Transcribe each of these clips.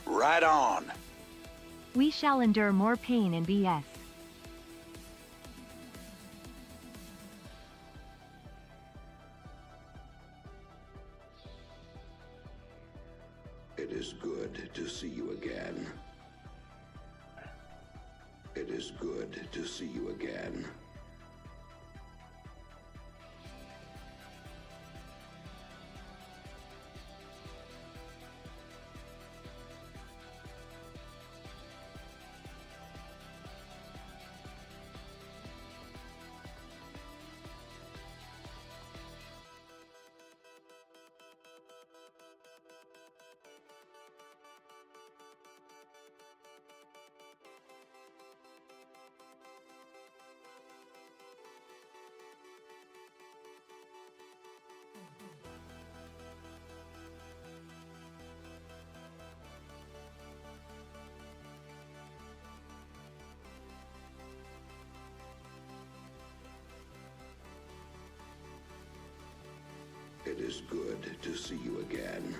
Right on. We shall endure more pain in BS. It is good to see you again. It is good to see you again. It is good to see you again.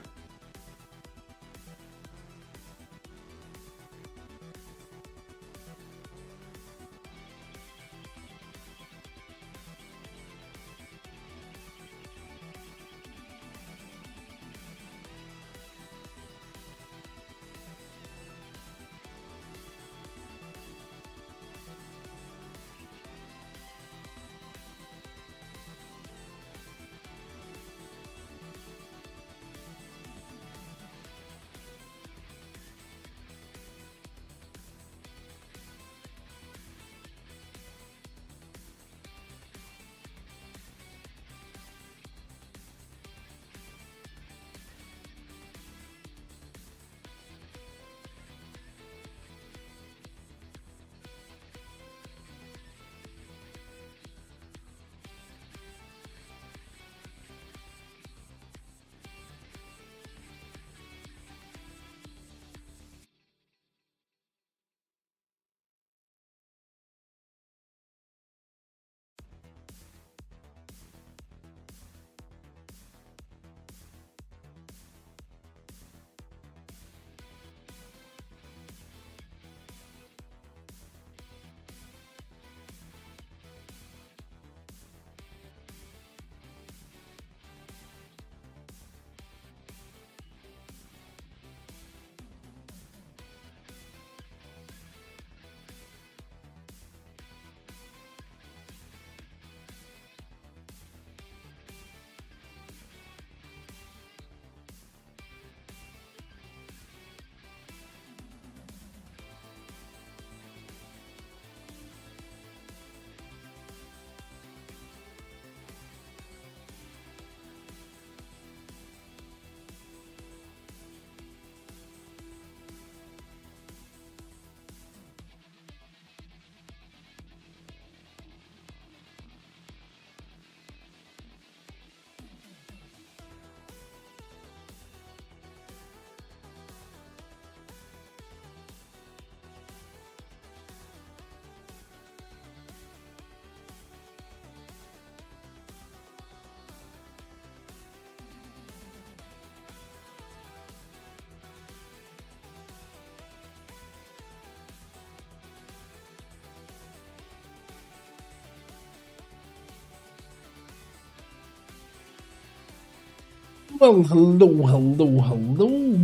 Well, hello,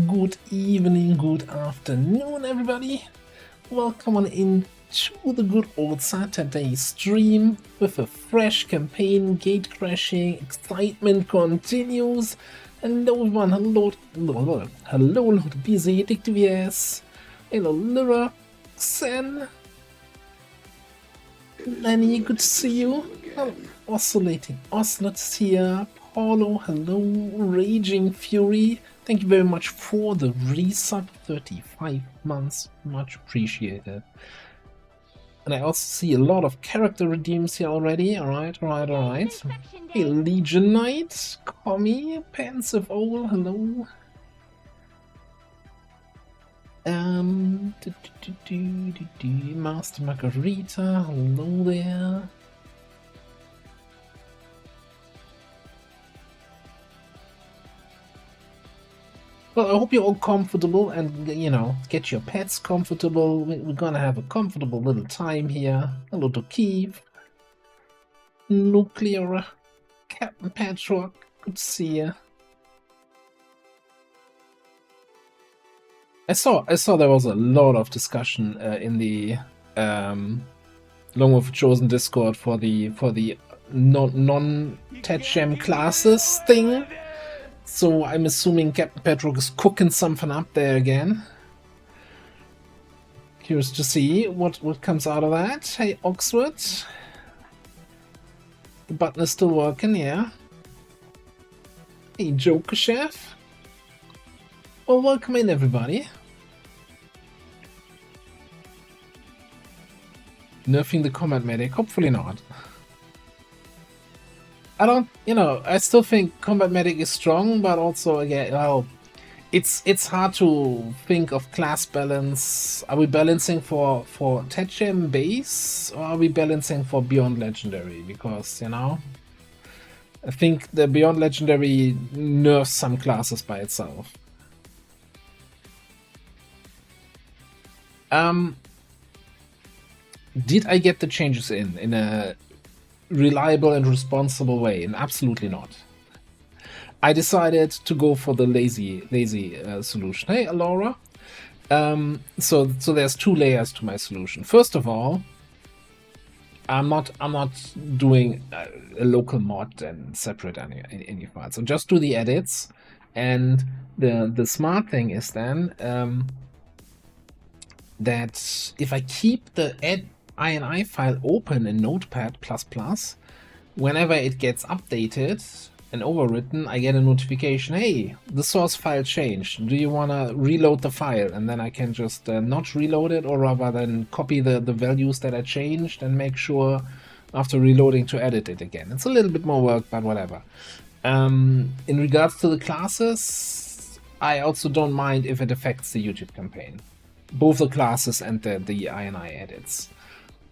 good evening, good afternoon, everybody. Welcome on into the good old Saturday stream with a fresh campaign, gate crashing, excitement continues. Hello, everyone, hello, Lord Busy, Addictive, yes. Hello, Lyra, Xen, Lenny, good to see you. Oh, Oscillating Ocelots here. Paulo, hello, Raging Fury, thank you very much for the resub, 35 months, much appreciated. And I also see a lot of character redeems here already, alright. Hey, Legion Knight, Commie, Pensive Owl, hello. Master Margarita, hello there. Well, I hope you're all comfortable and, you know, get your pets comfortable. We're gonna have a comfortable little time here. Hello to Keith. Nuclear. Captain Patchwork. Good to see you. I saw there was a lot of discussion in the Long with Chosen Discord for the non-Tetchem classes thing. So I'm assuming Captain Patrick is cooking something up there again. Curious to see what comes out of that. Hey, Oxford. The button is still working, yeah. Hey, Joker Chef. Well, welcome in, everybody. Nerfing the combat medic? Hopefully not. I don't, you know, I still think combat medic is strong, but also, again, well, it's hard to think of class balance. Are we balancing for Tetchem base, or are we balancing for Beyond Legendary? Because, you know, I think the Beyond Legendary nerfs some classes by itself. Did I get the changes in a reliable and responsible way? And absolutely not. I decided to go for the lazy solution. Hey, Alora. So there's two layers to my solution. First of all, I'm not doing a local mod and separate any files. So just do the edits, and the smart thing is then that if I keep the INI file open in Notepad++, whenever it gets updated and overwritten, I get a notification, hey, the source file changed. Do you want to reload the file? And then I can just not reload it, or rather than copy the values that I changed and make sure after reloading to edit it again. It's a little bit more work, but whatever. In regards to the classes, I also don't mind if it affects the YouTube campaign. Both the classes and the INI edits.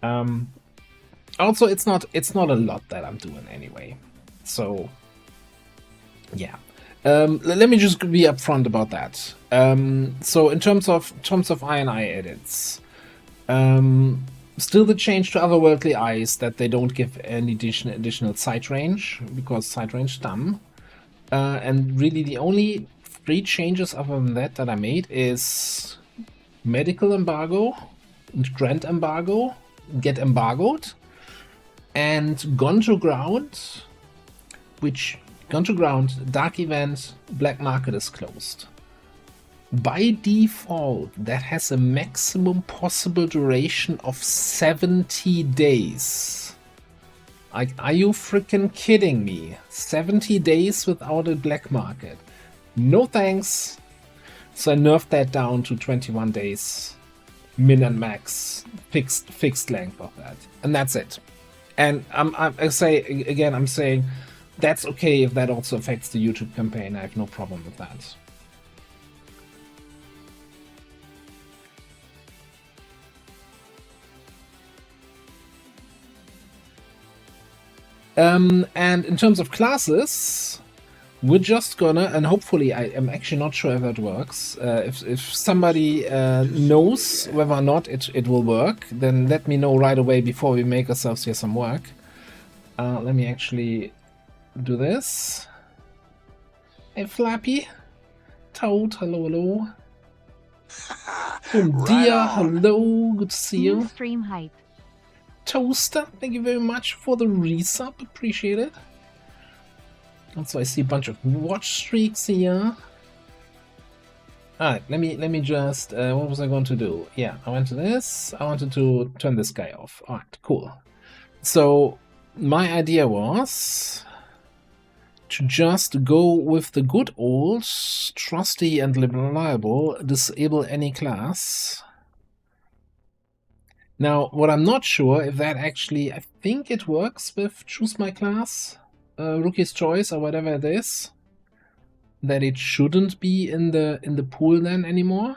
Also, it's not a lot that I'm doing anyway. So, yeah. Let me just be upfront about that. So in terms of INI edits, still the change to otherworldly eyes that they don't give any additional sight range, because sight range is dumb. And really the only 3 changes other than that I made is medical embargo, grant embargo, get embargoed, and Gone to Ground, which Gone to Ground, Dark Event, Black Market is closed. By default, that has a maximum possible duration of 70 days. Like, are you freaking kidding me? 70 days without a black market? No thanks. So I nerfed that down to 21 days, min and max, fixed length of that, and that's it. And I'm saying that's okay if that also affects the YouTube campaign. I have no problem with that. And in terms of classes, we're just gonna, and hopefully I am actually not sure if that works. If somebody knows whether or not it will work, then let me know right away before we make ourselves here some work. Let me actually do this. Hey, Flappy. Toad, hello. Oh dear, hello, good to see you. Stream hype. Toaster, thank you very much for the resub, appreciate it. Also, I see a bunch of watch streaks here. Alright, let me just, what was I going to do? Yeah, I went to this, I wanted to turn this guy off. Alright, cool. So, my idea was to just go with the good old, trusty and reliable, disable any class. Now, what I'm not sure if that actually, I think it works with choose my class, rookie's choice or whatever it is, that it shouldn't be in the pool then anymore.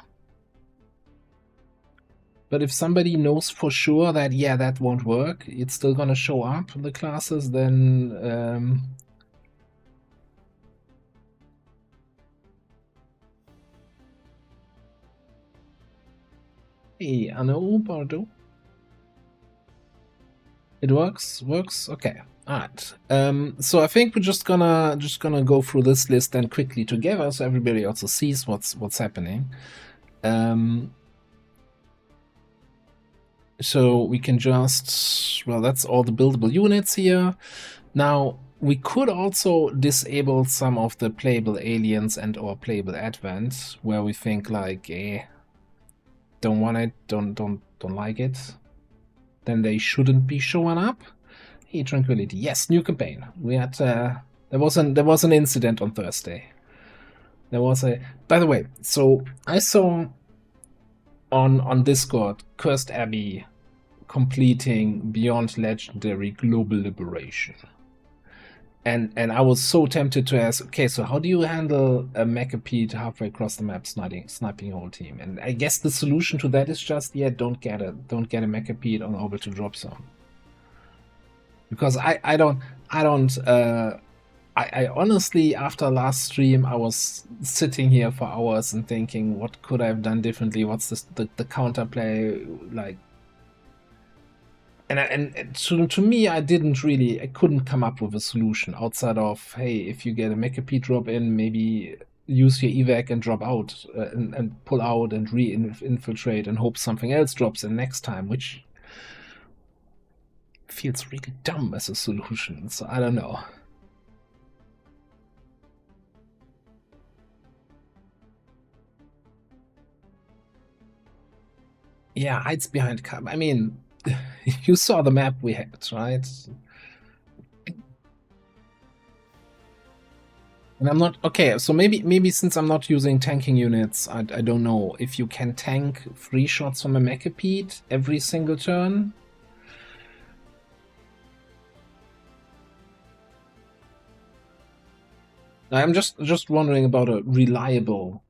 But if somebody knows for sure that, yeah, that won't work, it's still gonna show up, the classes, then Hey, Anu, Bardo. It works? Works? Okay. Alright. So I think we're just gonna go through this list then quickly together so everybody also sees what's happening. So we can just, well, that's all the buildable units here. Now, we could also disable some of the playable aliens and or playable advent, where we think like, don't want it, don't like it. Then they shouldn't be showing up. Hey, Tranquility. Yes, new campaign. We had there was an incident on Thursday. There was a, by the way, so I saw on Discord Cursed Abbey completing Beyond Legendary Global Liberation. And I was so tempted to ask, okay, so how do you handle a Macapede halfway across the map sniping your whole team? And I guess the solution to that is just, yeah, don't get a Macapede on orbital drop zone. Because I honestly, after last stream, I was sitting here for hours and thinking, what could I have done differently? What's the counterplay like? And to me, I couldn't come up with a solution outside of, hey, if you get a Macapede drop in, maybe use your evac and drop out and pull out and re-infiltrate and hope something else drops in next time, which feels really dumb as a solution. So I don't know. Yeah, hides behind cover. I mean, you saw the map we had, right? And I'm not okay. So maybe since I'm not using tanking units, I don't know if you can tank 3 shots from a Macapede every single turn. I'm just wondering about a reliable,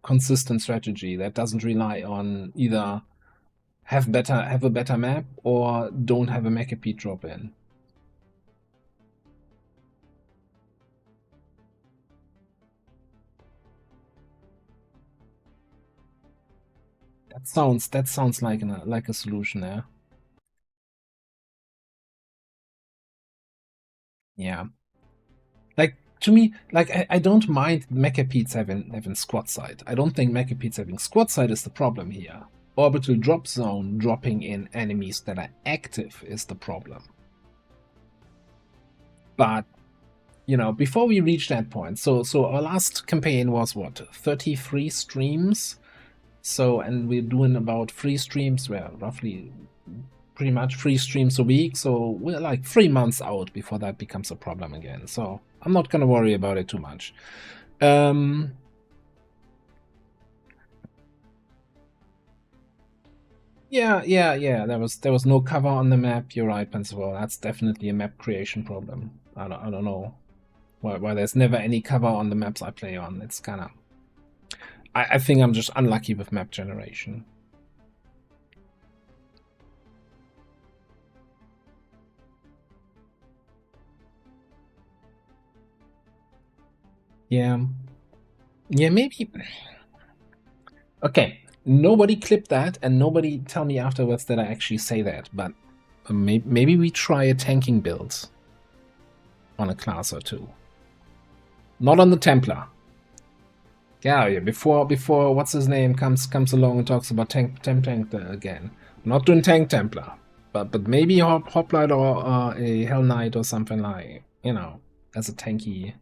consistent strategy that doesn't rely on either have a better map or don't have a Macapede drop in. That sounds like a solution there. Yeah. Like, to me, like, I don't mind Mechapedes having squad sight. I don't think Mechapedes having squad sight is the problem here. Orbital drop zone dropping in enemies that are active is the problem. But, you know, before we reach that point, so our last campaign was what, 33 streams? So, and we're doing about 3 streams, well, roughly pretty much 3 streams a week, so we're like 3 months out before that becomes a problem again. So I'm not gonna worry about it too much. Yeah. There was no cover on the map. You're right, Pensacola. That's definitely a map creation problem. I don't know why there's never any cover on the maps I play on. It's kind of, I think I'm just unlucky with map generation. Yeah, maybe. Okay, nobody clip that, and nobody tell me afterwards that I actually say that. But maybe we try a tanking build on a class or two. Not on the Templar. Yeah. Before what's his name comes along and talks about tank again. I'm not doing tank Templar, but maybe Hoplite or a Hell Knight or something like, you know, as a tanky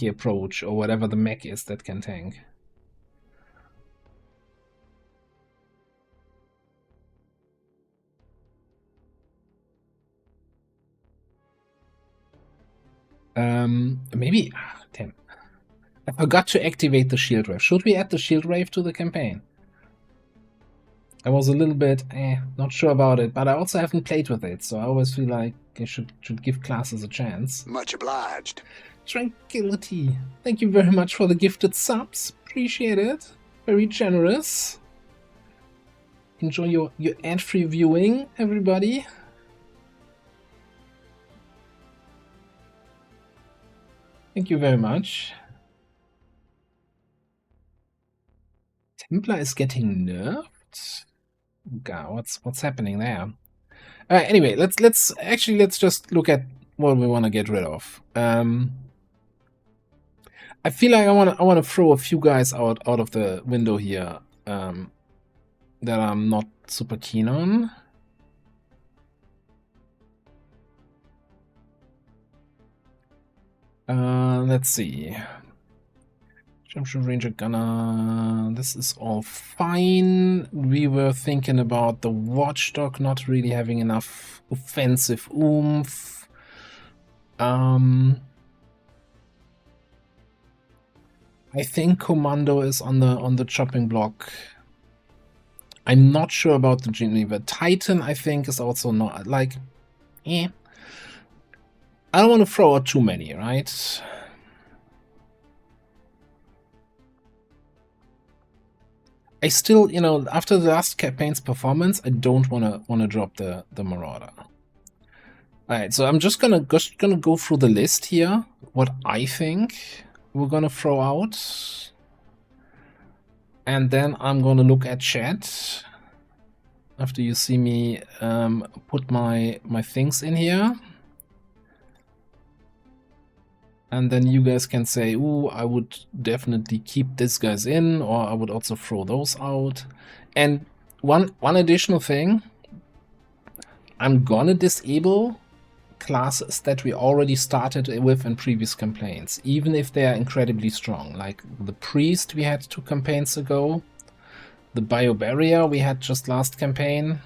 approach, or whatever the mech is that can tank. Maybe. Damn. I forgot to activate the shield wave. Should we add the shield wave to the campaign? I was a little bit not sure about it, but I also haven't played with it, so I always feel like I should give classes a chance. Much obliged. Tranquility. Thank you very much for the gifted subs. Appreciate it. Very generous. Enjoy your ad-free viewing, everybody. Thank you very much. Templar is getting nerfed? God, what's happening there? Anyway, let's just look at what we want to get rid of. I feel like I want to throw a few guys out of the window here that I'm not super keen on. Let's see. Jumpshot Ranger Gunner. This is all fine. We were thinking about the Watchdog not really having enough offensive oomph. I think Commando is on the chopping block. I'm not sure about the Geneva. Titan, I think, is also not like. I don't want to throw out too many, right? I still, after the last campaign's performance, I don't want to drop the Marauder. All right, so I'm just gonna go through the list here. What I think we're gonna throw out, and then I'm gonna look at chat after you see me put my things in here. And then you guys can say, ooh, I would definitely keep these guys in, or I would also throw those out. And one additional thing, I'm gonna disable classes that we already started with in previous campaigns, even if they are incredibly strong. Like the Priest we had 2 campaigns ago, the Biobarrier we had just last campaign.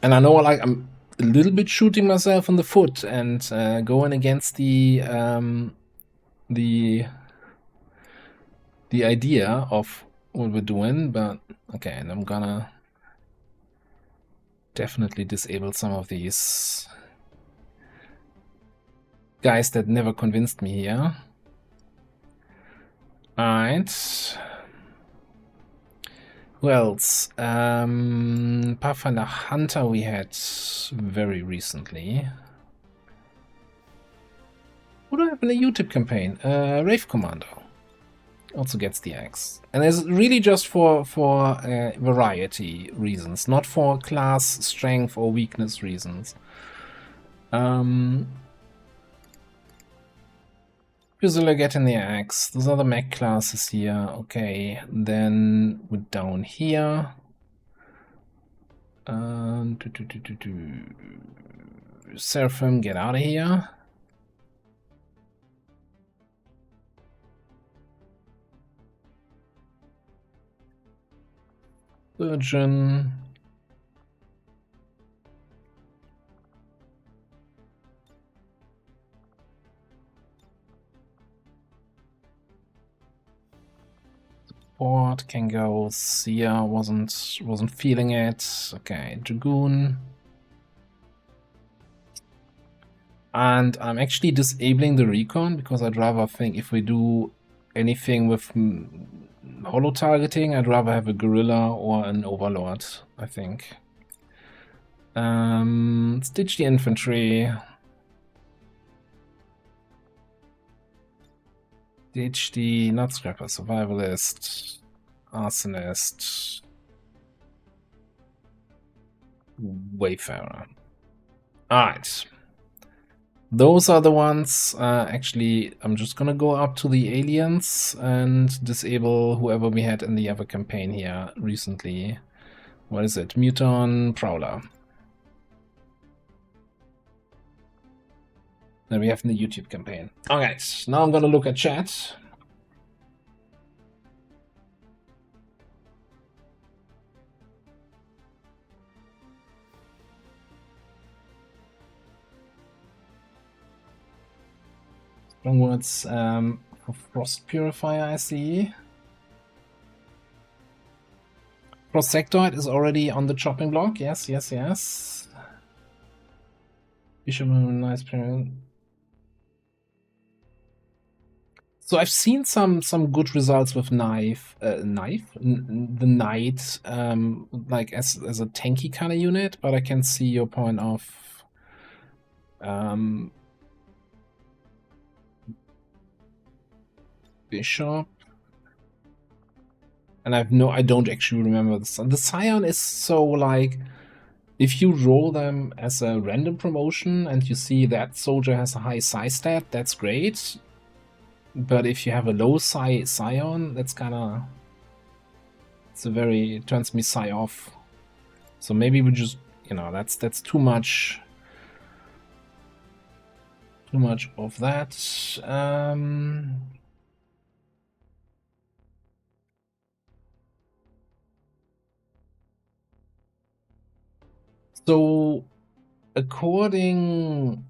And I know, like, I'm a little bit shooting myself in the foot and going against the idea of what we're doing, but okay, and I'm gonna definitely disable some of these guys that never convinced me here. Alright. Who else? Pathfinder Hunter we had very recently. What do I have in the YouTube campaign? Rave Commando also gets the axe. And it's really just for variety reasons, not for class, strength, or weakness reasons. Fusilier getting the axe. Those are the mech classes here. Okay, then we're down here. Seraphim, get out of here. Surgeon. Support can go. Sia wasn't feeling it. Okay, Dragoon. And I'm actually disabling the recon because I'd rather think if we do anything with holo targeting, I'd rather have a guerrilla or an overlord, I think. Stitch the infantry. Ditch the Nutscrapper, Survivalist, Arsonist, Wayfarer. Alright. Those are the ones. Actually, I'm just gonna go up to the aliens and disable whoever we had in the other campaign here recently. What is it? Muton Prowler. That we have in the YouTube campaign. Alright, now I'm gonna look at chat. Strong words for Frost Purifier, I see. Prosectoid is already on the chopping block. Yes, yes, yes. Bishop, nice period. So I've seen some good results with the Knight, like as a tanky kind of unit, but I can see your point of Bishop. And I don't actually remember the Scion is so like, if you roll them as a random promotion and you see that soldier has a high psi stat, that's great. But if you have a low psi Scion, that's kinda, it turns me psi off. So maybe we just, that's too much of that. So according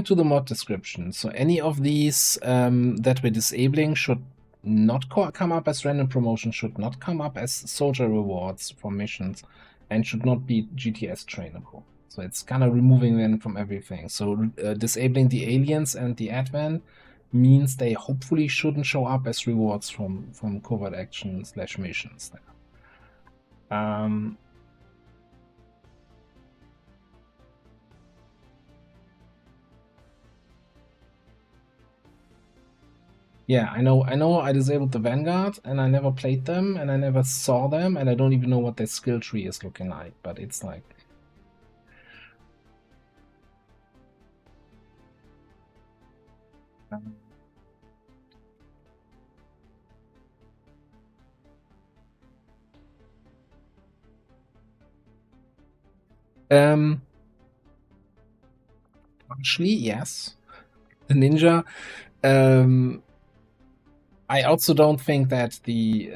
to the mod description, so any of these that we're disabling should not come up as random promotion, should not come up as soldier rewards for missions, and should not be GTS trainable. So it's kind of removing them from everything. So disabling the aliens and the advent means they hopefully shouldn't show up as rewards from covert action / missions. Yeah, I know I disabled the Vanguard, and I never played them, and I never saw them, and I don't even know what their skill tree is looking like, but it's like... Partially, yes. The ninja. I also don't think that the...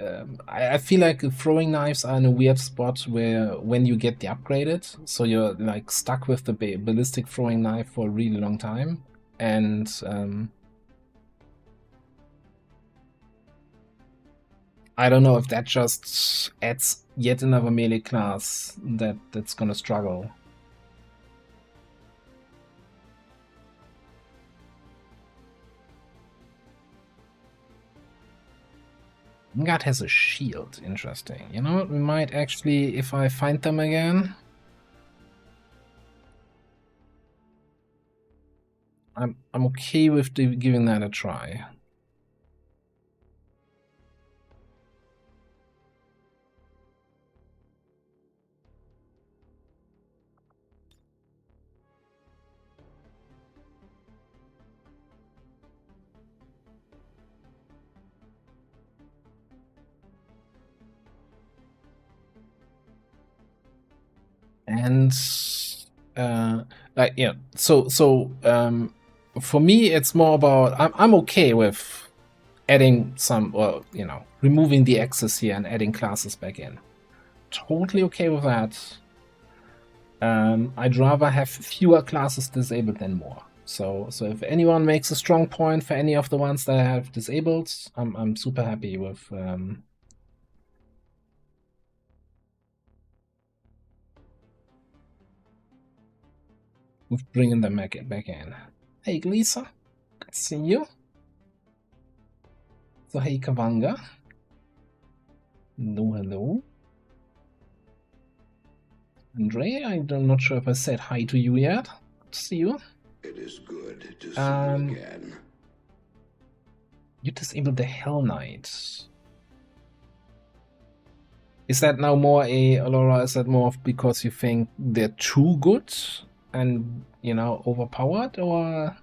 I feel like throwing knives are in a weird spot where when you get the upgraded, so you're like stuck with the ballistic throwing knife for a really long time, and I don't know if that just adds yet another melee class that's gonna struggle. Vanguard has a shield. Interesting. You know what? We might actually, if I find them again... I'm okay with giving that a try. And like, yeah, so for me it's more about I'm okay with adding some, well, removing the access here and adding classes back in. Totally okay with that. I'd rather have fewer classes disabled than more. So if anyone makes a strong point for any of the ones that I have disabled, I'm super happy with bringing them back in. Hey, Glisa. Good to see you. So, hey, Kavanga. Hello. Andre, I'm not sure if I said hi to you yet. Good to see you. It is good to see you again. You disabled the Hell Knight. Is that now more Alora, is that more because you think they're too good and, overpowered, or...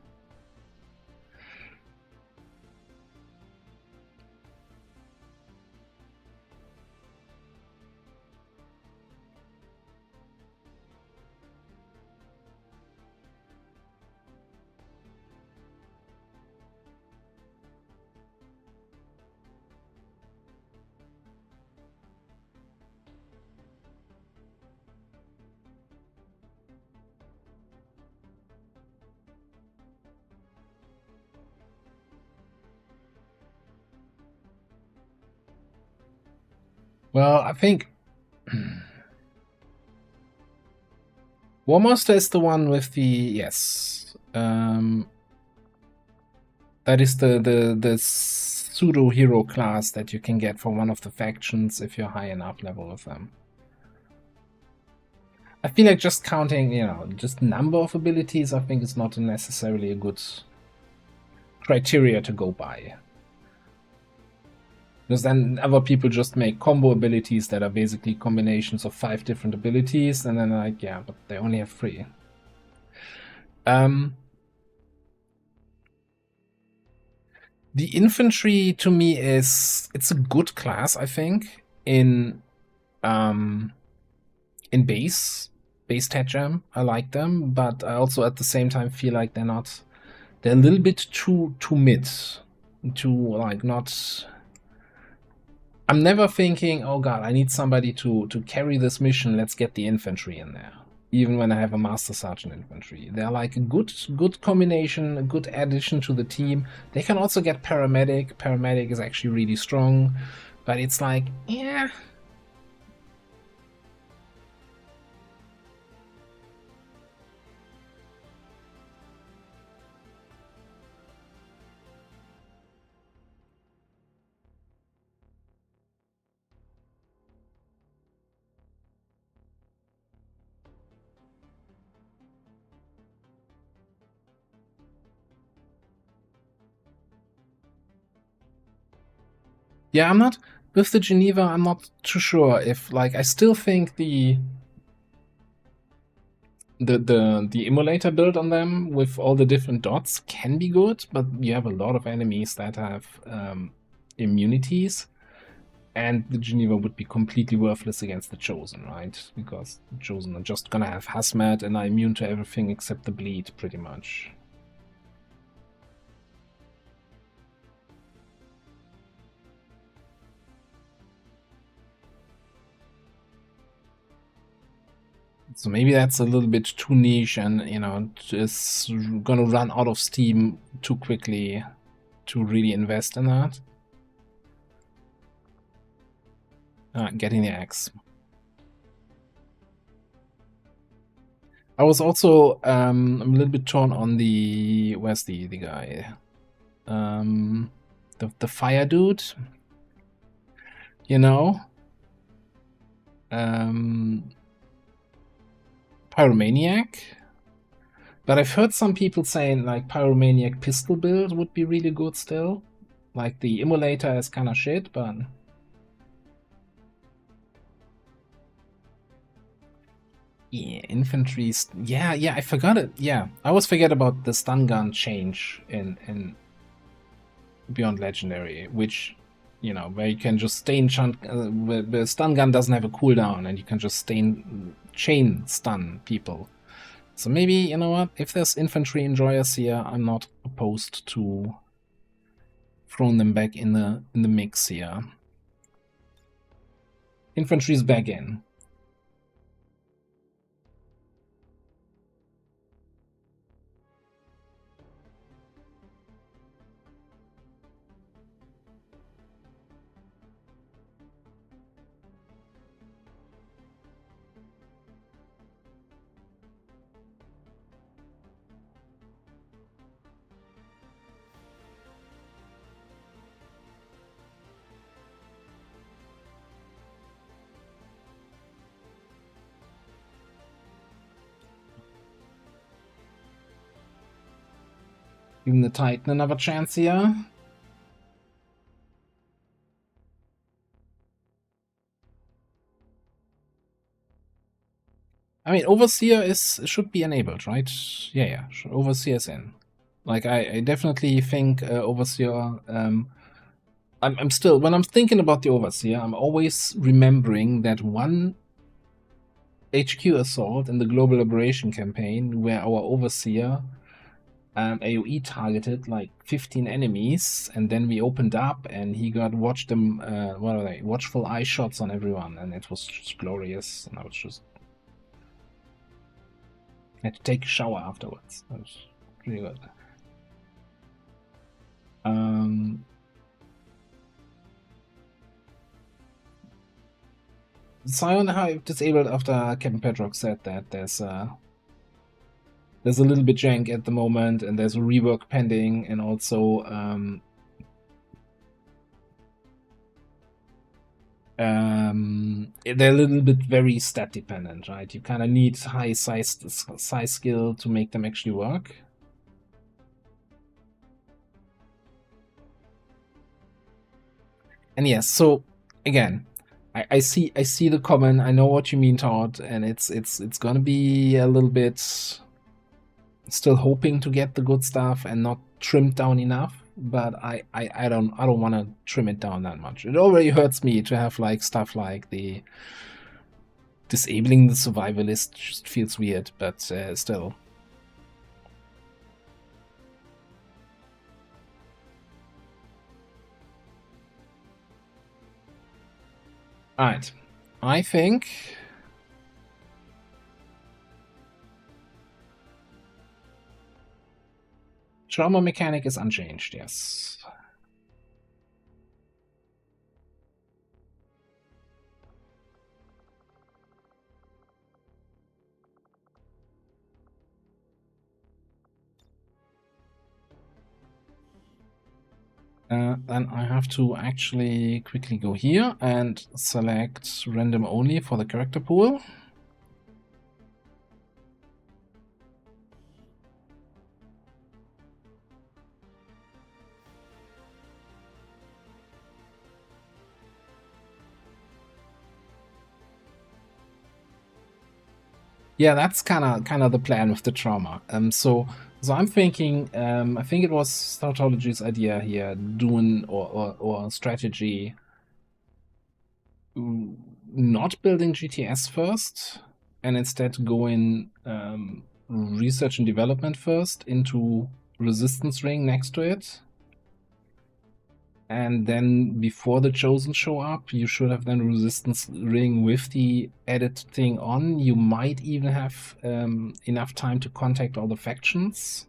Well, I think War Master is the one with the... Yes. That is the pseudo-hero class that you can get for one of the factions if you're high enough level with them. I feel like just counting, just number of abilities, I think is not necessarily a good criteria to go by. Because then other people just make combo abilities that are basically combinations of 5 different abilities, and then like, yeah, but they only have 3. The infantry to me it's a good class, I think, in base Tet Jam. I like them, but I also at the same time feel like they're a little bit too mid. Too like not. I'm never thinking, oh god, I need somebody to carry this mission, let's get the infantry in there. Even when I have a Master Sergeant infantry. They're like a good combination, a good addition to the team. They can also get Paramedic. Paramedic is actually really strong. But it's like, yeah. Yeah, I'm not with the Geneva. I'm not too sure if like I still think the emulator build on them with all the different dots can be good, but you have a lot of enemies that have immunities, and the Geneva would be completely worthless against the Chosen, right? Because the Chosen are just gonna have hazmat and are immune to everything except the bleed, pretty much. So maybe that's a little bit too niche, and you know, it's gonna run out of steam too quickly to really invest in that. Getting the axe. I was also I'm a little bit torn on the where's the guy, the fire dude. You know, Pyromaniac. But I've heard some people saying like Pyromaniac pistol build would be really good still. Like the emulator is kind of shit, but yeah, infantry. Yeah, I forgot it. Yeah, I always forget about the stun gun change in Beyond Legendary, which, you know, where you can just stain where the stun gun doesn't have a cooldown, and you can just chain stun people. So maybe, you know what, if there's infantry enjoyers here, I'm not opposed to throwing them back in the mix here. Infantry's back in. Giving the Titan another chance here. I mean, Overseer should be enabled, right? Yeah. Overseer is in. Like, I definitely think Overseer. I'm still, when I'm thinking about the Overseer, I'm always remembering that one HQ assault in the Global Liberation campaign where our Overseer AoE targeted like 15 enemies, and then we opened up and he got watchful eye shots on everyone, and it was just glorious. And I was just had to take a shower afterwards. That was really good. Sion Hive disabled after Captain Pedrock said that there's a little bit jank at the moment, and there's a rework pending, and also they're a little bit very stat dependent, right? You kind of need high size skill to make them actually work. And yes, so again, I see the comment. I know what you mean, Todd, and it's gonna be a little bit still hoping to get the good stuff and not trimmed down enough. But I don't want to trim it down that much. It already hurts me to have like stuff like the disabling the survivalist just feels weird, but still. Alright, I think trauma mechanic is unchanged, yes. Then I have to actually quickly go here and select random only for the character pool. Yeah, that's kind of the plan with the trauma. So I'm thinking, I think it was Startology's idea here, doing or strategy, not building GTS first, and instead going research and development first into resistance ring next to it. And then before the Chosen show up, you should have then resistance ring with the edit thing on. You might even have enough time to contact all the factions.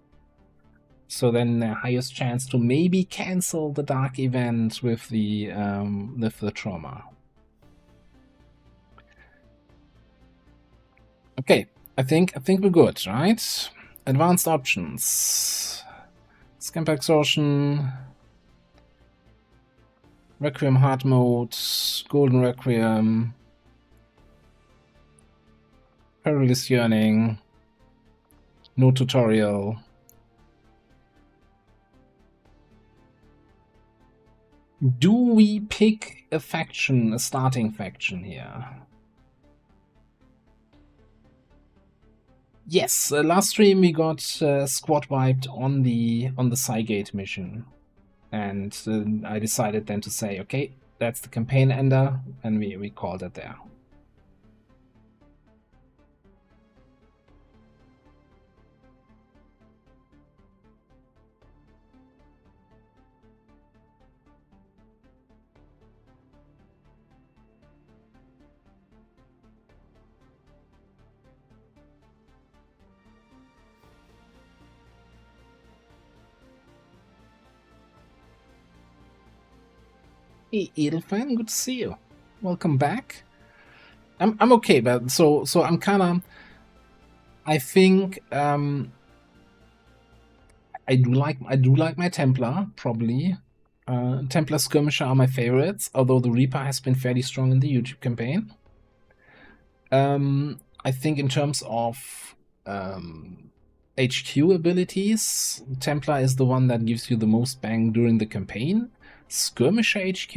So then the highest chance to maybe cancel the dark event with the trauma. Okay, I think we're good, right? Advanced options. Scamp extortion. Requiem hard mode, Golden Requiem, Perilous Yearning, no tutorial. Do we pick a faction, a starting faction here? Yes, last stream we got squad wiped on the Cygate mission. And I decided then to say, okay, that's the campaign ender, and we called it there. Hey, Edelfan, good to see you. Welcome back. I'm okay, but so I'm kind of. I think I do like my Templar probably. Templar Skirmisher are my favorites, although the Reaper has been fairly strong in the YouTube campaign. I think in terms of HQ abilities, Templar is the one that gives you the most bang during the campaign. Skirmisher HQ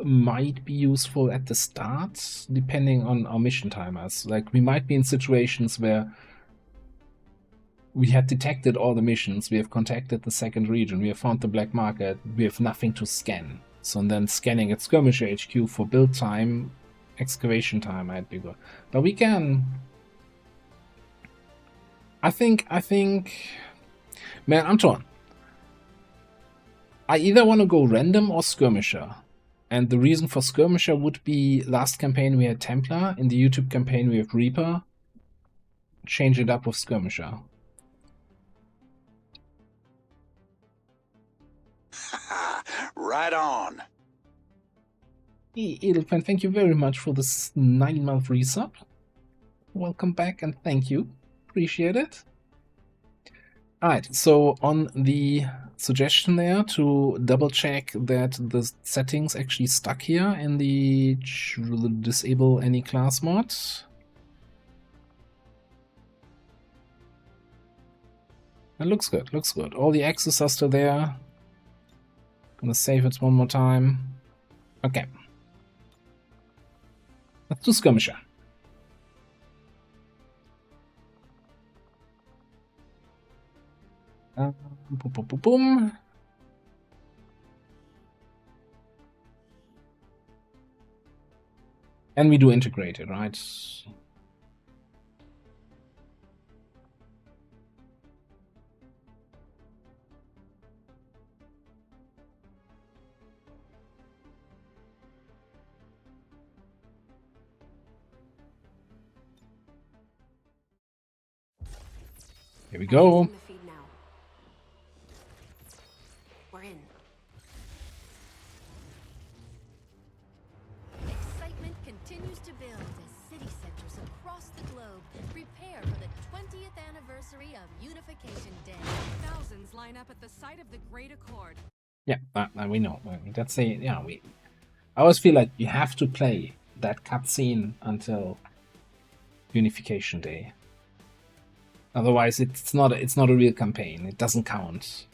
might be useful at the start, depending on our mission timers. Like, we might be in situations where we had detected all the missions, we have contacted the second region, we have found the black market, we have nothing to scan. So then scanning at Skirmisher HQ for build time, excavation time might be good. But we can... I think... Man, I'm torn. I either want to go random or Skirmisher. And the reason for Skirmisher would be last campaign we had Templar, in the YouTube campaign we have Reaper. Change it up with Skirmisher. Right on. Hey, Edelfan, thank you very much for this 9-month resub. Welcome back and thank you. Appreciate it. Alright, so on the suggestion there to double check that the settings actually stuck here in the disable any class mod. It looks good, looks good. All the X's are still there. Gonna save it one more time. Okay. Let's do skirmisher. Boom, boom, boom, boom. And we do integrated, right? Here we go. Accessing the feed now. We're in. Excitement continues to build as city centers across the globe prepare for the 20th anniversary of Unification Day. Thousands line up at the site of the Great Accord. Yeah, we know. That's yeah. I always feel like you have to play that cutscene until Unification Day. Otherwise, it's not a real campaign. It doesn't count.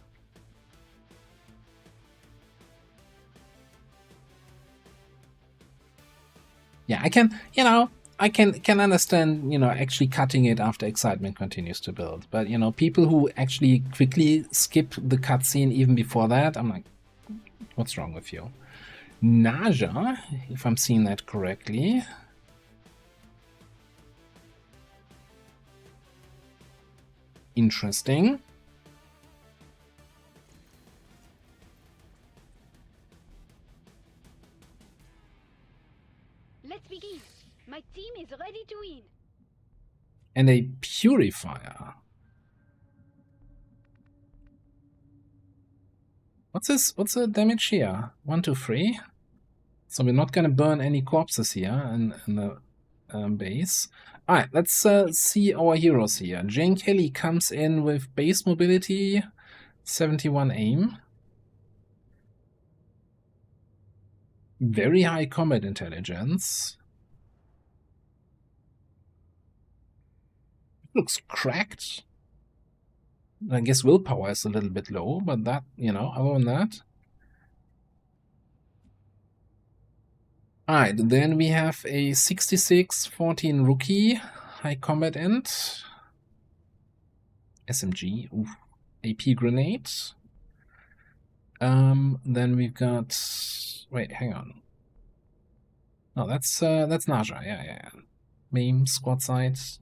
Yeah, I can understand, actually cutting it after excitement continues to build. But, people who actually quickly skip the cutscene even before that, I'm like, what's wrong with you? Naja, if I'm seeing that correctly. Interesting. Let's begin. My team is ready to win. And a purifier. What's the damage here? 1, 2, 3. So we're not gonna burn any corpses here in the base. Alright, let's see our heroes here. Jane Kelly comes in with base mobility, 71 aim. Very high combat intelligence. Looks cracked. I guess willpower is a little bit low, but that, other than that. Alright, then we have a 66, 14 rookie, high combat int. SMG, oof. AP grenade. Then we've got, wait, hang on. No, that's Naja, yeah. Meme, squad sight,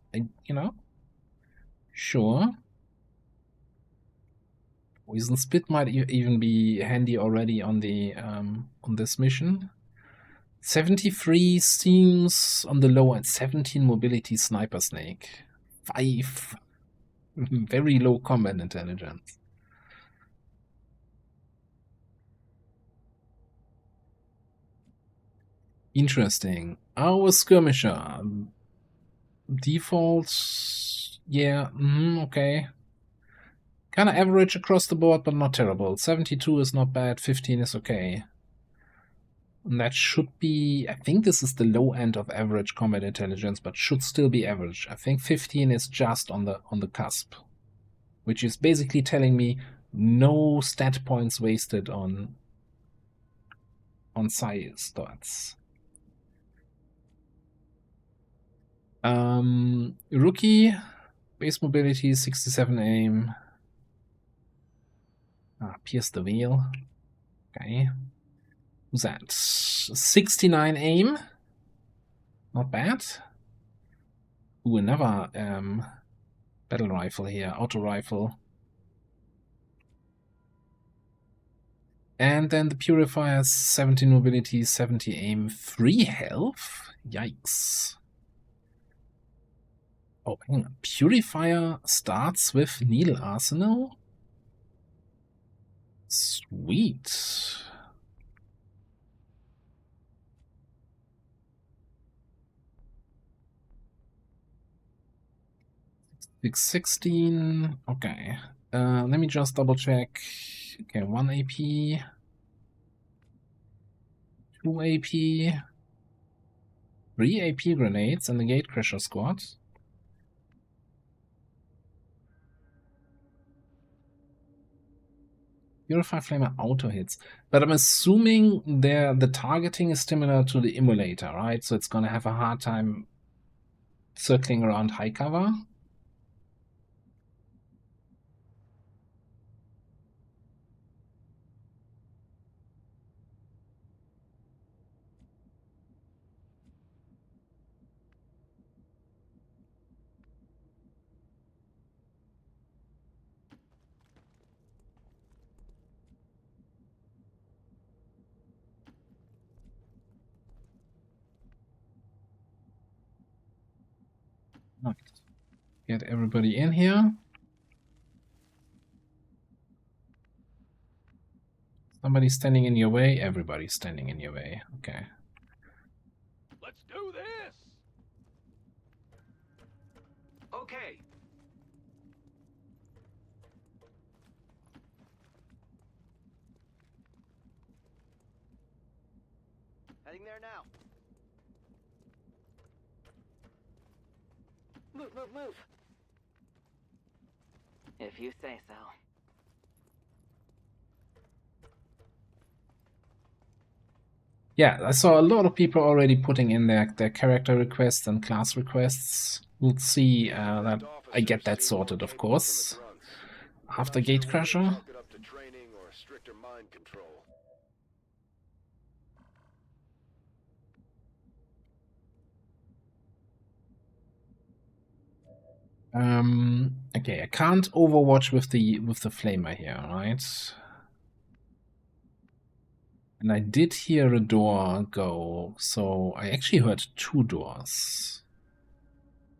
sure. Poison Spit might even be handy already on the on this mission. 73 seems on the low end. 17 mobility sniper snake. 5. Very low combat intelligence. Interesting. Our skirmisher. Default. Yeah, okay. Kind of average across the board, but not terrible. 72 is not bad. 15 is okay. And that should be, I think this is the low end of average combat intelligence, but should still be average. I think 15 is just on the cusp, which is basically telling me no stat points wasted on side stats. Rookie, base mobility, 67 aim. Pierce the veil. Okay. Who's that? 69 aim. Not bad. Ooh, another battle rifle here. Auto rifle. And then the purifier, 17 mobility, 70 aim, 3 health. Yikes. Oh, hang on. Purifier starts with needle arsenal. Sweet. 616. Okay. Let me just double check. Okay, 1 AP. 2 AP. 3 AP grenades and the Gatecrasher squad. Purify Flamer auto hits. But I'm assuming the targeting is similar to the Immolator, right? So it's gonna have a hard time circling around high cover. Right. Get everybody in here. Somebody's standing in your way. Everybody's standing in your way. Okay. Let's do this! Okay. Heading there now. Move, move, move. If you say so. Yeah, I saw a lot of people already putting in their character requests and class requests. We'll see that I get that sorted, of course, after Gatecrasher. Okay, I can't overwatch with the flamer here, right? And I did hear a door go, so I actually heard 2 doors.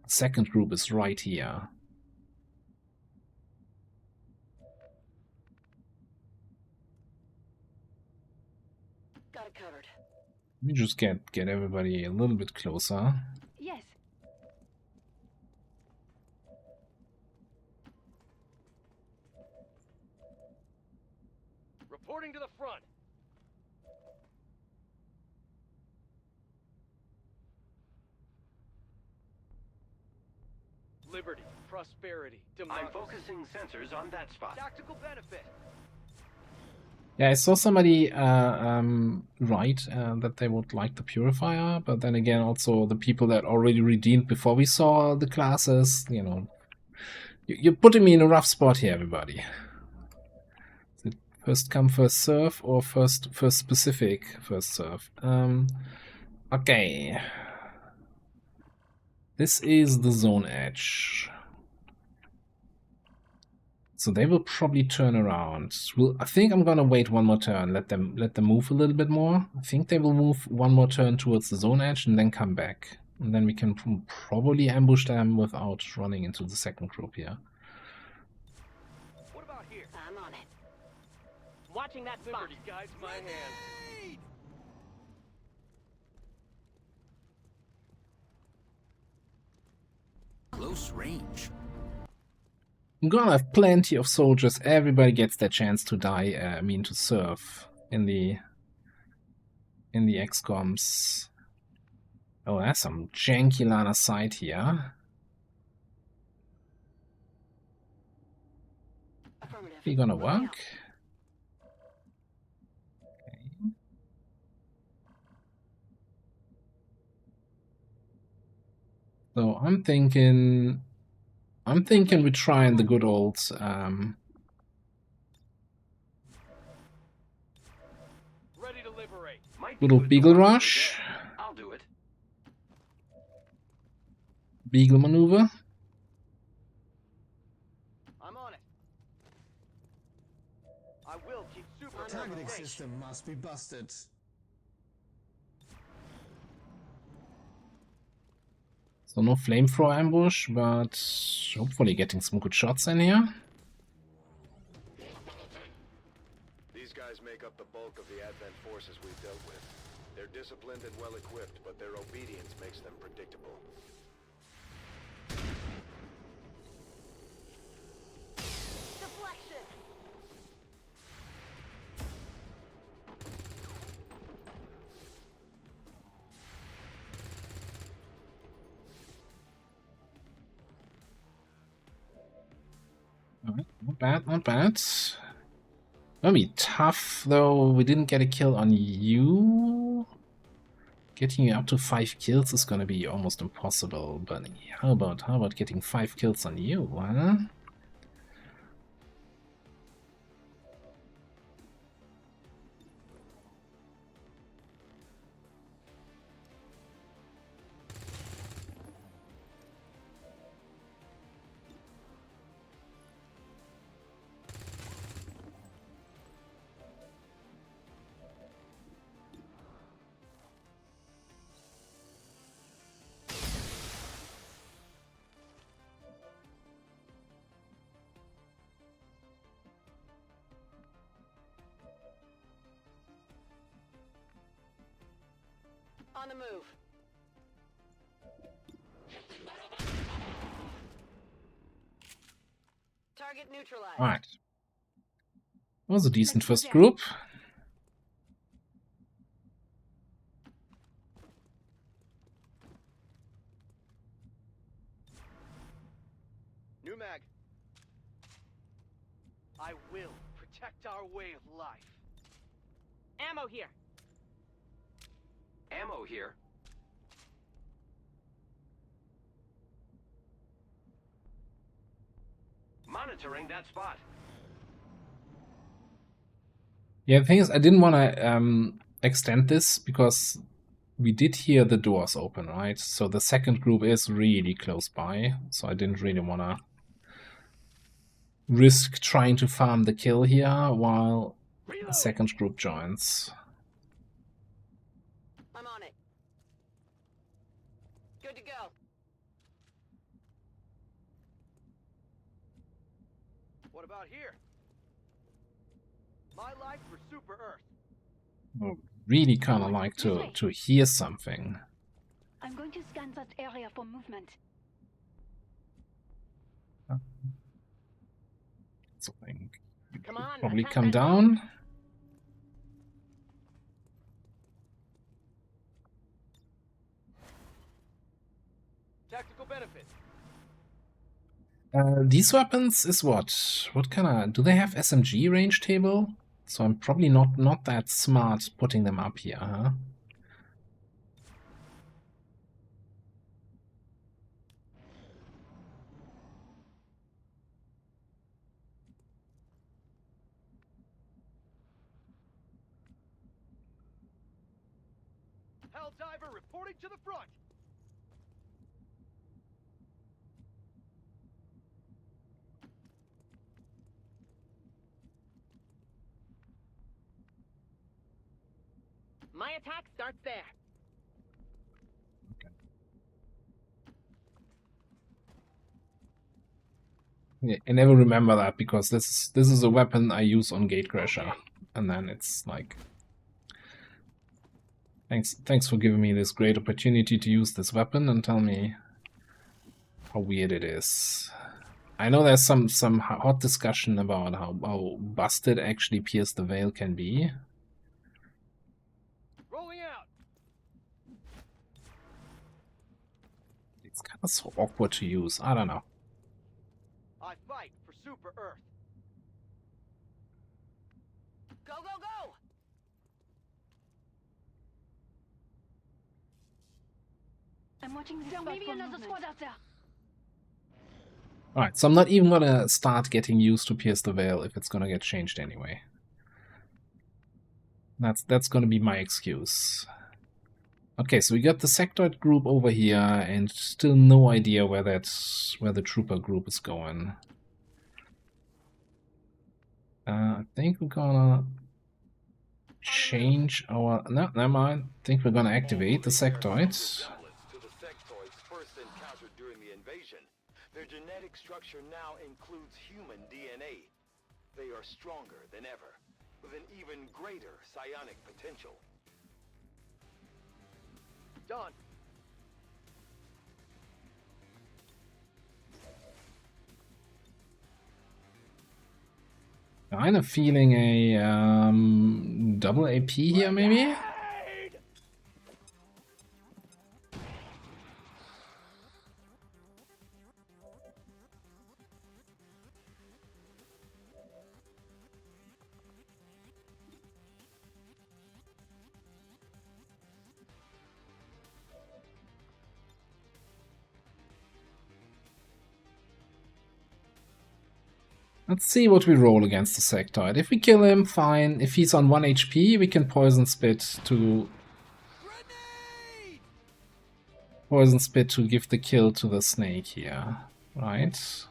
The second group is right here. Got it covered. Let me just get everybody a little bit closer. Yes. Reporting to the front. Liberty, prosperity, democracy. I'm focusing sensors on that spot. Tactical benefit. Yeah, I saw somebody write that they would like the Purifier, but then again, also the people that already redeemed before we saw the classes, you know. You're putting me in a rough spot here, everybody. Is it first come, first serve, or first specific first serve? Okay. This is the zone edge. So they will probably turn around. I think I'm gonna wait one more turn, let them move a little bit more. I think they will move one more turn towards the zone edge and then come back. And then we can probably ambush them without running into the second group here. What about here? I'm on it. Watching that spot. Liberty guides my hand. Close range. I'm gonna have plenty of soldiers. Everybody gets their chance to die. To serve in the XComs. Oh, that's some janky line of sight here. Be gonna work. Okay. So I'm thinking we're trying the good old Ready to liberate. little Beagle Rush. I'll do it. Beagle maneuver. I'm on it. I will keep super Targeting system must be busted. So no flamethrower ambush, but hopefully getting some good shots in here. These guys make up the bulk of the Advent forces we've dealt with. They're disciplined and well equipped, but their obedience makes them predictable. deflection. Alright, not bad, not bad. Gonna be tough, though. We didn't get a kill on you. Getting you up to 5 kills is gonna be almost impossible, but how about getting 5 kills on you, huh? On the move. Target neutralized. Alright. Was a decent first group. New mag. I will protect our way of life. Ammo here. Ammo here. Monitoring that spot. Yeah, the thing is, I didn't want to extend this because we did hear the doors open, right? So the second group is really close by, so I didn't really want to risk trying to farm the kill here while the second group joins. I'm on it. Good to go. What about here? My life for Super Earth. I really kind of like to hear something. I'm going to scan that area for movement. Something Come on. probably attack come that down. Tactical benefit. These weapons is what? What kind of... Do they have SMG range table? So I'm probably not that smart putting them up here, huh? Helldiver reporting to the front. My attack starts there. Yeah, I never remember that because this is a weapon I use on Gatecrasher, and then it's like, thanks for giving me this great opportunity to use this weapon and tell me how weird it is. I know there's some hot discussion about how busted actually Pierce the Veil can be. Rolling out. It's kind of so awkward to use. I don't know. I fight for Super Earth. Go, go, go! I'm watching this. There may be another squad out there. Alright, so I'm not even gonna start getting used to Pierce the Veil if it's gonna get changed anyway. That's gonna be my excuse. Okay, so we got the sectoid group over here, and still no idea where the trooper group is going. I think we're gonna change our... No, never mind. I think we're gonna activate the sectoids. To the sectoids first encountered during the invasion. Their genetic structure now includes human DNA. They are stronger than ever, with an even greater psionic potential. Done. Kind of feeling a double AP here, maybe? Let's see what we roll against the sectoid. If we kill him, fine. If he's on 1 HP, we can Poison Spit to give the kill to the snake here, right?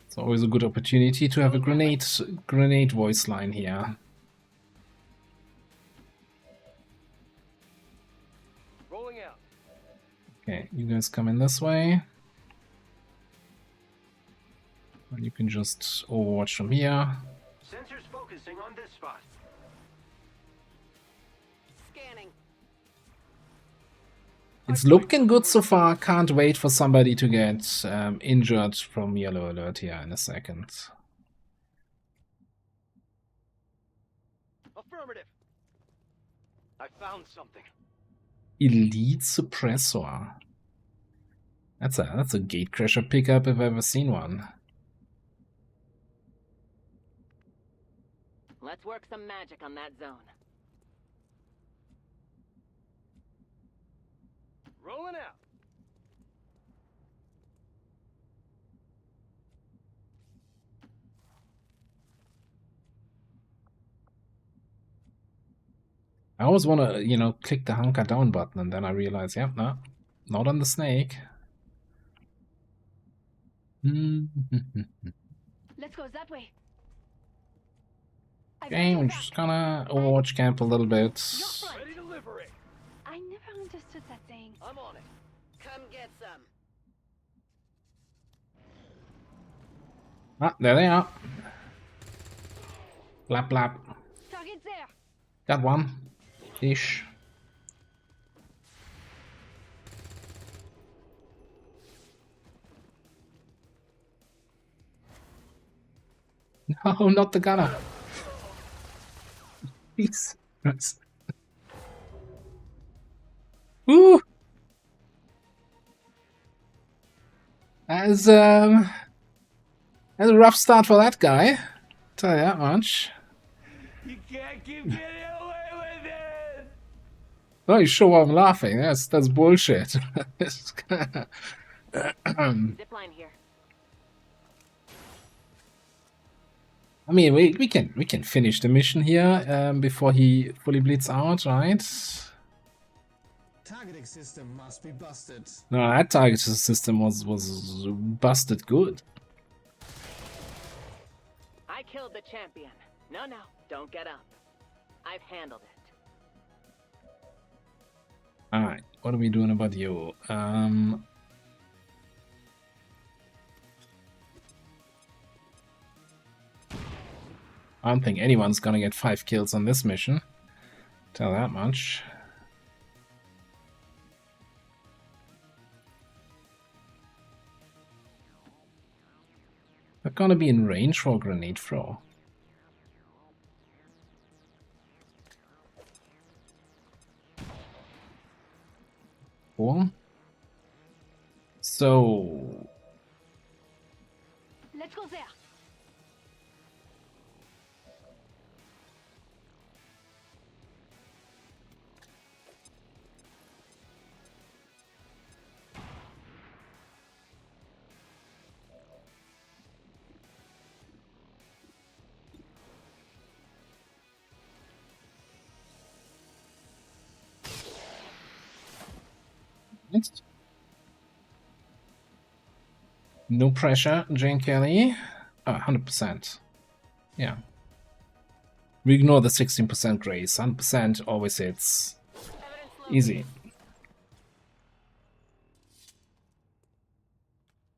It's always a good opportunity to have a grenade voice line here. Rolling out. Okay, you guys come in this way. And you can just overwatch from here. Sensors focusing on this spot. Scanning. It's looking good so far. Can't wait for somebody to get injured from yellow alert here in a second. Affirmative. I found something. Elite Suppressor. That's a gatecrasher pickup if I've ever seen one. Let's work some magic on that zone. Rolling out. I always want to, you know, click the hunker down button, and then I realize, yep, no, not on the snake. Let's go that way. Okay, we're just gonna overwatch camp a little bit. Ready to liberate. I never understood that saying. I'm on it. Come get some. Ah, there they are. Blap blap. Target there. Got one. Ish. No, not the gunner. Jesus Christ. Woo! That's a rough start for that guy. Tell you that much. You can't keep getting away with it. Oh, you sure I'm laughing? That's bullshit. Zipline here. I mean, we can finish the mission here before he fully bleeds out, right? Targeting system must be busted. No, that targeting system was busted good. I killed the champion. No, don't get up. I've handled it. All right, what are we doing about you? I don't think anyone's gonna get 5 kills on this mission. Tell that much. They're gonna be in range for a grenade throw. Cool. So Let's go there. next. No pressure, Jane Kelly. 100%. Yeah. We ignore the 16% grace. 100% always hits. Easy.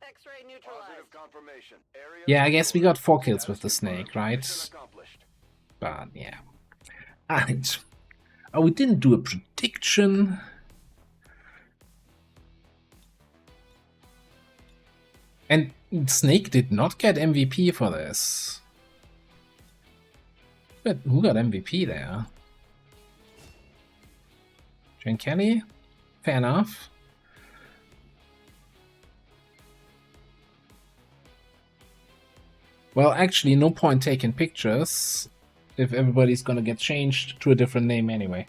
X-ray neutralized. Confirmation. Area Yeah, I guess we got 4 kills with the snake, right? mission accomplished. But yeah. Alright. Oh, we didn't do a prediction. And Snake did not get MVP for this. But who got MVP there? Jane Kelly? Fair enough. Well, actually, no point taking pictures if everybody's gonna get changed to a different name anyway.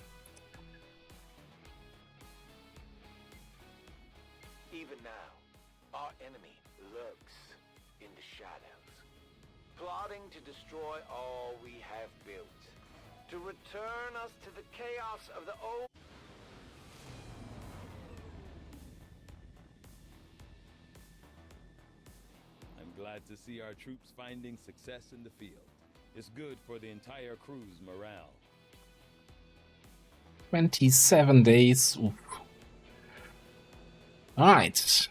all we have built. To return us to the chaos of the old... I'm glad to see our troops finding success in the field. It's good for the entire crew's morale. 27 days. Oof. Alright.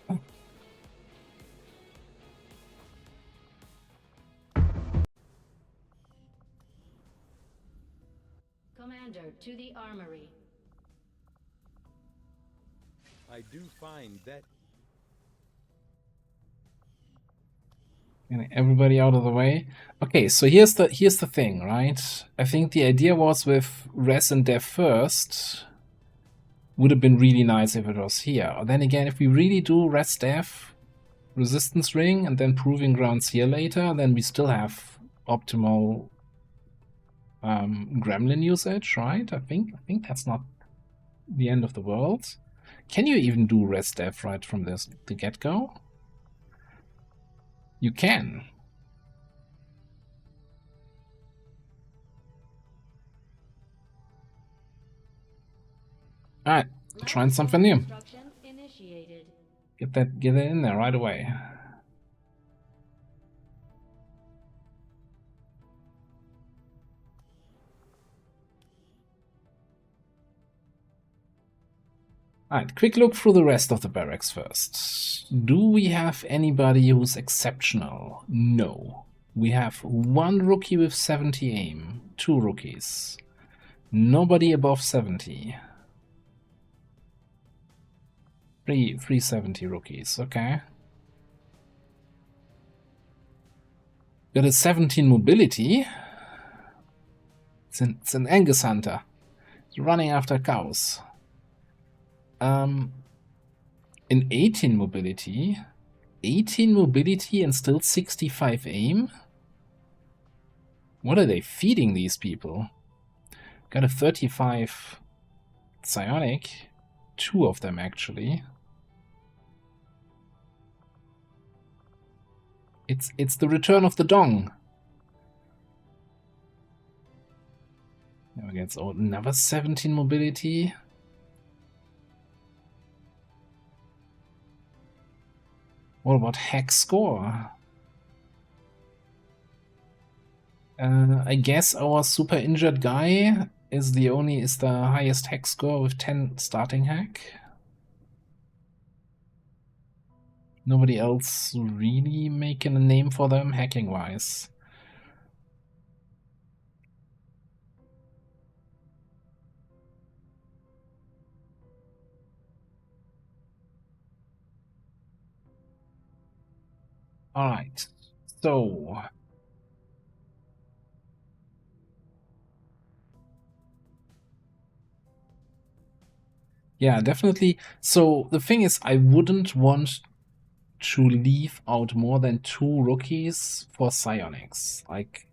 Commander, to the armory. I do find that... Getting everybody out of the way. Okay, so here's the thing, right? I think the idea was with res and dev first. Would have been really nice if it was here. Or then again, if we really do res dev, resistance ring, and then proving grounds here later, then we still have optimal gremlin usage, right? I think that's not the end of the world. Can you even do res dev right from the get-go? You can. Alright, trying something new. Get it in there right away. Alright, quick look through the rest of the barracks first. Do we have anybody who's exceptional? No. We have one rookie with 70 aim, 2 rookies. Nobody above 70. 370 rookies, okay. Got a 17 mobility. It's an Angus Hunter. It's running after cows. In 18 mobility and still 65 aim? What are they feeding these people? Got a 35 psionic, 2 of them actually. It's the return of the dong. Never gets old. Another 17 mobility. What about hack score? I guess our super injured guy is the highest hack score with 10 starting hack. Nobody else really making a name for them hacking wise. All right, so yeah, definitely. So the thing is, I wouldn't want to leave out more than 2 rookies for psionics, like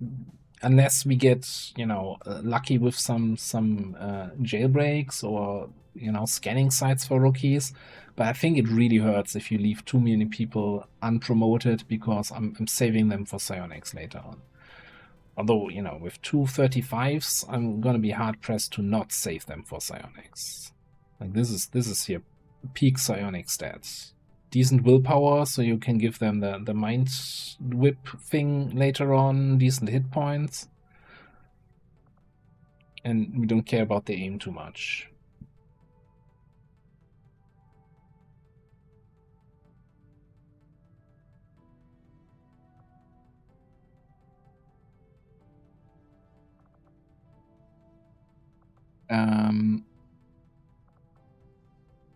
unless we get, you know, lucky with some jailbreaks or, you know, scanning sites for rookies. But I think it really hurts if you leave too many people unpromoted because I'm saving them for psionics later on. Although, you know, with 2 35s, I'm gonna be hard pressed to not save them for psionics. Like this is here peak psionic stats. Decent willpower, so you can give them the mind whip thing later on, decent hit points. And we don't care about the aim too much.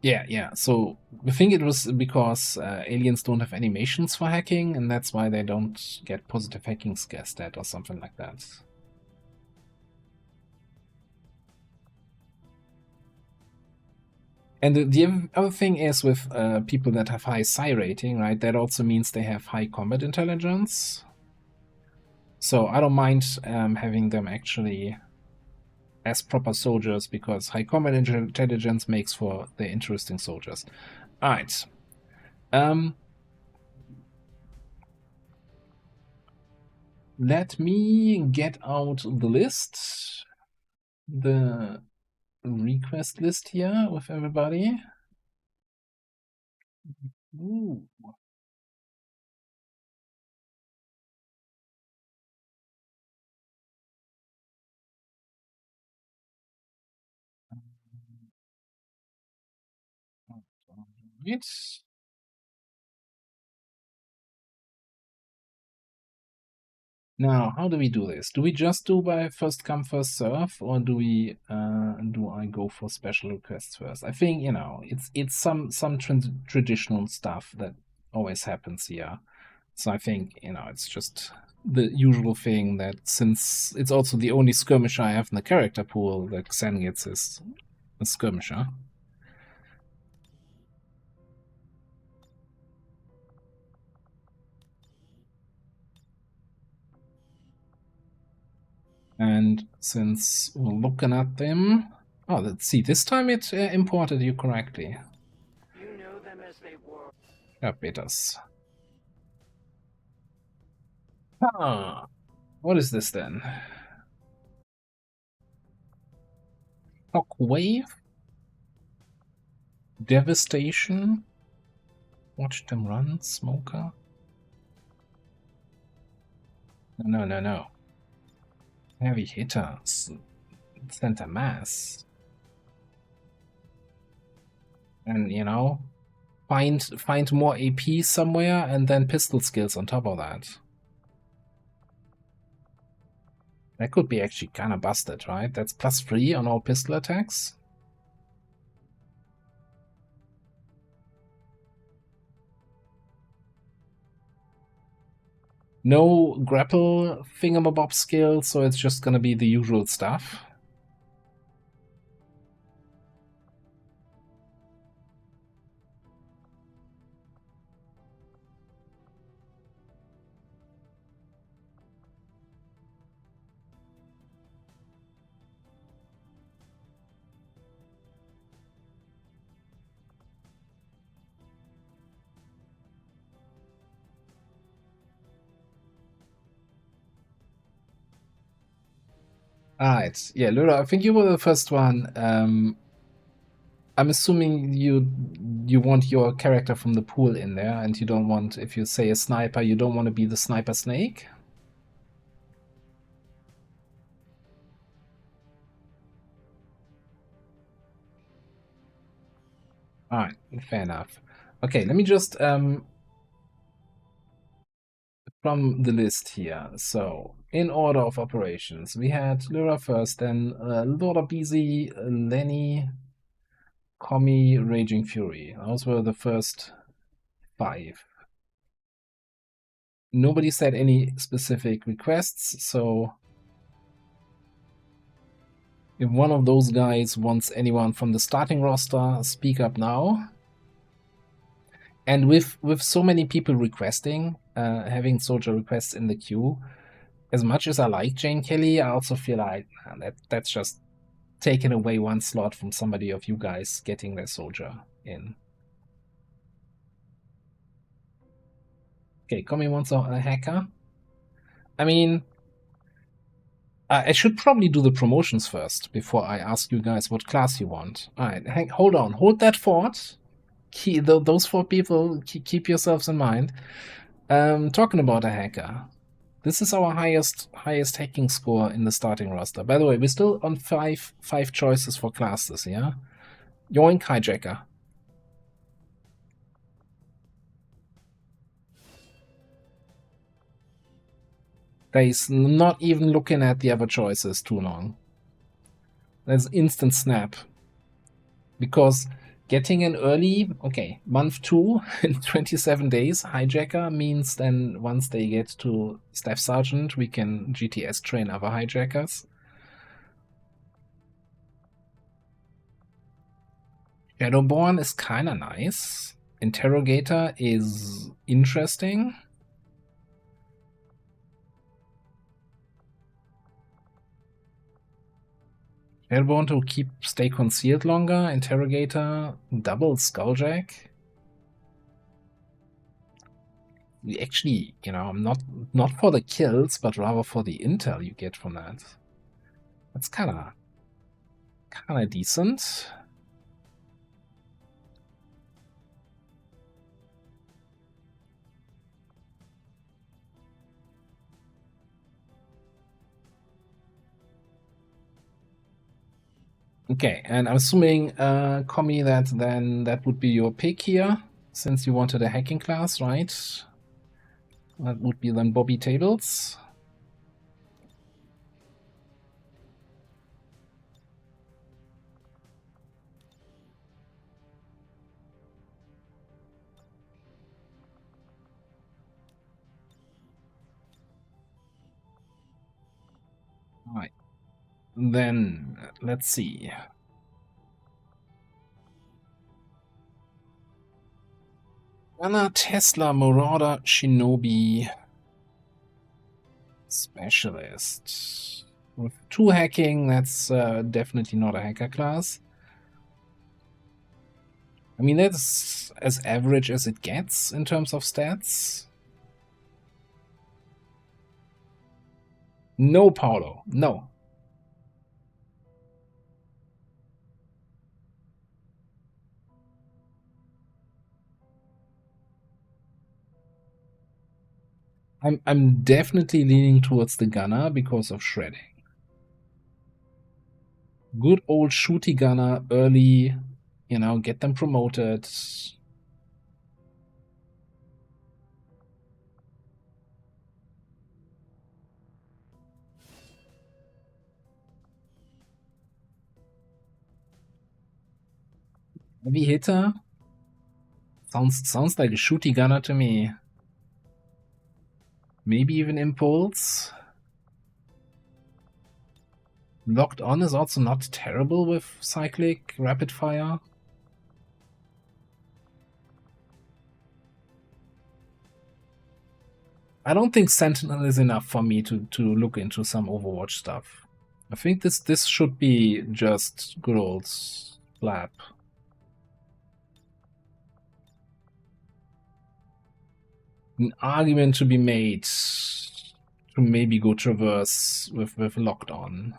Yeah. So I think it was because aliens don't have animations for hacking, and that's why they don't get positive hacking stat or something like that. And the other thing is with people that have high psi rating, right? That also means they have high combat intelligence. So I don't mind having them actually as proper soldiers, because high combat intelligence makes for the interesting soldiers. Alright. let me get out the list. The request list here with everybody. Ooh. Right. Now, how do we do this? Do we just do by first come first serve, or do we do I go for special requests first? I think, you know, it's some traditional stuff that always happens here. So I think, you know, it's just the usual thing that since it's also the only skirmisher I have in the character pool, that Xen gets is a skirmisher. And since we're looking at them, oh, let's see, this time it imported you correctly. You know them as they were. Yeah, betas. Ah, what is this then? Shockwave? Devastation? Watch them run, Smoker? No, no, no. Heavy hitter. Center mass. And, you know, find more AP somewhere and then pistol skills on top of that. That could be actually kind of busted, right? That's +3 on all pistol attacks. No grapple thingamabob skill, so it's just gonna be the usual stuff. Alright, yeah, Lyra, I think you were the first one. I'm assuming you want your character from the pool in there, and you don't want, if you say a sniper, you don't want to be the sniper snake? Alright, fair enough. Okay, let me just from the list here. So, in order of operations, we had Lyra first, then Lord Busy, Lenny, Commie, Raging Fury. Those were the first 5. Nobody said any specific requests, so if one of those guys wants anyone from the starting roster, speak up now. And with so many people requesting, having soldier requests in the queue, as much as I like Jane Kelly, I also feel like that's just taking away one slot from somebody of you guys getting their soldier in. Okay, Commie wants a hacker. I mean, I should probably do the promotions first before I ask you guys what class you want. Alright, hold on. Hold that thought. Those 4 people, keep yourselves in mind. Talking about a hacker. This is our highest hacking score in the starting roster. By the way, we're still on 5 choices for classes, yeah? Yoink, hijacker. Guys, not even looking at the other choices too long. There's instant snap. Because getting an early, okay, month 2 in 27 days, hijacker means then once they get to Staff Sergeant, we can GTS train other hijackers. Shadowborn is kinda nice. Interrogator is interesting. Shadowborn to stay concealed longer. Interrogator, double Skulljack. Actually, you know, I'm not for the kills, but rather for the intel you get from that. That's kinda decent. Okay, and I'm assuming, Commie, that then that would be your pick here, since you wanted a hacking class, right? That would be then Bobby Tables. All right. Then, let's see. Anna, Tesla, Marauder, Shinobi, Specialist. With 2 hacking, that's definitely not a hacker class. I mean, that's as average as it gets in terms of stats. No, Paulo, no. I'm definitely leaning towards the gunner because of shredding. Good old shooty gunner early, you know, get them promoted. Heavy hitter sounds like a shooty gunner to me. Maybe even impulse. Locked on is also not terrible with cyclic rapid fire. I don't think Sentinel is enough for me to look into some Overwatch stuff. I think this should be just good old slap. An argument to be made to maybe go Traverse with Locked On.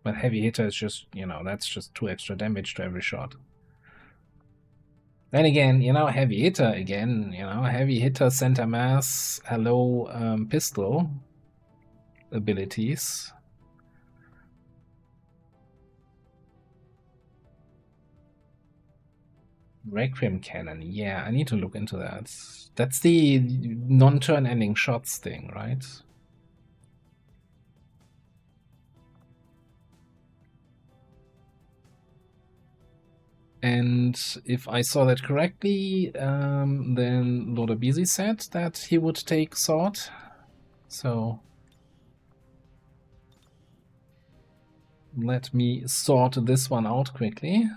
But Heavy Hitter is just, you know, that's just 2 extra damage to every shot. Then again, you know, Heavy Hitter again, you know, Heavy Hitter, Center Mass, hello, pistol abilities. Requiem Cannon, yeah, I need to look into that. That's the non-turn ending shots thing, right? And if I saw that correctly, then Lord Abizi said that he would take Sword. So let me sort this one out quickly.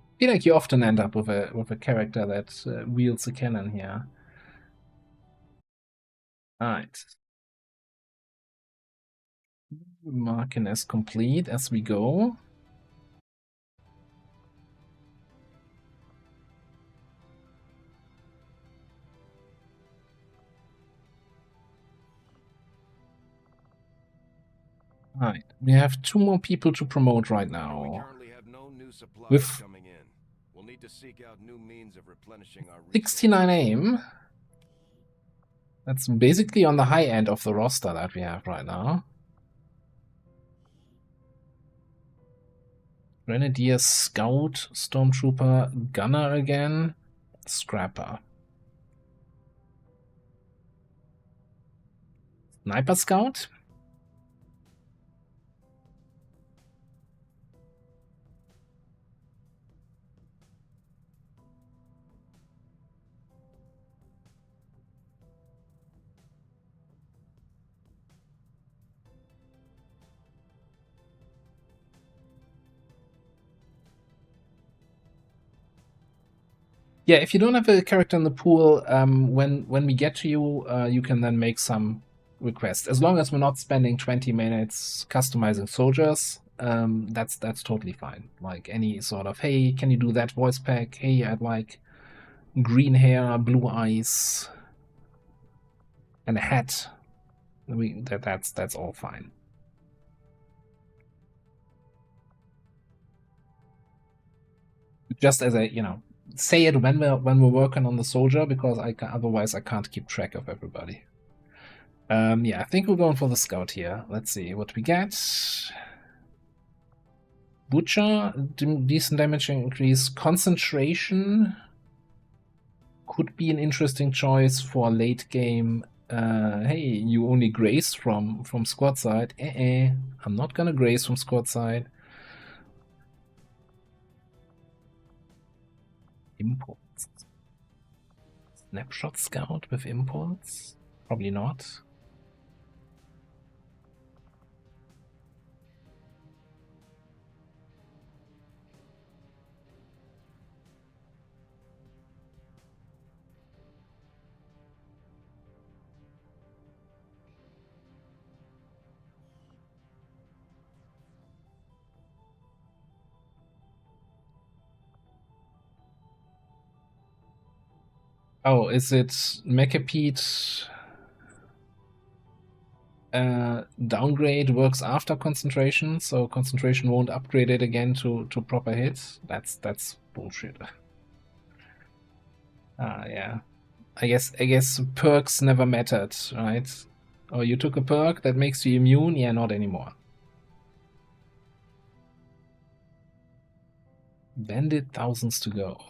I feel like you often end up with a character that wields a cannon here. Alright. Marking as complete as we go. Alright, we have 2 more people to promote right now. We currently have no new supplies With coming in. We'll need to seek out new means of replenishing our 69 aim. That's basically on the high end of the roster that we have right now. Grenadier, Scout, Stormtrooper, Gunner again, Scrapper. Sniper Scout? Yeah, if you don't have a character in the pool, when we get to you, you can then make some requests. As long as we're not spending 20 minutes customizing soldiers, that's totally fine. Like any sort of, hey, can you do that voice pack? Hey, I'd like green hair, blue eyes, and a hat. That's all fine. Just as a, say it when we're working on the soldier, because otherwise I can't keep track of everybody. Yeah, I think we're going for the scout here. Let's see what we get. Butcher, decent damage increase. Concentration could be an interesting choice for late game. Hey, you only graze from squad side. I'm not gonna graze from squad side. Impulse. Snapshot scout with impulse? Probably not. Oh, is it Mechapede downgrade works after concentration, so concentration won't upgrade it again to proper hit? That's bullshit. Yeah. I guess perks never mattered, right? Oh, you took a perk that makes you immune? Yeah, not anymore. Bandit, thousands to go.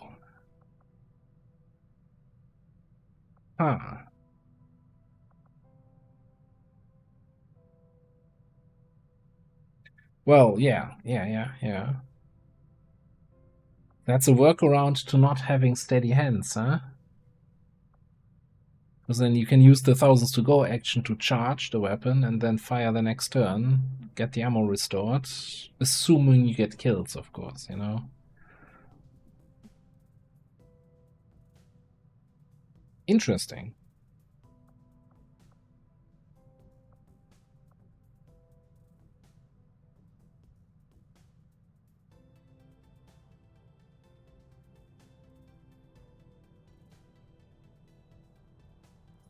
Huh. Well, yeah. That's a workaround to not having steady hands, huh? Because then you can use the thousands to go action to charge the weapon and then fire the next turn, get the ammo restored, assuming you get kills, of course, Interesting.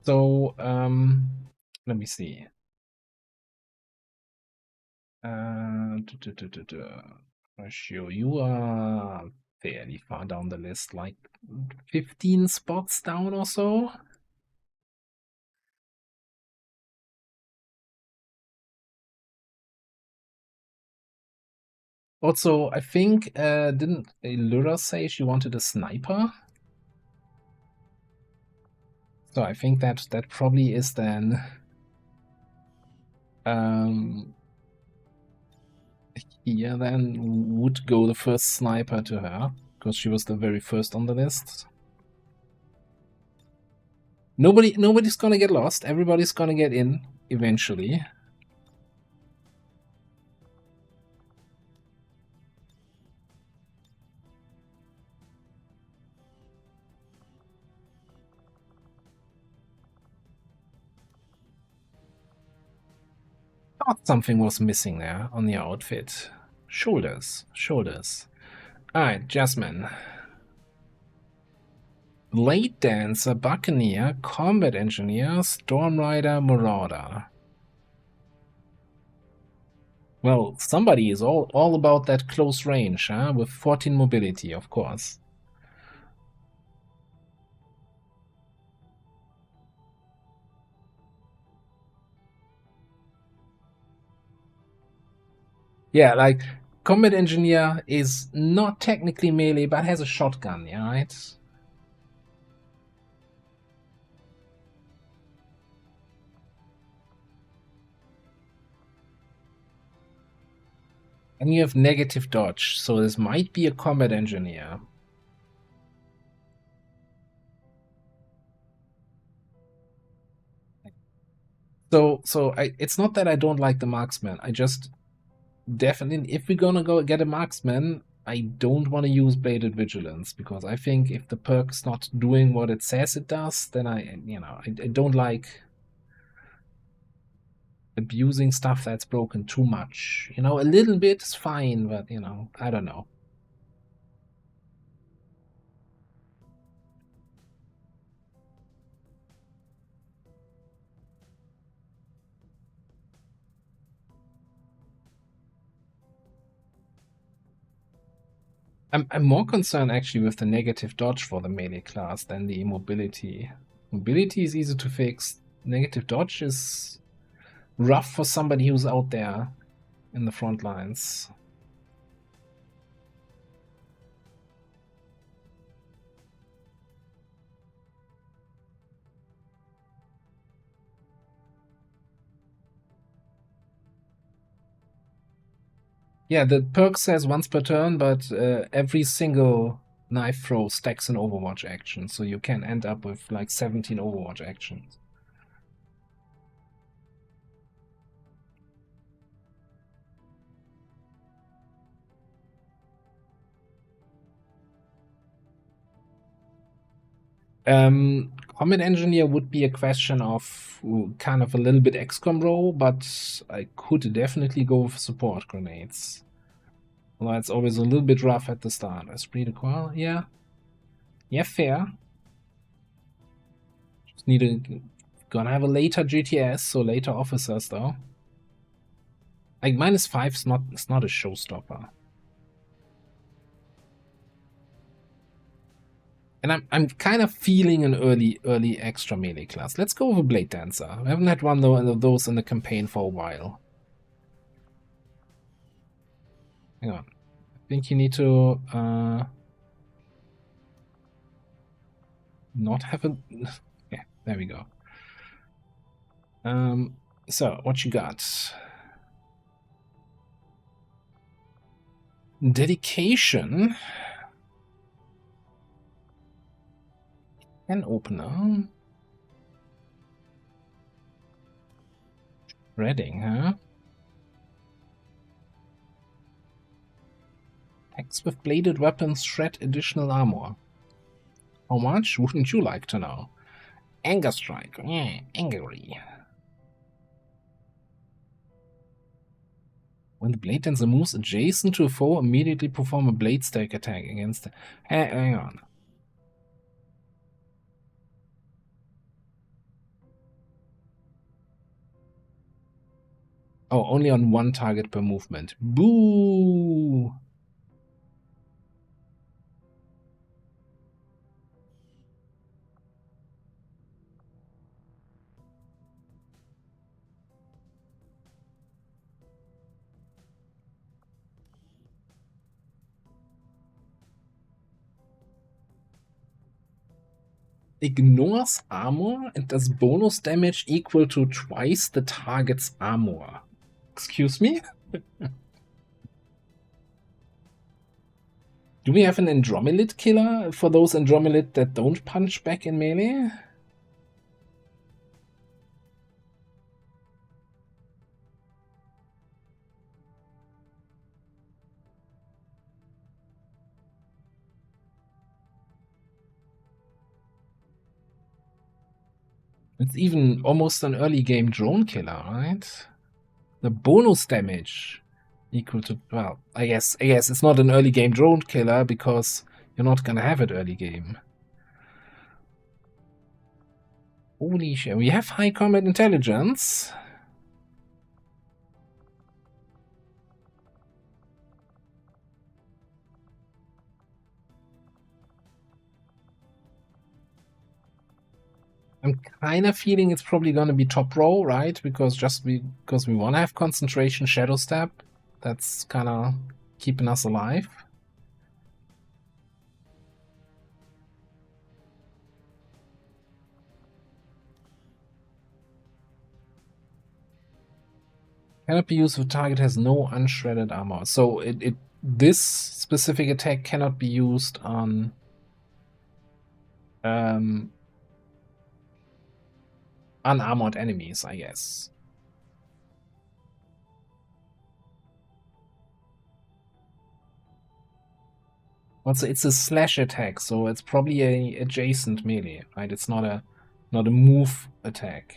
So, let me see. Ratio, you are fairly far down the list, like 15 spots down or so. Also, I think, didn't Lyra say she wanted a sniper? So I think that probably is then here then would go the first sniper to her, because she was the very first on the list. Nobody's gonna get lost. Everybody's gonna get in eventually. Thought something was missing there on the outfit. Shoulders. Alright, Jasmine. Blade Dancer, Buccaneer, Combat Engineer, Storm Rider, Marauder. Well, somebody is all about that close range, huh? With 14 mobility, of course. Yeah, like, Combat Engineer is not technically melee, but has a shotgun, yeah, right? And you have negative dodge, so this might be a Combat Engineer. So it's not that I don't like the marksman. I just definitely, if we're gonna go get a marksman, I don't want to use Bladed Vigilance, because I think if the perk's not doing what it says it does, then I don't like abusing stuff that's broken too much. A little bit is fine, but, I don't know. I'm more concerned actually with the negative dodge for the melee class than the immobility. Mobility is easy to fix. Negative dodge is rough for somebody who's out there in the front lines. Yeah, the perk says once per turn, but every single knife throw stacks an Overwatch action, so you can end up with like 17 Overwatch actions. Combat Engineer would be a question of kind of a little bit XCOM role, but I could definitely go with support grenades. Although it's always a little bit rough at the start. Esprit de Corps, yeah. Yeah, fair. Just gonna have a later GTS, so later officers though. Like -5 is not a showstopper. And I'm kind of feeling an early extra melee class. Let's go with a Blade Dancer. We haven't had one of those in the campaign for a while. Hang on. I think you need to not have a... Yeah, there we go. So, what you got? Dedication. An opener. Shredding, huh? Attacks with bladed weapons shred additional armor. How much? Wouldn't you like to know? Anger strike. Yeah, angry. When the blade dancer moves adjacent to a foe, immediately perform a blade stack attack against... Hang on. Oh, only on one target per movement. Boo! Ignores armor and does bonus damage equal to twice the target's armor. Excuse me? Do we have an Andromelid killer for those Andromelid that don't punch back in melee? It's even almost an early game drone killer, right? The bonus damage equal to, well, I guess it's not an early game drone killer because you're not gonna have it early game. Holy shit, we have high combat intelligence. I'm kind of feeling it's probably going to be top row, right? Because we want to have concentration shadow step. That's kind of keeping us alive. Cannot be used if the target has no unshredded armor. So this specific attack cannot be used on unarmored enemies, I guess. Also, it's a slash attack, so it's probably a adjacent melee, right? It's not a move attack.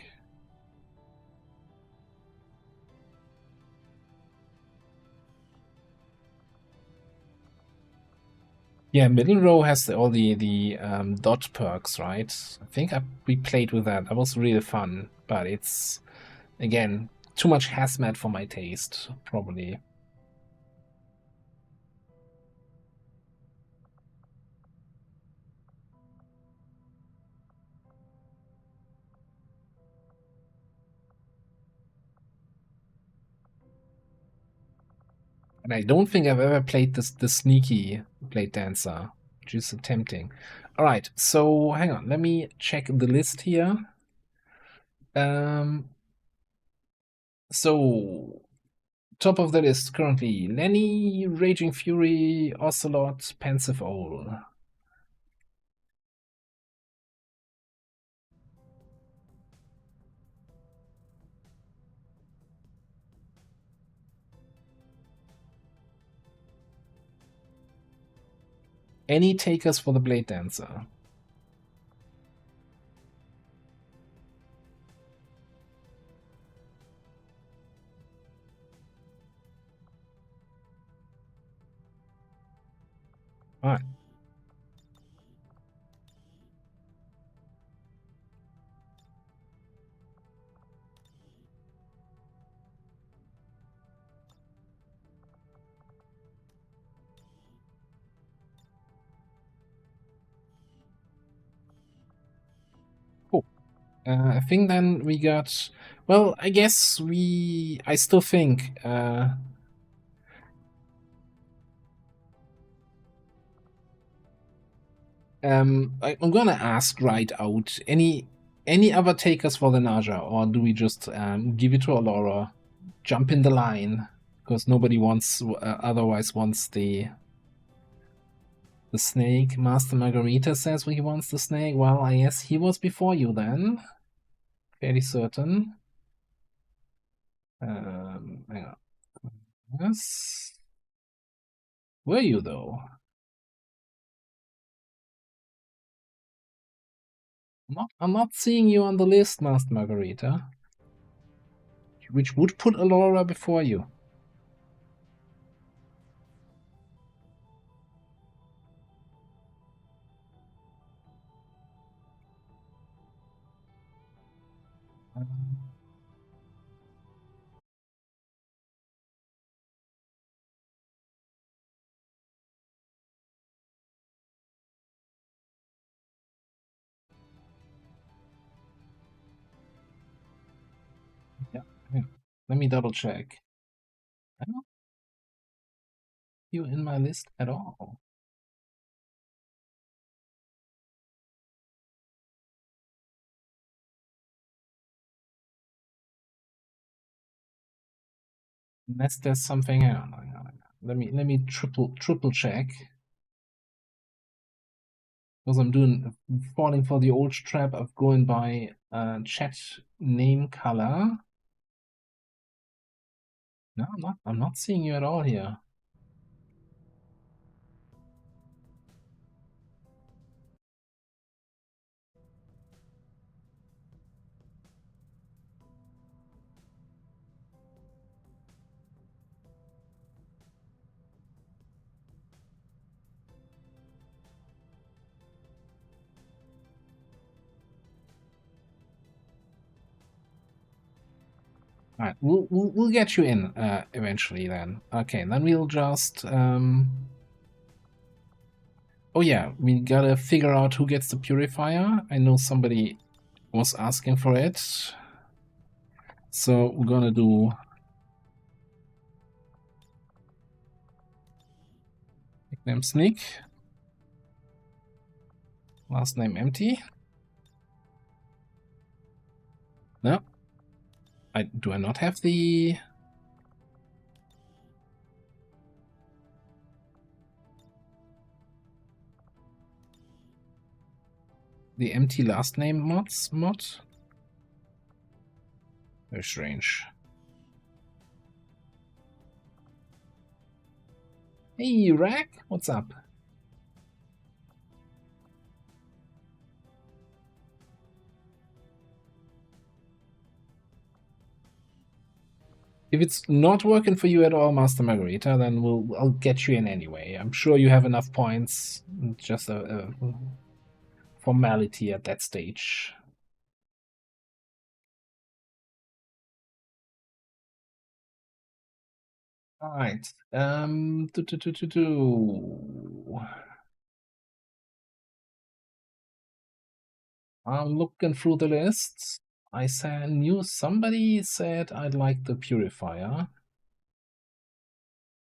Yeah, middle row has all the dot perks, right? I think we played with that. That was really fun, but it's again too much hazmat for my taste, probably. And I don't think I've ever played the sneaky Blade Dancer, which is tempting. All right, so hang on, let me check the list here. So top of the list currently: Lenny, Raging Fury, Ocelot, Pensive Owl. Any takers for the Blade Dancer? All right. Cool. I think then we got. Well, I guess I still think. I'm gonna ask right out. Any other takers for the Naja, or do we just give it to Allura, jump in the line, because nobody wants otherwise wants the snake? Master Margarita says he wants the snake. Well, I guess he was before you then. Fairly certain. Hang on. Yes. Were you though? I'm not seeing you on the list, Master Margarita. Which would put Allura before you. Yeah. Let me double check. I don't see you in my list at all. Unless there's something. Hang on. Let me triple check. Because I'm falling for the old trap of going by chat name color. No, I'm not seeing you at all here. All right, we'll get you in eventually then. Okay, then we'll just oh yeah, we gotta figure out who gets the purifier. I know somebody was asking for it, so we're gonna do nickname Sneak, last name Empty. No, do I not have the empty last name mod? Very strange. Hey, Rack, what's up? If it's not working for you at all, Master Margarita, then I'll get you in anyway. I'm sure you have enough points. Just a formality at that stage. All right. I'm looking through the lists. Somebody said I'd like the purifier.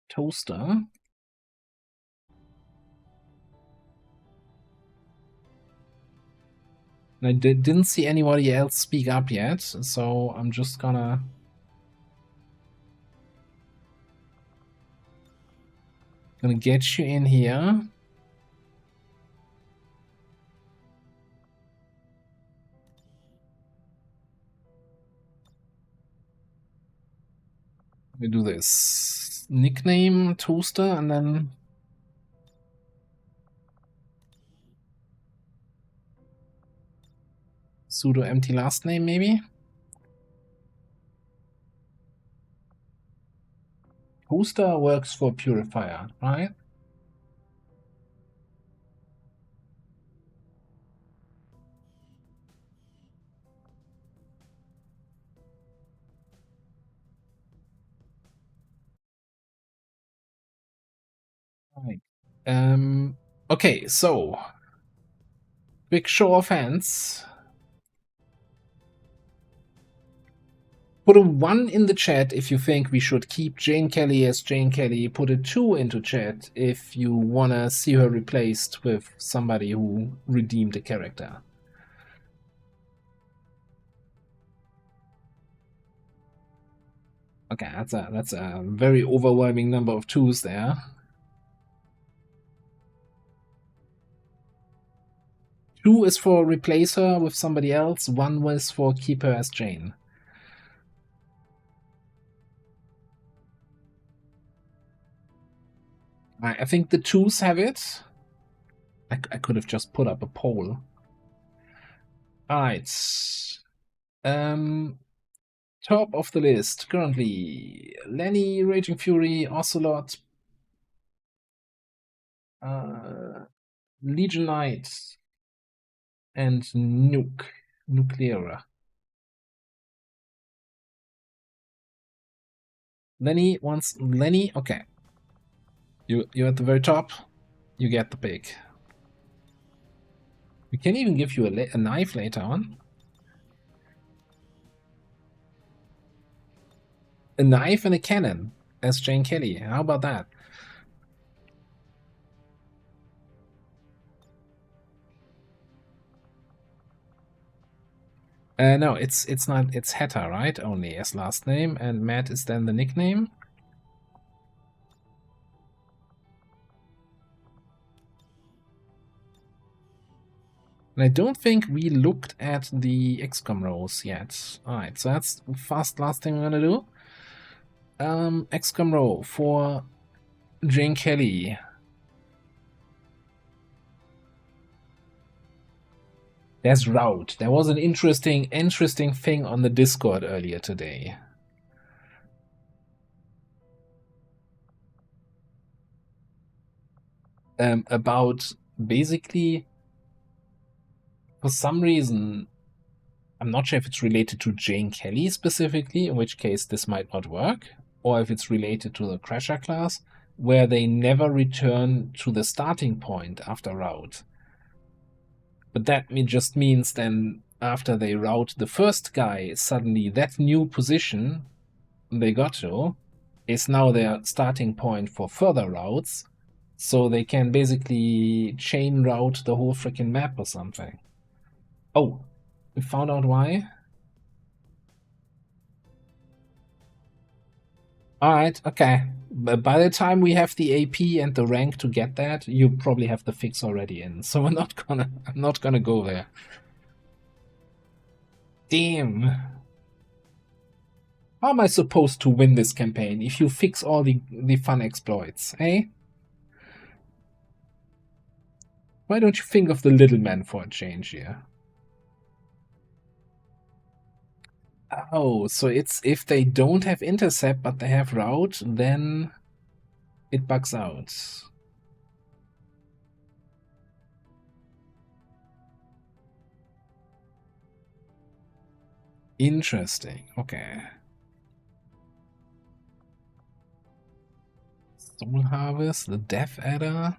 Toaster. I didn't see anybody else speak up yet, so I'm just gonna get you in here. Let me do this. Nickname, Toaster, and then sudo empty last name, maybe? Toaster works for purifier, right? Right. Okay, so quick show of hands. Put a 1 in the chat if you think we should keep Jane Kelly as Jane Kelly. Put a 2 into chat if you wanna see her replaced with somebody who redeemed the character. Okay, that's a very overwhelming number of 2s there. 2 is for replace her with somebody else. 1 was for keep her as Jane. I think the 2s have it. I could have just put up a poll. Alright. Top of the list currently Lenny, Raging Fury, Ocelot, Legion Knight, and Nucleara. Lenny wants Lenny. Okay. You're at the very top. You get the pick. We can even give you a knife later on. A knife and a cannon as Jane Kelly. How about that? No, it's not. It's Hetta, right? Only as last name, and Matt is then the nickname. And I don't think we looked at the XCOM roles yet. Alright, so that's last thing we're gonna do. XCOM role for Jane Kelly. There's Route. There was an interesting thing on the Discord earlier today. About basically, for some reason, I'm not sure if it's related to Jane Kelly specifically, in which case this might not work, or if it's related to the Crasher class, where they never return to the starting point after Route. But that just means then after they route the first guy, suddenly that new position they got to is now their starting point for further routes, so they can basically chain route the whole freaking map or something. Oh, we found out why? Alright, okay. But by the time we have the AP and the rank to get that, you probably have the fix already in. So I'm not gonna go there. Damn. How am I supposed to win this campaign if you fix all the fun exploits, eh? Why don't you think of the little man for a change here? Oh, so it's if they don't have intercept but they have route, then it bugs out. Interesting. Okay. Soul Harvest, the Death Adder.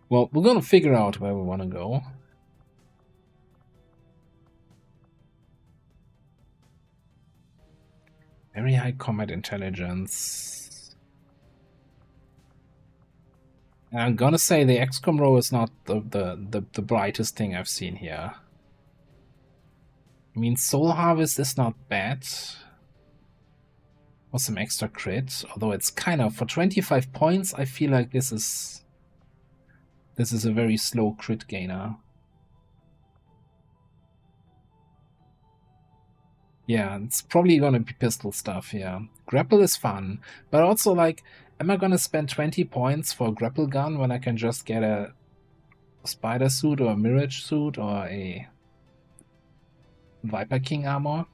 Well, we're gonna figure out where we want to go. Very high combat intelligence. And I'm gonna say the XCOM row is not the brightest thing I've seen here. I mean, Soul Harvest is not bad. Or some extra crit, although it's kind of, for 25 points, I feel like this is a very slow crit gainer. Yeah, it's probably gonna be pistol stuff, yeah. Grapple is fun, but also, like, am I gonna spend 20 points for a grapple gun when I can just get a spider suit or a mirage suit or a Viper King armor?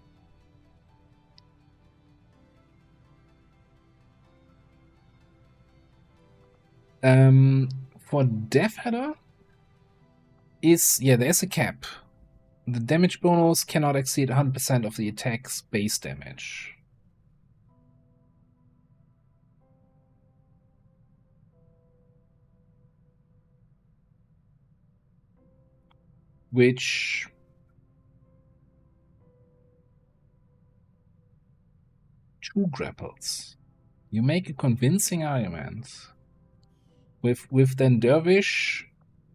For Death Adder is, yeah, there's a cap. The damage bonus cannot exceed 100% of the attack's base damage. Which... two grapples. You make a convincing argument. With then Dervish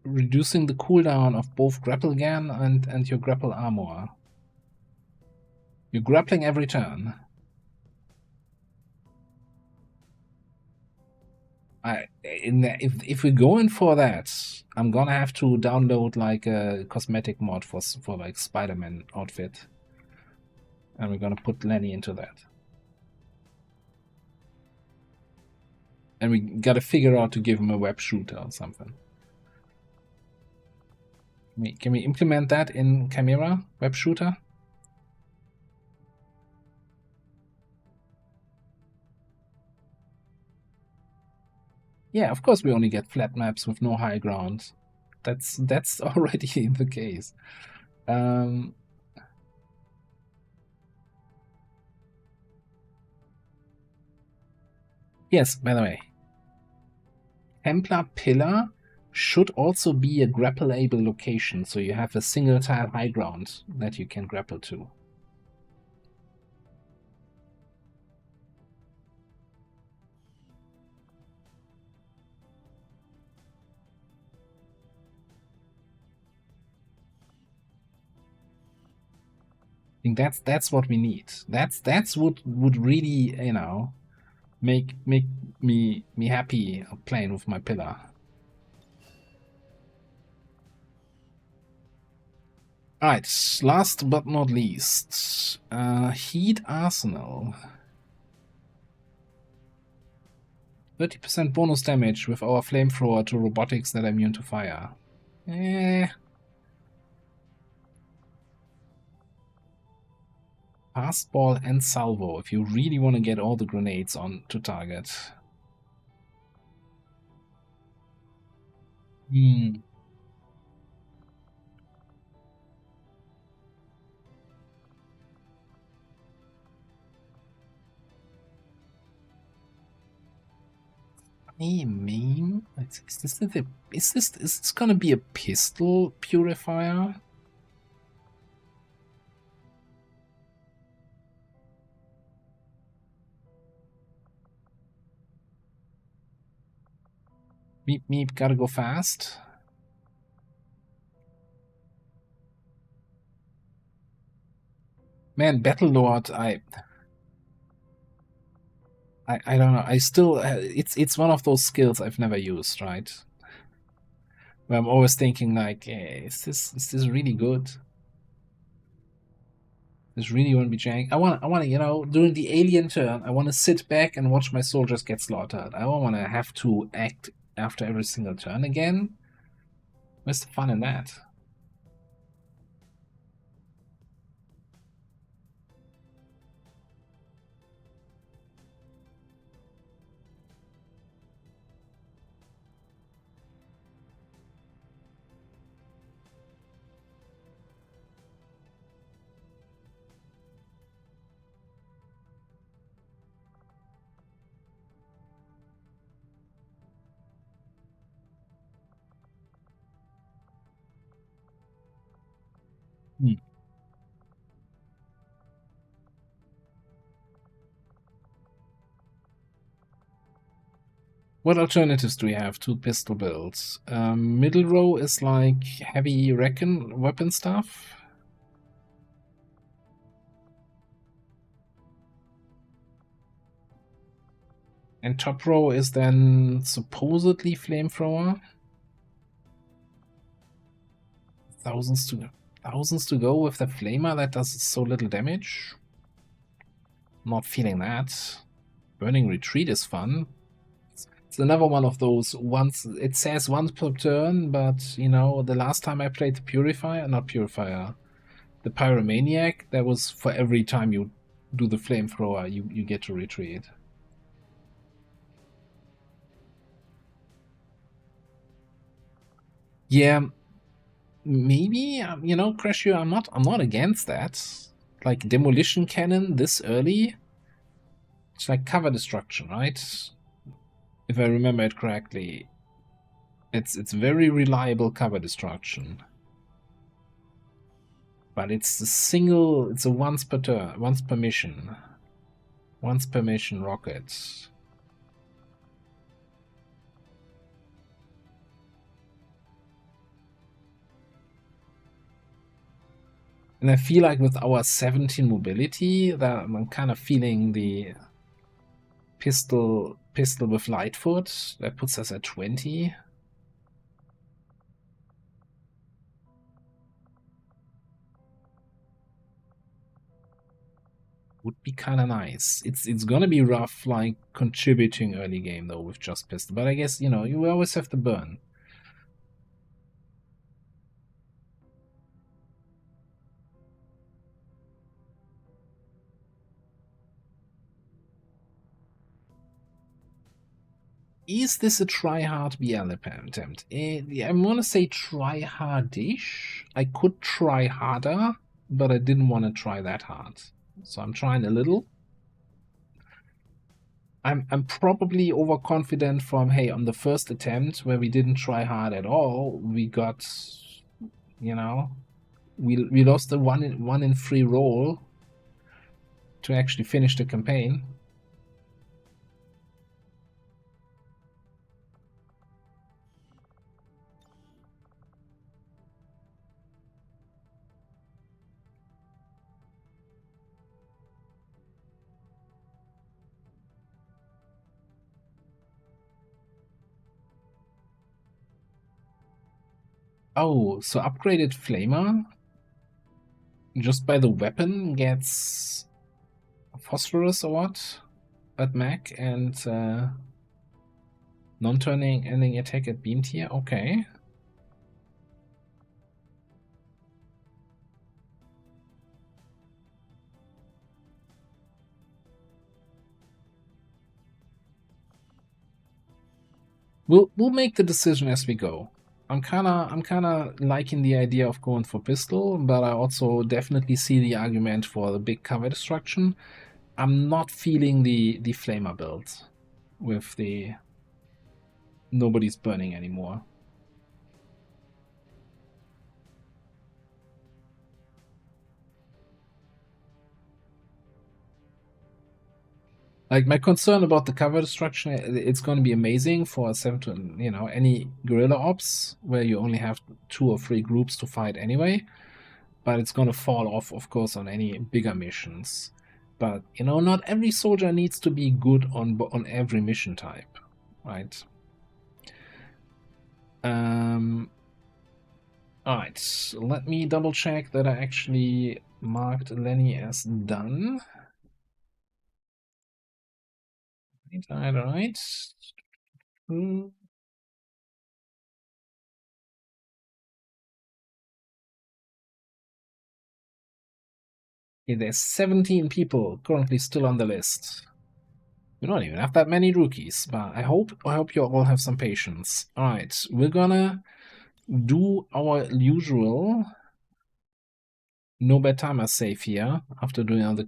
reducing the cooldown of both grapple gun and your grapple armor. You're grappling every turn. If we go in for that, I'm gonna have to download like a cosmetic mod for like Spider-Man outfit, and we're gonna put Lenny into that. And we gotta figure out to give him a web shooter or something. Can we implement that in Chimera? Web shooter? Yeah, of course we only get flat maps with no high ground. That's already the case. Yes, by the way, Templar Pillar should also be a grapple-able location, so you have a single tile high ground that you can grapple to. I think that's what we need. That's what would really, you know, make me happy playing with my pillar. Alright, last but not least, Heat Arsenal. 30% bonus damage with our flamethrower to robotics that are immune to fire. Fastball and salvo if you really want to get all the grenades on to target. I mean, is this gonna be a pistol purifier? Meep, gotta go fast. Man, Battlelord, I don't know. I still, it's one of those skills I've never used, right? Where I'm always thinking like, is this really good? This really won't be jank. I want to, you know, during the alien turn, I want to sit back and watch my soldiers get slaughtered. I don't want to have to act after every single turn again. Where's the fun in that? What alternatives do we have to pistol builds? Middle row is like heavy weapon stuff. And top row is then supposedly flamethrower. Thousands to go with the flamer that does so little damage. Not feeling that. Burning retreat is fun. It's another one of those it says once per turn, but you know, the last time I played the the Pyromaniac, that was for every time you do the flamethrower, you get to retreat. Yeah, maybe, you know, Crashio, I'm not against that. Like demolition cannon this early, it's like cover destruction, right? If I remember it correctly, it's very reliable cover destruction. But it's a once per turn, once per mission rocket. And I feel like with our 17 mobility, that I'm kind of feeling the pistol with Lightfoot. That puts us at 20. Would be kind of nice. It's gonna be rough, like contributing early game though with just pistol. But I guess, you know, you always have to burn. Is this a try-hard BL attempt? I'm gonna say try-hardish. I could try harder, but I didn't want to try that hard. So I'm trying a little. I'm probably overconfident from, hey, on the first attempt where we didn't try hard at all, we got, you know, we lost a 1 in 3 roll to actually finish the campaign. Oh, so upgraded Flamer just by the weapon gets Phosphorus or what at Mac and non-turning ending attack at beam tier? Okay. We'll make the decision as we go. I'm kinda liking the idea of going for pistol, but I also definitely see the argument for the big cover destruction. I'm not feeling the flamer build with the nobody's burning anymore. Like, my concern about the cover destruction, it's going to be amazing for you know, any guerrilla ops where you only have 2 or 3 groups to fight anyway, but it's going to fall off, of course, on any bigger missions. But, you know, not every soldier needs to be good on every mission type, right? Alright, let me double check that I actually marked Lenny as done. Right. Okay, there's 17 people currently still on the list. We don't even have that many rookies, but I hope you all have some patience. Alright, we're gonna do our usual no bad timer save here after doing all the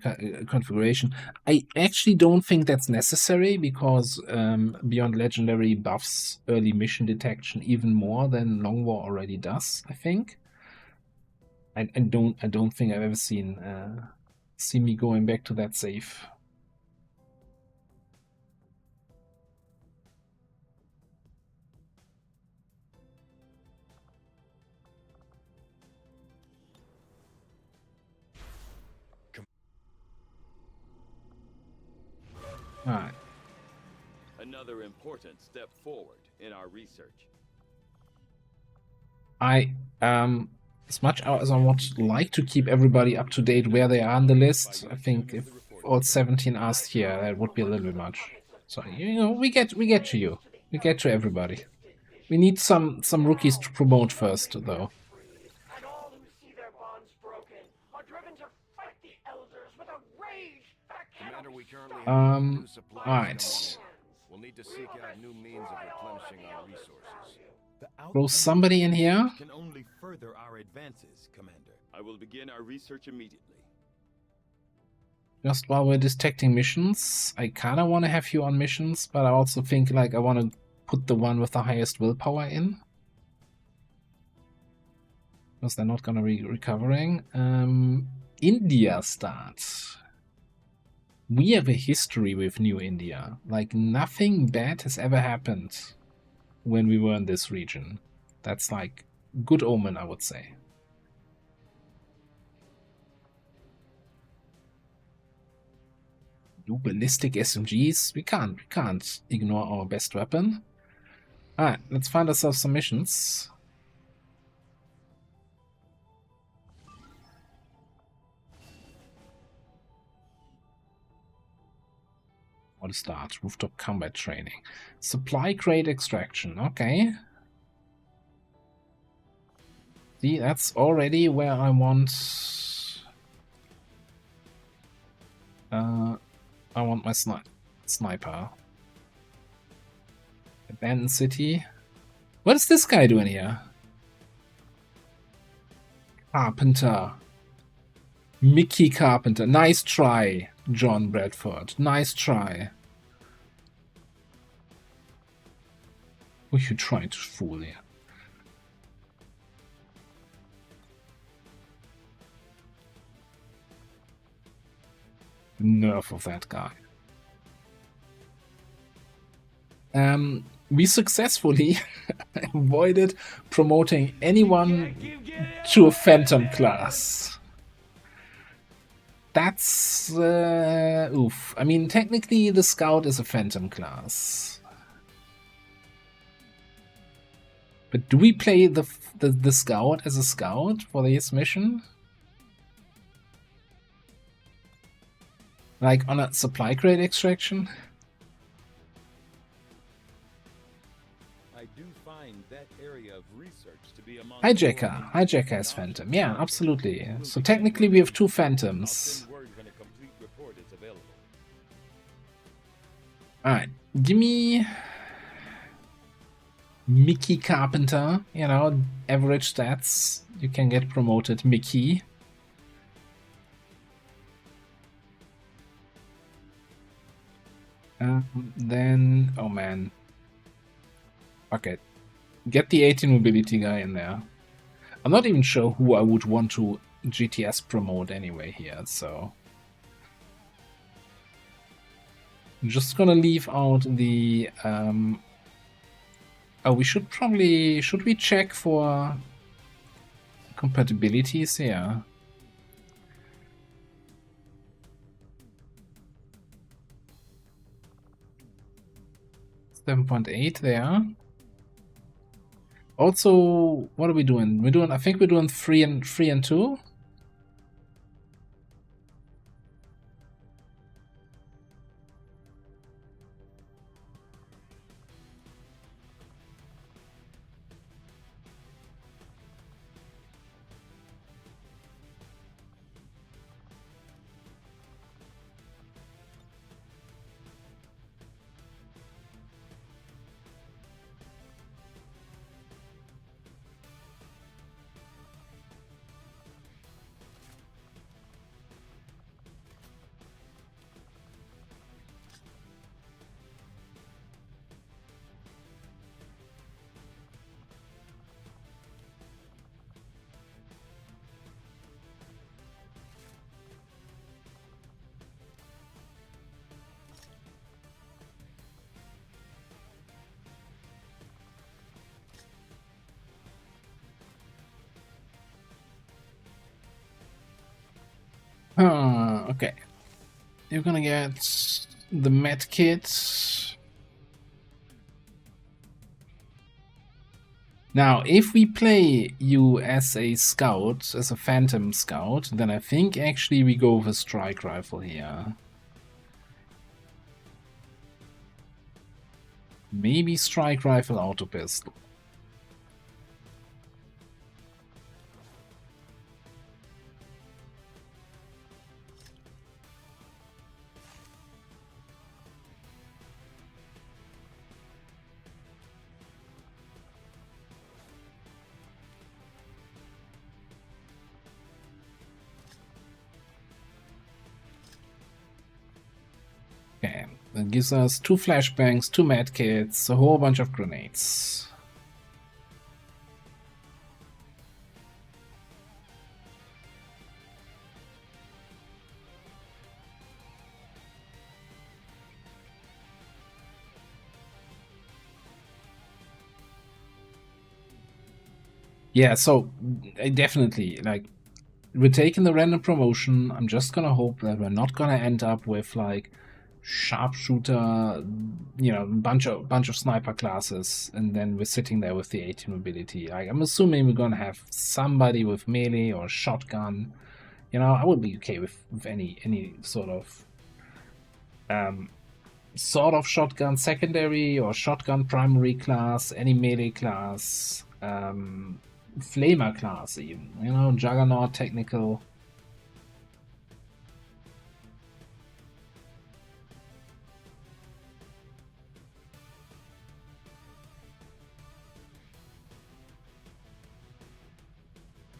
configuration. I actually don't think that's necessary because Beyond Legendary buffs early mission detection even more than Long War already does, I think. I don't think I've ever seen me going back to that save. Alright. Another important step forward in our research. As much as I would like to keep everybody up to date where they are on the list, I think if all 17 asked here, that would be a little bit much. So, you know, we get to you. We get to everybody. We need some rookies to promote first, though. Alright. We'll need to seek out new means of replenishing our resources. Throw somebody in here. Can only further our advances, Commander. I will begin our research immediately. Just while we're detecting missions, I kinda wanna have you on missions, but I also think like I wanna put the one with the highest willpower in. Because they're not gonna be recovering. India starts. We have a history with New India. Like, nothing bad has ever happened when we were in this region. That's like good omen, I would say. New ballistic SMGs? We can't ignore our best weapon. Alright, let's find ourselves some missions. To start rooftop combat training, supply crate extraction. Okay, see, that's already where I want. I want my sniper. Abandoned city. What is this guy doing here? Carpenter. Mickey Carpenter. Nice try, John Bradford. Nice try. Who are you trying to fool here? The nerve of that guy. We successfully avoided promoting anyone to a Phantom class. That's oof. I mean, technically the Scout is a Phantom class. But do we play the Scout as a Scout for this mission? Like on a supply crate extraction? I do find that area of research to be among Hijacker. Hijacker is Phantom. Yeah, absolutely. So technically we have two Phantoms. Alright, give me Mickey Carpenter, you know, average stats. You can get promoted, Mickey. Then, oh man. Okay. Get the 18 mobility guy in there. I'm not even sure who I would want to GTS promote anyway here, so. I'm just gonna leave out the oh, we should probably we check for compatibilities here? 7.8 there. Also, what are we doing? I think we're doing 3 and 2. Okay. You're gonna get the med kit. Now, if we play you as a scout, as a phantom scout, then I think actually we go with a strike rifle here. Maybe strike rifle, auto pistol. Okay, that gives us 2 flashbangs, 2 medkits, a whole bunch of grenades. Yeah, so definitely, like, we're taking the random promotion. I'm just gonna hope that we're not gonna end up with like sharpshooter, you know, bunch of sniper classes, and then we're sitting there with the 18 mobility. I'm assuming we're gonna have somebody with melee or shotgun. You know, I would be okay with any sort of shotgun secondary or shotgun primary class, any melee class, flamer class even, you know, juggernaut technical.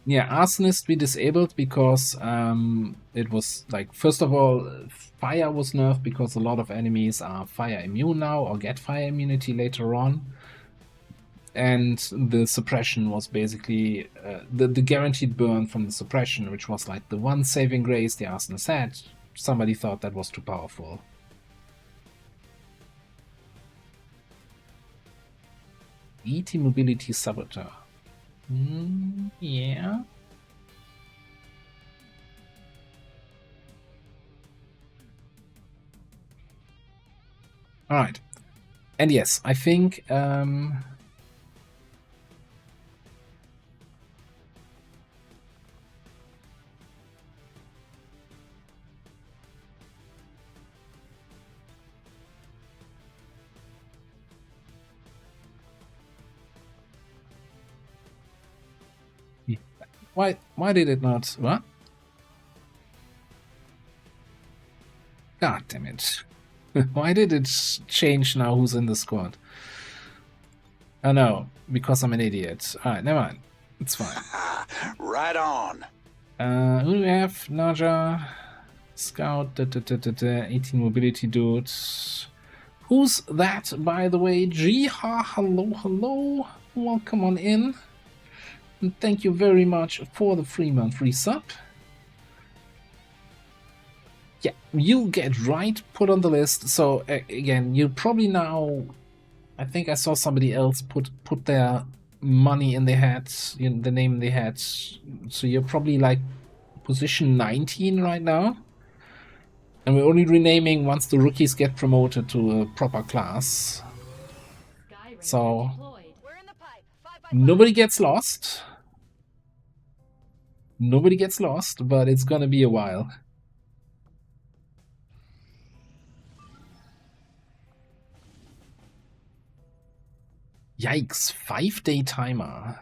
Yeah, arsonist we disabled because it was like, first of all, fire was nerfed because a lot of enemies are fire immune now or get fire immunity later on. And the suppression was basically the guaranteed burn from the suppression, which was like the one saving grace the arsonist had. Somebody thought that was too powerful. ET mobility saboteur. Yeah. All right. And yes, I think why did it not? What? God damn it. Why did it change now who's in the squad? Oh no, because I'm an idiot. Alright, never mind. It's fine. Right on. Who do we have? Naja, Scout, 18 mobility dudes. Who's that, by the way? Jiha, hello. Welcome on in. And thank you very much for the 3-month resub. Yeah, you'll get right put on the list. So again, you'll probably now, I think I saw somebody else put their money in their hat, you know, the name in their hat. So you're probably like position 19 right now. And we're only renaming once the rookies get promoted to a proper class. So nobody gets lost. Nobody gets lost, but it's gonna be a while. Yikes, 5-day timer.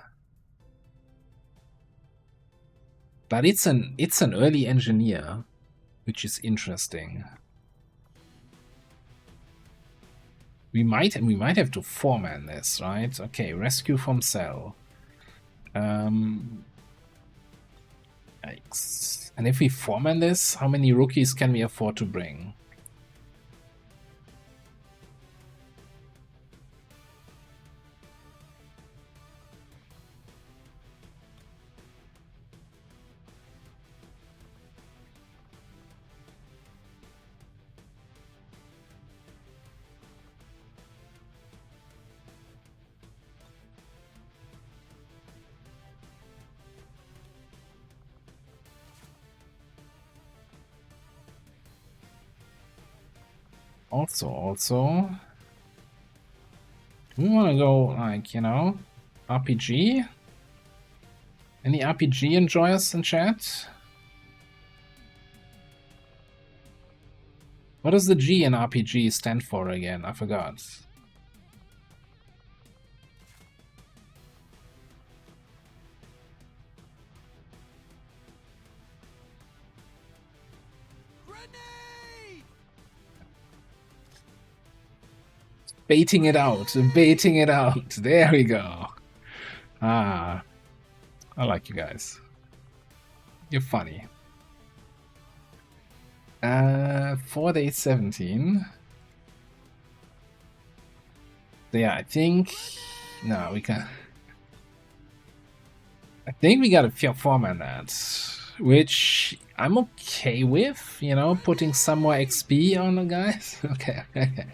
But it's an early engineer, which is interesting. We might have to foreman this, right? Okay, rescue from cell. Yikes. And if we foreman this, how many rookies can we afford to bring? Also, do we want to go, like, you know, RPG? Any RPG enjoyers in chat? What does the G in RPG stand for again? I forgot. Baiting it out, baiting it out. There we go. Ah, I like you guys. You're funny. 4 days 17. Yeah, I think... No, we can... I think we got a fair form on that, which I'm okay with, you know, putting some more XP on the guys. Okay, okay.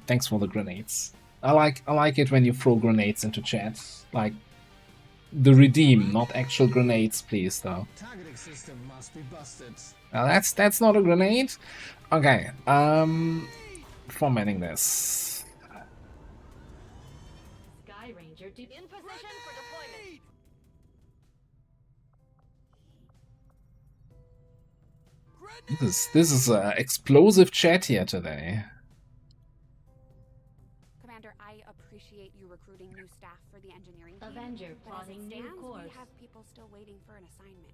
Thanks for the grenades. I like it when you throw grenades into chat, like the redeem, not actual grenades, please, though. Targeting system must be busted. That's not a grenade. Okay, formatting this. Sky Ranger in position for deployment. This is explosive chat here today. Commander, I appreciate you recruiting new staff for the engineering team. Avenger But as it plotting new stands, course. we have people still waiting for an assignment.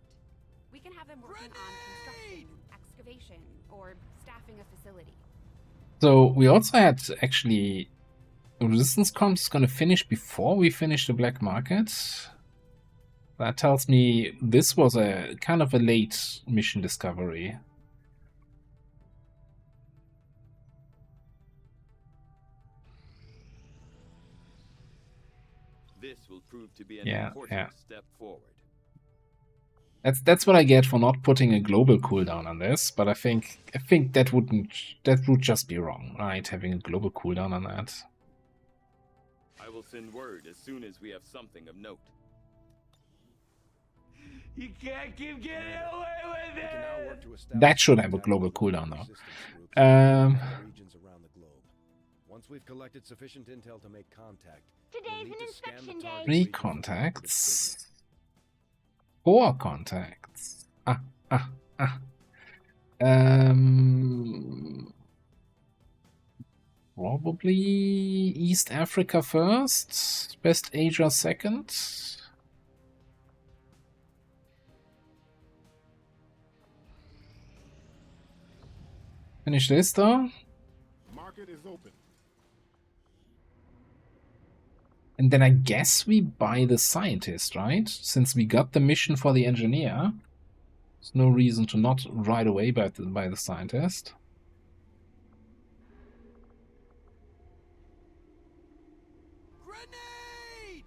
We can have them working on construction, excavation, or staffing a facility. So we also had actually resistance comms gonna finish before we finish the black market. That tells me this was a kind of a late mission discovery. This will prove to be an important step forward. That's what I get for not putting a global cooldown on this, but I think that would just be wrong, right? Having a global cooldown on that. I will send word as soon as we have something of note. You can't keep getting away with it! That should have a global cooldown though. Regions around the globe. Once we've collected sufficient intel to make contact, Today's an inspection day. 3 contacts. 4 contacts. Probably East Africa first, West Asia second. Finish this though. Market is open. And then I guess we buy the scientist, right? Since we got the mission for the engineer, there's no reason to not right away buy the scientist. Grenade!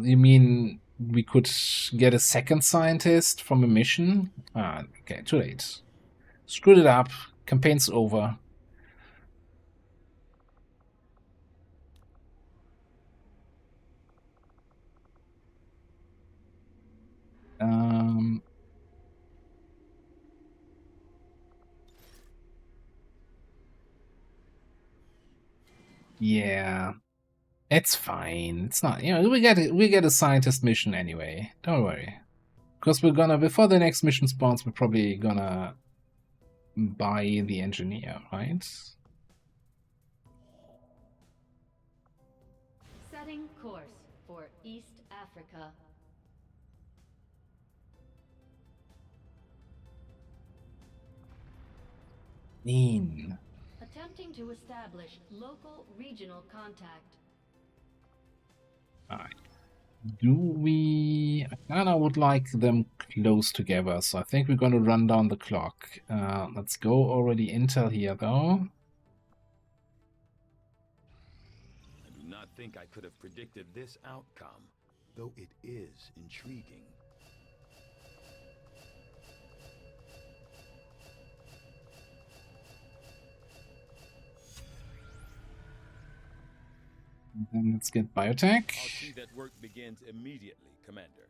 You mean we could get a second scientist from a mission? Okay, too late. Screwed it up. Campaign's over. Yeah. It's fine. It's not, you know, we get a scientist mission anyway. Don't worry. Because we're gonna, before the next mission spawns, we're probably gonna buy the engineer, right? Setting course for East Africa. Attempting to establish local regional contact. Alright. Do we... I kinda would like them close together, so I think we're gonna run down the clock. Let's go already intel here, though. I do not think I could have predicted this outcome, though it is intriguing. Then let's get biotech. I'll see that work begins immediately, Commander.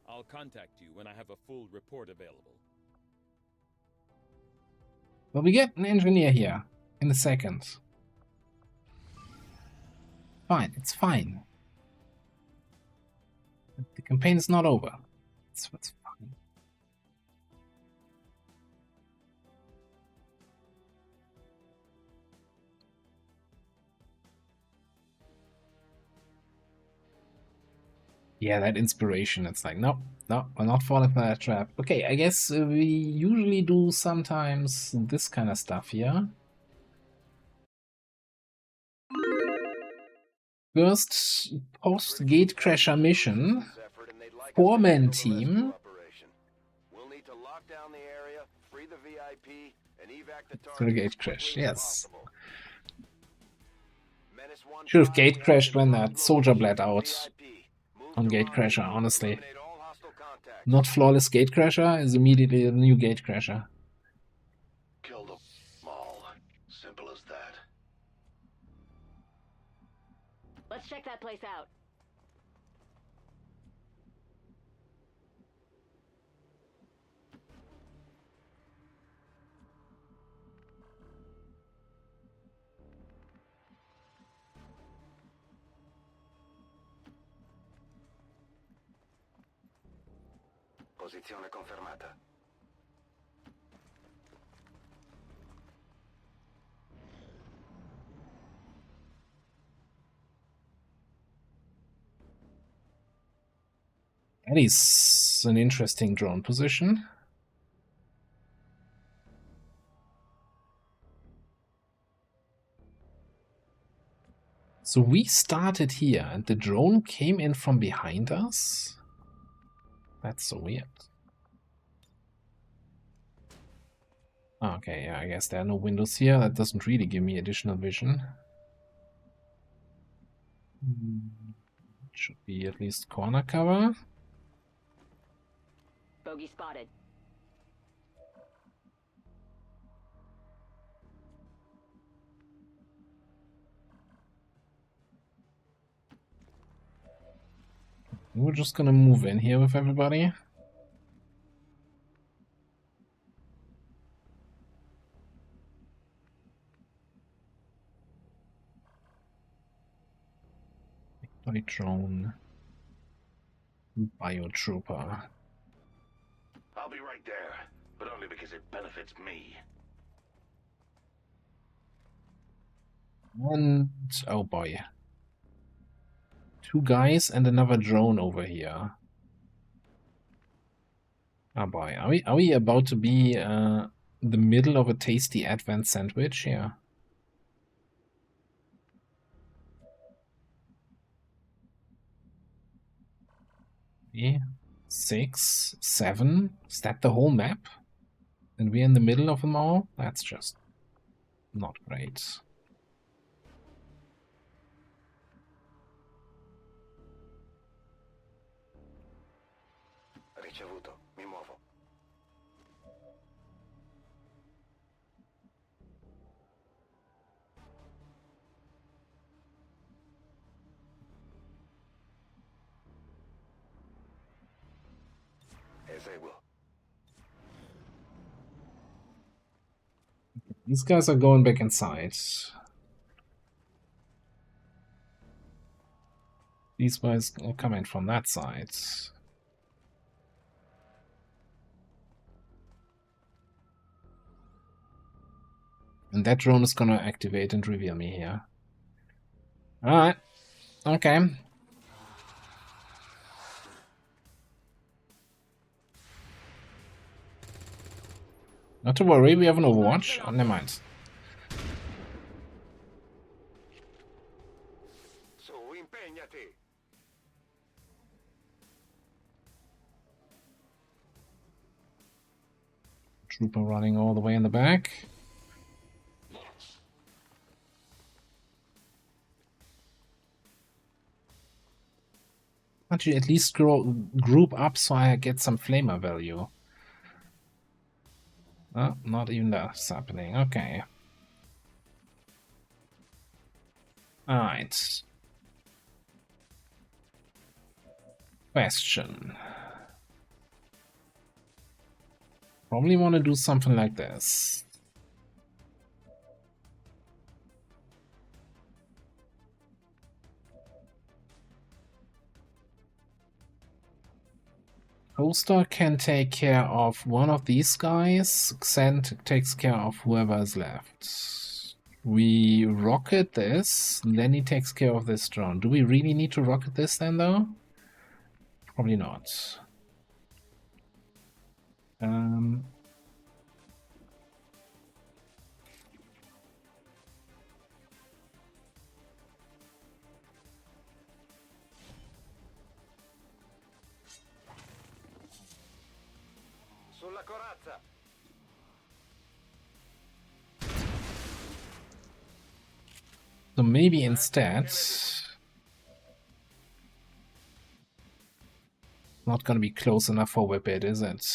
I'll contact you when I have a full report available. Well, we get an engineer here in a second. Fine, it's fine. The campaign is not over. It's fine. Yeah, that inspiration, it's like, no, we're not falling for that trap. Okay, I guess we usually do sometimes this kind of stuff here. First post-gate crasher mission, 4-man team. We'll need to lock down the area, free the VIP, and evac the For the target gate crash, yes. Menace 1 Should have gate crashed when that soldier bled out on gate crasher, honestly. Not flawless gate crasher is immediately a new gate crasher. Kill them all. Simple as that. Let's check that place out. Posizione confermata. That is an interesting drone position. So we started here and the drone came in from behind us? That's so weird. Okay, yeah, I guess there are no windows here. That doesn't really give me additional vision. Should be at least corner cover. Bogey spotted. We're just gonna move in here with everybody. Victory drone. Biotrooper. I'll be right there, but only because it benefits me. And oh boy. 2 guys and another drone over here. Oh boy, are we about to be the middle of a tasty advent sandwich here? Yeah. 6, 7. Is that the whole map? And we're in the middle of them all? That's just not great. Ricevuto, mi muovo. Eseguo. These guys are going back inside. These guys are coming from that side. And that drone is gonna activate and reveal me here. Alright. Okay. Not to worry, we have an Overwatch. Oh, never mind. Su, impegnati. Trooper running all the way in the back. Can't you at least group up so I get some flamer value? Oh, not even that's happening. Okay. Alright. Question. Probably want to do something like this. Coaster can take care of one of these guys. Xen takes care of whoever is left. We rocket this. Lenny takes care of this drone. Do we really need to rocket this then, though? Probably not. Sulla corazza. So maybe instead, not gonna be close enough for Whippet, is it?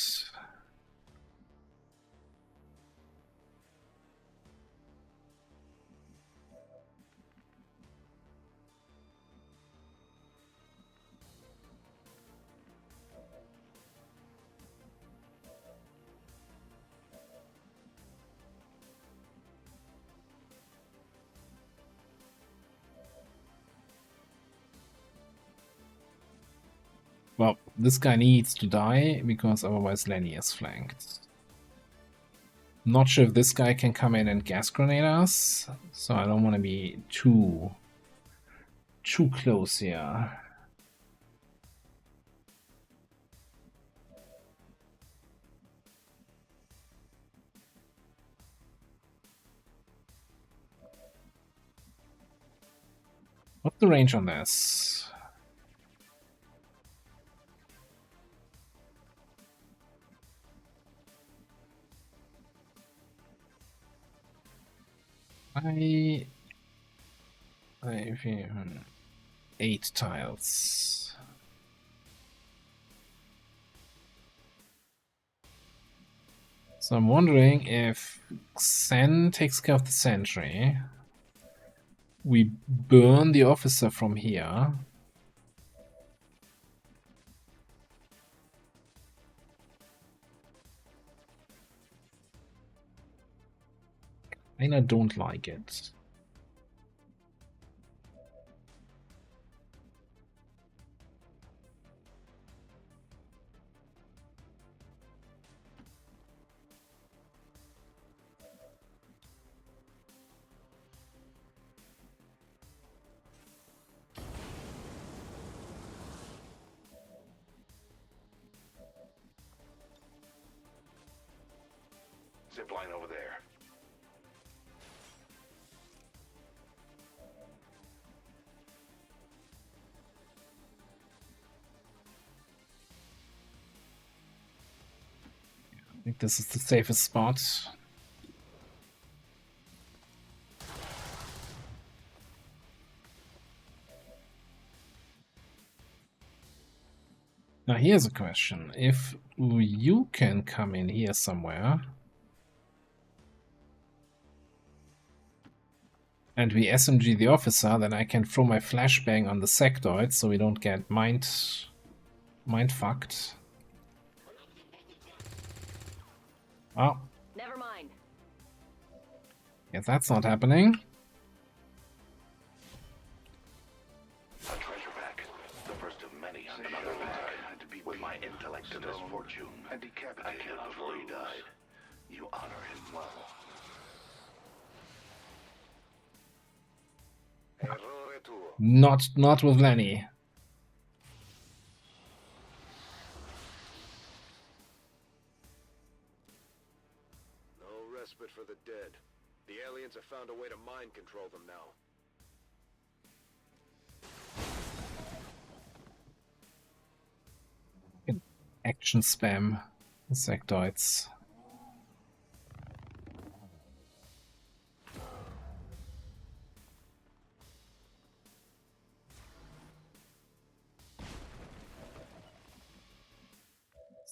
Well, this guy needs to die, because otherwise Lenny is flanked. Not sure if this guy can come in and gas grenade us, so I don't want to be too close here. What's the range on this? I 8 tiles. So I'm wondering if Xen takes care of the sentry. We burn the officer from here. I don't like it. Zipline over there. I think this is the safest spot. Now here's a question. If you can come in here somewhere and we SMG the officer, then I can throw my flashbang on the sectoid so we don't get mind fucked. Oh. Never mind. If that's not happening. A treasure pack. The first of many on another pack. With my intellect and misfortune, and I killed before he died. You honor him well. Not with Lenny. No respite for the dead. The aliens have found a way to mind control them now. Action spam sectoids.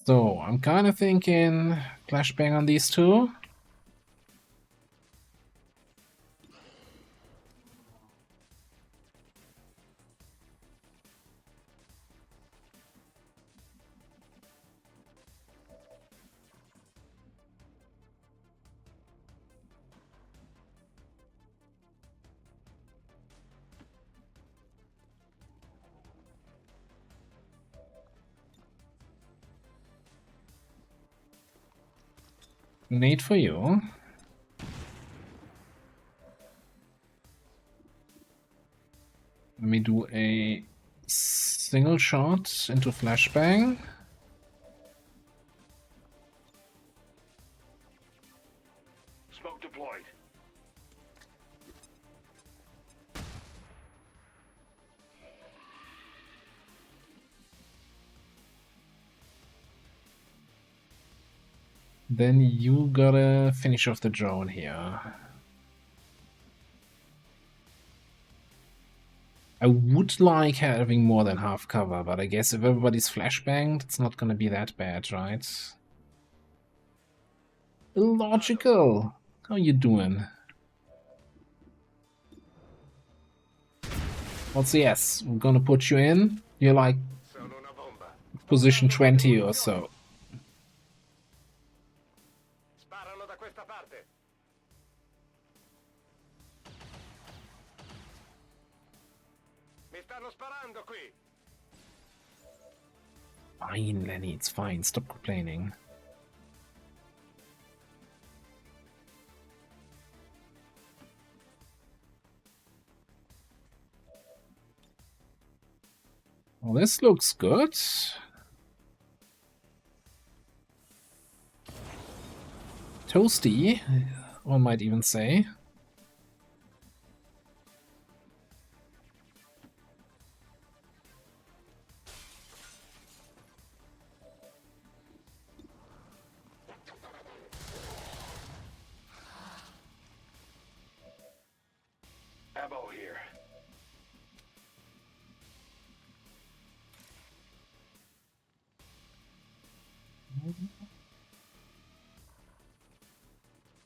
So I'm kind of thinking flashbang on these two. Nade for you. Let me do a single shot into flashbang. Smoke deployed. Then you gotta finish off the drone here. I would like having more than half cover, but I guess if everybody's flashbanged, it's not gonna be that bad, right? Illogical! How you doing? What's the yes? We're gonna put you in. You're like position 20 or so. Sparano da questa parte. Mi stanno sparando qui. Fine, Lenny, it's fine. Stop complaining. Well, this looks good. Toasty, one might even say. Ammo here.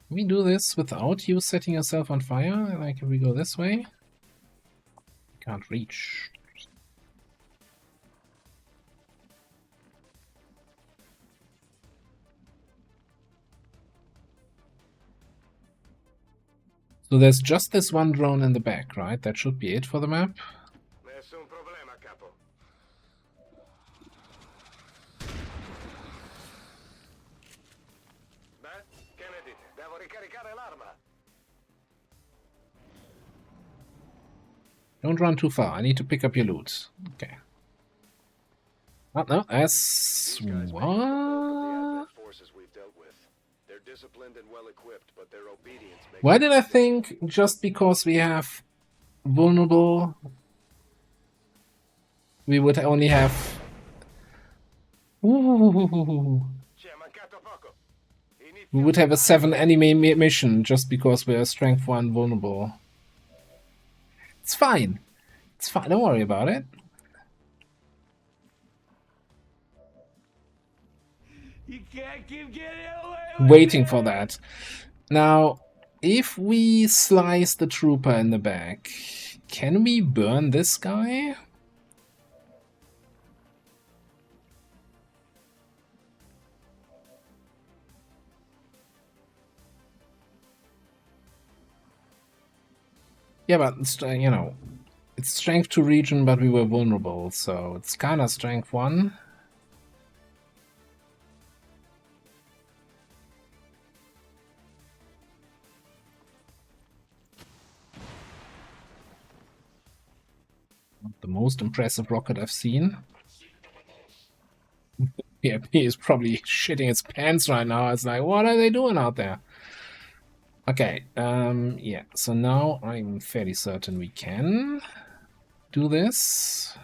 Can we do this without you setting yourself on fire? Like, if we go this way? Can't reach. So there's just this one drone in the back, right? That should be it for the map. Nessun problema, capo. Beh, che ne dite? Devo ricaricare l'arma. Don't run too far. I need to pick up your loot. Okay. Oh, no, that's... What? Why did I think just because we have vulnerable, we would only have... Ooh. We would have a 7 enemy mission just because we're strength 1 vulnerable. It's fine. It's fine. Don't worry about it. You can't keep getting away. Waiting for that. Now, if we slice the trooper in the back, can we burn this guy? Yeah, but you know, it's strength 2 region, but we were vulnerable, so it's kind of strength 1. Not the most impressive rocket I've seen. Yeah, he is probably shitting his pants right now. It's like, what are they doing out there? Okay, yeah, so now I'm fairly certain we can do this.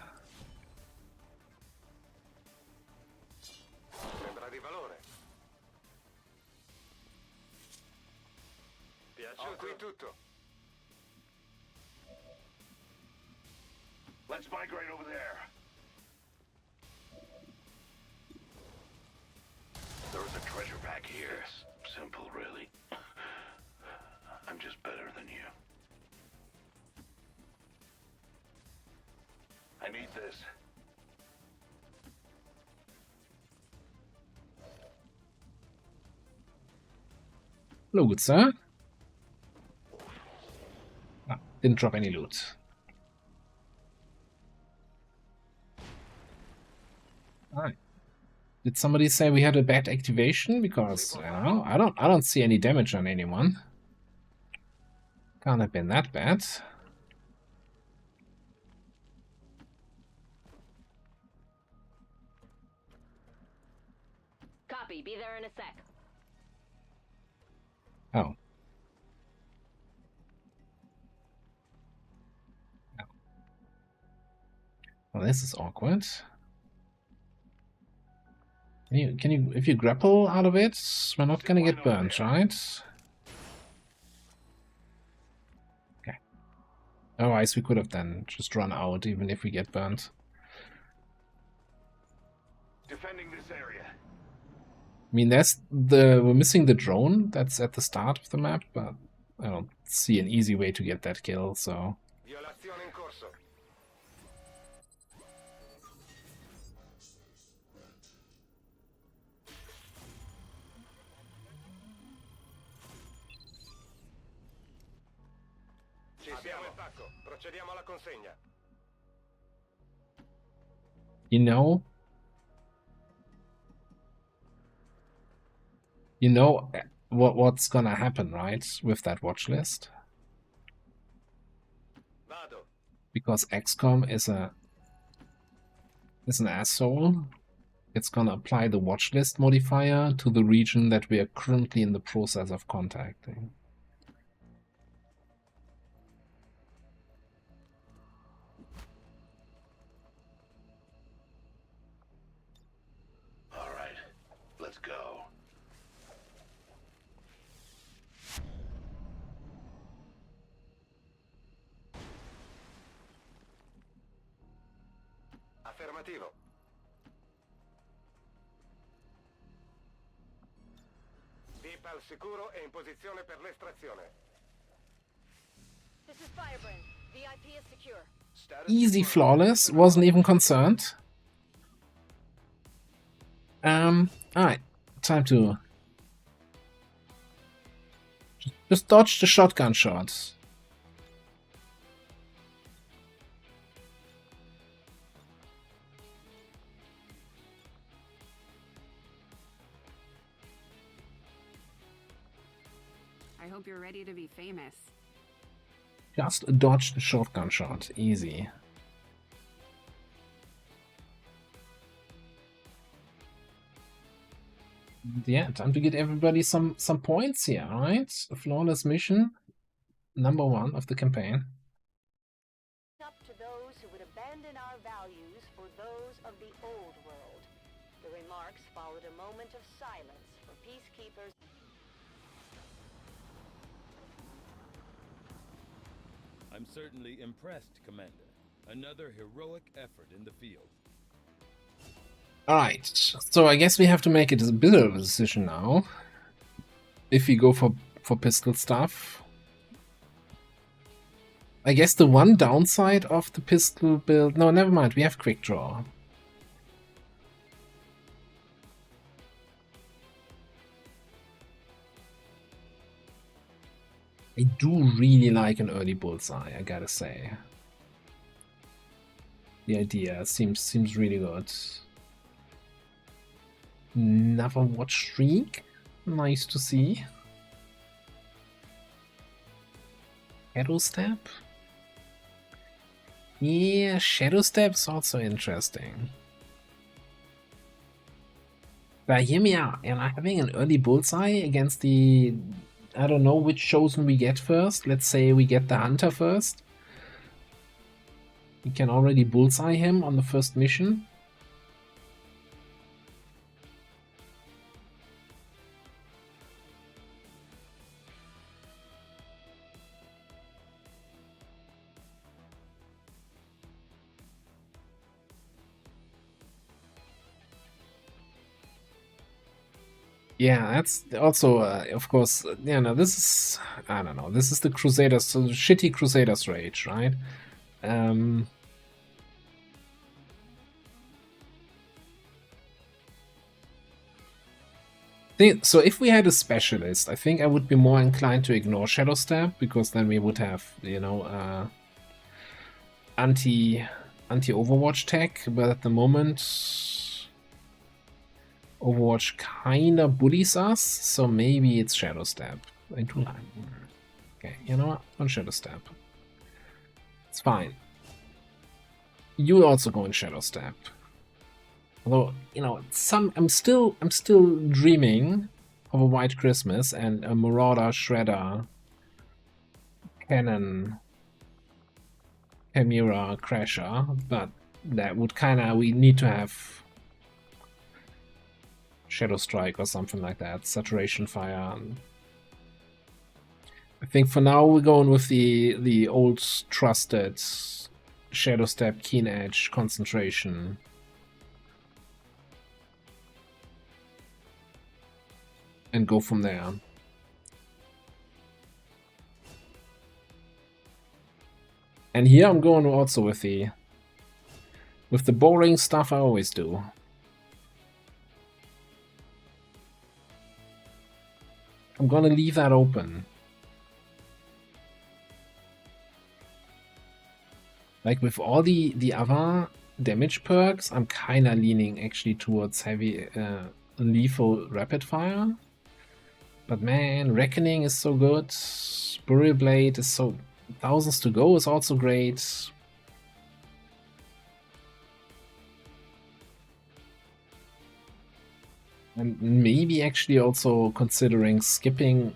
Let's migrate over there. There is a treasure pack here. Simple, really. I'm just better than you. I need this. Hello, good sir. No, didn't drop any loot. Alright. Did somebody say we had a bad activation? Because you know, I don't see any damage on anyone. Can't have been that bad. Copy. Be there in a sec. Oh. Well, this is awkward. Can you, if you grapple out of it, we're not gonna get burnt, right? Okay. Otherwise, we could have then just run out, even if we get burnt. Defending this area. I mean, we're missing the drone that's at the start of the map, but I don't see an easy way to get that kill, so. Violazione in corso. Ci siamo in pacco. Procediamo alla consegna. You know what's gonna happen, right, with that watch list? Vado. Because XCOM is an asshole. It's gonna apply the watch list modifier to the region that we are currently in the process of contacting. All right, let's go. Affermativo. VIP al sicuro e in posizione per l'estrazione. This is Firebrand. VIP is secure. Easy, flawless, wasn't even concerned. Alright, time to just dodge the shotgun shots. I hope you're ready to be famous. Just dodge the shotgun shot, easy. Yeah, time to get everybody some points here, right? A flawless mission, #1 of the campaign. Up to those who would abandon our values for those of the old world. The remarks followed a moment of silence for peacekeepers. I'm certainly impressed, Commander. Another heroic effort in the field. Alright, so I guess we have to make it a bit of a decision now. If we go for pistol stuff. I guess the one downside of the pistol build... No, never mind, we have quick draw. I do really like an early bullseye, I gotta say. The idea seems really good. Another watch streak. Nice to see. Shadow Step? Yeah, Shadow Step's also interesting. But hear me out, and having an early bullseye against the... I don't know which chosen we get first. Let's say we get the Hunter first. We can already bullseye him on the first mission. Yeah, that's also, of course, yeah, no, this is, I don't know, this is the Crusaders, so the shitty Crusaders rage, right? So if we had a specialist, I think I would be more inclined to ignore Shadow Step, because then we would have, you know, anti-Overwatch tech, but at the moment... Overwatch kinda bullies us, so maybe it's Shadow Step into line. Okay, you know what? On Shadow Step. It's fine. You also go in Shadow Step. Although, you know, I'm still dreaming of a White Christmas and a Marauder Shredder Cannon Chimera Crasher, but that would kinda, we need to have Shadow Strike or something like that, Saturation Fire. I think for now we're going with the old trusted Shadow Step, Keen Edge, Concentration. And go from there. And here I'm going also with the boring stuff I always do. I'm gonna leave that open. Like with all the other damage perks, I'm kinda leaning actually towards heavy lethal rapid fire. But man, Reckoning is so good. Burial Blade is so... Thousands to Go is also great. And maybe actually also considering skipping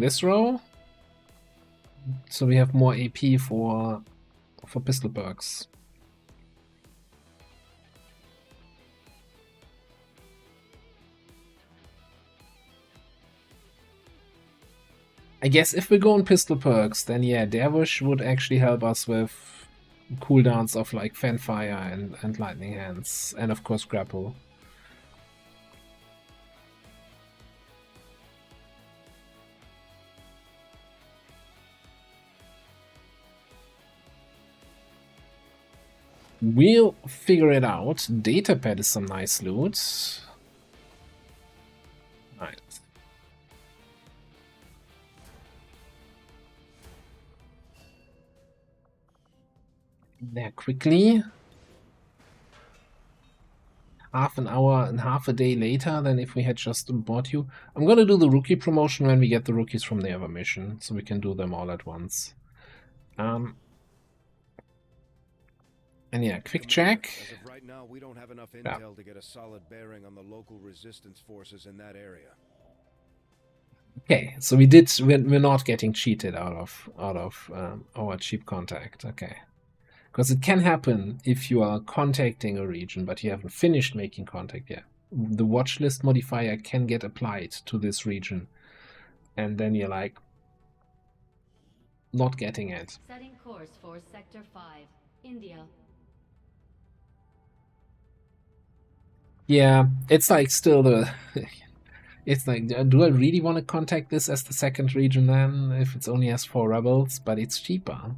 this row. So we have more AP for pistol perks. I guess if we go on pistol perks, then yeah, Dervish would actually help us with cooldowns of like Fanfire and Lightning Hands, and of course Grapple. We'll figure it out. Datapad is some nice loot. Right. There quickly. Half an hour and half a day later than if we had just bought you. I'm gonna do the rookie promotion when we get the rookies from the other mission, so we can do them all at once. And yeah, quick check. As of right now, we don't have enough intel to get a solid bearing on the local resistance forces in that area. Okay, so we're not getting cheated out of our cheap contact. Okay, because it can happen if you are contacting a region but you haven't finished making contact yet. The watch list modifier can get applied to this region, and then you're like not getting it. Setting course for Sector 5, India. Yeah, it's like still the... It's like, do I really want to contact this as the second region then, if it's only has 4 rebels? But it's cheaper.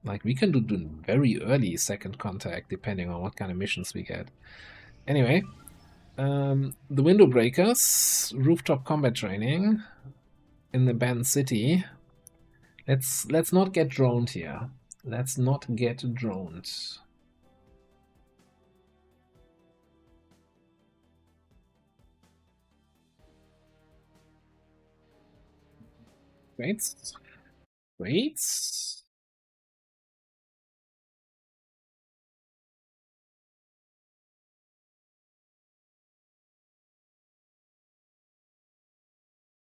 Like, we can do very early second contact, depending on what kind of missions we get. Anyway, the window breakers, rooftop combat training in the abandoned city. Let's not get droned here. Let's not get droned. Wait.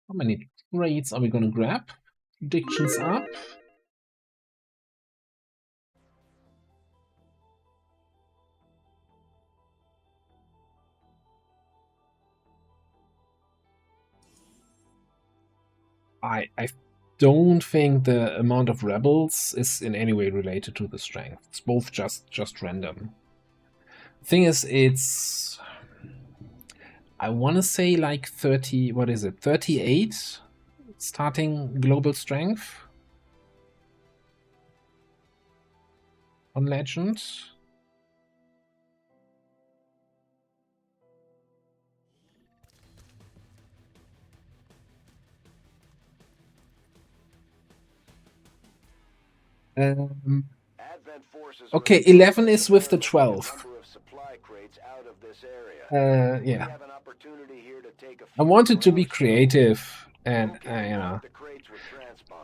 How many trades are we gonna grab? Predictions up. I don't think the amount of rebels is in any way related to the strength. It's both just random. Thing is, it's... I want to say like 30... What is it? 38 starting global strength on Legend. Okay, 11 is with the 12. Yeah. opportunity here to take a I few wanted to be browse creative and, you know,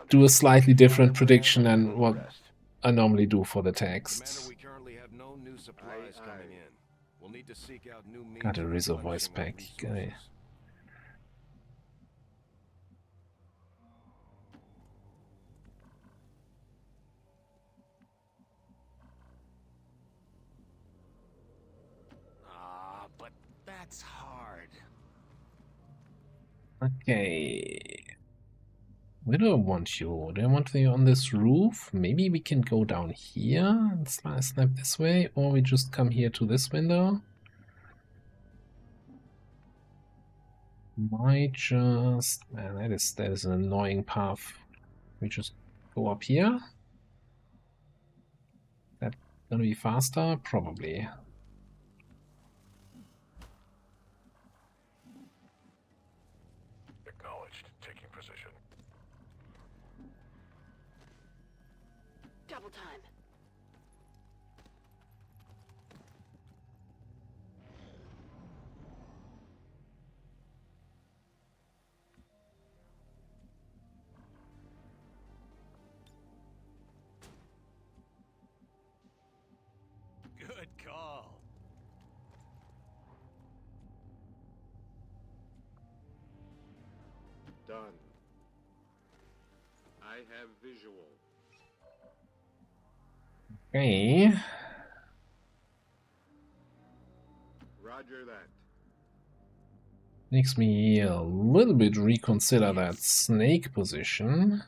do a slightly different prediction than what I normally do for the text. We currently have no new supplies coming in. We'll need to seek out new means Got a of Rizzo voice replenishing pack our guy. resources. But that's hard. Okay. Where do I want you? Do I want you on this roof? Maybe we can go down here and snap this way, or we just come here to this window. Might just... Man, that is an annoying path. We just go up here. That gonna be faster? Probably. Acknowledged. Taking position. Double time. Good call. Done. I have visual. Okay. Roger that. Makes me a little bit reconsider that snake position.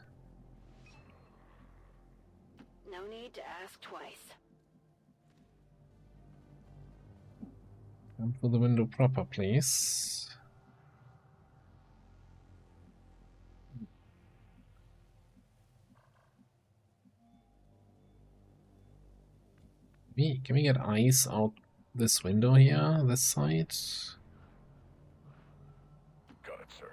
No need to ask twice. Come for the window proper, please. Can we get ice out this window here, this side? Got it, sir.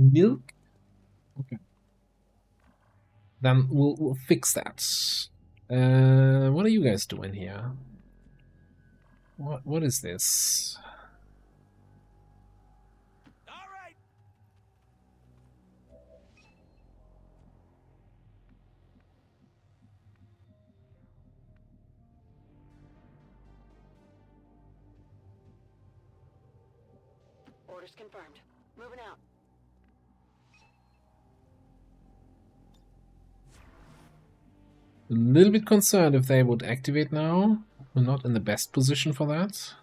Milk? Okay. Then we'll fix that. What are you guys doing here? What is this? Orders confirmed. Moving out. A little bit concerned if they would activate now. We're not in the best position for that.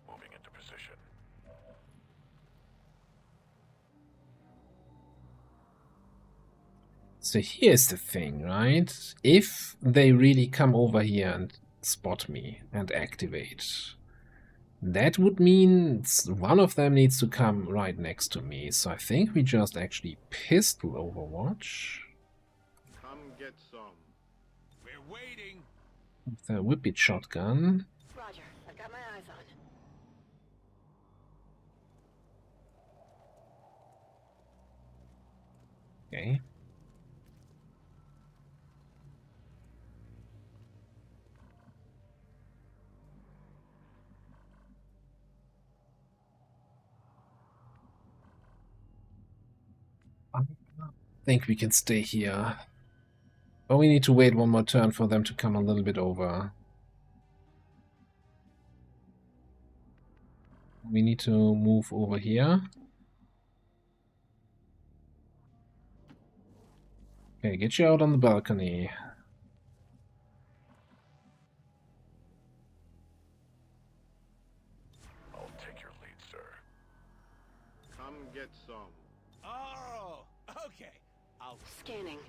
Moving into position. So here's the thing, right? If they really come over here and spot me and activate, that would mean one of them needs to come right next to me. So I think we just actually pistol Overwatch. Come get some. We're waiting. With a whippet shotgun. Roger. I've got my eyes on. Okay. I think we can stay here. But we need to wait one more turn for them to come a little bit over. We need to move over here. Okay, get you out on the balcony. I'll take your lead, sir. Come get some. Oh, okay. I'll Scanning.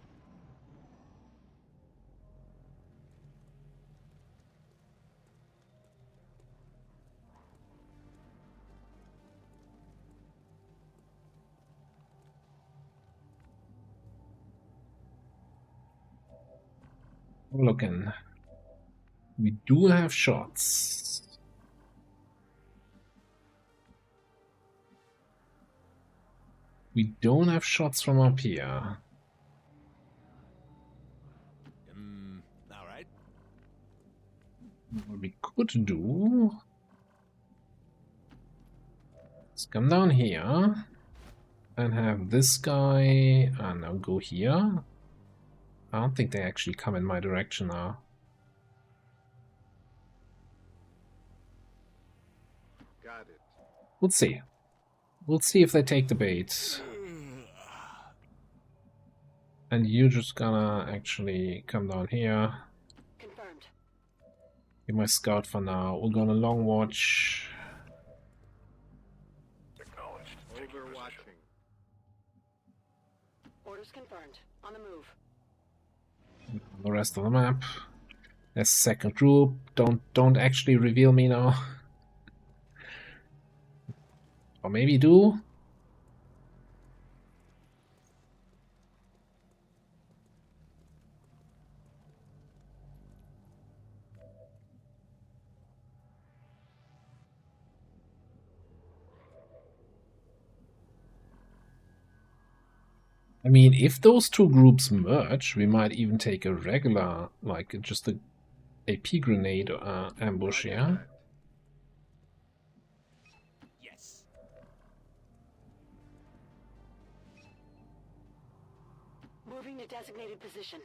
Looking. We do have shots. We don't have shots from up here. Alright. What we could do is come down here and have this guy now go here. I don't think they actually come in my direction now. Got it. We'll see. We'll see if they take the bait. And you're just gonna actually come down here. Confirmed. Be my scout for now. We're gonna long watch. Acknowledged. Overwatching. Orders confirmed. On the move. The rest of the map. There's second group. Don't actually reveal me now. Or maybe do. I mean, if those two groups merge, we might even take a regular, like just a AP grenade ambush, yeah? Yes. Moving to designated position.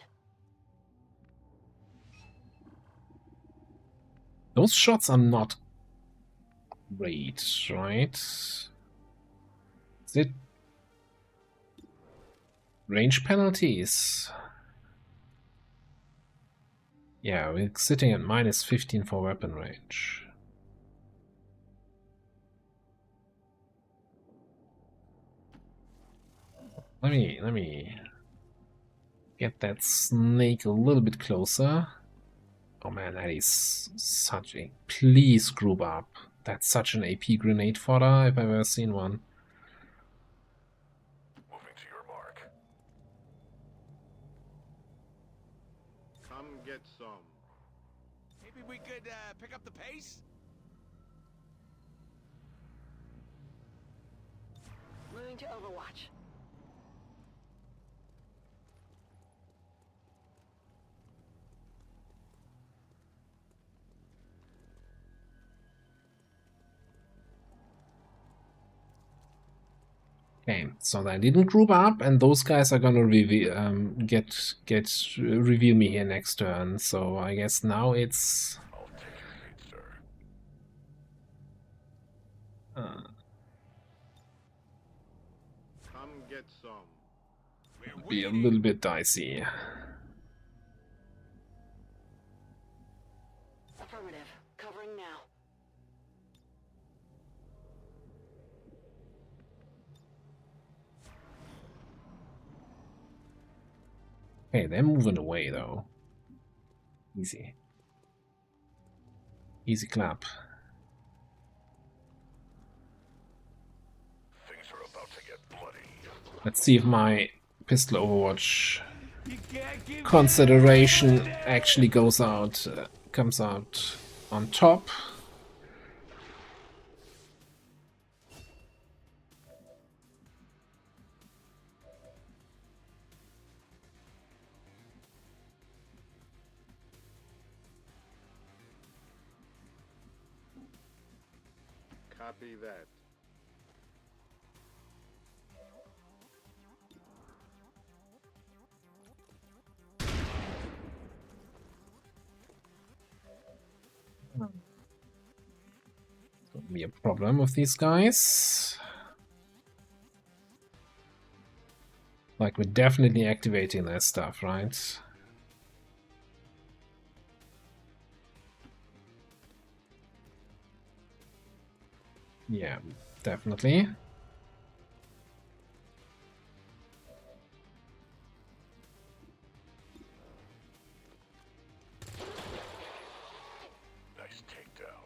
Those shots are not great, right? Is it range penalties? Yeah, we're sitting at -15 for weapon range. Let me get that snake a little bit closer. Oh man, that is such a... Please group up. That's such an AP grenade fodder if I've ever seen one. Moving to your mark. Come get some. Maybe we could pick up the pace? Moving to Overwatch. Okay, so they didn't group up, and those guys are gonna reveal, reveal me here next turn. So I guess now it's. I'll take your lead, sir. Come get some. Be a little bit dicey. Affirmative. Covering now. Okay, they're moving away though. Easy. Easy clap. Things are about to get bloody. Let's see if my pistol Overwatch consideration actually goes out, comes out on top. Copy that. Gonna be a problem with these guys. Like, we're definitely activating their stuff, right? Yeah, definitely. Nice takedown.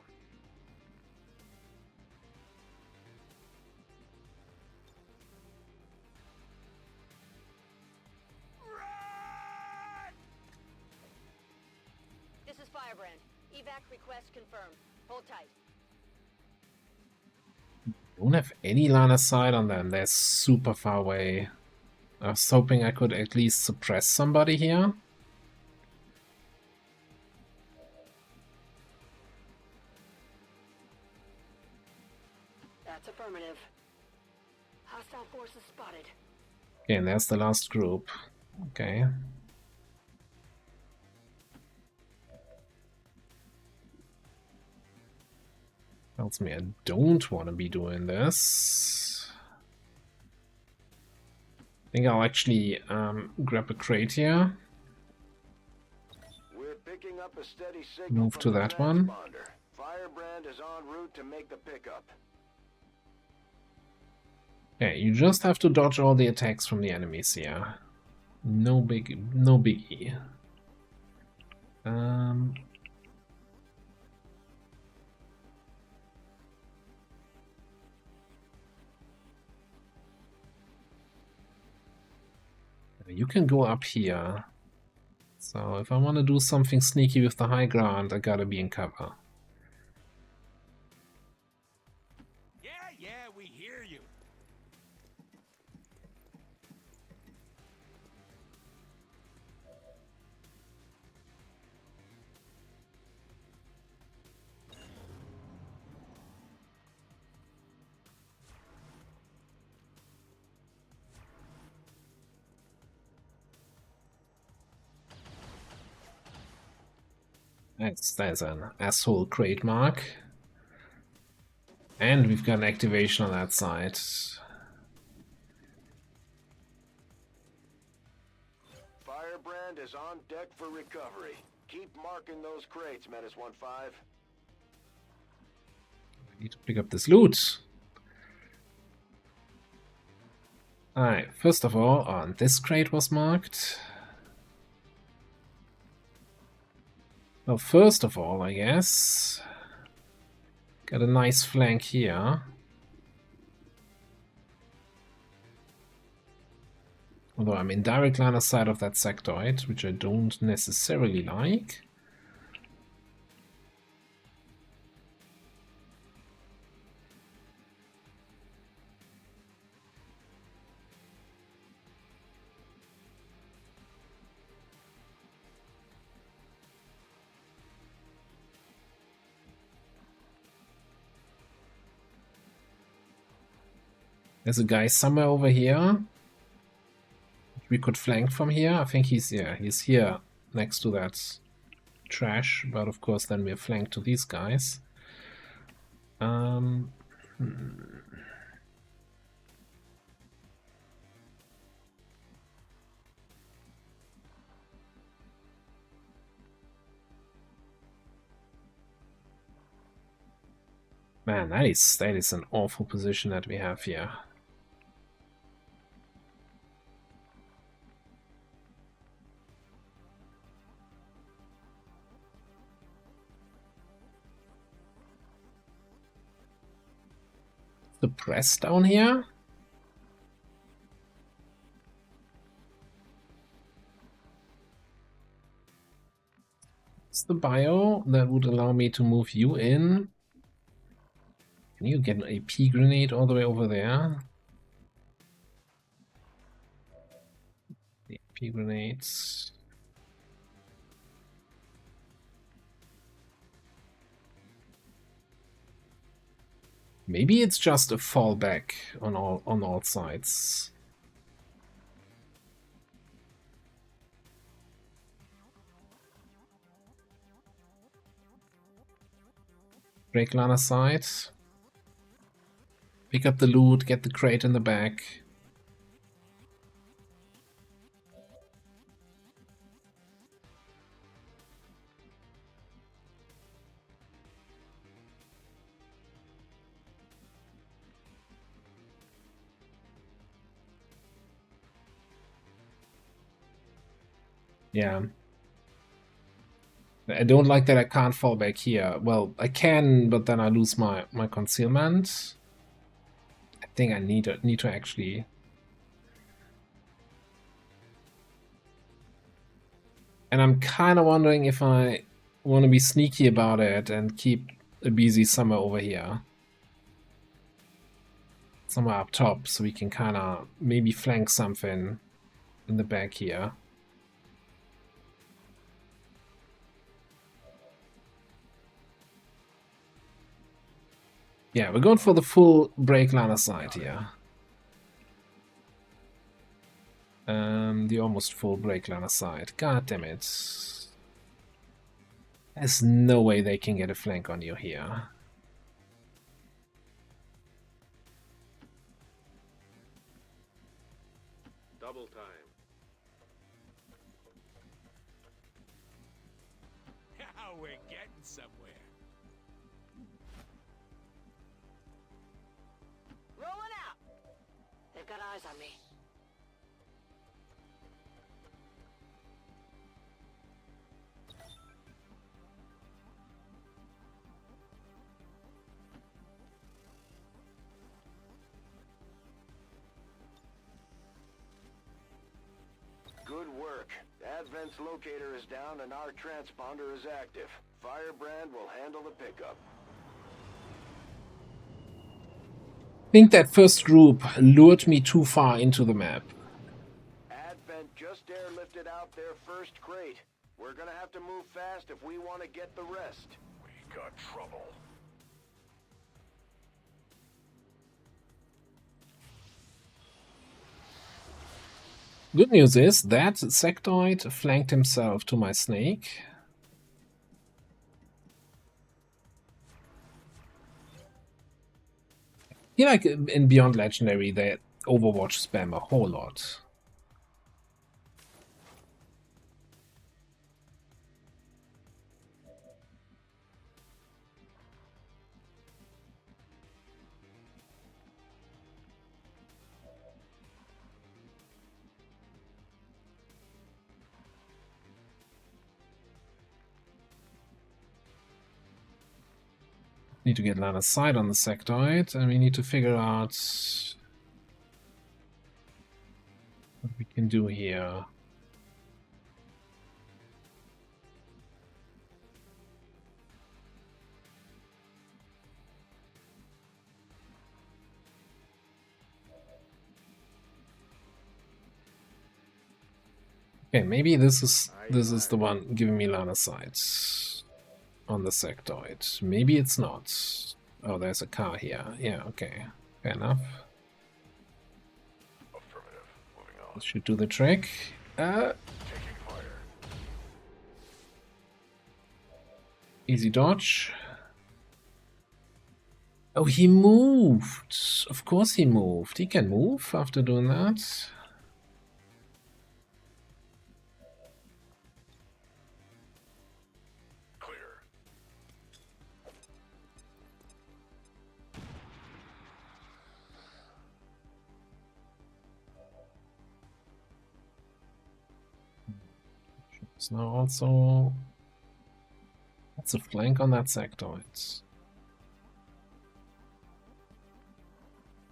Firebrand. Evac request confirmed. Hold tight. Don't have any line of sight on them. They're super far away. I was hoping I could at least suppress somebody here. That's affirmative. Hostile forces spotted. Okay, and there's the last group. Okay. Tells me I don't want to be doing this. I think I'll actually grab a crate here. We're picking up a steady signal Move to from the that one. transponder. Firebrand is en route to make the pickup. Okay, you just have to dodge all the attacks from the enemies here. No biggie. You can go up here. So if I want to do something sneaky with the high ground, I gotta be in cover. Yeah, we hear you. There's an asshole crate mark. And we've got an activation on that side. Firebrand is on deck for recovery. Keep marking those crates, Menace 1-5. I need to pick up this loot. Alright, first of all, this crate was marked. Well, first of all, I guess, got a nice flank here. Although I'm in direct line of sight of that sectoid, which I don't necessarily like. There's a guy somewhere over here. We could flank from here. I think he's here next to that trash, but of course then we're flanked to these guys. Man, that is an awful position that we have here. The press down here. It's the bio that would allow me to move you in. Can you get an AP grenade all the way over there? The AP grenades. Maybe it's just a fallback on all sides. Break line aside. Pick up the loot, get the crate in the back. Yeah. I don't like that I can't fall back here. Well, I can, but then I lose my concealment. I think I need to actually... And I'm kind of wondering if I want to be sneaky about it and keep a BZ somewhere over here. Somewhere up top, so we can kind of maybe flank something in the back here. Yeah, we're going for the full break line of sight here. The almost full break line of sight. God damn it. There's no way they can get a flank on you here. Double time. Now we're getting somewhere. Rolling out. They've got eyes on me. Good work. Advent's locator is down and our transponder is active. Firebrand will handle the pickup. I think that first group lured me too far into the map. Advent just airlifted out their first crate. We're gonna have to move fast if we want to get the rest. We got trouble. Good news is that sectoid flanked himself to my snake. I feel like in Beyond Legendary they Overwatch spam a whole lot. Need to get line of sight on the sectoid, and we need to figure out what we can do here. Okay, maybe this is the one giving me line of sight on the sectoid. Maybe it's not. Oh, there's a car here. Yeah, okay. Fair enough. Affirmative. Moving on. This should do the trick. Taking fire. Easy dodge. Oh, he moved. Of course he moved. He can move after doing that. Now also that's a flank on that sectoid.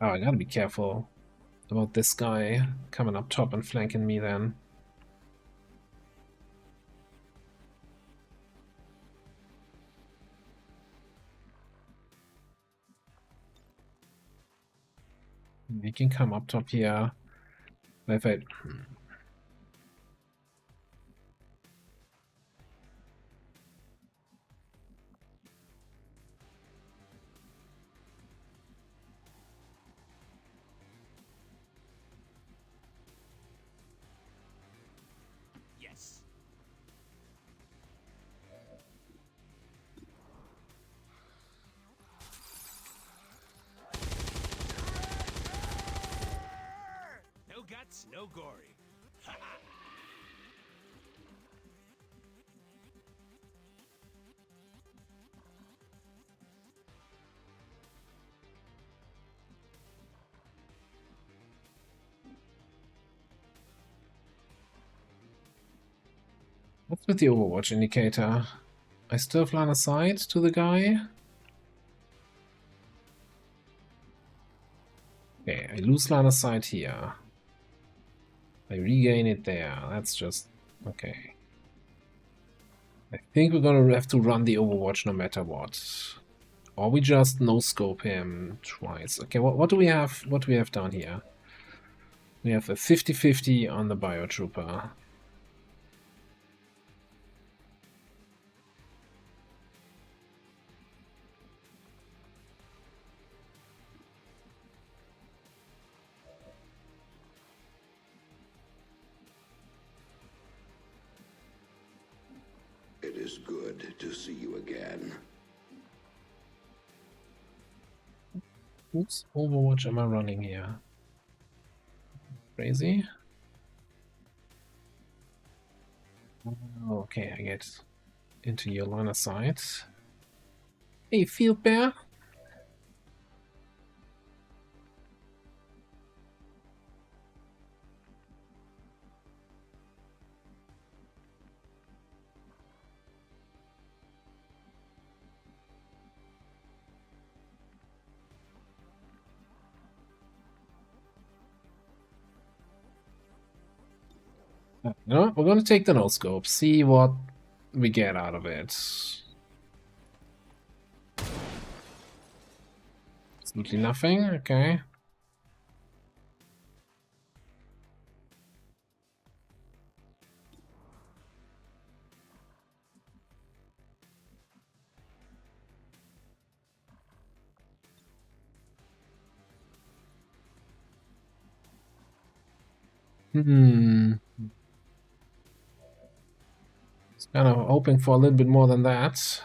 Oh, I gotta be careful about this guy coming up top and flanking me then. He can come up top here. If I no gory. What's with the Overwatch indicator? I still have line of sight to the guy. Okay, I lose line of sight here. I regain it there. That's just okay. I think we're gonna have to run the Overwatch no matter what. Or we just no-scope him twice. Okay, what do we have? What do we have down here? We have a 50-50 on the Biotrooper. It is good to see you again. Whose Overwatch am I running here? Crazy? Okay, I get into your line of sight. Hey, Field Bear! No, we're gonna take the no-scope, see what we get out of it. Absolutely nothing, okay. It's kind of hoping for a little bit more than that.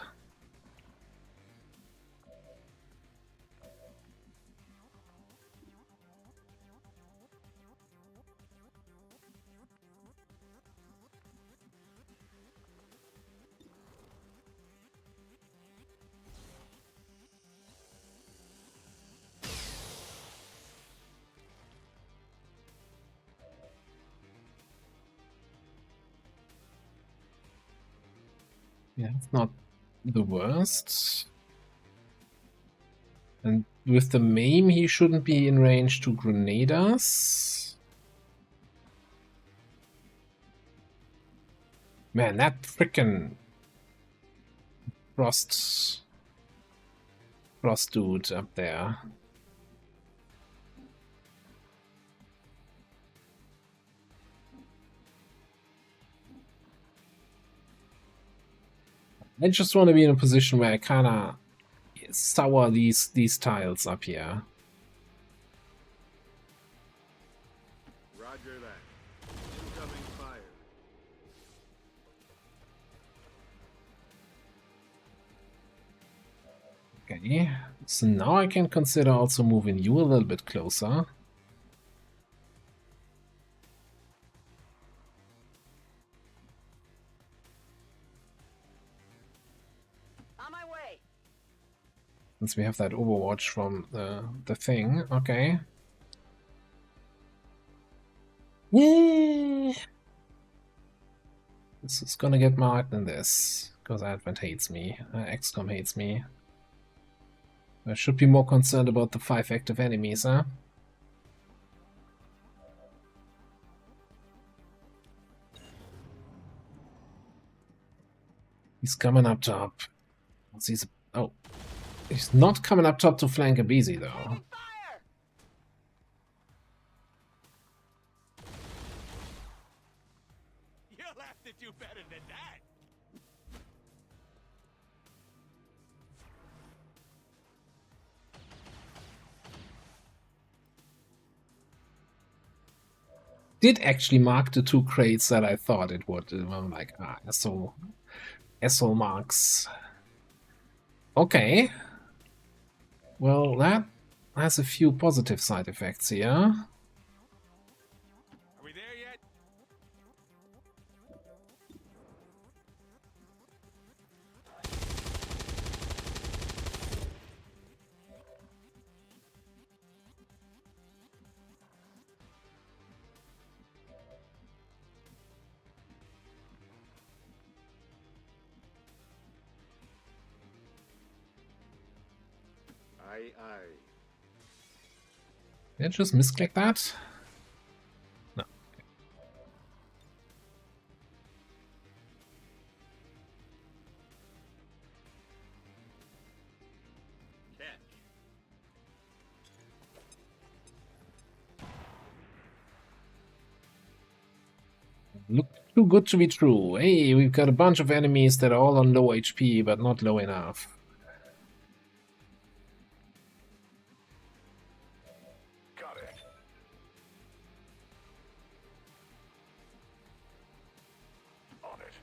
Yeah, it's not the worst. And with the MAME, he shouldn't be in range to grenade us. Man, that frickin' Frost dude up there. I just want to be in a position where I kind of sour these tiles up here. Roger that. Incoming fire. Okay, so now I can consider also moving you a little bit closer. On my way. Since we have that Overwatch from the thing, okay. Yeah. This is gonna get marked in this, because Advent hates me, XCOM hates me. I should be more concerned about the 5 active enemies, huh? He's coming up top. Oh, he's not coming up top to flank Abizi though. You'll have to do better than that. Did actually mark the 2 crates that I thought it would. I'm like, asshole marks. Okay. Well, that has a few positive side effects here. Are we there yet? Aye, aye. Did I just misclick that? No. Look too good to be true. Hey, we've got a bunch of enemies that are all on low HP, but not low enough. Got it. On it.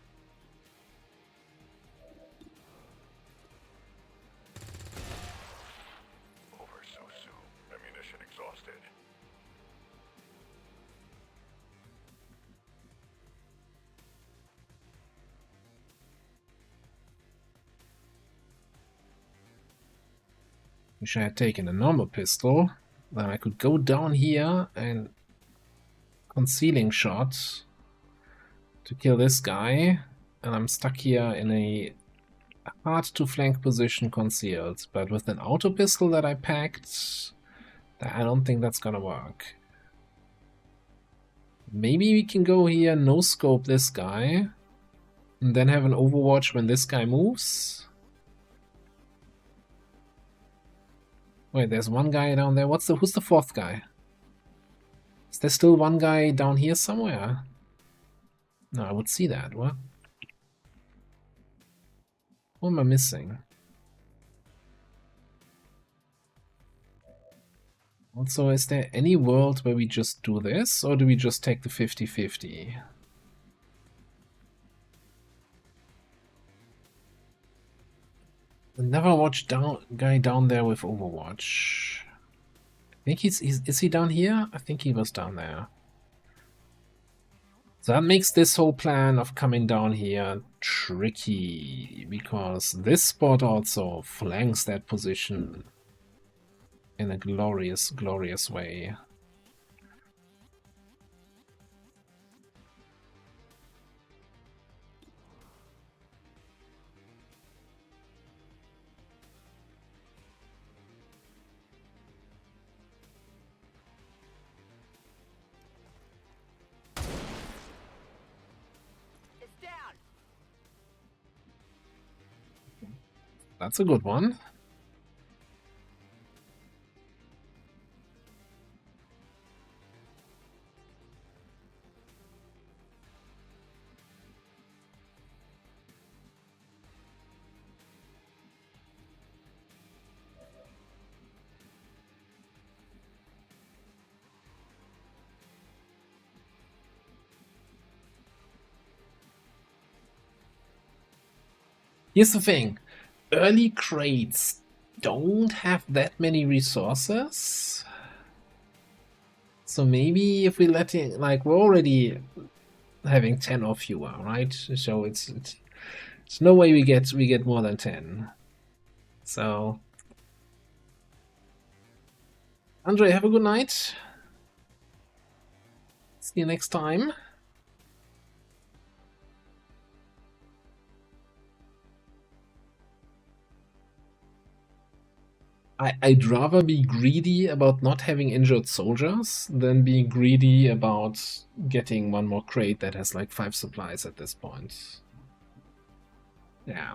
Over so soon. Ammunition exhausted. Wish I had taken a normal pistol. Then I could go down here and concealing shot to kill this guy. And I'm stuck here in a hard to flank position concealed. But with an auto pistol that I packed, I don't think that's gonna work. Maybe we can go here, no scope this guy, and then have an overwatch when this guy moves. Wait, there's one guy down there. Who's the fourth guy? Is there still one guy down here somewhere? No, I would see that. What am I missing? Also, is there any world where we just do this, or do we just take the 50-50? Never watched guy down there with Overwatch. I think is he down here? I think he was down there. So that makes this whole plan of coming down here tricky, because this spot also flanks that position in a glorious, glorious way. That's a good one. Here's the thing. Early crates don't have that many resources. So maybe if we let it, like, we're already having 10 or fewer, right? So it's no way we get more than 10. So Andre, have a good night. See you next time. I'd rather be greedy about not having injured soldiers than being greedy about getting one more crate that has like 5 supplies at this point. Yeah.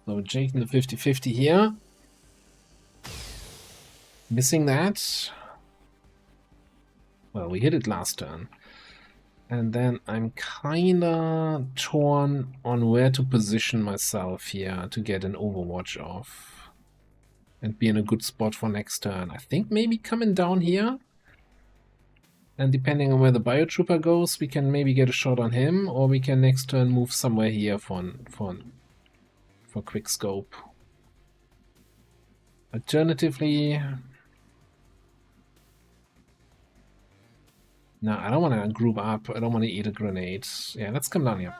So Jake in the 50-50 here. Missing that. Well, we hit it last turn. And then I'm kinda torn on where to position myself here to get an Overwatch off. And be in a good spot for next turn. I think maybe coming down here. And depending on where the Biotrooper goes, we can maybe get a shot on him. Or we can next turn move somewhere here for quick scope. Alternatively... No, I don't want to group up. I don't want to eat a grenade. Yeah, let's come down here.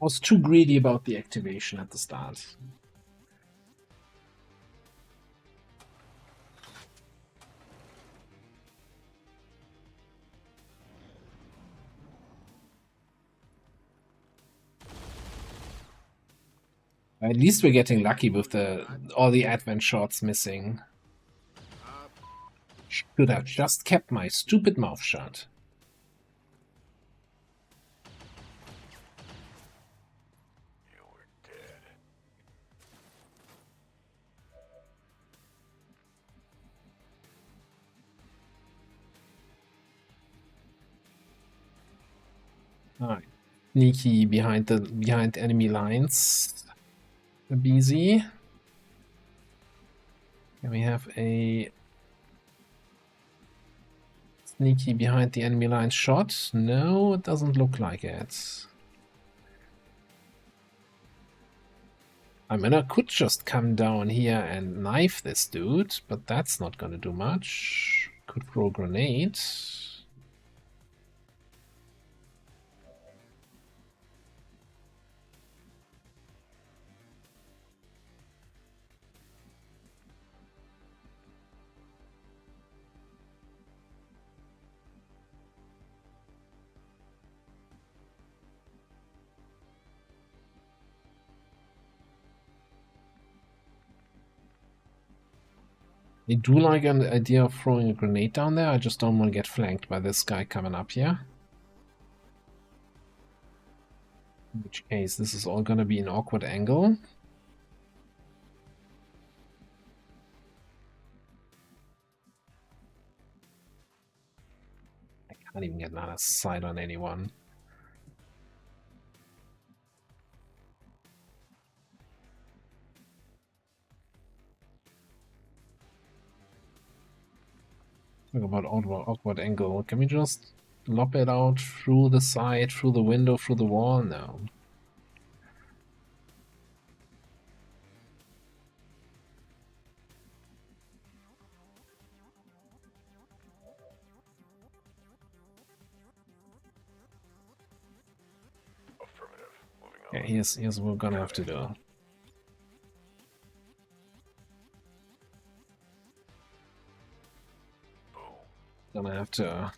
I was too greedy about the activation at the start. At least we're getting lucky with all the advent shots missing. Should have just kept my stupid mouth shut. You were dead. Alright. Sneaky behind enemy lines. A BZ. Can we have a sneaky behind the enemy line shot? No, it doesn't look like it. I mean, I could just come down here and knife this dude, but that's not gonna do much. Could throw a grenade. I do like an idea of throwing a grenade down there, I just don't want to get flanked by this guy coming up here. In which case, this is all gonna be an awkward angle. I can't even get another sight on anyone. Talk about awkward angle. Can we just lob it out through the side, through the window, through the wall? No. Yeah, here's what we're gonna have to do. Gonna have to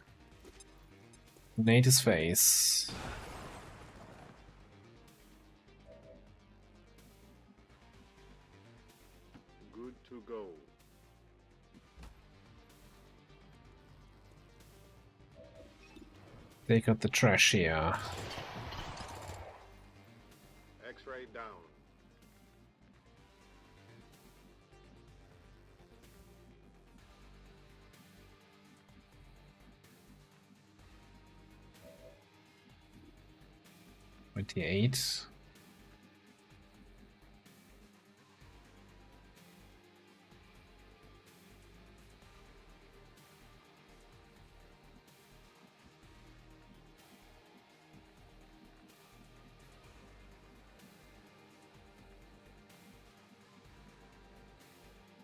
nade his face. Good to go. Take out the trash here. X-ray down. $28.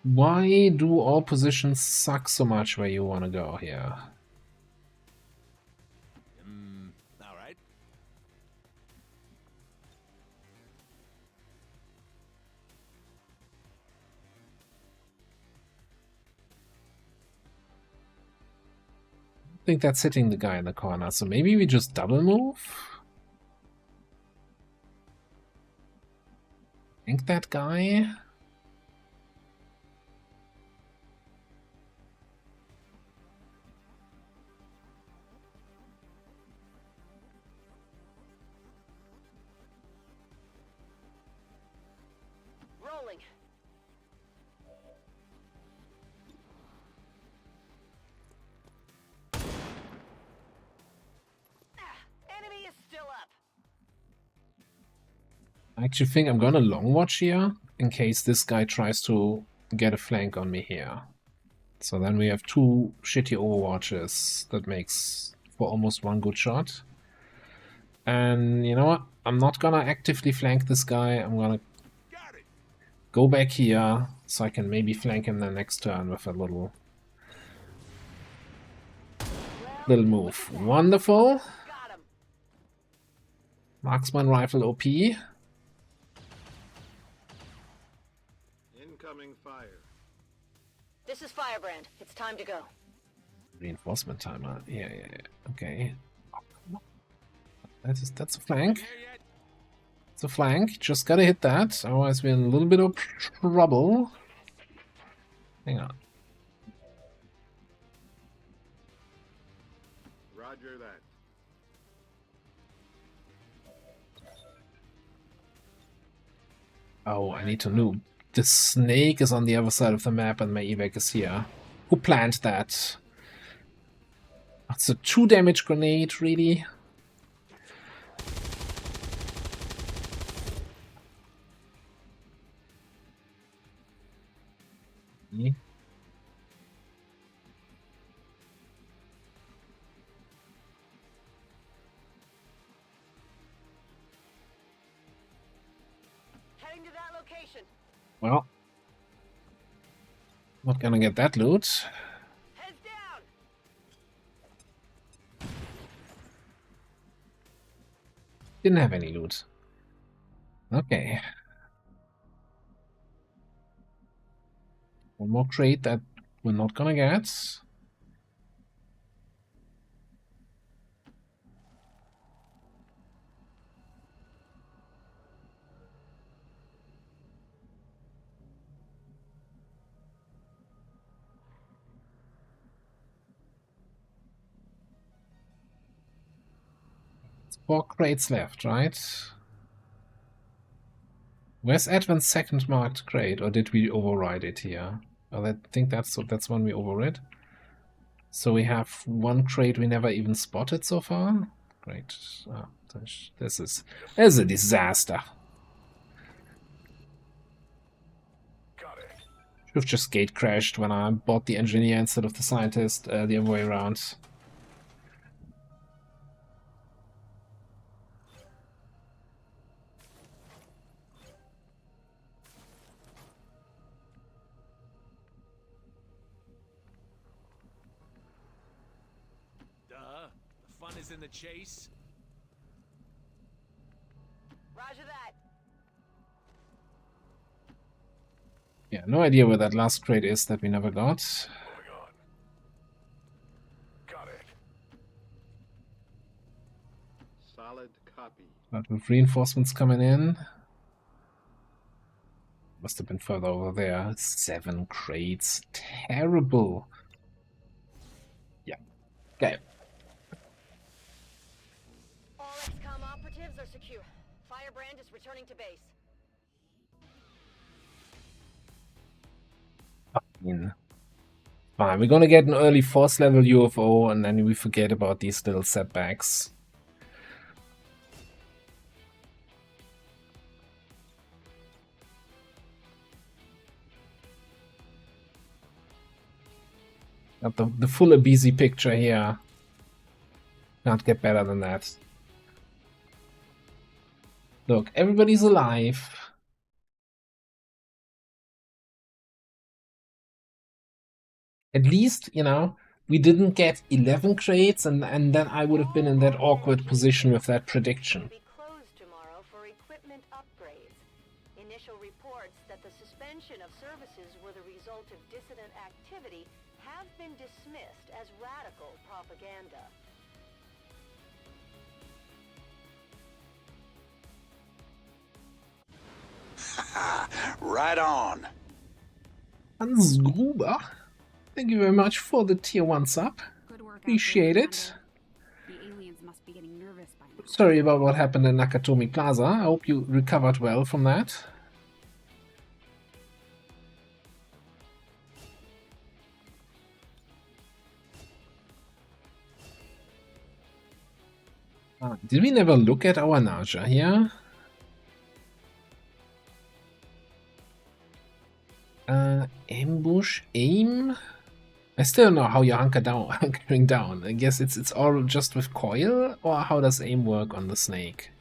Why do all positions suck so much where you want to go here? All right. I think that's hitting the guy in the corner, so maybe we just double move? Think that guy? Rolling. Enemy is still up. I actually think I'm gonna long watch here, in case this guy tries to get a flank on me here. So then we have two shitty overwatches. That makes for almost one good shot. And you know what? I'm not gonna actively flank this guy. I'm gonna go back here, so I can maybe flank him the next turn with a little move. Wonderful. Marksman rifle OP. Incoming fire. This is Firebrand. It's time to go. Reinforcement timer. Yeah. Okay. That's a flank. It's a flank. Just gotta hit that, otherwise we're in a little bit of trouble. Hang on. Roger that. Oh, I need to know. The snake is on the other side of the map and my evac is here. Who planned that? That's a 2 damage grenade, really? location. Well, not gonna get that loot. Heads down. Didn't have any loot. Okay. One more crate that we're not gonna get. It's 4 crates left, right? Where's Advent's second marked crate, or did we override it here? Well, I think that's one we overrid. So we have 1 crate we never even spotted so far. Great. Oh, this is a disaster. Should have just gate crashed when I bought the engineer instead of the scientist, the other way around. The fun is in the chase. Roger that. Yeah, no idea where that last crate is that we never got. Moving on. Got it. Solid copy. But with reinforcements coming in. Must have been further over there. 7 crates. Terrible. Yeah. Okay. All XCOM operatives are secure. Firebrand is returning to base. Fine, we're gonna get an early force level UFO and then we forget about these little setbacks. Got the full busy picture here. Can't get better than that. Look, everybody's alive. At least, you know, we didn't get 11 crates and then I would have been in that awkward position with that prediction. Be closed tomorrow for equipment upgrades. Initial reports that the suspension of services were the result of dissident activity have been dismissed as radical propaganda. Right on. Hans Gruber, thank you very much for the tier 1 sub. Appreciate it. The aliens must be getting nervous by now. Sorry about what happened in Nakatomi Plaza. I hope you recovered well from that. Did we never look at our nausea here? Ambush, aim. I still don't know how you hunkering down. I guess it's all just with coil, or how does aim work on the snake?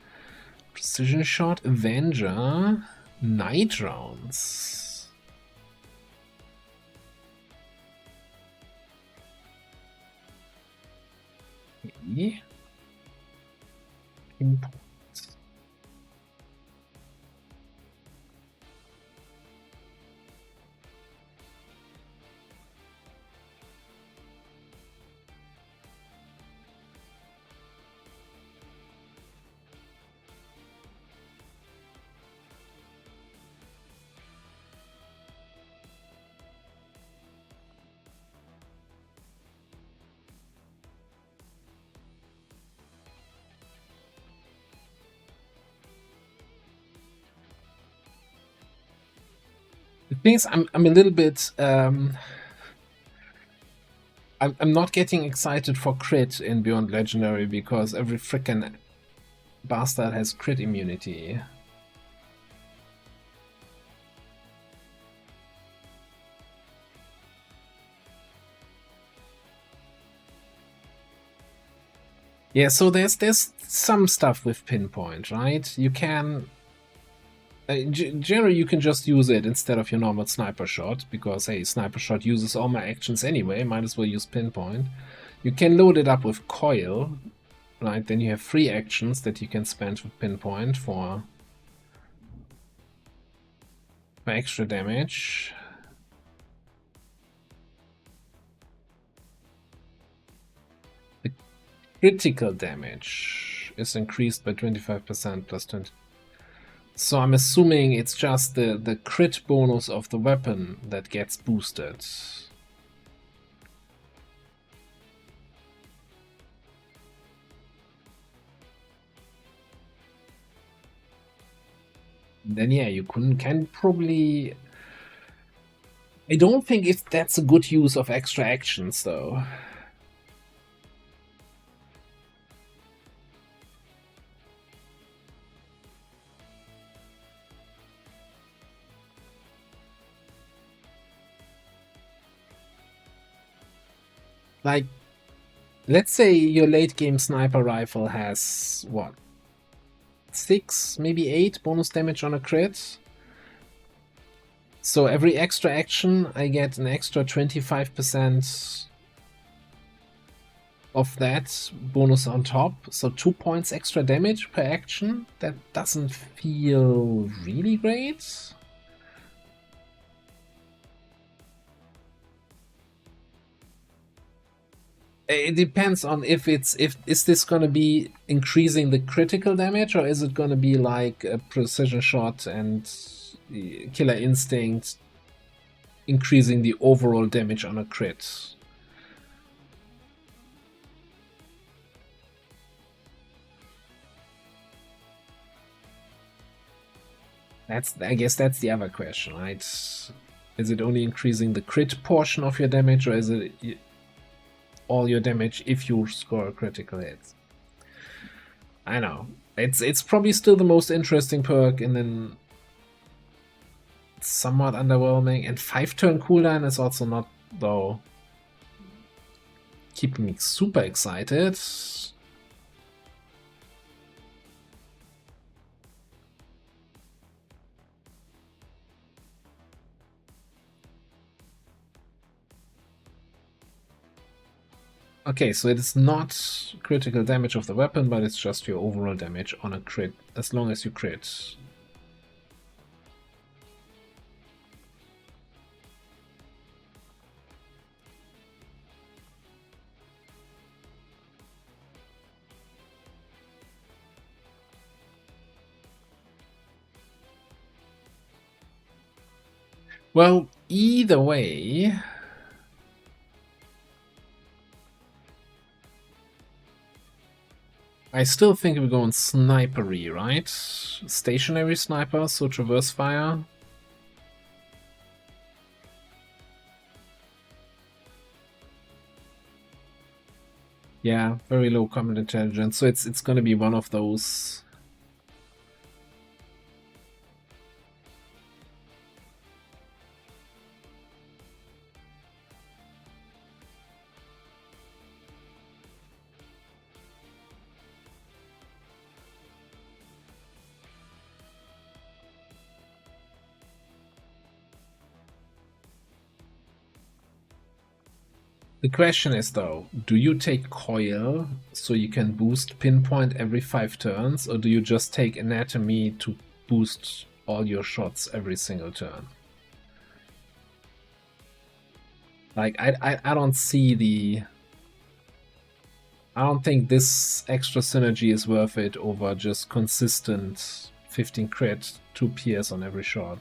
Precision shot, Avenger, night rounds. Okay. Import. The thing is, I'm a little bit I'm not getting excited for crit in Beyond Legendary because every frickin' bastard has crit immunity. Yeah, so there's some stuff with pinpoint, right? You can Generally, you can just use it instead of your normal sniper shot, because hey, sniper shot uses all my actions anyway, might as well use pinpoint. You can load it up with coil, right? Then you have 3 actions that you can spend with pinpoint for extra damage. The critical damage is increased by 25% plus 20. So I'm assuming it's just the crit bonus of the weapon that gets boosted. Then yeah, you can probably... I don't think if that's a good use of extra actions though. Like, let's say your late game sniper rifle has, what, 6, maybe 8 bonus damage on a crit. So every extra action, I get an extra 25% of that bonus on top. So 2 points extra damage per action. That doesn't feel really great. It depends on is this going to be increasing the critical damage, or is it going to be like a precision shot and killer instinct increasing the overall damage on a crit. I guess that's the other question, right? Is it only increasing the crit portion of your damage, or is it all your damage if you score a critical hit? I know. It's probably still the most interesting perk, and then somewhat underwhelming. And 5-turn cooldown is also not, though, keeping me super excited. Okay, so it is not critical damage of the weapon, but it's just your overall damage on a crit, as long as you crit. Well, either way, I still think we're going snipery, right? Stationary sniper, so traverse fire. Yeah, very low combat intelligence, so it's gonna be one of those. The question is though, do you take coil so you can boost pinpoint every 5 turns, or do you just take anatomy to boost all your shots every single turn? Like, I don't see the... I don't think this extra synergy is worth it over just consistent 15 crit, 2 PS on every shot.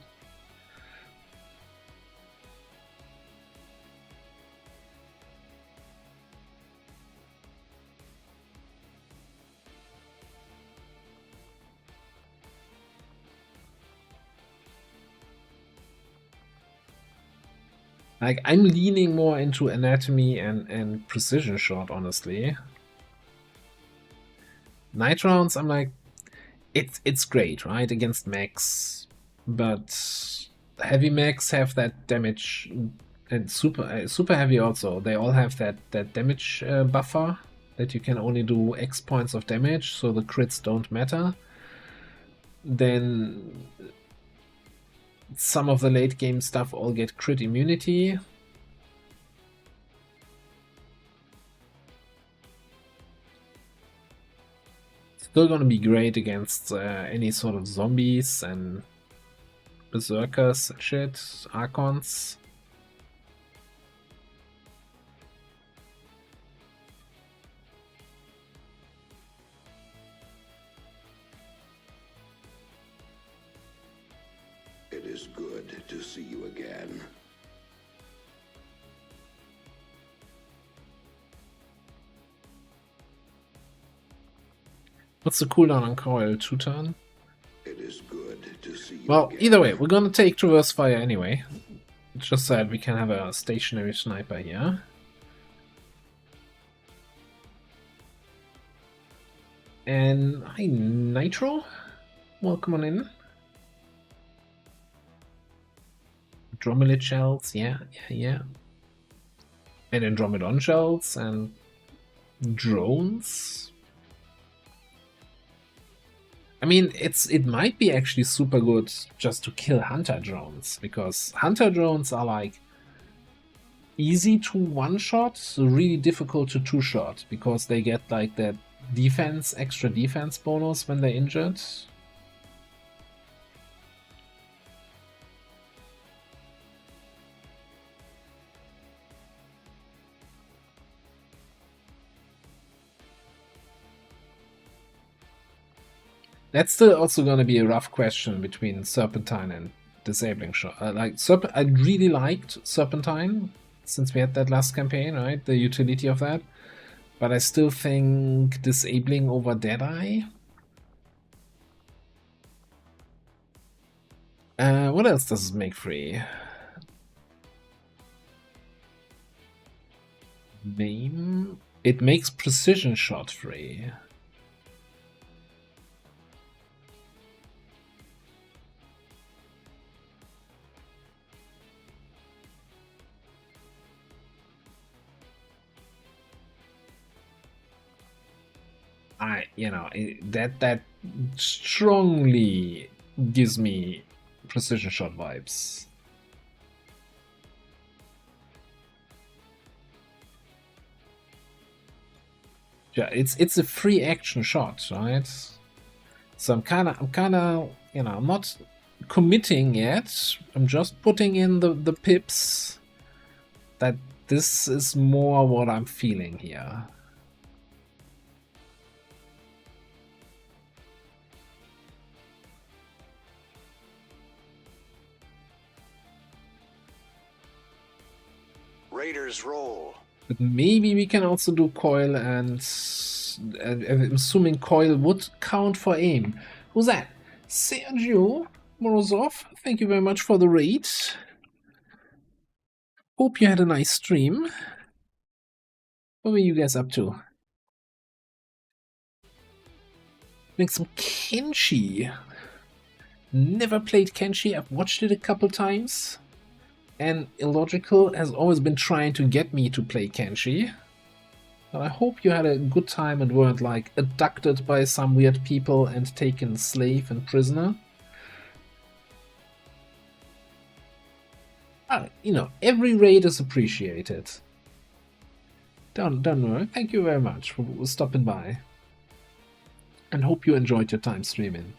Like, I'm leaning more into anatomy and precision shot, honestly. Night rounds, I'm like, it's great, right, against mechs, but heavy mechs have that damage, and super heavy also. They all have that damage buffer that you can only do X points of damage, so the crits don't matter. Then some of the late game stuff all get crit immunity. Still gonna be great against any sort of zombies and berserkers, shit, archons. It is good to see you again. What's the cooldown on Coil? 2 turn? It is good to see you Well, again. either way, we're gonna take Traverse Fire anyway. Just said we can have a stationary sniper here. And hi, Nitro. Welcome on in. Dromelid shells, yeah. And Andromedon shells and drones. I mean, it might be actually super good just to kill hunter drones, because hunter drones are like easy to one-shot, so really difficult to two-shot, because they get like that defense, extra defense bonus when they're injured. That's still also going to be a rough question between Serpentine and Disabling Shot. I really liked Serpentine since we had that last campaign, right? The utility of that. But I still think Disabling over Deadeye. What else does it make free? Name? It makes Precision Shot free. That strongly gives me Precision Shot vibes. Yeah, it's a free action shot, right? So I'm kinda I'm not committing yet. I'm just putting in the pips that this is more what I'm feeling here. Raiders roll. But maybe we can also do Coil, and I'm assuming Coil would count for aim. Who's that? Sergio Morozov, thank you very much for the raid. Hope you had a nice stream. What were you guys up to? Playing some Kenshi. Never played Kenshi, I've watched it a couple times. And Illogical has always been trying to get me to play Kenshi. But I hope you had a good time and weren't like abducted by some weird people and taken slave and prisoner. Every raid is appreciated. Don't worry. Thank you very much for stopping by. And hope you enjoyed your time streaming.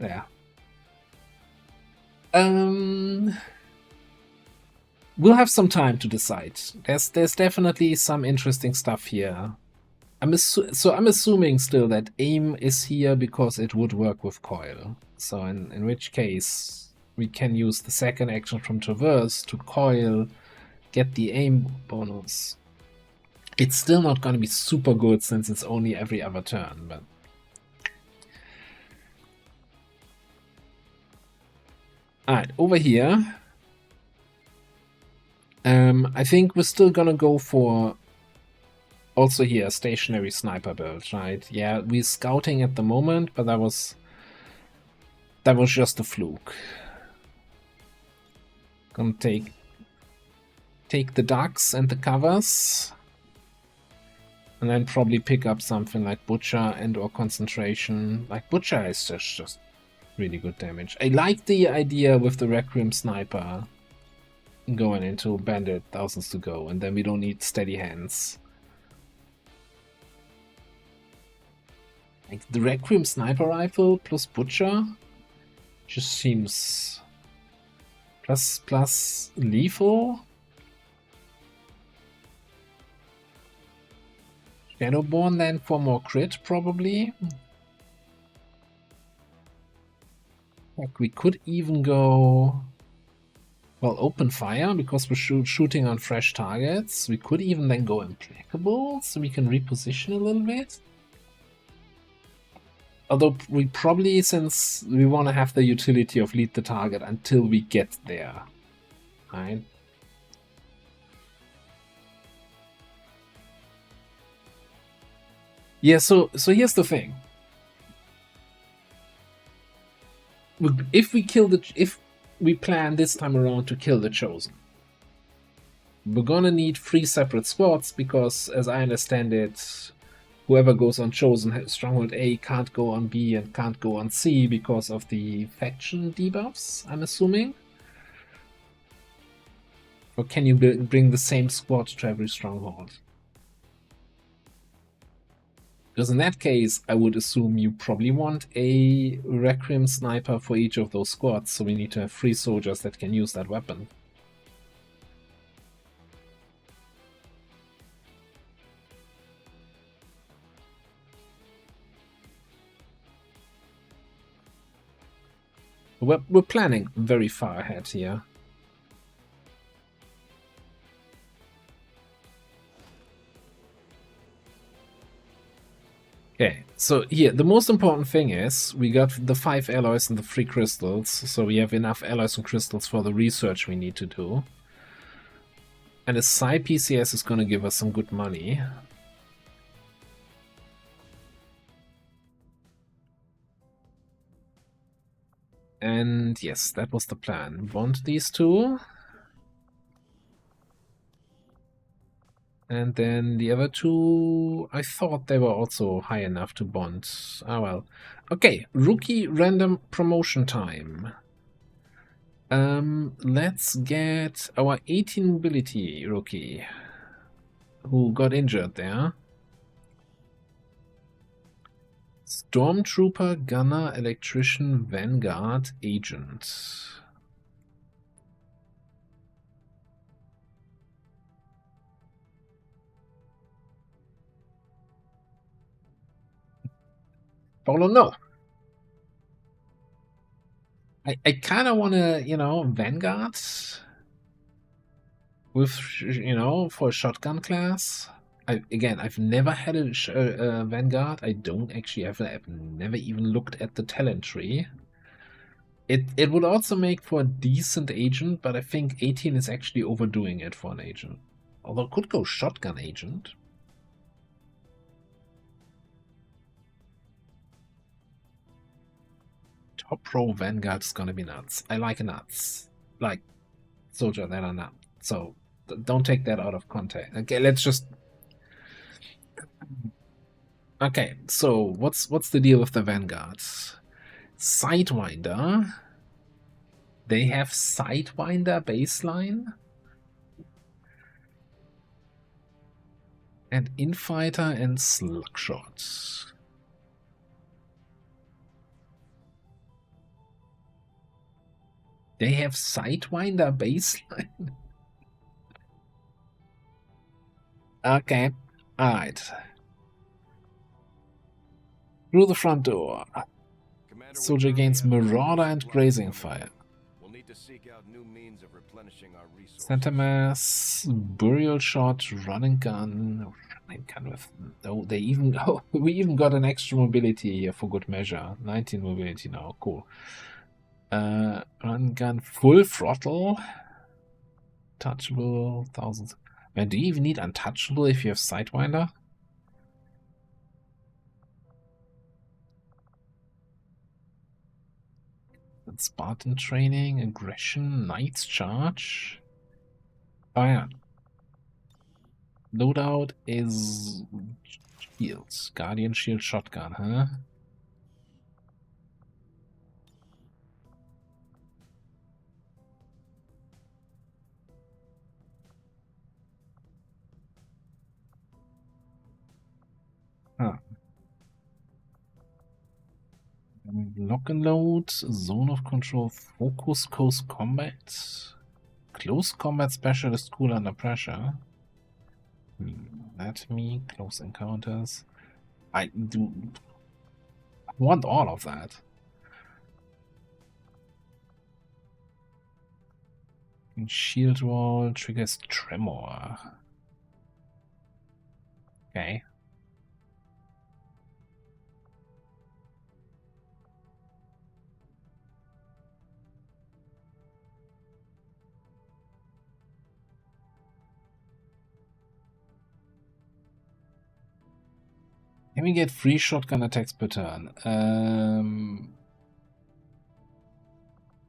Yeah. We'll have some time to decide. There's definitely some interesting stuff here. I'm assuming still that aim is here because it would work with Coil. So in which case we can use the second action from Traverse to Coil, get the aim bonus. It's still not going to be super good since it's only every other turn, but alright, over here. I think we're still gonna go for also here stationary sniper build, right? Yeah, we're scouting at the moment, but that was just a fluke. Gonna take the ducks and the covers, and then probably pick up something like Butcher and or Concentration. Like Butcher is just really good damage. I like the idea with the Requiem Sniper going into Bandit, thousands to go, and then we don't need steady hands. Like the Requiem Sniper Rifle plus Butcher just seems plus lethal. Shadowborn then for more crit probably. Like we could even go, well, open fire because we're shooting on fresh targets. We could even then go implacable so we can reposition a little bit. Although we probably, since we want to have the utility of lead the target until we get there, right? Yeah, so here's the thing. If we plan this time around to kill the Chosen, we're gonna need 3 separate squads because, as I understand it, whoever goes on Chosen Stronghold A can't go on B and can't go on C because of the faction debuffs, I'm assuming. Or can you bring the same squad to every Stronghold? Because in that case, I would assume you probably want a Requiem Sniper for each of those squads, so we need to have 3 soldiers that can use that weapon. We're planning very far ahead here. Okay, so here, the most important thing is we got the 5 alloys and the 3 crystals, so we have enough alloys and crystals for the research we need to do. And a Psi PCS is going to give us some good money. And yes, that was the plan. Bond these 2. And then the other 2, I thought they were also high enough to bond. Ah well. Okay, rookie random promotion time. Let's get our 18 mobility rookie who got injured there. Stormtrooper, Gunner, Electrician, Vanguard, Agent. Paulo, no. I kind of want to, Vanguard with, for a shotgun class. I've never had a Vanguard. I don't actually I've never even looked at the talent tree. It would also make for a decent agent, but I think 18 is actually overdoing it for an agent. Although could go shotgun agent. Top pro Vanguard is gonna be nuts. I like nuts. Like soldier that are nuts. So don't take that out of context. Okay, let's just. Okay, so what's the deal with the Vanguards? Sidewinder. They have Sidewinder baseline. And Infighter and Slugshot. They have Sidewinder baseline? Okay, alright. Through the front door. Soldier gains Marauder and Grazing Fire. We'll need to seek out new means of replenishing our resources. Center Mass, Burial Shot, Running Gun with... Oh, we even got an extra mobility here for good measure. 19 mobility now, cool. Run Gun, Full Throttle. Touchable, thousands. Man, do you even need Untouchable if you have Sidewinder? And Spartan Training, Aggression, Knight's Charge. Oh yeah. Loadout is Shields. Guardian Shield Shotgun, huh? Huh. Lock and load, zone of control, focus, close combat, close combat specialist, cool under pressure. Anatomy, close encounters. I want all of that. Shield wall triggers tremor. Okay. Can we get 3 shotgun attacks per turn?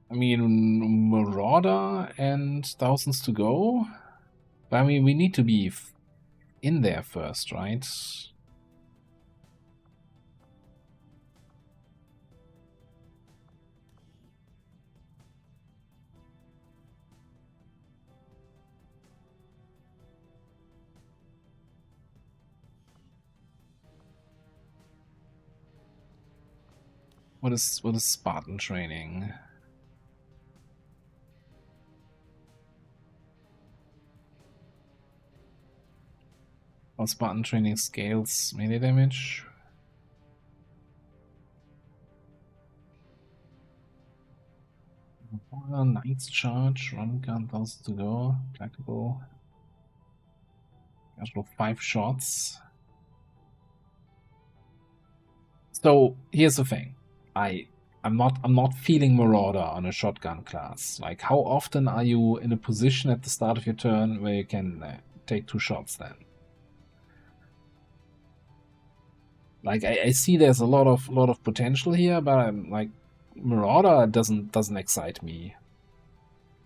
I mean, Marauder and thousands to go. But I mean, we need to be in there first, right? What is Spartan training? Or Spartan training scales melee damage? Knight's charge, run gun, thousands to go, practical. Gosh, 5 shots. So here's the thing. I'm not feeling Marauder on a shotgun class. Like, how often are you in a position at the start of your turn where you can take 2 shots then? Like, I see there's a lot of potential here, but I'm like, Marauder doesn't excite me.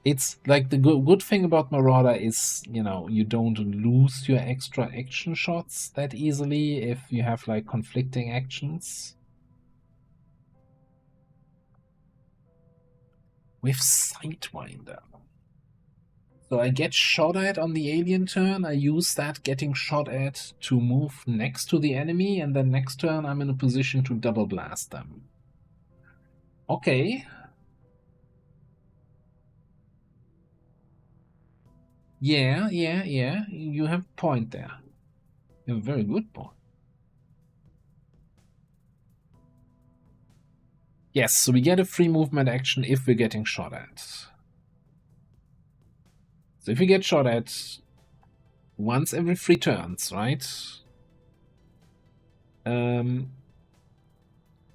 It's like the good thing about Marauder is, you know, you don't lose your extra action shots that easily if you have like conflicting actions. With Sidewinder. So I get shot at on the alien turn, I use that getting shot at to move next to the enemy, and then next turn I'm in a position to double blast them. Okay. Yeah, you have a point there. You have a very good point. Yes, so we get a free movement action if we're getting shot at. So if we get shot at once every 3 turns, right?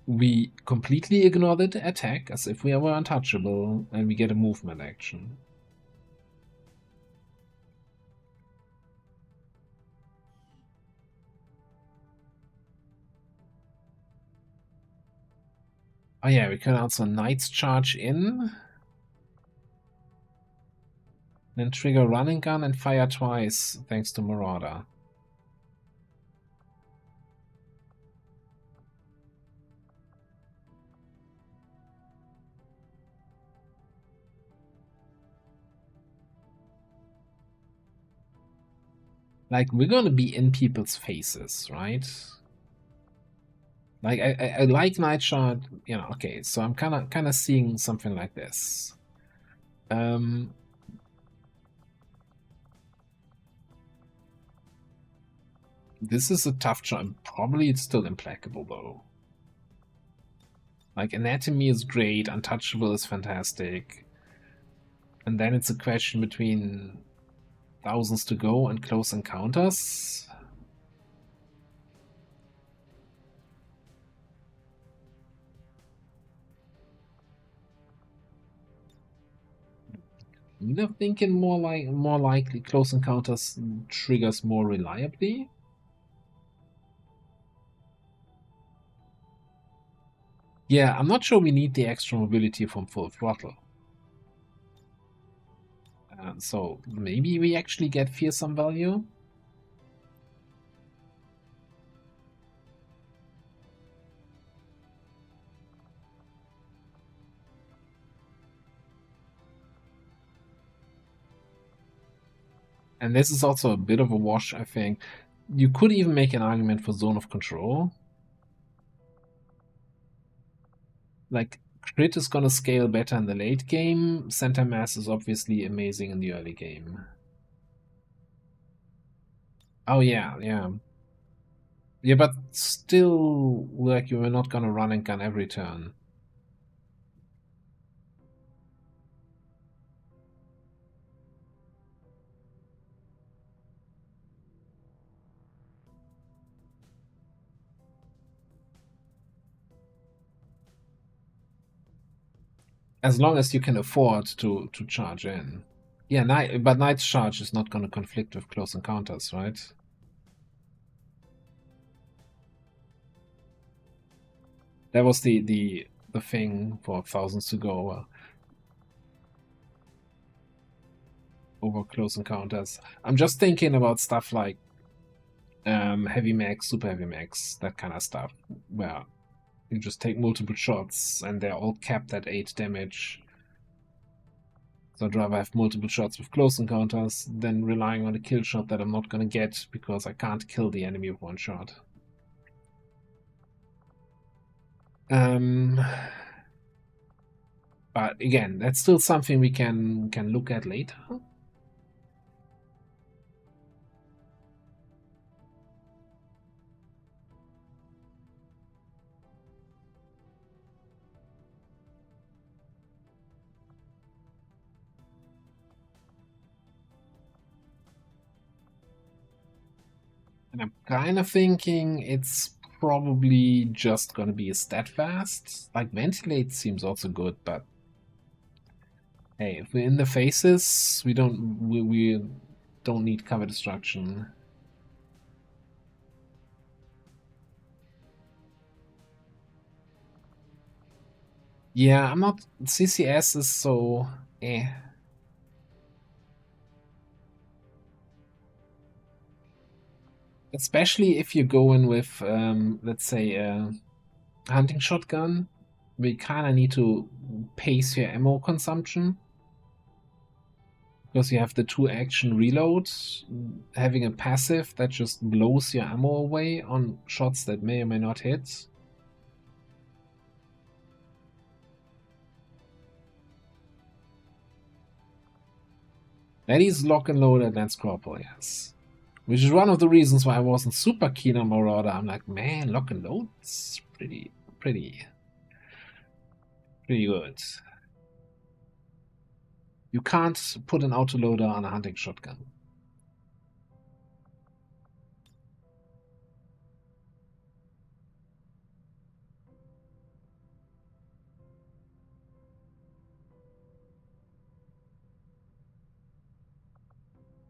We completely ignore the attack as if we were untouchable, and we get a movement action. Oh yeah, we can also Knight's Charge in. Then trigger running gun and fire twice thanks to Marauder. Like, we're gonna be in people's faces, right? Like, I like Night Shot, you know, okay, so I'm kinda seeing something like this. This is a tough job. Probably it's still implacable, though. Like, Anatomy is great, Untouchable is fantastic. And then it's a question between thousands to go and close encounters. I'm thinking more likely close encounters triggers more reliably. Yeah, I'm not sure we need the extra mobility from full throttle. So maybe we actually get fearsome value. And this is also a bit of a wash, I think. You could even make an argument for zone of control. Like, crit is gonna scale better in the late game. Center mass is obviously amazing in the early game. Oh yeah, yeah. Yeah, but still, like, you were not gonna run and gun every turn. As long as you can afford to charge in. Yeah, but Knight's charge is not gonna conflict with close encounters, right? That was the thing for thousands to go over close encounters. I'm just thinking about stuff like heavy max, super heavy max, that kind of stuff, where you just take multiple shots and they're all capped at 8 damage. So I'd rather have multiple shots with close encounters than relying on a kill shot that I'm not gonna get because I can't kill the enemy with one shot. But again, that's still something we can look at later. And I'm kind of thinking it's probably just gonna be a steadfast. Like, ventilate seems also good, but hey, if we're in the faces, we don't need cover destruction. Yeah, I'm not. CCS is so eh. Especially if you go in with, let's say, a hunting shotgun, we kind of need to pace your ammo consumption. Because you have the 2-action reload, having a passive that just blows your ammo away on shots that may or may not hit. That is lock and load at Lance Corporal, yes. Which is one of the reasons why I wasn't super keen on Marauder. I'm like, man, lock and load is pretty good. You can't put an autoloader on a hunting shotgun.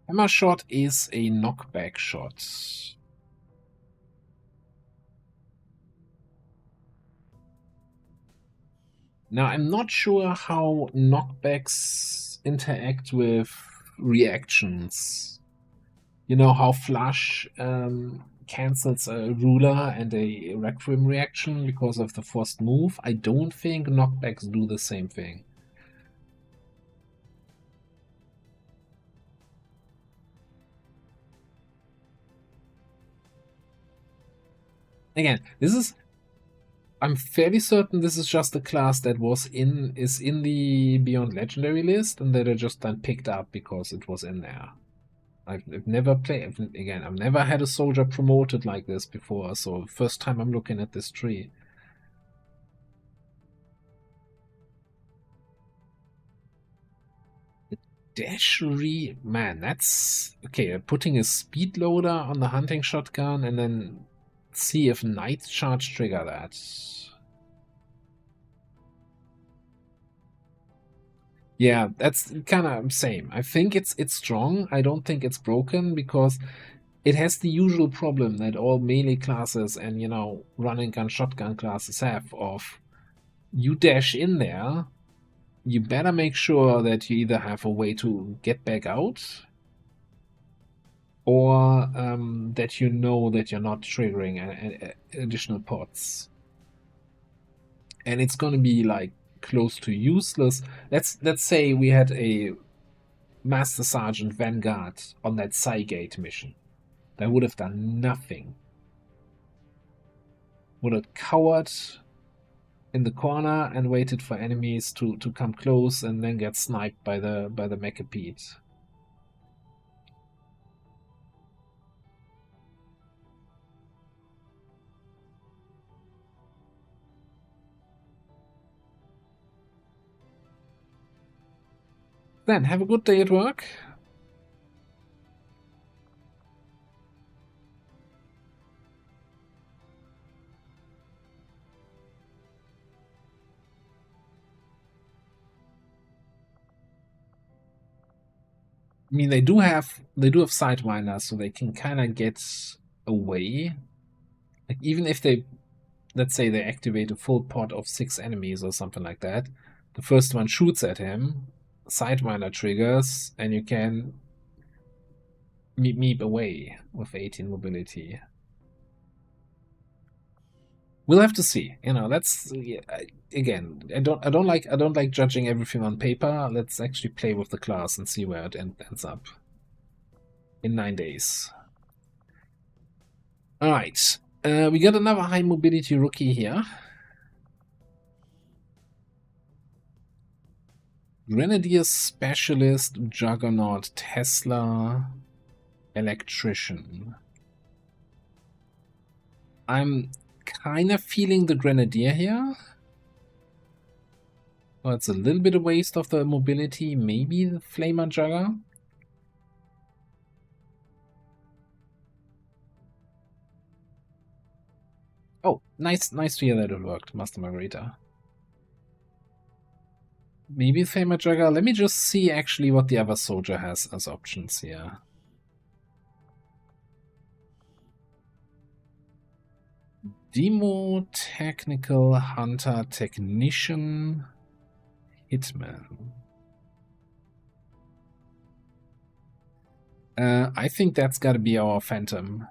Hammer shot is a knockback shot. Now, I'm not sure how knockbacks interact with reactions. You know how flush cancels a ruler and a requiem reaction because of the forced move? I don't think knockbacks do the same thing. Again, I'm fairly certain this is just a class that is in the Beyond Legendary list and that I just then picked up because it was in there. I've never played, again, I've never had a soldier promoted like this before, so first time I'm looking at this tree. The dash man, that's okay. Putting a speed loader on the hunting shotgun and then see if Night Charge trigger that. Yeah, that's kind of same. I think it's strong. I don't think it's broken because it has the usual problem that all melee classes and, you know, running gun shotgun classes have of you dash in there, you better make sure that you either have a way to get back out or that you know that you're not triggering additional pods. And it's going to be like close to useless. Let's say we had a Master Sergeant Vanguard on that Cygate mission. That would have done nothing. Would have cowered in the corner and waited for enemies to come close and then get sniped by the Mechapede. Then have a good day at work. I mean, they do have sidewinders, so they can kind of get away. Like, even if they, let's say they activate a full pod of 6 enemies or something like that, the first one shoots at him, sidewinder triggers, and you can meep away with 18 mobility. We'll have to see. You know, that's again. I don't like judging everything on paper. Let's actually play with the class and see where it ends up in 9 days. All right, we got another high mobility rookie here. Grenadier Specialist, Juggernaut, Tesla, Electrician. I'm kind of feeling the Grenadier here. Well, it's a little bit a waste of the mobility. Maybe the Flamer Jugger. Oh, nice to hear that it worked, Master Margarita. Maybe Flamer Jugger. Let me just see actually what the other soldier has as options here. Demo, Technical, Hunter, Technician, Hitman. I think that's gotta be our Phantom.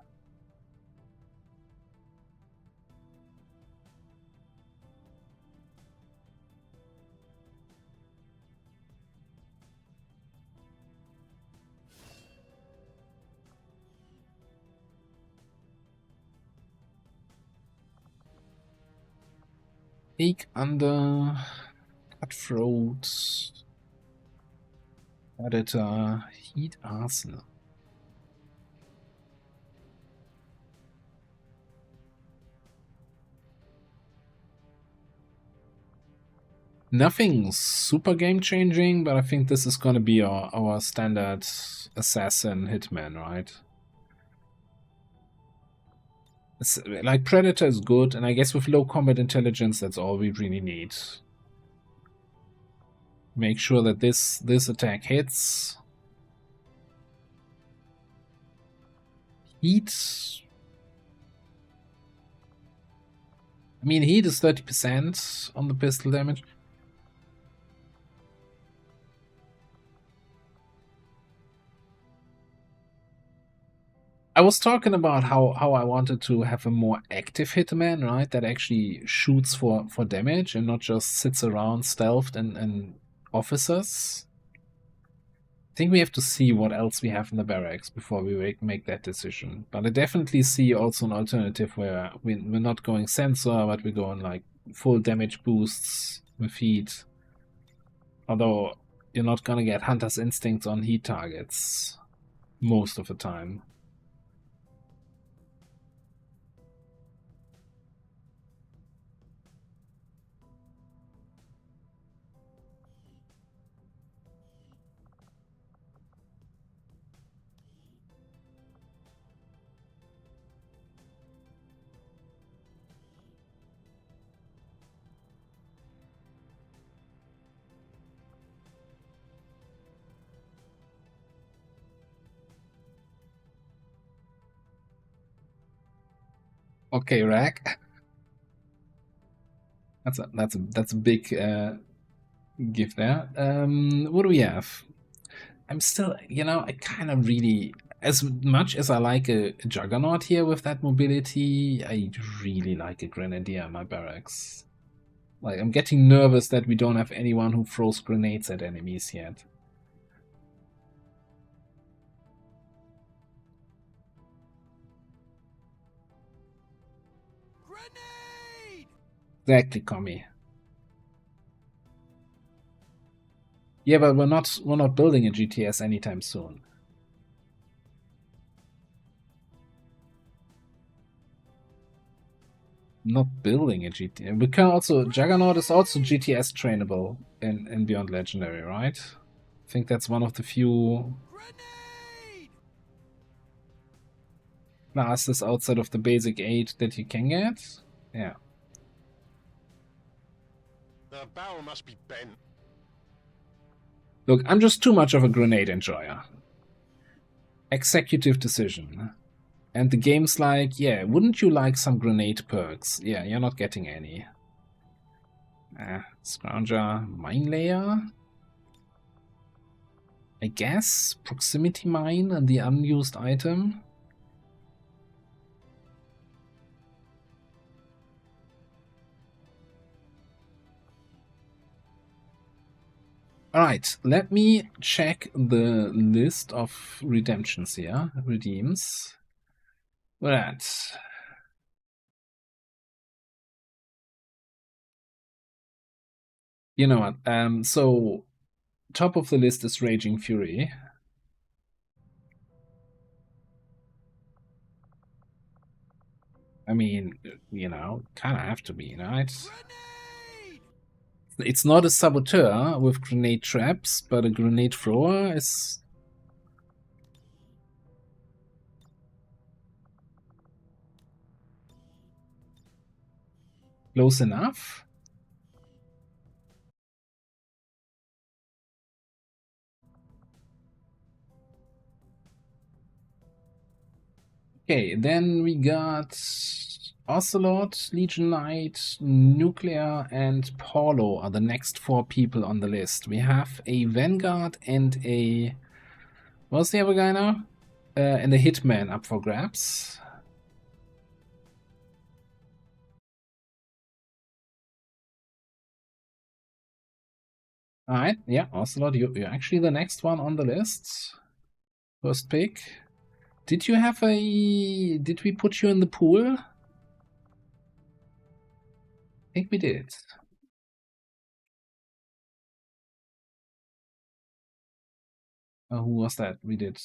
Take under, Cutthroat, Predator, Heat Arsenal. Nothing super game changing, but I think this is gonna be our standard assassin hitman, right? It's, like, Predator is good, and I guess with low combat intelligence, that's all we really need. Make sure that this attack hits. Heat. I mean, heat is 30% on the pistol damage. I was talking about how I wanted to have a more active hitman, right? That actually shoots for damage and not just sits around stealthed and officers. I think we have to see what else we have in the barracks before we make that decision. But I definitely see also an alternative where we're not going sensor, but we're going like full damage boosts with heat. Although you're not gonna get Hunter's Instincts on heat targets most of the time. Okay, Rack. That's a big gift there. What do we have? I'm still, I kind of really, as much as I like a Juggernaut here with that mobility, I really like a Grenadier in my barracks. Like, I'm getting nervous that we don't have anyone who throws grenades at enemies yet. Exactly, commie. Yeah, but we're not building a GTS anytime soon. Not building a GTS. We can also Juggernaut is also GTS trainable in Beyond Legendary, right? I think that's one of the few classes outside of the basic 8 that you can get. Yeah. The barrel must be bent. Look, I'm just too much of a grenade enjoyer. Executive decision. And the game's like, yeah, wouldn't you like some grenade perks? Yeah, you're not getting any. Scrounger, mine layer. I guess proximity mine and the unused item. Alright, let me check the list of redemptions here. Redeems. Right. You know what? So top of the list is Raging Fury. I mean, you know, kind of have to be, right? It's not a saboteur with grenade traps, but a grenade thrower is close enough. Okay, then we got Ocelot, Legion Knight, Nuclear, and Paulo are the next 4 people on the list. We have a Vanguard and a... What's the other guy now? And a Hitman up for grabs. Alright, yeah, Ocelot, you're actually the next one on the list. First pick. Did you have a... Did we put you in the pool? I think we did. Who was that? We did.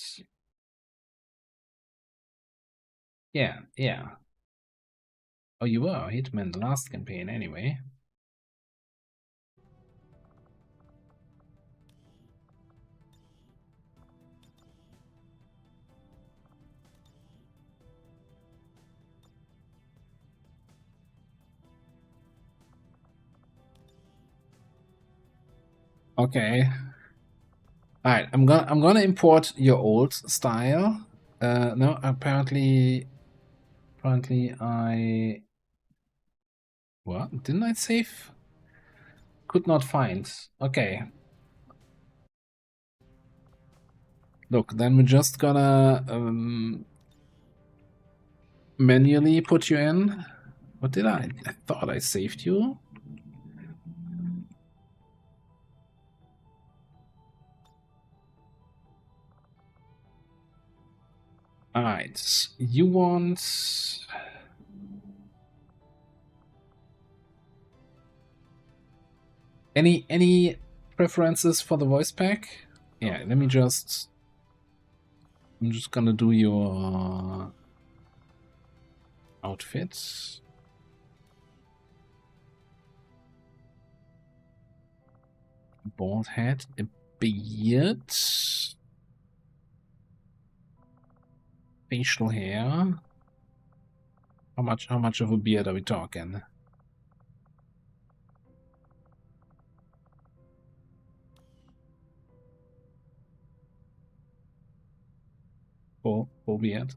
Yeah, yeah. Oh, you were a Hitman the last campaign anyway. Okay. All right, I'm gonna import your old style. No, apparently I... What? Didn't I save? Could not find. Okay. Look, then we're just gonna manually put you in. What did I thought I saved you. Alright, you want... Any preferences for the voice pack? Yeah, let me just... I'm just gonna do your outfits. Bald head, a beard, facial hair. How much of a beard are we talking? Full beard.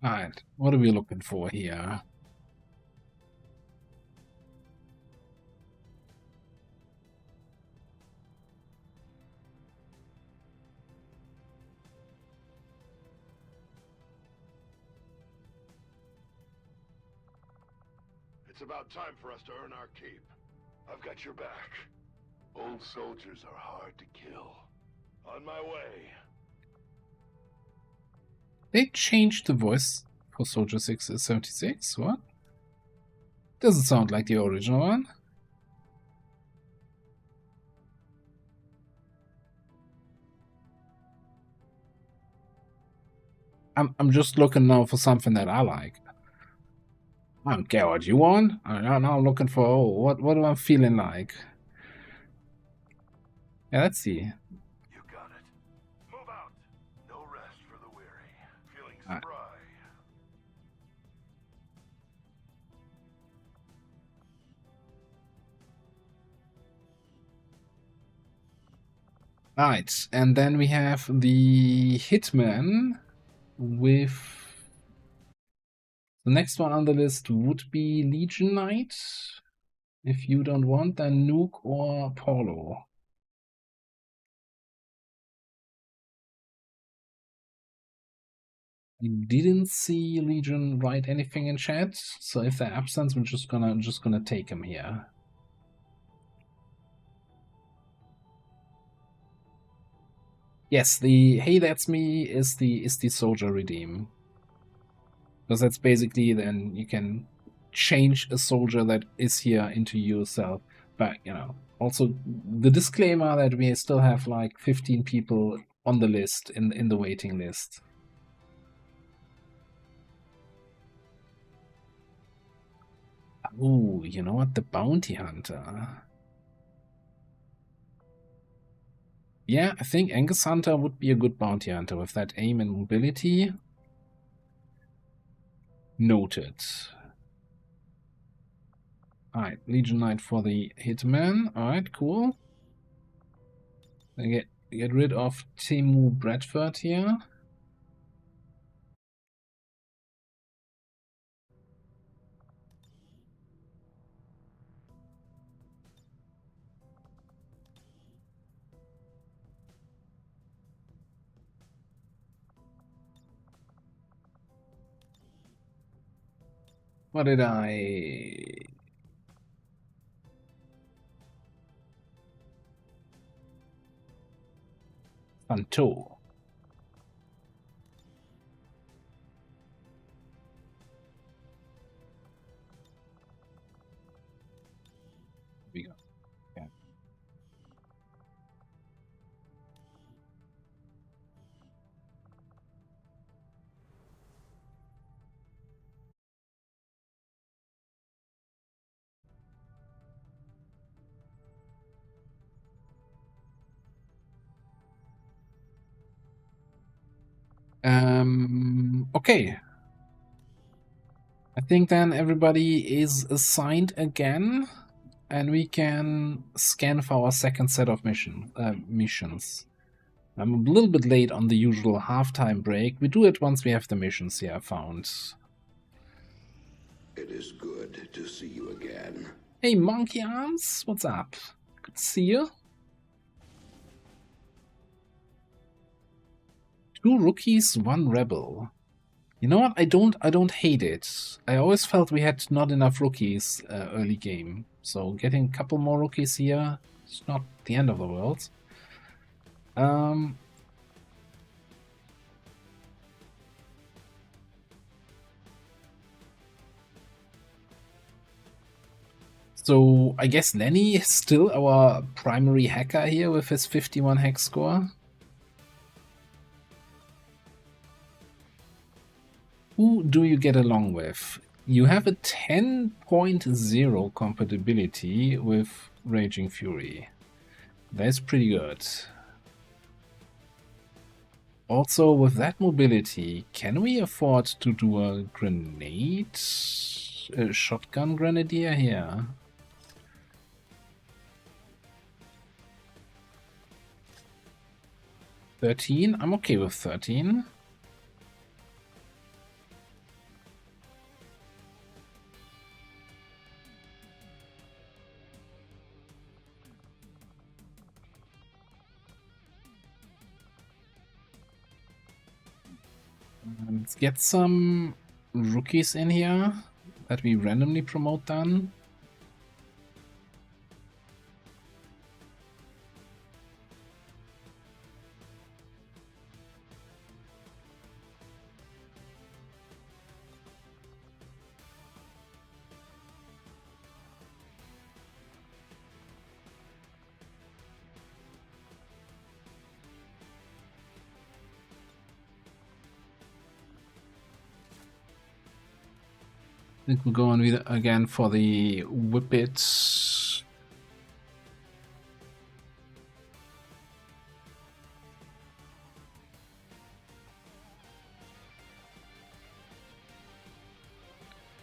Alright, what are we looking for here? It's about time for us to earn our keep. I've got your back. Old soldiers are hard to kill. On my way. They changed the voice for Soldier 676? What? Doesn't sound like the original one. I'm just looking now for something that I like. I don't care what you want. I'm now looking for, oh, what do I feeling like? Yeah, let's see. You got it. Move out. No rest for the weary. Feeling spry. Right, and then we have the Hitman with... The next one on the list would be Legion Knight. If you don't want, then Nuke or Paulo. I didn't see Legion write anything in chat, so if they're absent, we're just gonna take them here. Yes, the "Hey, that's me" is the soldier redeem. Because that's basically, then you can change a soldier that is here into yourself. But, you know, also the disclaimer that we still have like 15 people on the list, in the waiting list. Ooh, you know what? The Bounty Hunter. Yeah, I think Angus Hunter would be a good Bounty Hunter with that aim and mobility. Noted. Alright, Legion Knight for the Hitman. Alright, cool. Get rid of Temu Bradford here. What did I... Fanto. We go. Yeah. Okay. I think then everybody is assigned again, and we can scan for our second set of missions. I'm a little bit late on the usual halftime break. We do it once we have the missions here found. It is good to see you again. Hey, Monkey Arms, what's up? Good to see you. 2 rookies, 1 rebel. You know what? I don't hate it. I always felt we had not enough rookies early game, so getting a couple more rookies here is not the end of the world. So I guess Lenny is still our primary hacker here with his 51 hack score. Who do you get along with? You have a 10.0 compatibility with Raging Fury. That's pretty good. Also, with that mobility, can we afford to do a grenade? A shotgun grenadier here? $13? I'm okay with 13. Let's get some rookies in here. Let me randomly promote then. I think we'll go on with, again for the Whippet.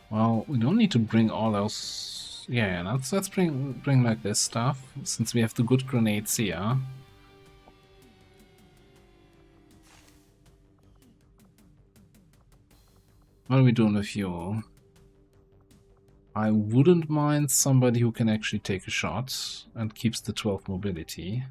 Well, we don't need to bring all those. Yeah, let's bring like this stuff since we have the good grenades here. What are we doing with you? I wouldn't mind somebody who can actually take a shot and keeps the 12 mobility.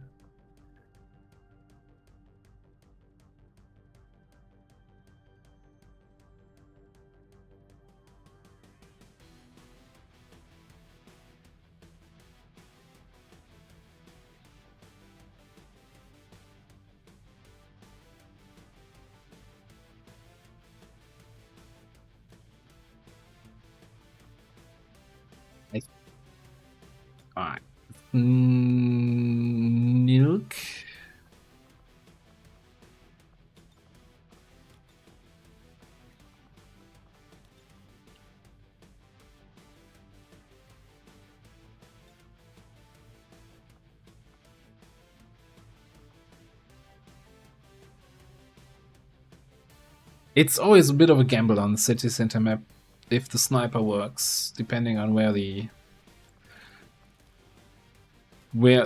Alright. Milk. It's always a bit of a gamble on the city center map if the sniper works, depending on where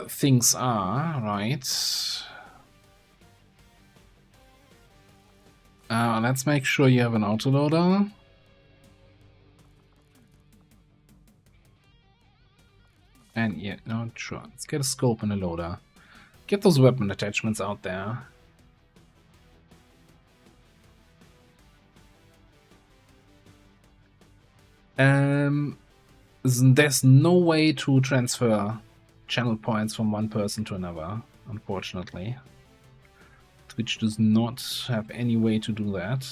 things are, right? Let's make sure you have an autoloader. And yeah, no, sure. Let's get a scope and a loader. Get those weapon attachments out there. There's no way to transfer channel points from one person to another, unfortunately. Twitch does not have any way to do that.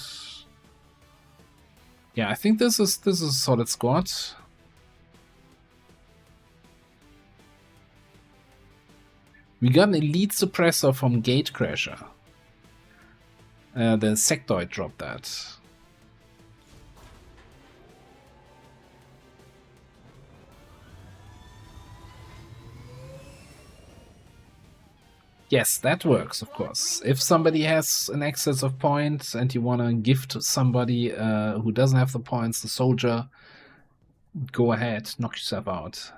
Yeah, I think this is a solid squad. We got an elite suppressor from Gatecrasher. The sectoid dropped that. Yes, that works, of course. If somebody has an excess of points and you want to gift somebody who doesn't have the points, the soldier, go ahead, knock yourself out.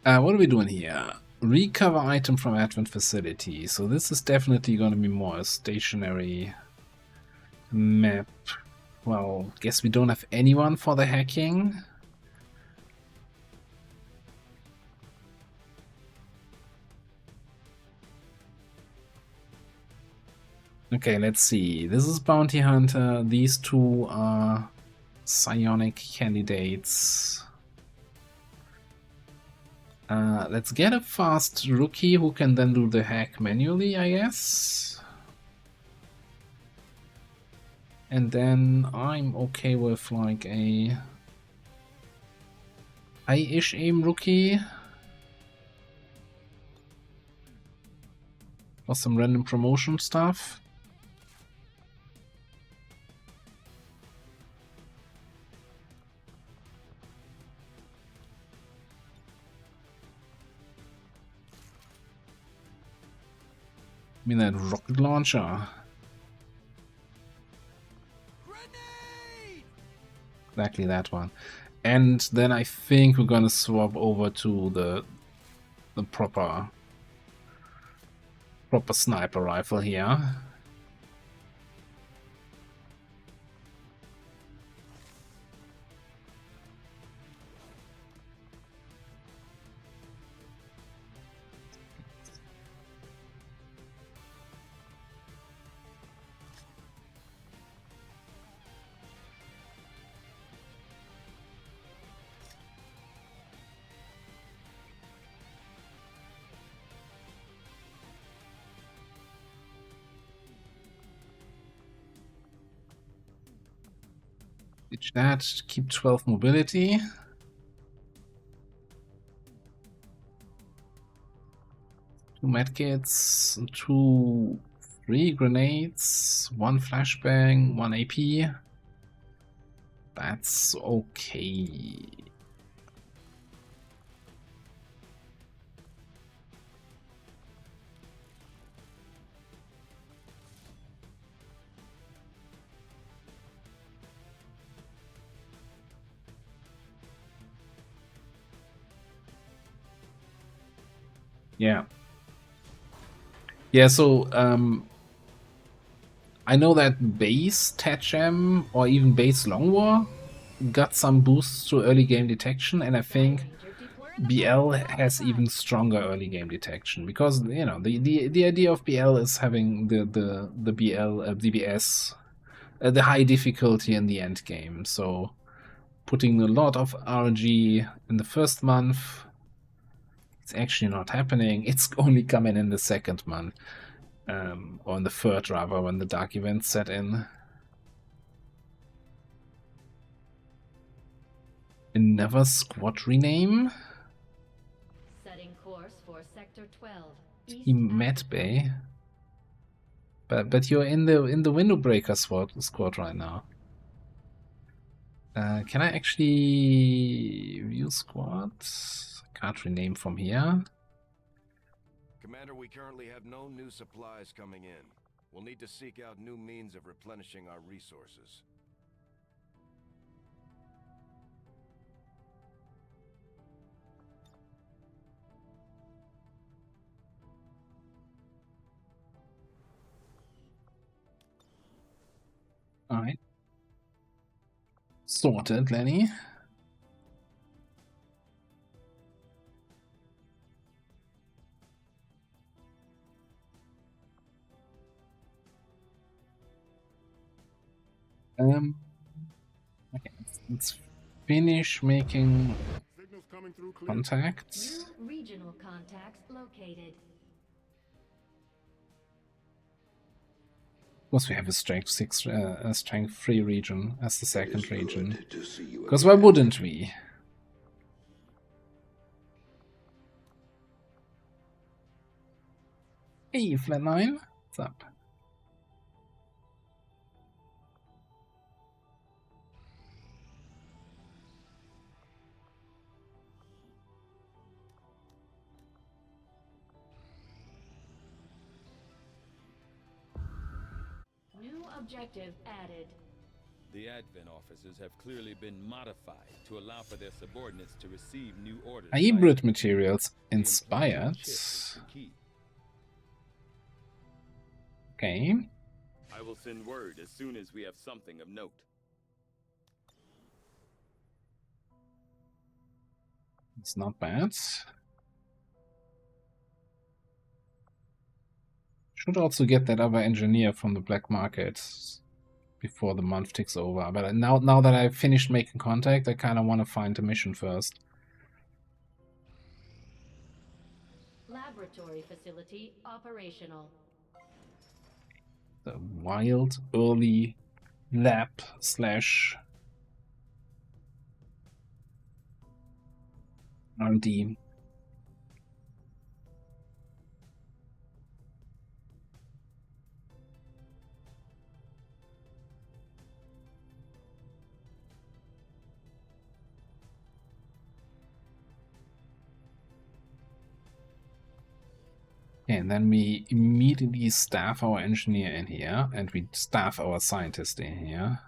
What are we doing here? Recover item from advent facility. So this is definitely going to be more a stationary map. Well, guess we don't have anyone for the hacking. Okay, let's see. This is Bounty Hunter. These two are psionic candidates. Let's get a fast rookie who can then do the hack manually, I guess. And then I'm okay with like a high-ish aim rookie. Or some random promotion stuff. I mean that rocket launcher. Exactly that one. And then I think we're gonna swap over to the proper sniper rifle here. Ditch that, keep 12 mobility. Two medkits, 3 grenades, 1 flashbang, 1 AP. That's okay. Yeah. Yeah, so I know that base Tetchem or even base Long War got some boosts to early game detection, and I think BL has even stronger early game detection because you know the idea of BL is having the BL DBS the high difficulty in the end game. So putting a lot of RG in the first month, it's actually not happening. It's only coming in the second month. Or in the third rather, when the dark events set in. Another squad rename? Setting course for Sector 12. Team Med Bay. But you're in the Windowbreaker squad right now. Can I actually view squads? Can't rename from here. Commander, we currently have no new supplies coming in. We'll need to seek out new means of replenishing our resources. Alright. Sorted, Lenny. Okay, let's finish making contacts. New regional contacts located. Of course, we have a strength 6, a strength 3 region as the second region. Because why wouldn't we? Hey, Flatline, what's up? Objective added. The advent officers have clearly been modified to allow for their subordinates to receive new orders. Hybrid materials inspired. Okay. I will send word as soon as we have something of note. It's not bad. Should also get that other engineer from the black market before the month ticks over. But now that I've finished making contact, I kind of want to find a mission first. Laboratory facility operational. The wild early lab / R&D. And then we immediately staff our engineer in here, and we staff our scientist in here.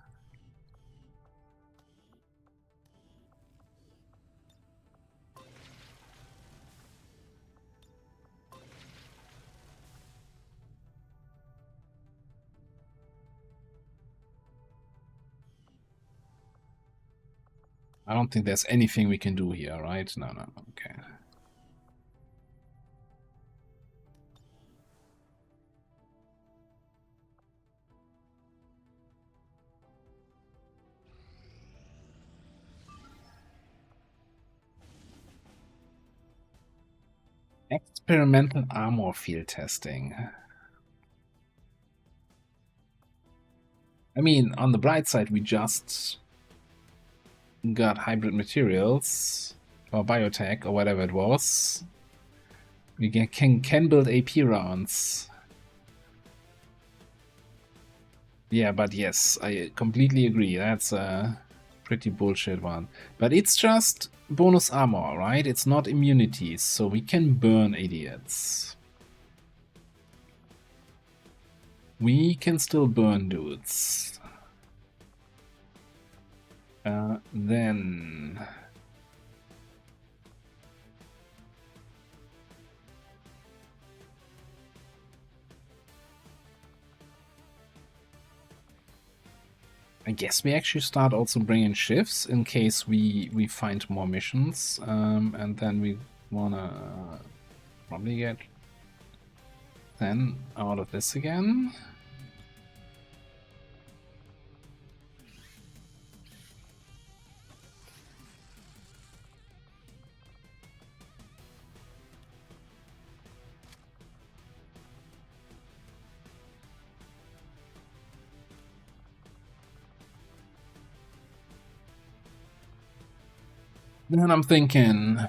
I don't think there's anything we can do here, right? No, okay. Experimental armor field testing. I mean, on the bright side, we just got hybrid materials or biotech or whatever it was, we can build AP rounds. Yeah, but yes, I completely agree. That's a pretty bullshit one. But it's just bonus armor, right? It's not immunities, so we can burn idiots. We can still burn dudes. Then... I guess we actually start also bringing shifts in case we find more missions, and then we wanna probably get then out of this again. Then I'm thinking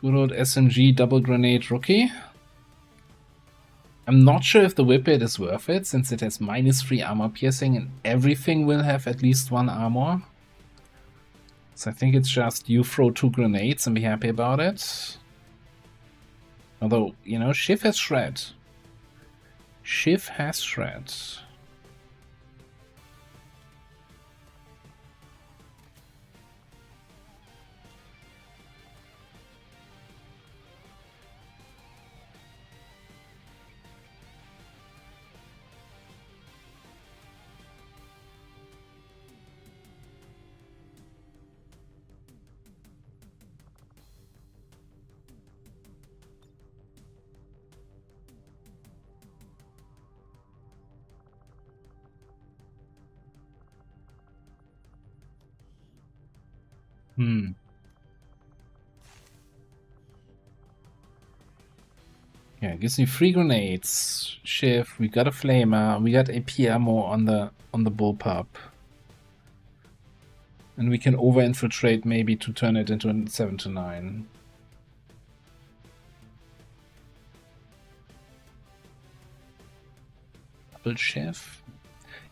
good old SMG double grenade rookie. I'm not sure if the whippet is worth it since it has -3 armor piercing and everything will have at least 1 armor. So I think it's just you throw 2 grenades and be happy about it. Although, you know, Shiv has shred. Shiv has shred. Yeah, it gives me 3 grenades. Shiv, we got a flamer, we got AP ammo on the bullpup. And we can over-infiltrate maybe to turn it into a 7-9. Double Shiv?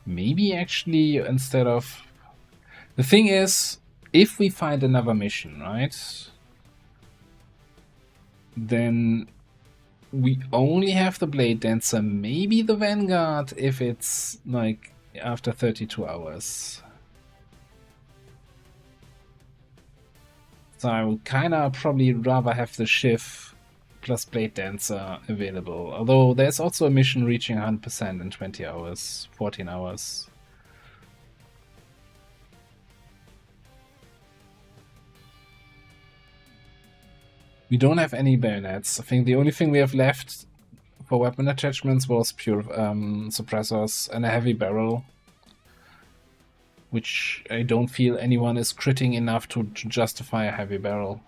Maybe actually instead of... The thing is, if we find another mission, right? Then we only have the Blade Dancer, maybe the Vanguard, if it's like after 32 hours. So I would kinda probably rather have the Shiv plus Blade Dancer available. Although there's also a mission reaching 100% in 20 hours, 14 hours. We don't have any bayonets. I think the only thing we have left for weapon attachments was pure suppressors and a heavy barrel, which I don't feel anyone is critting enough to justify a heavy barrel.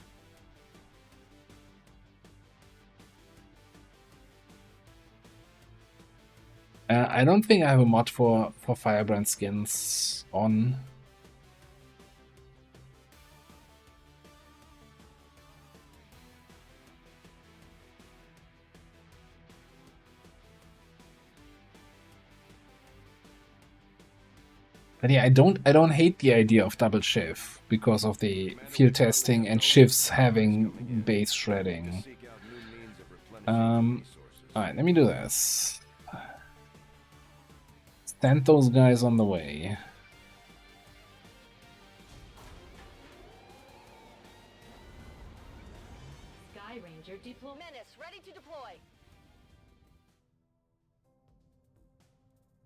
I don't think I have a mod for Firebrand skins on. But yeah, I don't hate the idea of double Shiv because of the field testing and Shivs having base shredding. Alright, let me do this. Send those guys on the way. Sky Ranger deploy. Menace, ready to deploy.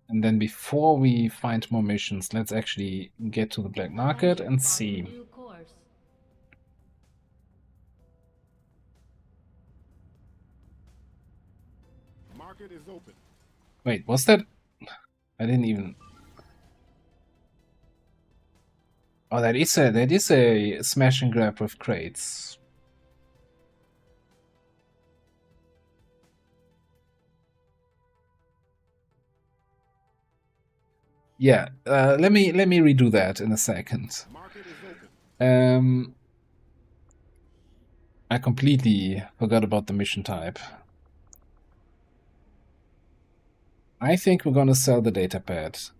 And then before we find more missions, let's actually get to the black market and see. Market is open. Wait, was that? I didn't even. Oh, that is a smash and grab with crates. Yeah, let me redo that in a second. I completely forgot about the mission type. I think we're gonna sell the datapad.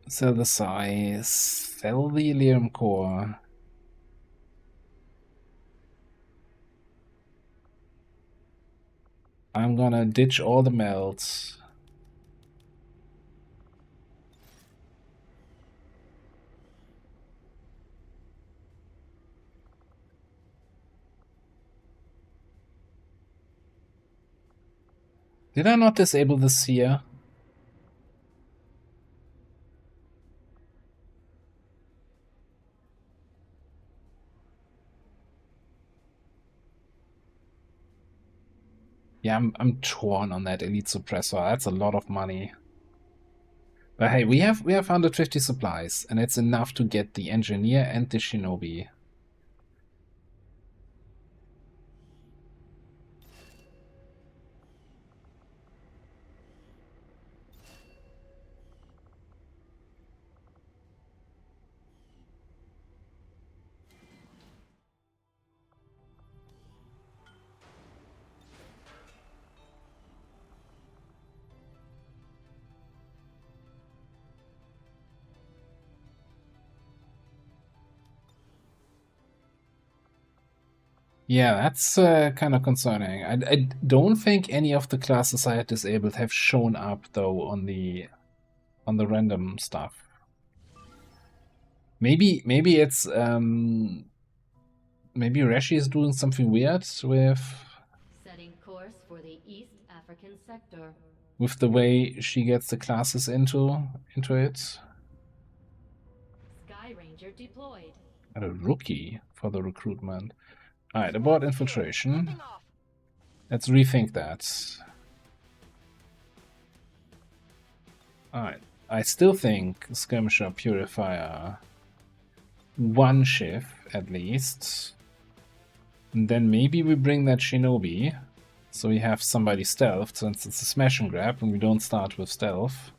Sell the size. Sell the Elerium core. I'm gonna ditch all the melts. Did I not disable the seer? Yeah, I'm torn on that elite suppressor. That's a lot of money. But hey, we have 150 supplies, and it's enough to get the engineer and the shinobi. Yeah, that's kind of concerning. I don't think any of the classes I had disabled have shown up though on the random stuff. Maybe it's maybe Reshi is doing something weird with Setting course for the East African sector. With the way she gets the classes into it. Sky Ranger deployed. And a rookie for the recruitment. Alright, abort infiltration. Let's rethink that. Alright, I still think Skirmisher Purifier one shift at least. And then maybe we bring that Shinobi. So we have somebody stealthed, since it's a smash and grab and we don't start with stealth.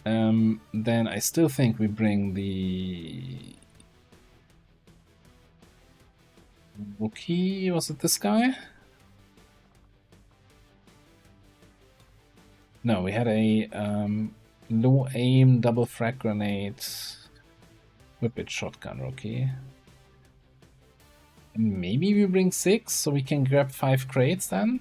Then I still think we bring the rookie. Was it this guy? No, we had a low aim double frag grenade whippet shotgun rookie. And maybe we bring 6 so we can grab 5 crates then.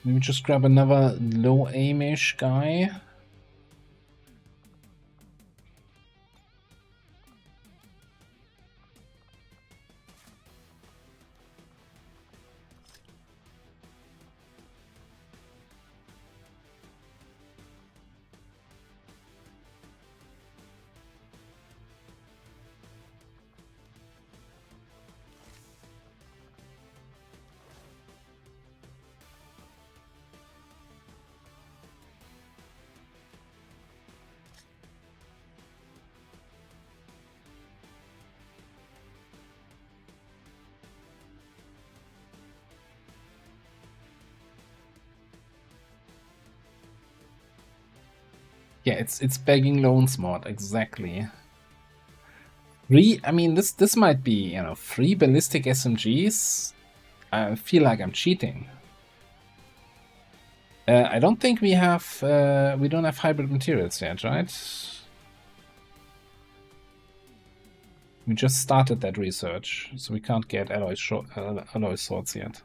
Maybe just grab another low aimish guy. Yeah, it's begging loans mod, exactly. I mean, this might be, 3 ballistic SMGs. I feel like I'm cheating. I don't think we have, we don't have hybrid materials yet, right? We just started that research, so we can't get alloy swords yet.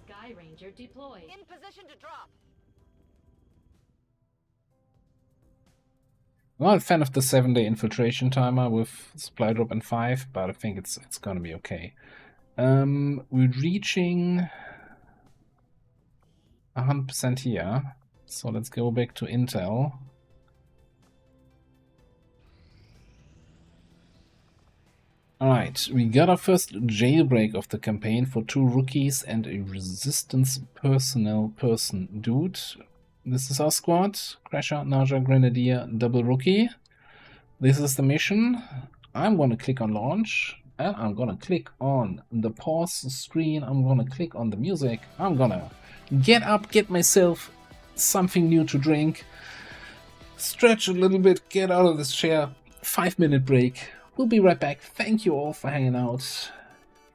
Sky Ranger deployed. In position to drop. I'm not a fan of the 7-day infiltration timer with supply drop and 5, but I think it's gonna be okay. We're reaching 100% here, so let's go back to Intel. Alright, we got our first jailbreak of the campaign for 2 rookies and a resistance personnel person. Dude, this is our squad. Crasher, Naja, Grenadier, double rookie. This is the mission. I'm gonna click on launch. And I'm gonna click on the pause screen. I'm gonna click on the music. I'm gonna get up, get myself something new to drink. Stretch a little bit, get out of this chair. 5-minute break. We'll be right back. Thank you all for hanging out.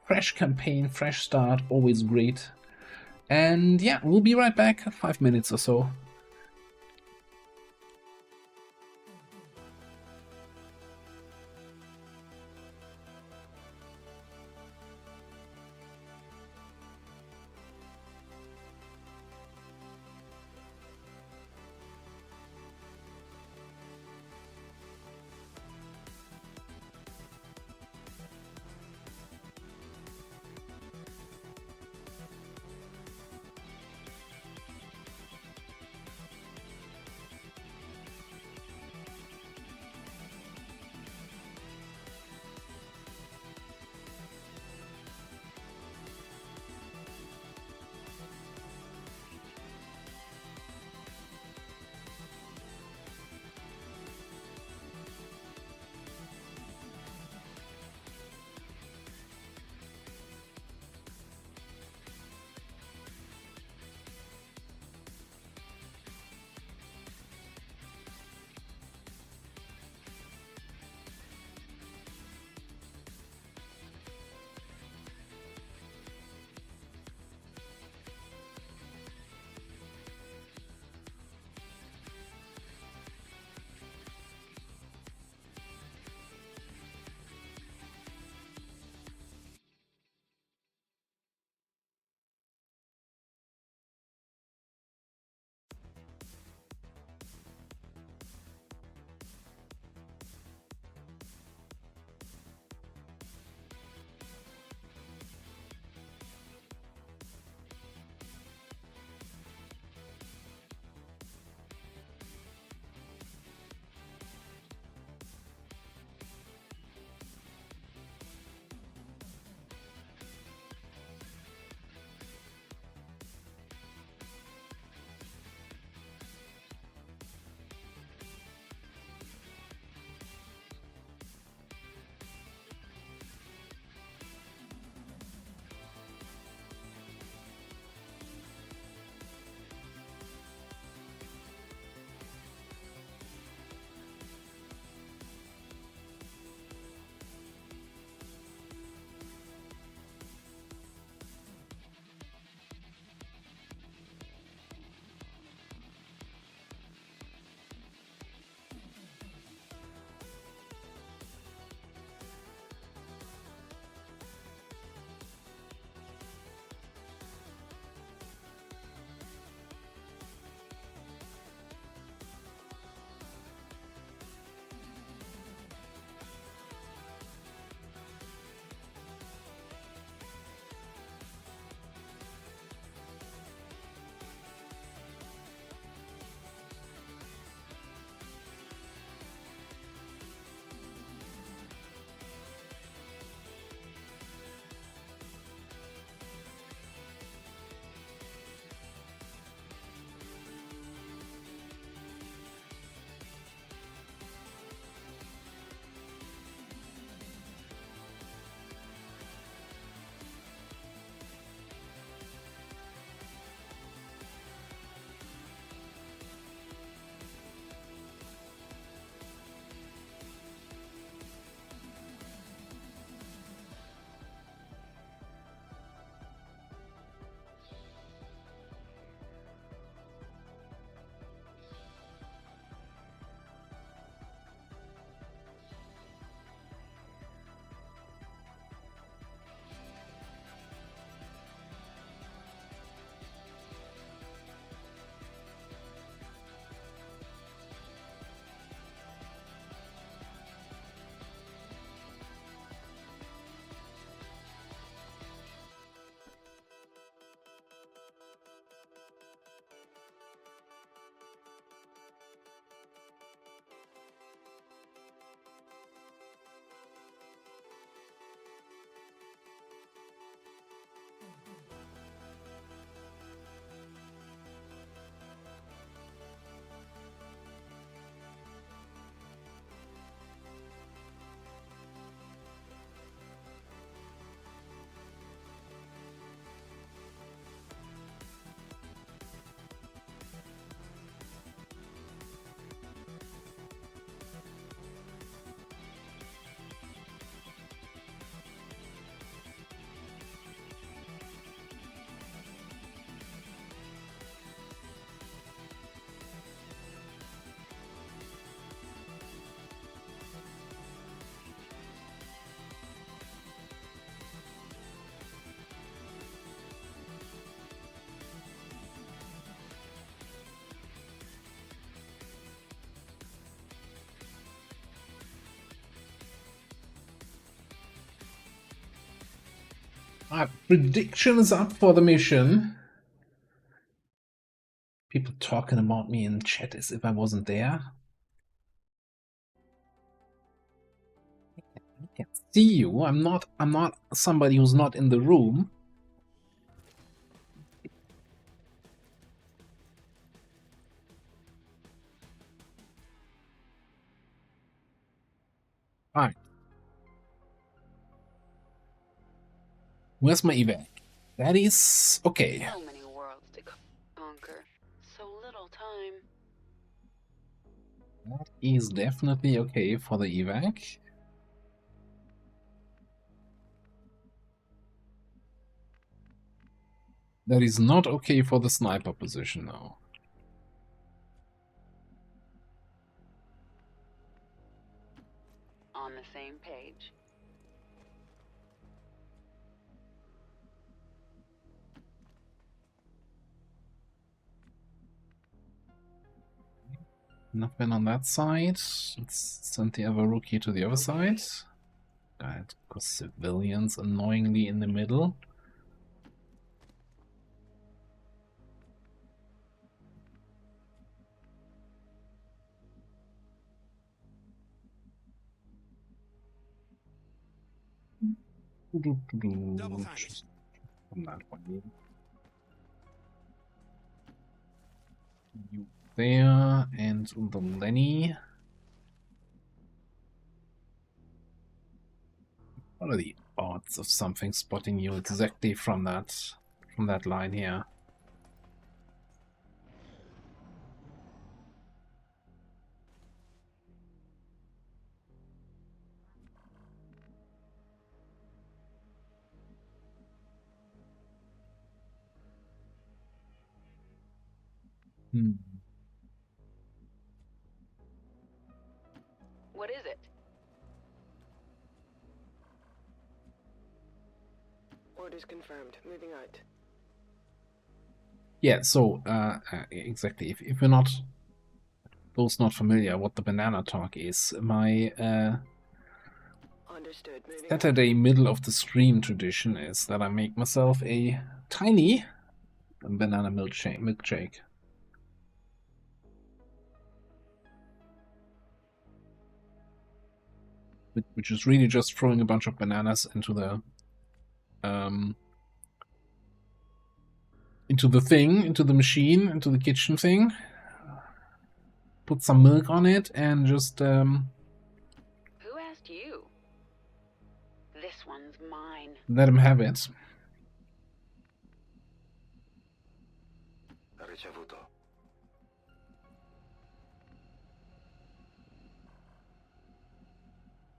Fresh campaign, fresh start, always great. And yeah, we'll be right back. 5 minutes or so. Prediction is up for the mission. People talking about me in chat as if I wasn't there. I can see you. I'm not somebody who's not in the room. Alright. Where's my evac? That is okay. So many worlds to conquer. So little time. That is definitely okay for the evac. That is not okay for the sniper position now. On the same page. Nothing on that side. Let's send the other rookie to the other side. God, because civilians annoyingly in the middle. From that way. You there, and the Lenny. What are the odds of something spotting you exactly from that line here? What is it? Orders confirmed. Moving out. Yeah, so exactly. If you're not those not familiar what the banana talk is, my Saturday middle of the stream tradition is that I make myself a tiny banana milkshake. Which is really just throwing a bunch of bananas into the machine, into the kitchen thing. Put some milk on it and just Who asked you? This one's mine. let him have it.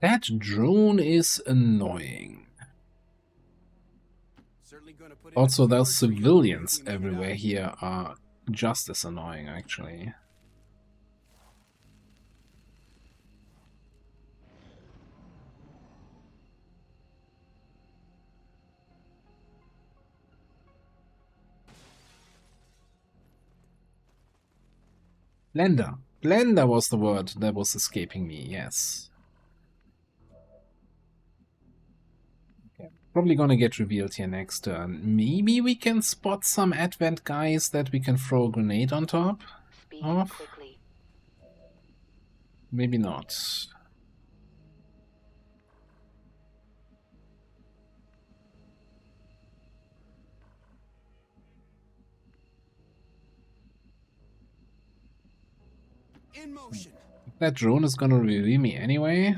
That drone is annoying. Also, those civilians everywhere here are just as annoying, actually. Blender. Blender was the word that was escaping me, yes. Okay. Probably gonna get revealed here next turn. Maybe we can spot some advent guys that we can throw a grenade on top of. Maybe not. In motion. That drone is gonna reveal me anyway.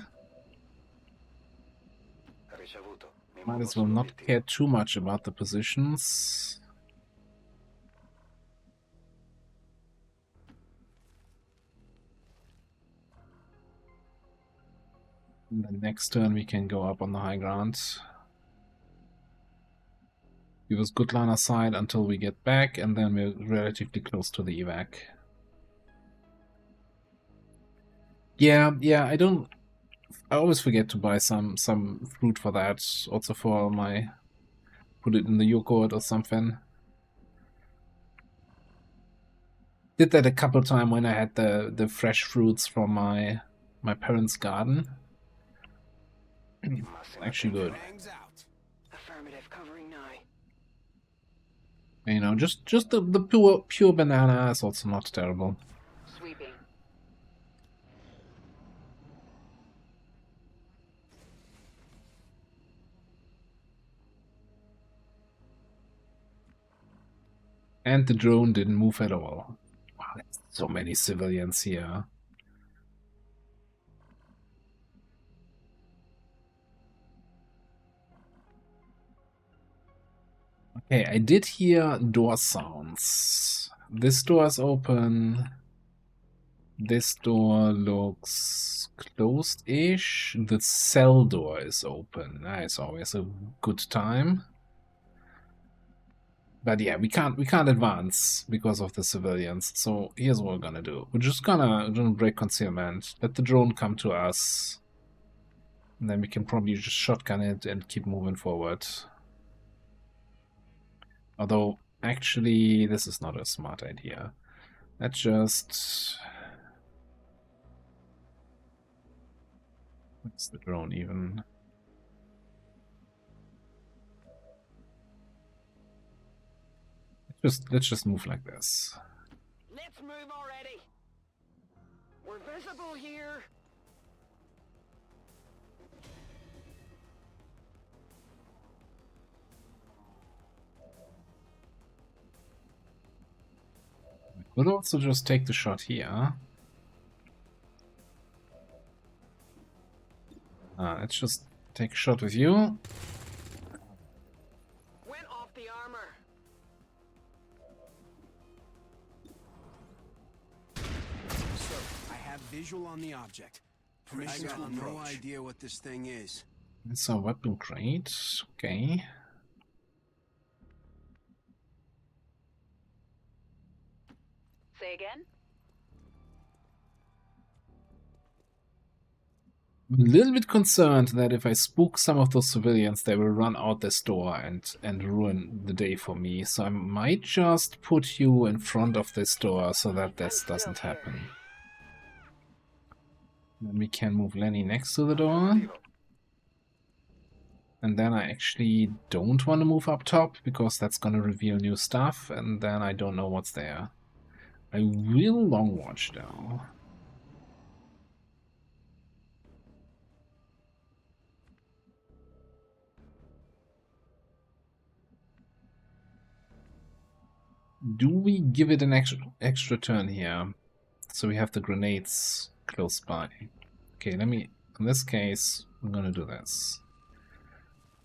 Might as well not care too much about the positions. And the next turn we can go up on the high ground. Give us good line of sight until we get back, and then we're relatively close to the evac. Yeah, I always forget to buy some fruit for that. Also for put it in the yogurt or something. Did that a couple times when I had the fresh fruits from my parents' garden. Actually good. Affirmative, covering You know, just the pure banana is also not terrible. Sweeping. And the drone didn't move at all. Wow, there's so many civilians here. Okay, I did hear door sounds. This door is open. This door looks closed-ish. The cell door is open. It's always a good time. But yeah, we can't advance because of the civilians. So here's what we're gonna do. We're just gonna break concealment. Let the drone come to us. And then we can probably just shotgun it and keep moving forward. Although, actually, this is not a smart idea. Let's just... What's the drone even? Let's just move like this. Let's move already. We're visible here. We could also just take the shot here. Let's just take a shot with you. Went off the armor. Sir, I have visual on the object. I got no idea what this thing is. It's a weapon crate. Okay. Say again? I'm a little bit concerned that if I spook some of those civilians, they will run out this door and ruin the day for me. So I might just put you in front of this door so that this doesn't happen. Then we can move Lenny next to the door. And then I actually don't want to move up top because that's going to reveal new stuff, and then I don't know what's there. I will long watch though. Do we give it an extra turn here? So we have the grenades close by. Okay, let me, in this case, I'm gonna do this.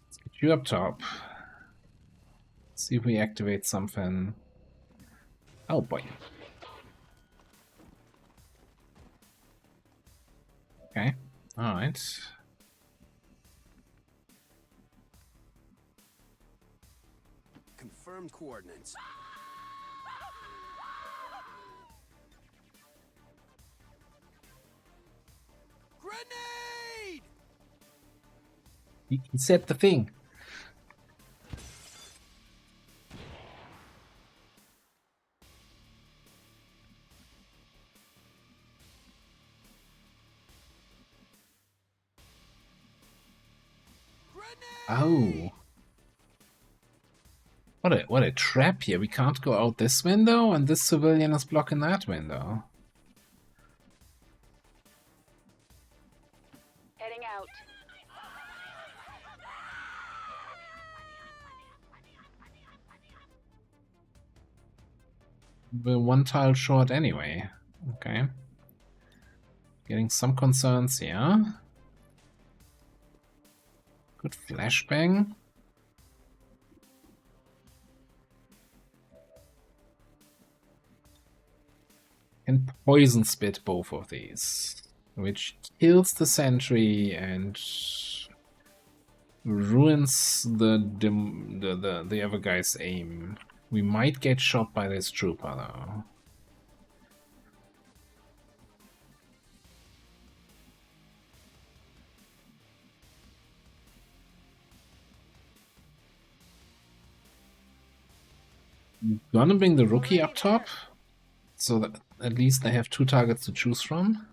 Let's get you up top. See if we activate something. Oh boy. Okay, alright. Confirmed coordinates. Grenade! He said the thing. Oh. What a trap here. We can't go out this window, and this civilian is blocking that window. Heading out. We're one tile short anyway. Okay. Getting some concerns here. Good flashbang. And poison spit both of these, which kills the sentry and ruins the other guy's aim. We might get shot by this trooper though. I'm gonna bring the rookie up top, so that at least they have two targets to choose from.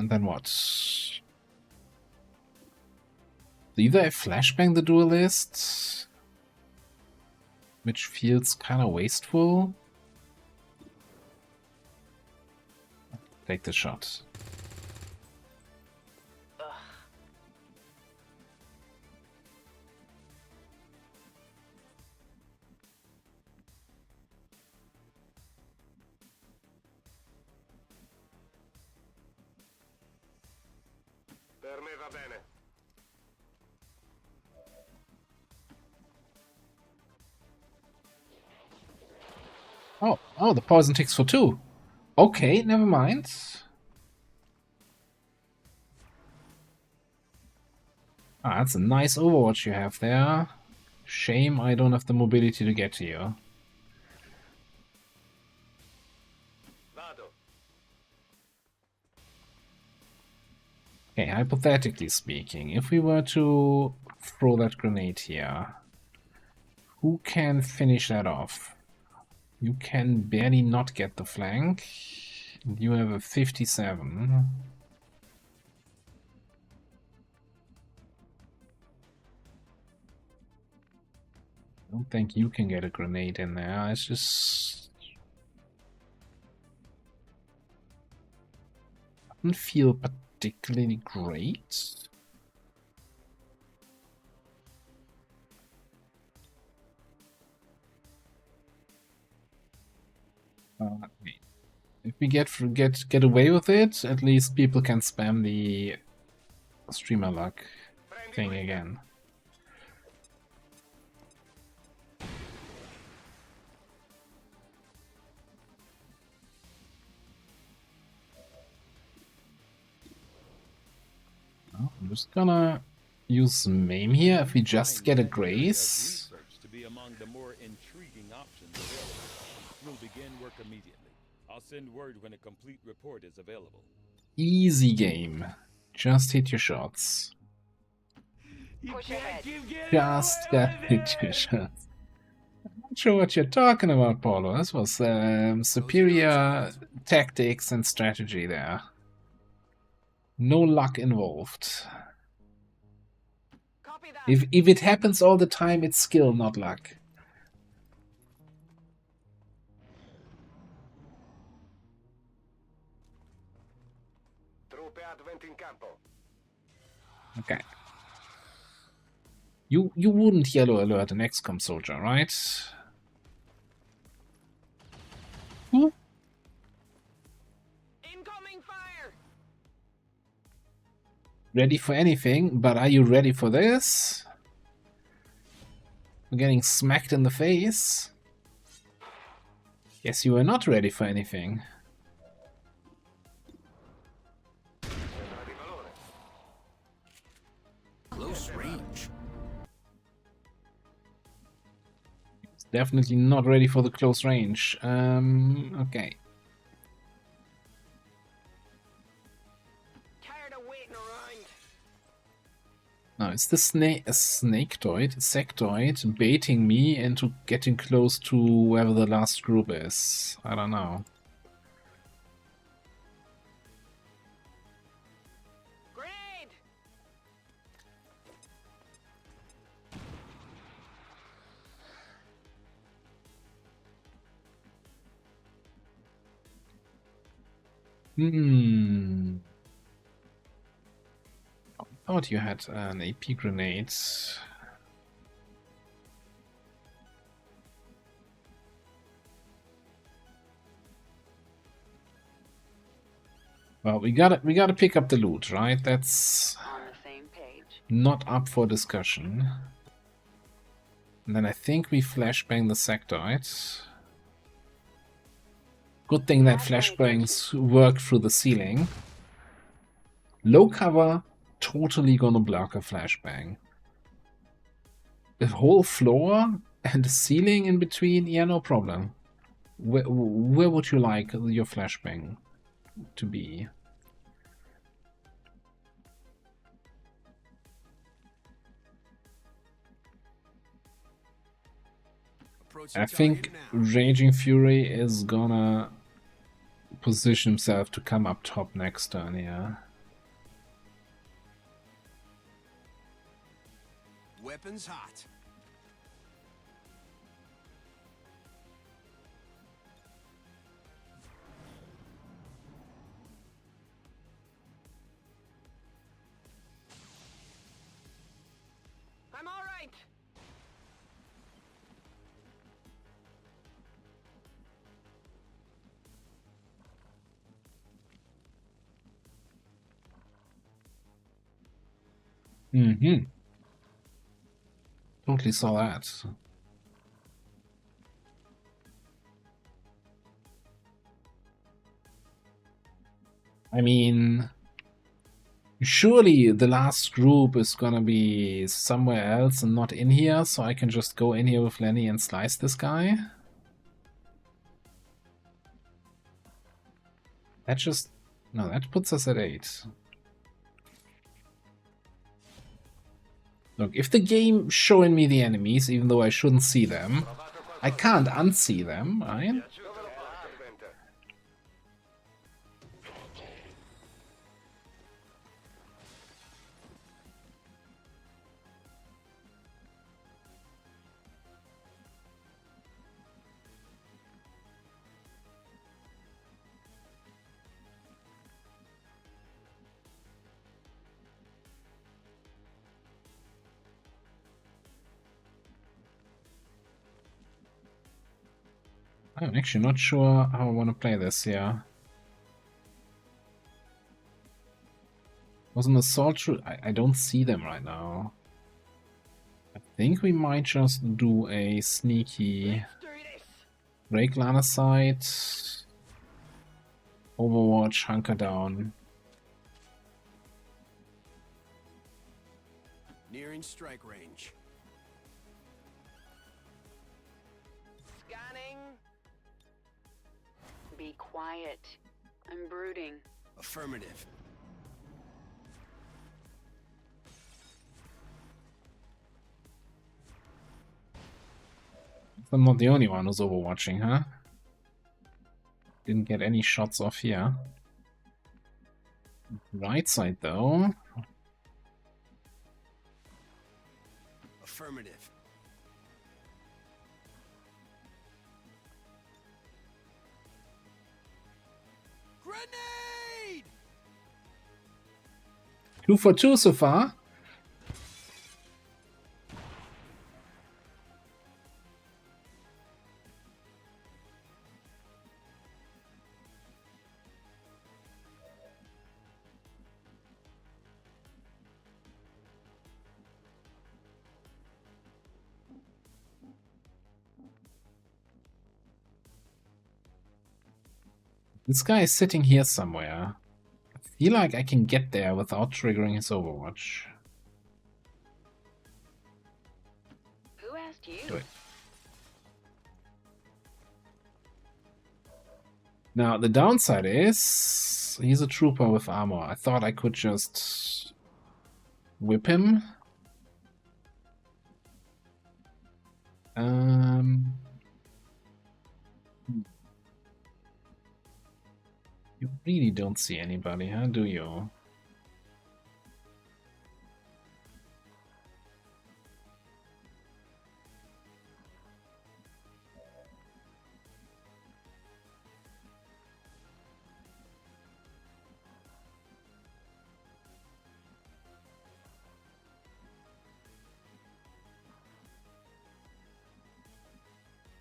And then what? Either I flashbang the duelist, which feels kind of wasteful. Take the shot. Per me va bene. Oh, the poison ticks for 2. Okay, never mind. Ah, that's a nice Overwatch you have there. Shame I don't have the mobility to get to you. Okay, hypothetically speaking, if we were to throw that grenade here, who can finish that off? You can barely not get the flank. You have a 57. I don't think you can get a grenade in there. It's just... doesn't feel particularly great. If we get away with it, at least people can spam the streamer luck thing again. I'm just gonna use MAME here. If we just get a Grace, to be among the more intriguing options available. We'll begin work immediately. I'll send word when a complete report is available. easy game. Just hit your shots. Push ahead. Just hit your shots. I'm not sure what you're talking about, Paulo. This was superior tactics and strategy there. No luck involved. If it happens all the time, it's skill, not luck. Okay. You wouldn't yellow alert an XCOM soldier, right? Who? Incoming fire. Ready for anything, but are you ready for this? We're getting smacked in the face. Yes, you are not ready for anything. Close range. Definitely not ready for the close range. Okay. Tired of waiting around. Now, it's the sectoid baiting me into getting close to whoever the last group is. I don't know. Grenade. I thought you had an AP grenade. Well, we gotta pick up the loot, right? That's On the same page. not up for discussion. And then I think we flashbang the sectoid. Good thing that flashbangs work through the ceiling. Low cover, totally gonna block a flashbang. The whole floor and the ceiling in between, yeah, no problem. Where would you like your flashbang to be? I think Raging Fury is gonna position himself to come up top next turn here. weapons hot. I'm all right. Mm-hmm. Totally saw that. I mean, surely the last group is gonna be somewhere else and not in here, so I can just go in here with Lenny and slice this guy. That just... no, that puts us at 8. Look, if the game's showing me the enemies, even though I shouldn't see them, I can't unsee them, right? I'm actually not sure how I want to play this here. Was an assault through... I don't see them right now. I think we might just do a sneaky break line of sight, Overwatch, hunker down. Nearing strike range. Scanning. Be quiet. I'm brooding. Affirmative. I'm not the only one who's overwatching, huh? Didn't get any shots off here. Right side, though. Affirmative. Grenade! 2 for 2 so far. This guy is sitting here somewhere. I feel like I can get there without triggering his Overwatch. Who asked you? Do it. Now, the downside is he's a trooper with armor. I thought I could just whip him. You really don't see anybody, huh? Do you?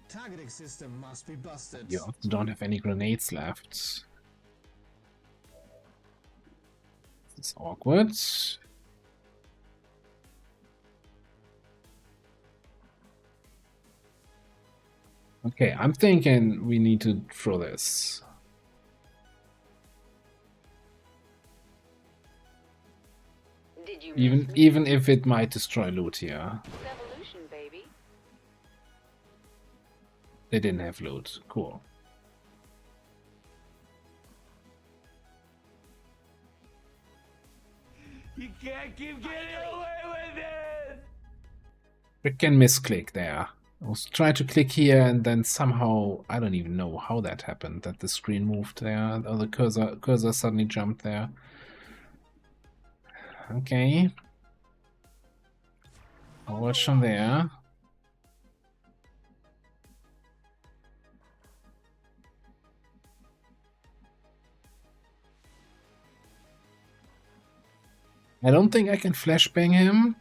Targeting system must be busted. You also don't have any grenades left. It's awkward. Okay, I'm thinking we need to throw this. Did you Even if it might destroy loot here. Revolution, baby. They didn't have loot. Cool. You can't keep getting away with it! Frickin' misclick there. I was trying to click here and then somehow, I don't even know how that happened, that the screen moved there, or the cursor suddenly jumped there. Okay. I'll watch from there. I don't think I can flashbang him.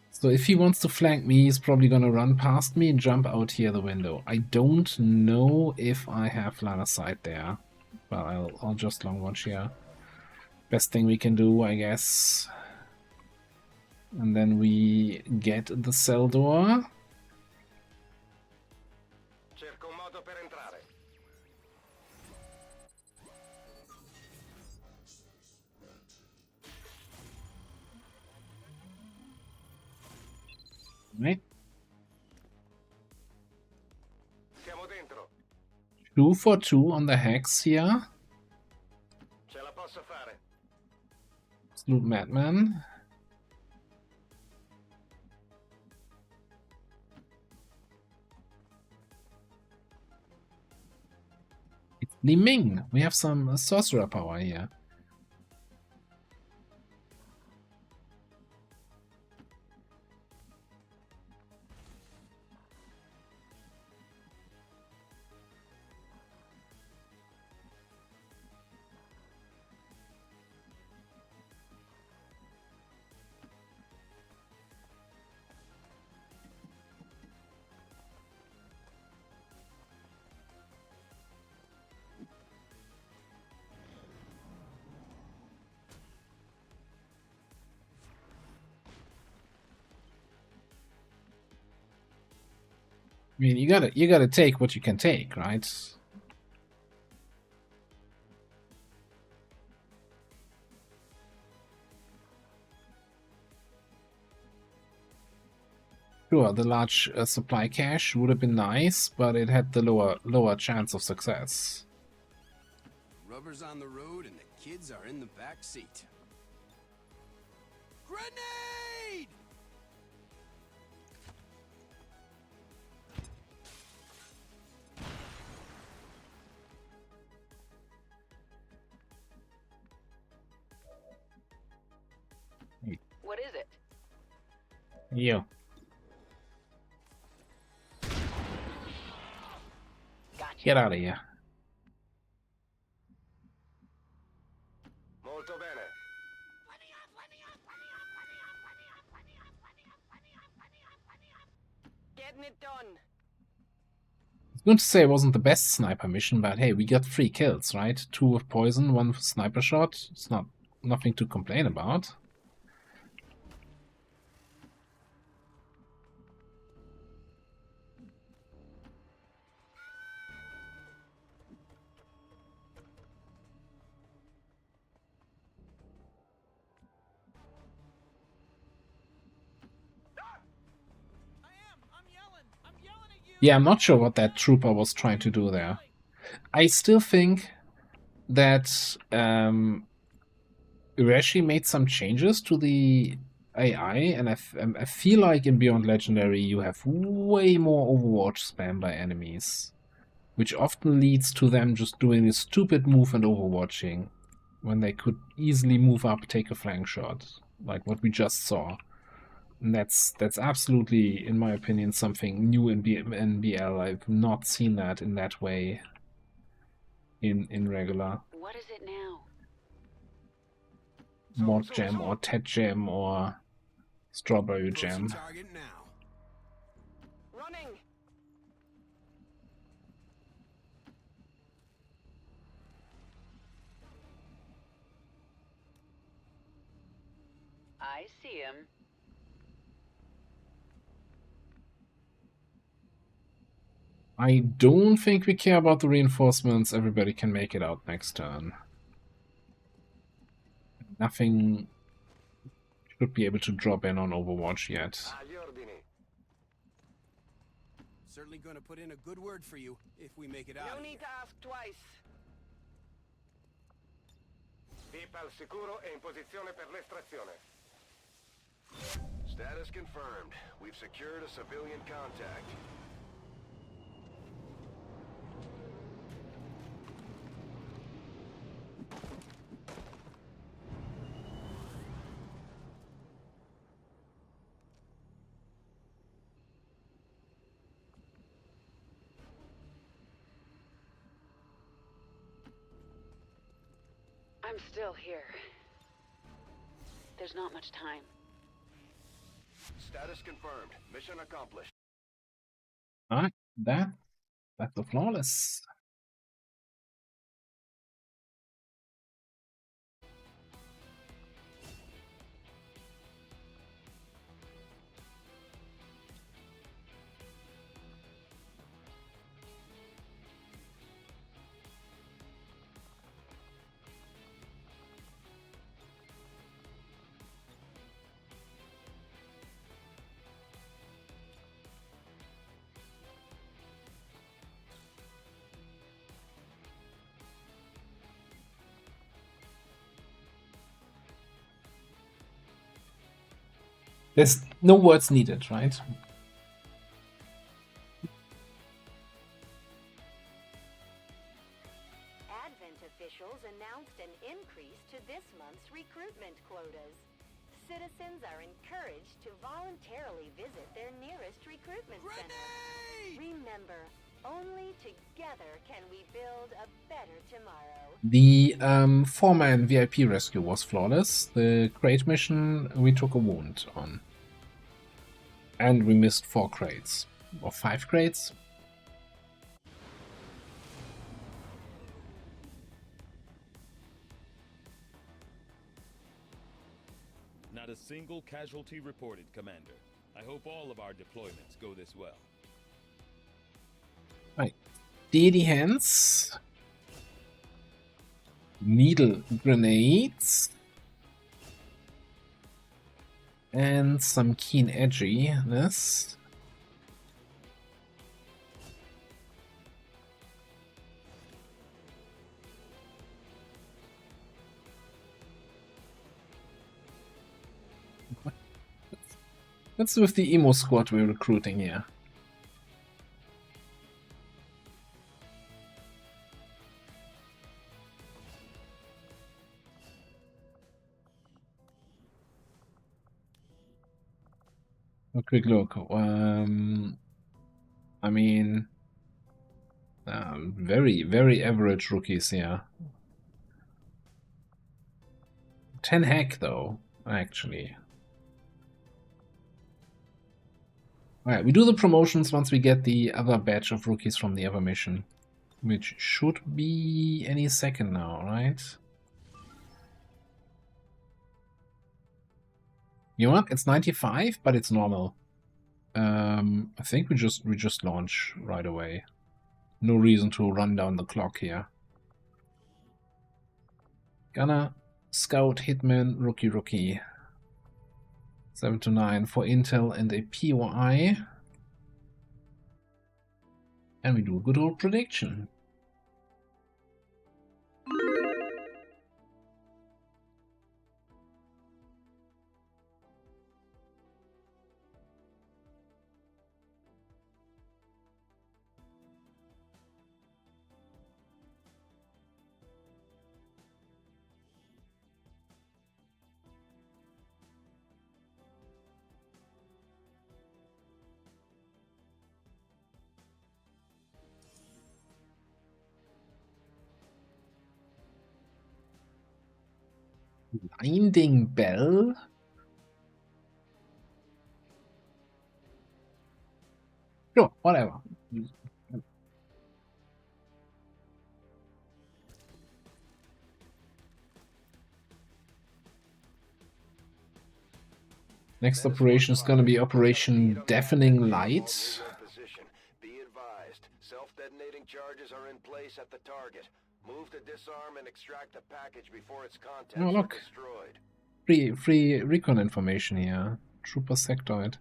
So if he wants to flank me, he's probably gonna run past me and jump out here the window. I don't know if I have line of sight there. But I'll just long watch here. Best thing we can do, I guess. And then we get the cell door. Cerco un modo per entrare. Right. Siamo dentro. 2 for 2 on the hex here. Ce la posso fare. Absolute madman. It's Li Ming. We have some sorcerer power here. I mean, you gotta take what you can take, right? Sure, the large supply cache would have been nice, but it had the lower chance of success. Rubber's on the road and the kids are in the back seat. Grenade! What is it? You. Gotcha. Get out of here. Molto bene. Getting it done. I was going to say it wasn't the best sniper mission, but hey, we got 3 kills, right? 2 with poison, 1 with sniper shot. It's nothing to complain about. Yeah, I'm not sure what that trooper was trying to do there. I still think that Urashi made some changes to the AI, and I feel like in Beyond Legendary you have way more Overwatch spam by enemies, which often leads to them just doing this stupid move and overwatching, when they could easily move up, take a flank shot, like what we just saw. And that's absolutely, in my opinion, something new in BL. I've not seen that in that way in regular. What is it now? Mod Jam or Tet Jam or Strawberry Jam. Target now. Running. I see him. I don't think we care about the reinforcements. Everybody can make it out next turn. Nothing should be able to drop in on Overwatch yet. Certainly going to put in a good word for you if we make it out. No need to ask twice. VIP al sicuro e in posizione per l'estrazione. Status confirmed. We've secured a civilian contact. I'm still here. There's not much time. Status confirmed. Mission accomplished. Alright, that's the flawless. There's no words needed, right? Advent officials announced an increase to this month's recruitment quotas. Citizens are encouraged to voluntarily visit their nearest recruitment center. Remember, only together can we build a better tomorrow. The 4-man VIP rescue was flawless. The crate mission, we took a wound on. And we missed 4 crates. Or 5 crates. Not a single casualty reported, Commander. I hope all of our deployments go this well. Right. Steady hands. Needle grenades. And some keen edginess. What's with the emo squad we're recruiting here? A quick look. I mean, very, very average rookies here. 10 hack though, actually. Alright, we do the promotions once we get the other batch of rookies from the other mission. Which should be any second now, right? You know what? It's 95, but it's normal. I think we just launch right away. No reason to run down the clock here. Gunner, Scout, Hitman, Rookie. 7 to 9 for Intel and a POI. And we do a good old prediction. Blinding Bell? Sure, whatever. Next operation is going to be Operation Deafening Light. Be advised, self-detonating charges are in place at the target. Move to disarm and extract the package before its contents are destroyed. Free recon information here. Trooper sectoid.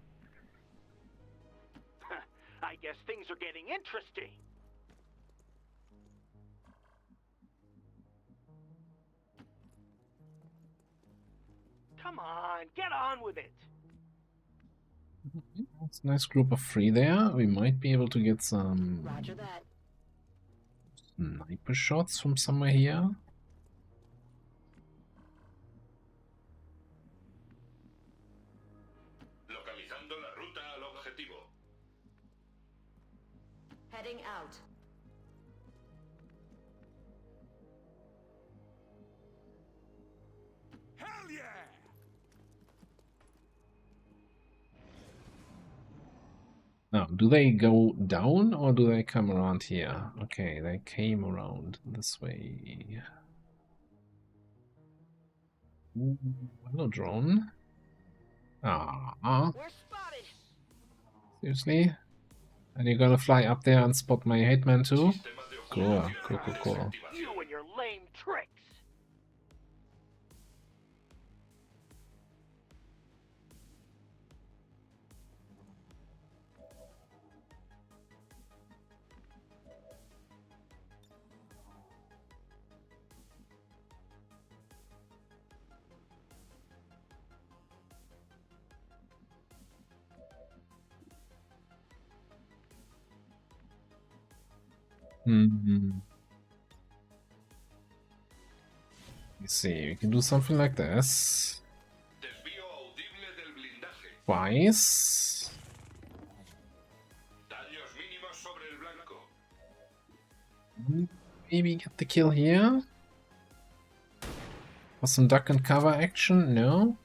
I guess things are getting interesting. Come on, get on with it. That's a nice group of 3 there. We might be able to get some sniper shots from somewhere here. Localizando la ruta al objetivo. Heading out. Now, do they go down or do they come around here? Okay, they came around this way. Ooh, hello, drone. Ah, seriously? And you're gonna fly up there and spot my hitman too? Cool, cool, cool, cool. You and your lame tricks. Let's see, we can do something like this. Twice. Maybe get the kill here. For some duck and cover action? No.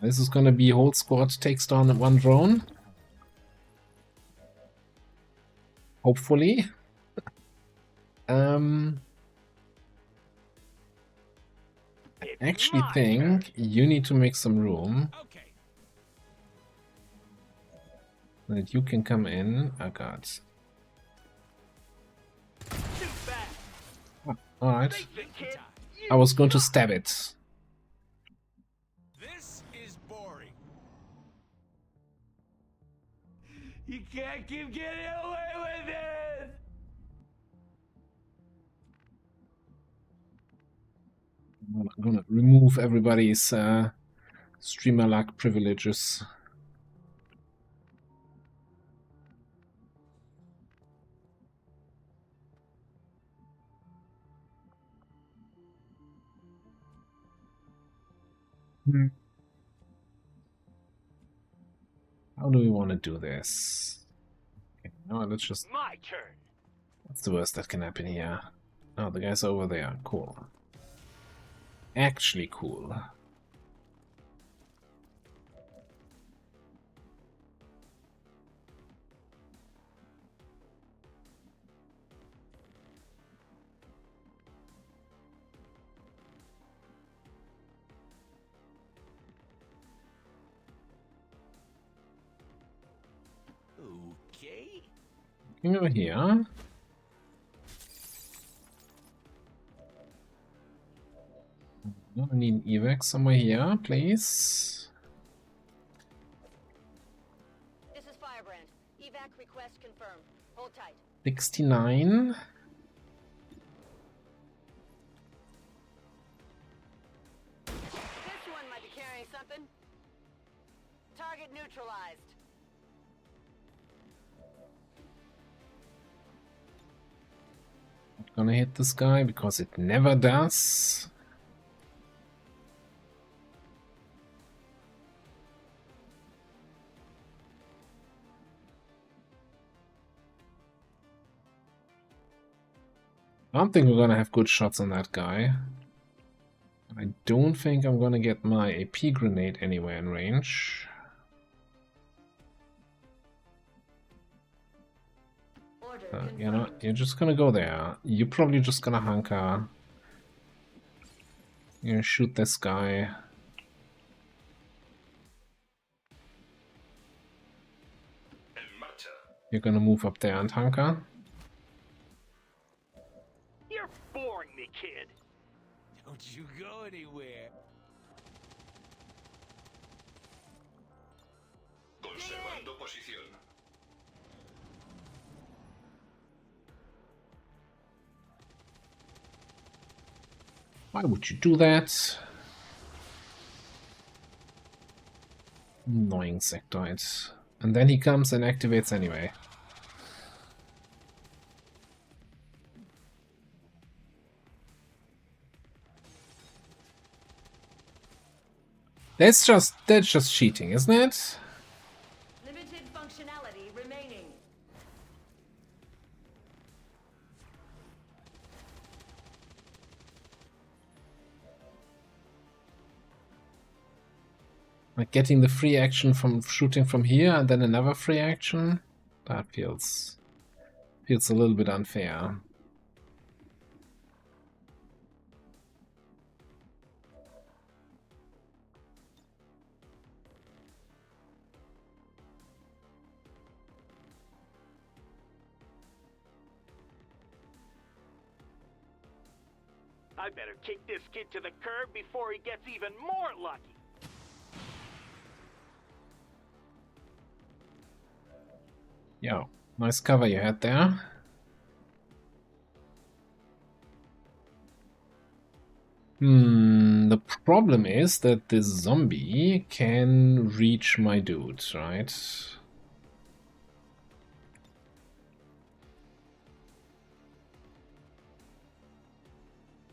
This is gonna be whole squad takes down one drone. Hopefully. I actually think you need to make some room. So that you can come in. Oh god. Oh, alright. I was going to stab it. This is boring. You can't keep getting away with it! I'm gonna remove everybody's streamer luck privileges. How do we want to do this? Okay, no, let's just... My turn. What's the worst that can happen here? Oh, the guy's over there. Cool. Actually cool. Okay. Looking over here. I need an evac somewhere here, please. This is Firebrand. Evac request confirmed. Hold tight. 69. This one might be carrying something. Target neutralized. Not gonna hit this guy because it never does. I don't think we're gonna have good shots on that guy. I don't think I'm gonna get my AP grenade anywhere in range. You know, you're just gonna go there. You're probably just gonna hunker. You're gonna shoot this guy. You're gonna move up there and hunker. You're boring me, kid. Don't you go anywhere. Conservando posición. Why would you do that? Annoying sectoid. And then he comes and activates anyway. That's just cheating, isn't it? Limited functionality remaining. Like getting the free action from shooting from here and then another free action, that feels a little bit unfair. I better kick this kid to the curb before he gets even more lucky. Yo, nice cover you had there. The problem is that this zombie can reach my dude, right?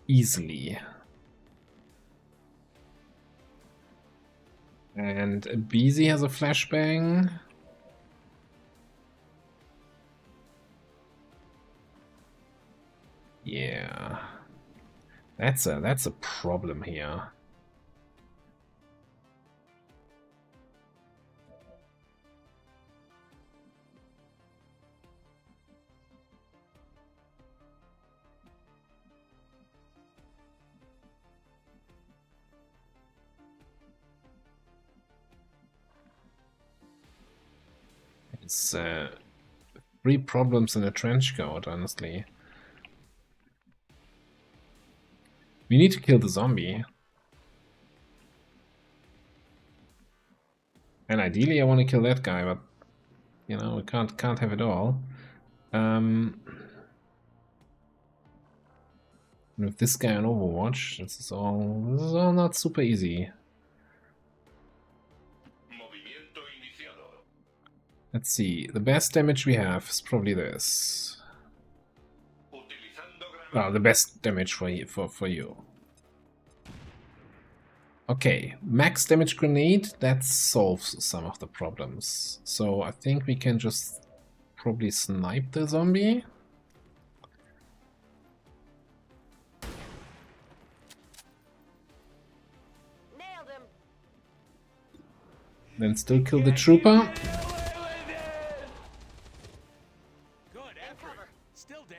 Easily. And BZ has a flashbang. Yeah. That's a problem here. It's 3 problems in a trench coat, honestly. We need to kill the zombie. And ideally I want to kill that guy, but you know, we can't have it all. With this guy on Overwatch, this is all not super easy. Let's see, the best damage we have is probably this. Well, the best damage for you. Okay, max damage grenade, that solves some of the problems. So I think we can just probably snipe the zombie. Nailed him. Then still kill the trooper. Good effort. Still dead.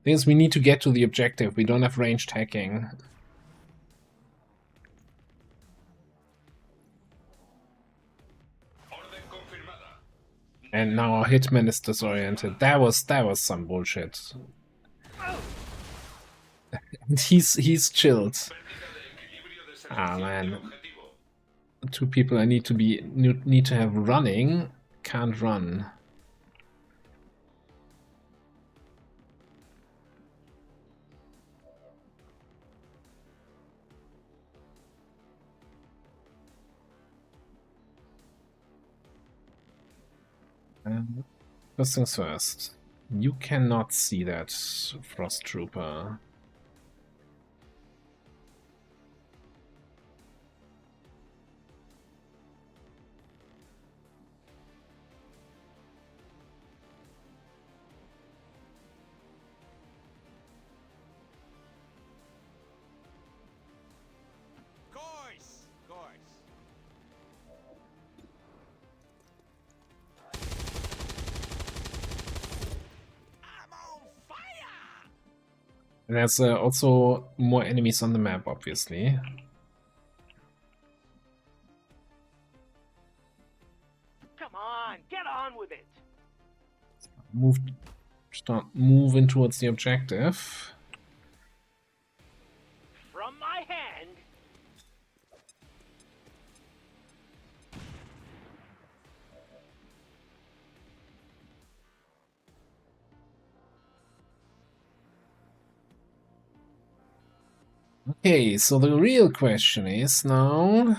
Thing is, we need to get to the objective. We don't have ranged hacking. And now our hitman is disoriented. That was some bullshit. And he's chilled. Ah man. 2 people I need to have running can't run. First things first, you cannot see that Frost Trooper. And there's also more enemies on the map, obviously. Come on, get on with it. Start moving towards the objective. From my hand. Okay, so the real question is now,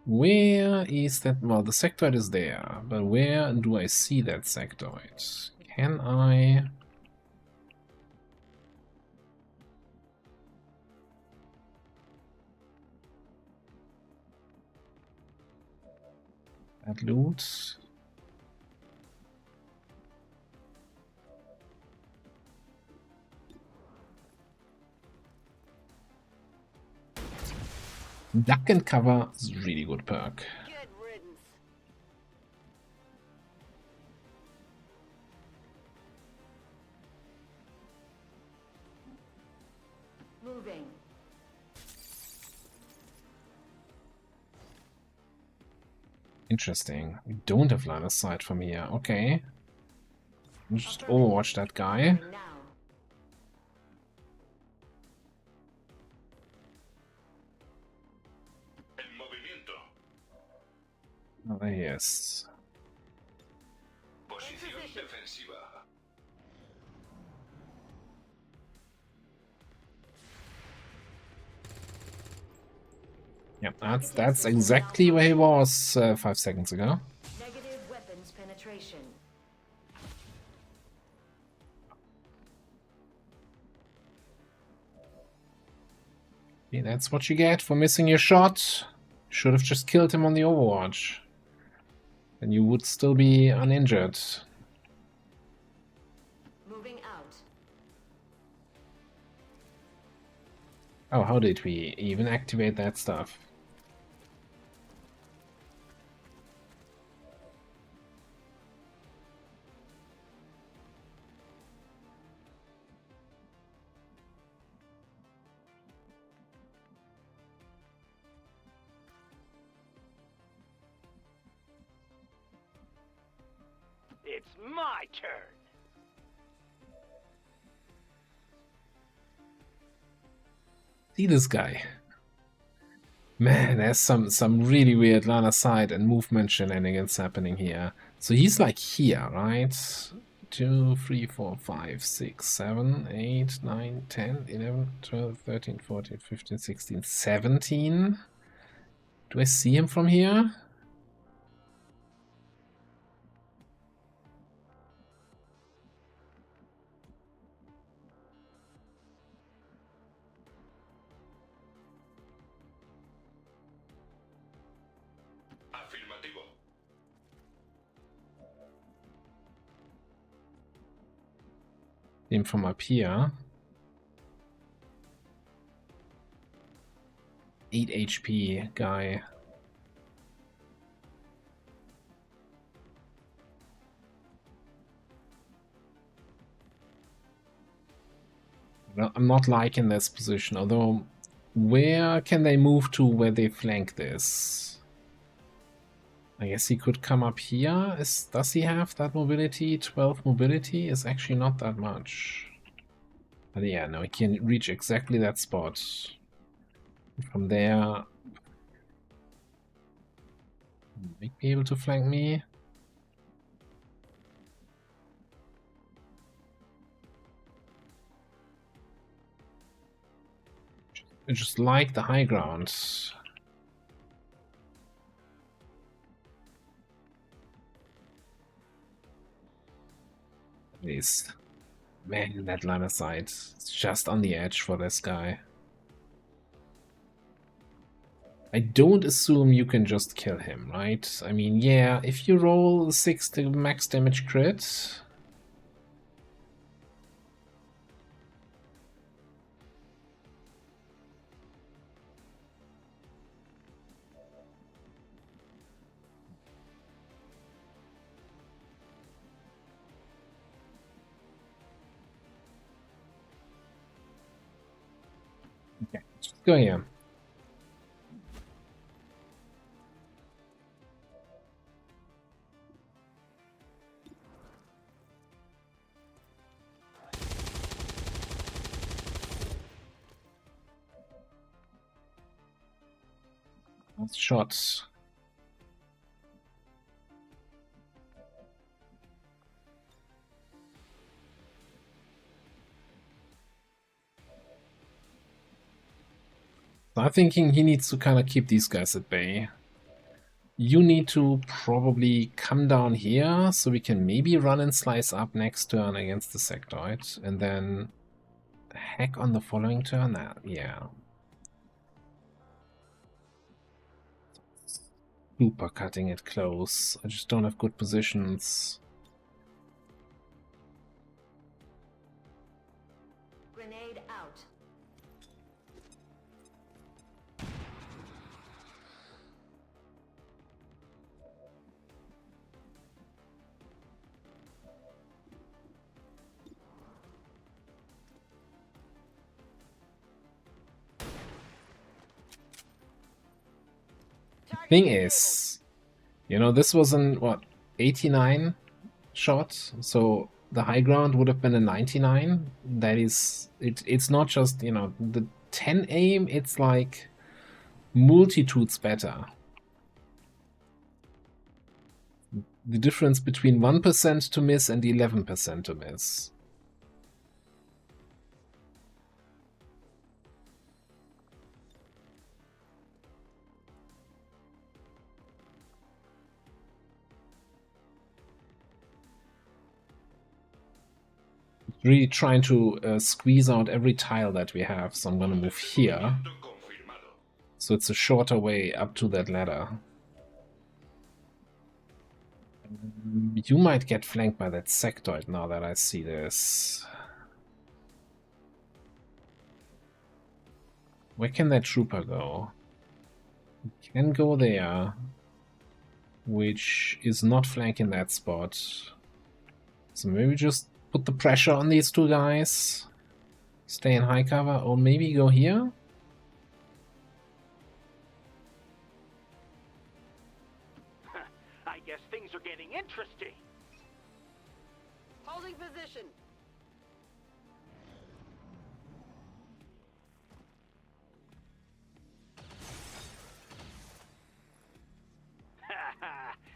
where is that? Well, the sectoid is there, but where do I see that sectoid? Can I? Add loot. Duck and cover is a really good perk. Good riddance. Moving. Interesting. We don't have line of sight from here. Okay. Just overwatch that guy. Oh, there he is. Posición defensiva. Yep, that's exactly where he was 5 seconds ago. Negative weapons penetration. Okay, that's what you get for missing your shot. Should have just killed him on the overwatch. And you would still be uninjured. Moving out. Oh, how did we even activate that stuff? It's my turn. See this guy. Man, there's some really weird line of sight and movement shenanigans happening here. So he's like here, right? 2, 3, 4, 5, 6, 7, 8, 9, 10, 11, 12, 13, 14, 15, 16, 17. Do I see him from here? Afirmativo. Him from up here. 8 HP guy. No, I'm not liking this position, although where can they move to where they flank this? I guess he could come up here. Does he have that mobility? 12 mobility is actually not that much. But yeah, no, he can reach exactly that spot. From there, he might be able to flank me. I just like the high ground. Please. Man, that line of sight is just on the edge for this guy. I don't assume you can just kill him, right? I mean, yeah, if you roll 6 to max damage crit... Okay, just go here. Shots. So I'm thinking he needs to kind of keep these guys at bay. You need to probably come down here so we can maybe run and slice up next turn against the sectoid and then hack on the following turn. Yeah. Super cutting it close. I just don't have good positions. Grenade out. Thing is, you know, this was an, what, 89 shot? So the high ground would have been a 99. That is, it's not just, you know, the 10 aim, it's like multitudes better. The difference between 1% to miss and 11% to miss. Really trying to squeeze out every tile that we have, so I'm gonna move here. So it's a shorter way up to that ladder. You might get flanked by that sectoid now that I see this. Where can that trooper go? He can go there, which is not flanking that spot. So maybe just put the pressure on these two guys. Stay in high cover, or maybe go here? I guess things are getting interesting. Holding position.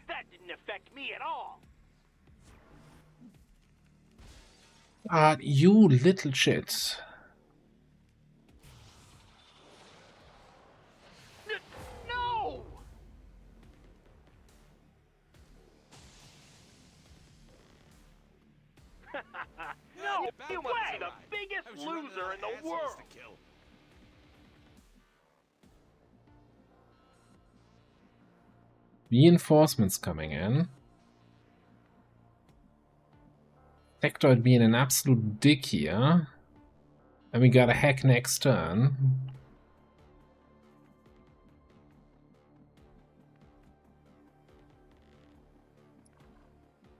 That didn't affect me at all. You little shit. No! No way! The biggest loser in the world! Reinforcements coming in. Sectoid being an absolute dick here. And we got a hack next turn.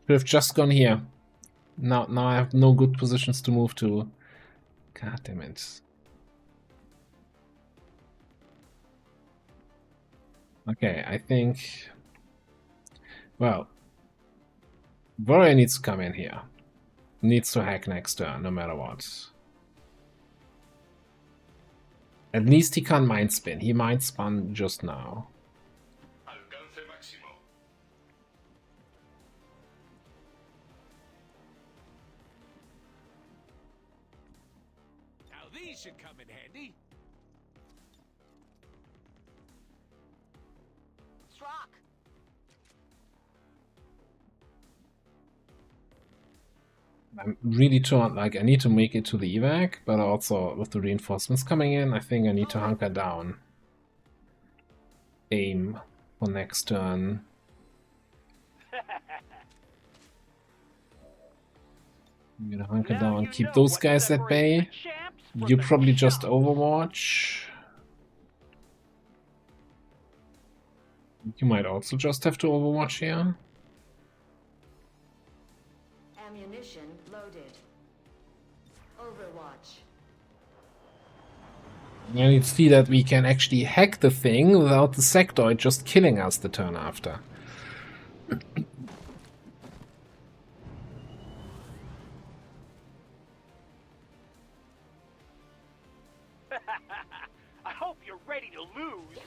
Should have just gone here. Now I have no good positions to move to. God damn it. Okay, I think... Well, Warrior needs to come in here. Needs to hack next turn, no matter what. At least he can't mind spin. He mind spun just now. Now these should come in handy. Strock. I'm really torn, like I need to make it to the evac, but also with the reinforcements coming in, I think I need to hunker down. Aim for next turn. I'm gonna hunker down, keep those guys at bay. You probably just Overwatch. You might also just have to Overwatch here. Ammunition loaded. Overwatch. I need to see that we can actually hack the thing without the sectoid just killing us the turn after. I hope you're ready to lose.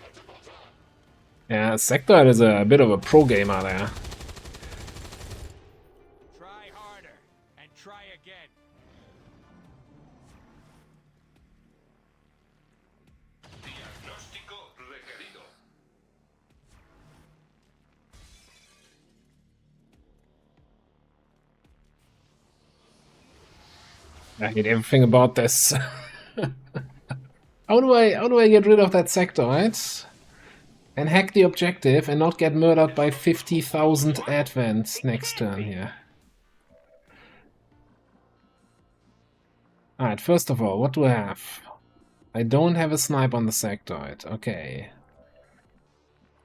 Yeah, sectoid is a bit of a pro gamer there. Try harder and try again. Diagnóstico requerido. I hate everything about this. How do I get rid of that sectoid? And hack the objective and not get murdered by 50,000 advents next turn here. Alright, first of all, what do I have? I don't have a snipe on the sectoid. Okay.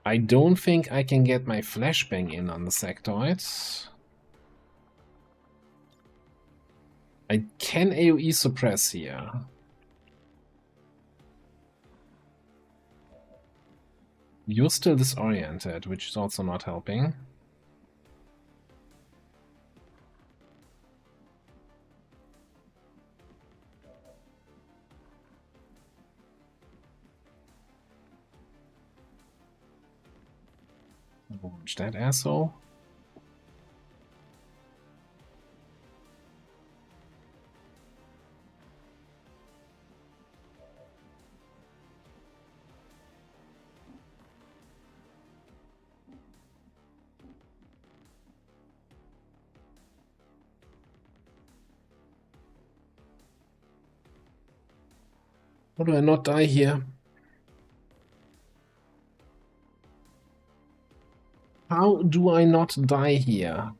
I don't think I can get my flashbang in on the sectoid. I can AoE suppress here. You're still disoriented, which is also not helping. Watch that asshole. How do I not die here? How do I not die here?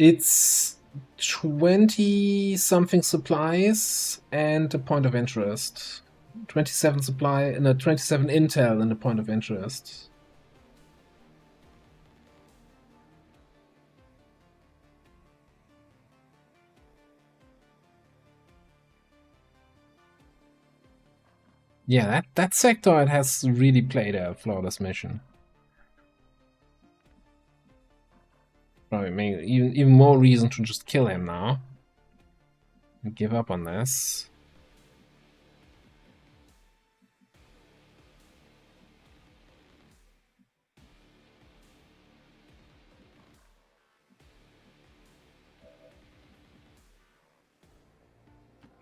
It's 20 something supplies and a point of interest. 27 supply, no, 27 intel and a point of interest. Yeah, that sectoid has really played a flawless mission. Probably maybe even more reason to just kill him now. And give up on this.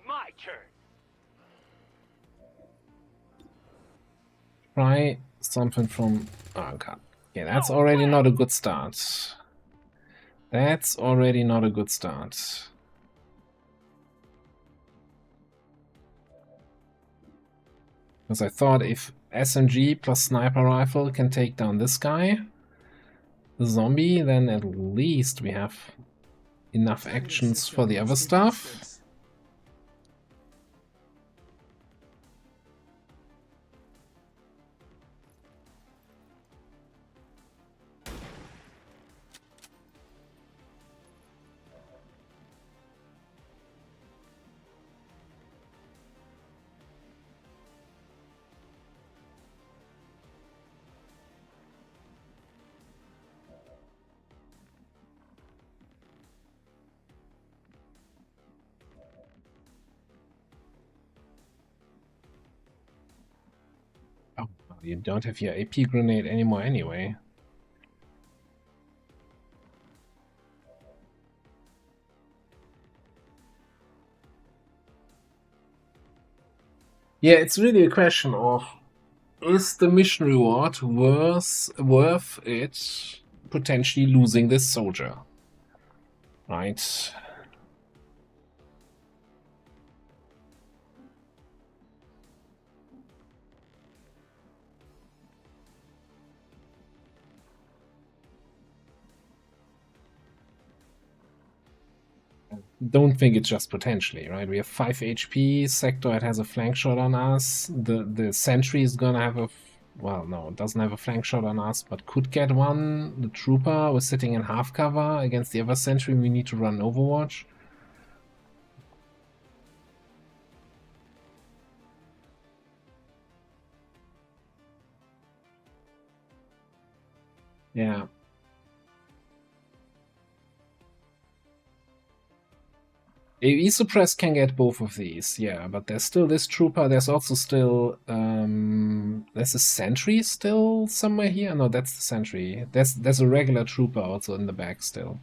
My turn. Try something from... Oh, okay. Yeah, that's already not a good start. That's already not a good start. Because I thought if SMG plus sniper rifle can take down this guy, the zombie, then at least we have enough actions for the other stuff. Oh, you don't have your AP grenade anymore anyway. Yeah, it's really a question of, is the mission reward worth it potentially losing this soldier? Right. Don't think it's just potentially, right? We have 5 HP, Sector, it has a flank shot on us. The sentry is gonna have a... Well, no, it doesn't have a flank shot on us, but could get one. The trooper was sitting in half cover against the other sentry. We need to run Overwatch. Yeah. AE Suppress can get both of these, yeah, but there's still this trooper, there's also still, there's a sentry still somewhere here? No, that's the sentry. There's a regular trooper also in the back still.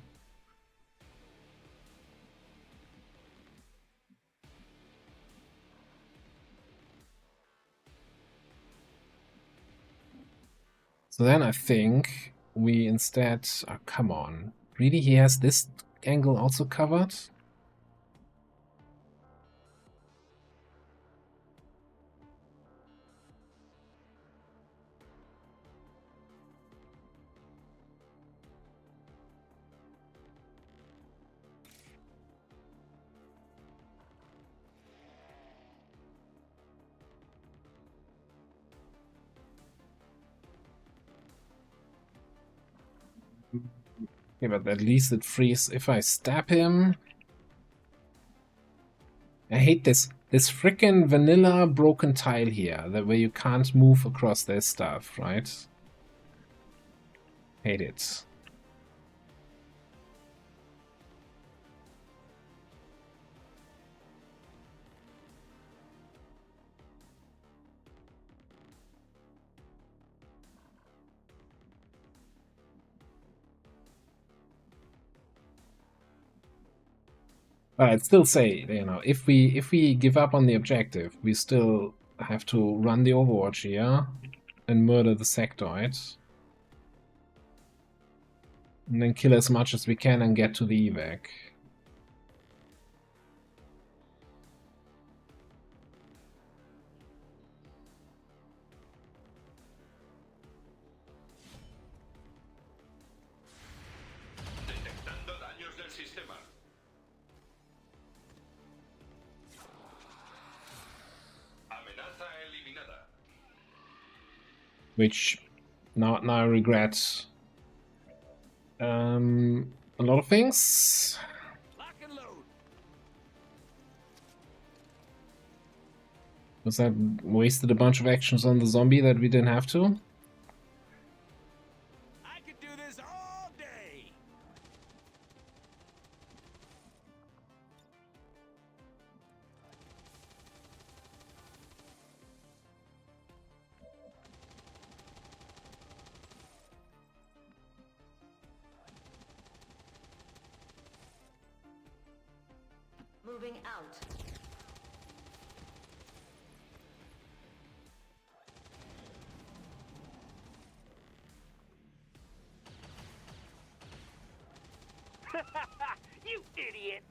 So then I think we instead, oh, come on, really, he has this angle also covered? Okay, but at least it frees if I stab him. I hate this frickin' vanilla broken tile here, that where you can't move across their stuff, right? Hate it. But I'd still say, you know, if we give up on the objective, we still have to run the Overwatch here and murder the sectoid. And then kill as much as we can and get to the evac. Detectando daños del sistema. Amenaza eliminada. Which now I regret a lot of things. Because I wasted a bunch of actions on the zombie that we didn't have to. I could do this all day. Moving out. You idiot!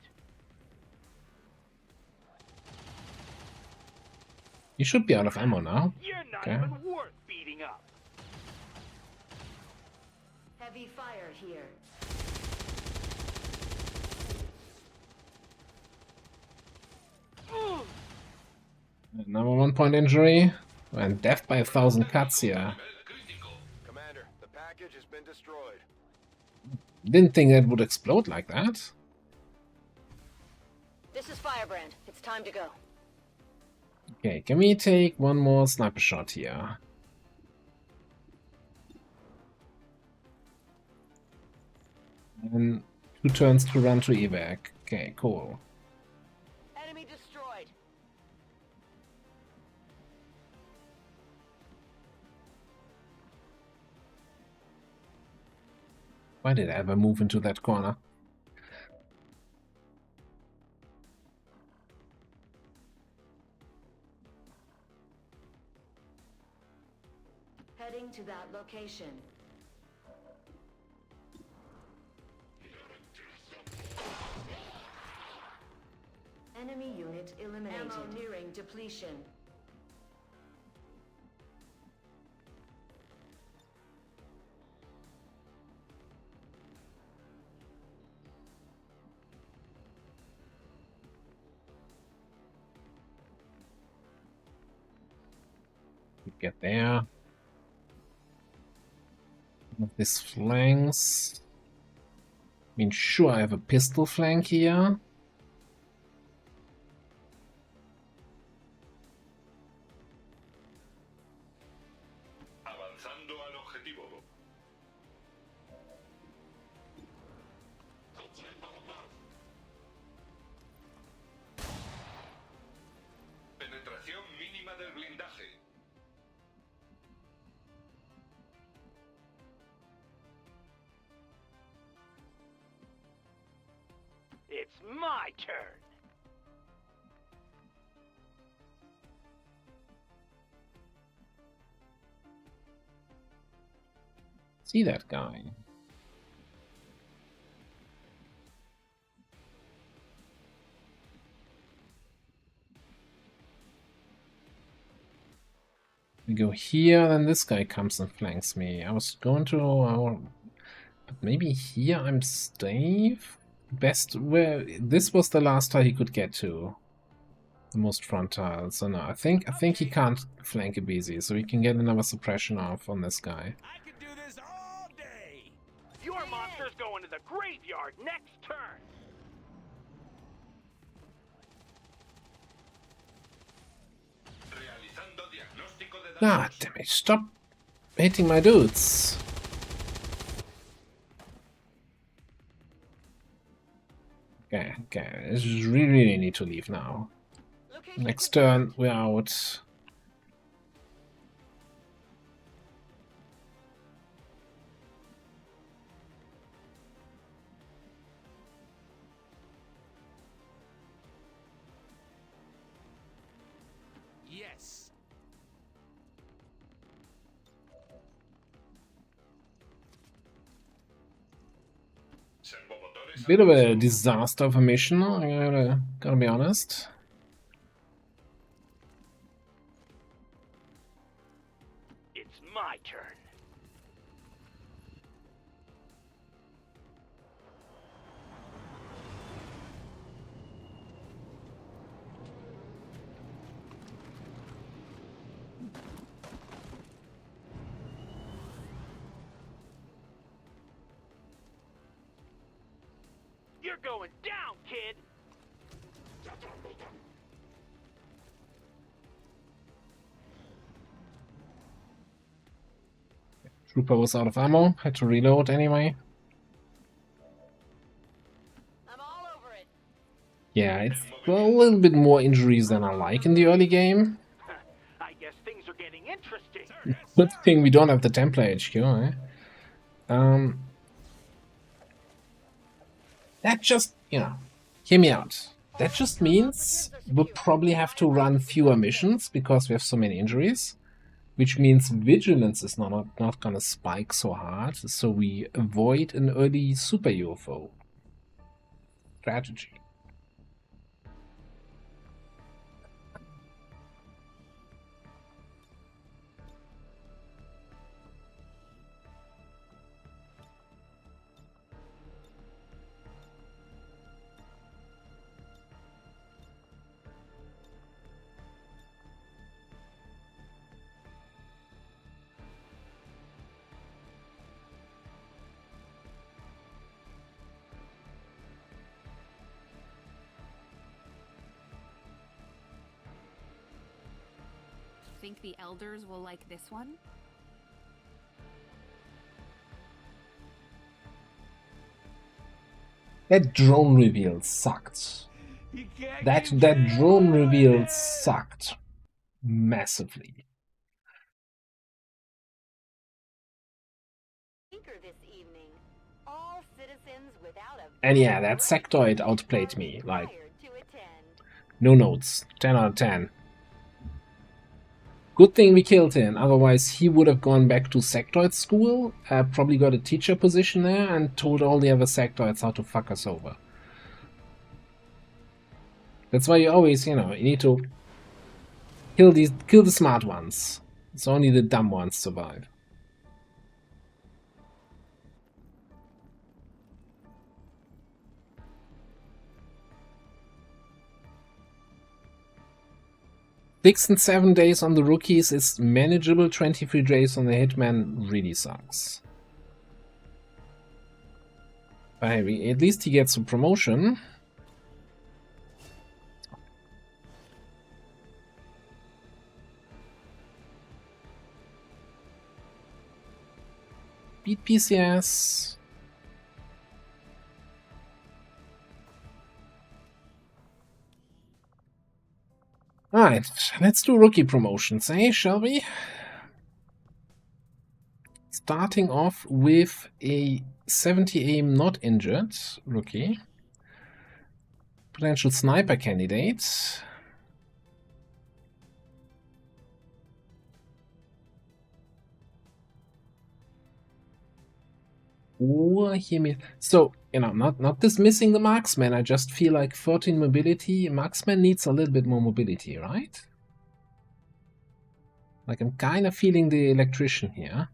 You should be out of ammo now. You're not Okay. even worth beating up. Heavy fire here. Number 1 point injury and death by 1,000 cuts here. Commander, the package has been destroyed. Didn't think that would explode like that. This is Firebrand. It's time to go. Okay, can we take one more sniper shot here? And 2 turns to run to evac. Okay, cool. Enemy destroyed. Why did I ever move into that corner? Heading to that location. Enemy unit eliminated. Ammo nearing depletion. Get there. This flanks. I mean, sure, I have a pistol flank here. Avanzando al objetivo. Penetración mínima del blindaje. It's my turn. See that guy. We go here, then this guy comes and flanks me. I was going to... but maybe here I'm safe? Best where... This was the last tile he could get to. The most frontal. So no, I think he can't flank a busy, so we can get another suppression off on this guy. Your monster's going to the graveyard next turn. Ah, damn it. Stop hitting my dudes. Okay, okay. I really need to leave now. Next turn, we're out. Yes. Bit of a disaster of a mission, I gotta be honest. It's my turn. You're going down, kid! Trooper was out of ammo, had to reload anyway. I'm all over it. Yeah, it's a little bit more injuries than I like in the early game. I guess things are getting interesting. Good thing we don't have the Templar HQ, eh? That just, you know, hear me out. That just means we'll probably have to run fewer missions because we have so many injuries, which means vigilance is not gonna spike so hard, so we avoid an early super UFO strategy. Think the elders will like this one? That drone reveal sucked. That drone reveal sucked massively. And yeah, that sectoid outplayed me, like, no notes, 10 out of 10. Good thing we killed him, otherwise he would have gone back to sectoid school, probably got a teacher position there, and told all the other sectoids how to fuck us over. That's why you always, you know, you need to kill the smart ones. It's only the dumb ones survive. Six and 7 days on the rookies is manageable. 23 days on the hitman really sucks. But hey, at least he gets a promotion. Beat PCS. Alright, let's do rookie promotions, eh, shall we? Starting off with a 70 aim not injured rookie. Potential sniper candidate. Or hear me. So, you know, not dismissing the marksman, I just feel like 14 mobility, marksman needs a little bit more mobility, right? Like, I'm kind of feeling the electrician here.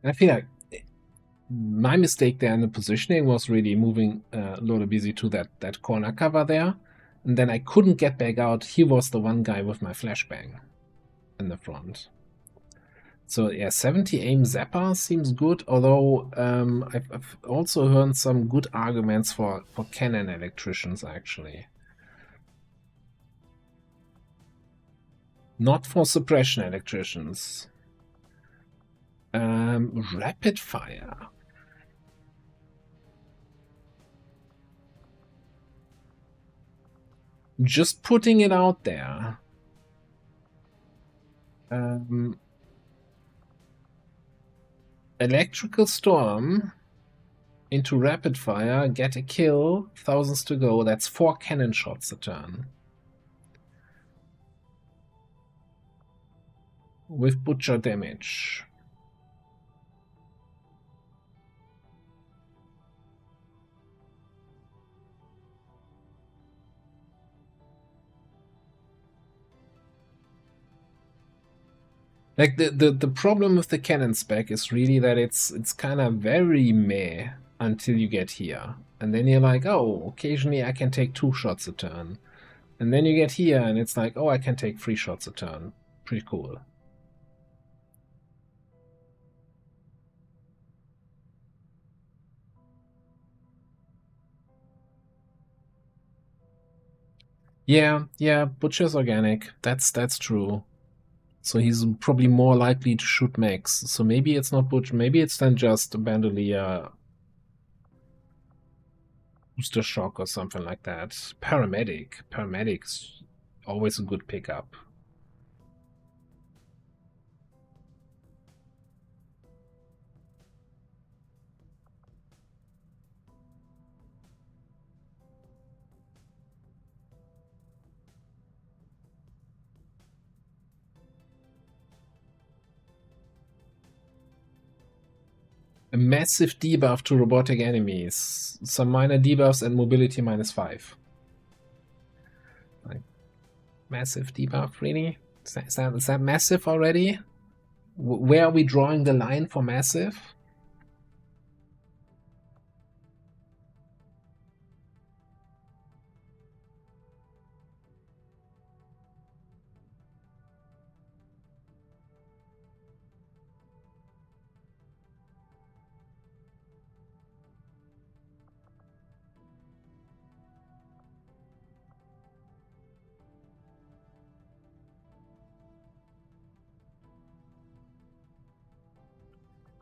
I feel like My mistake there in the positioning was really moving Lodebisi to that corner cover there. And then I couldn't get back out. He was the one guy with my flashbang in the front. So yeah, 70 aim Zappa seems good, although I've also heard some good arguments for cannon electricians, actually. Not for suppression electricians. Rapid fire. Just putting it out there. Electrical Storm into Rapid Fire, get a kill, thousands to go. That's 4 cannon shots a turn. With Butcher damage. Like the problem with the cannon spec is really that it's kind of very meh until you get here. And then you're like, oh, occasionally I can take 2 shots a turn. And then you get here and it's like, oh, I can take 3 shots a turn. Pretty cool. Yeah, Butcher's organic. That's true. So he's probably more likely to shoot mechs. So maybe it's not Butcher, maybe it's then just Bandolier Booster Shock or something like that. Paramedic. Paramedic's always a good pickup. A massive debuff to robotic enemies. Some minor debuffs and mobility -5. Like, massive debuff, really? Is that massive already? Where are we drawing the line for massive?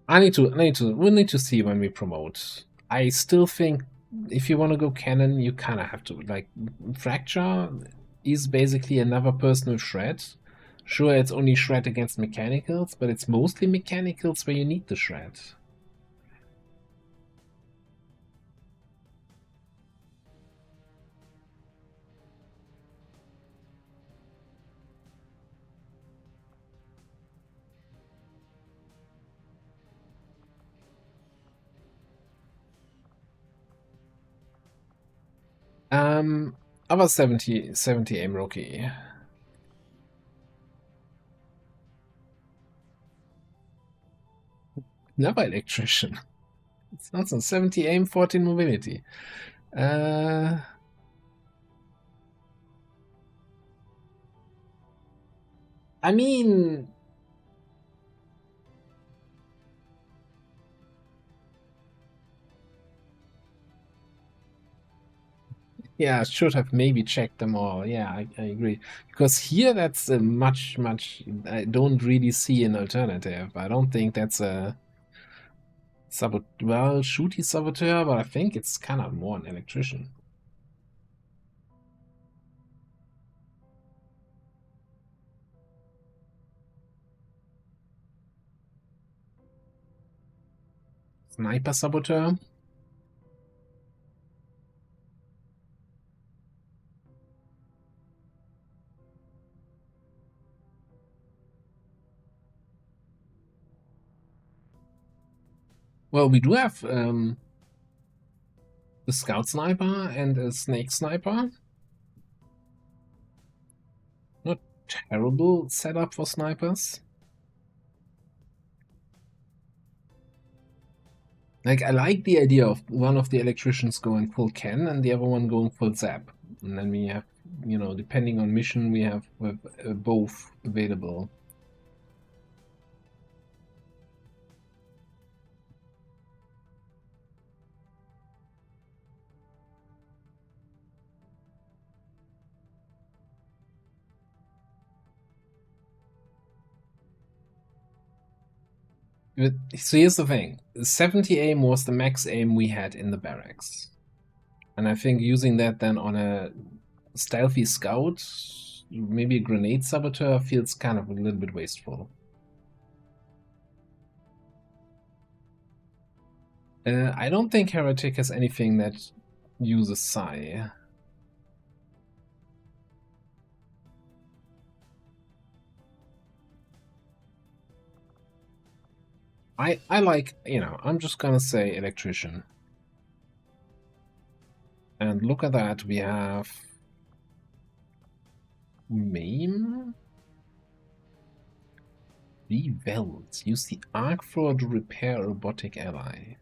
We need to see when we promote. I still think if you want to go cannon, you kind of have to. Like, Fracture is basically another person with shred. Sure, it's only shred against mechanicals, but it's mostly mechanicals where you need the shred. About 70 aim rookie. Another electrician. It's also 70 aim, 14 mobility. I mean, yeah, I should have maybe checked them all. Yeah, I agree. Because here that's a much, I don't really see an alternative. I don't think that's a well, shooty saboteur, but I think it's kind of more an electrician. Sniper saboteur. Well, we do have the scout sniper and a snake sniper. Not terrible setup for snipers. Like, I like the idea of one of the electricians going full Ken and the other one going full Zap. And then we have, you know, depending on mission, we have both available. So here's the thing. 70 aim was the max aim we had in the barracks. And I think using that then on a stealthy scout, maybe a grenade saboteur, feels kind of a little bit wasteful. I don't think Heretic has anything that uses Psi. I like, you know, I'm just gonna say electrician. And look at that, we have Maim? Reveld. Use the arc thrower to repair a robotic ally.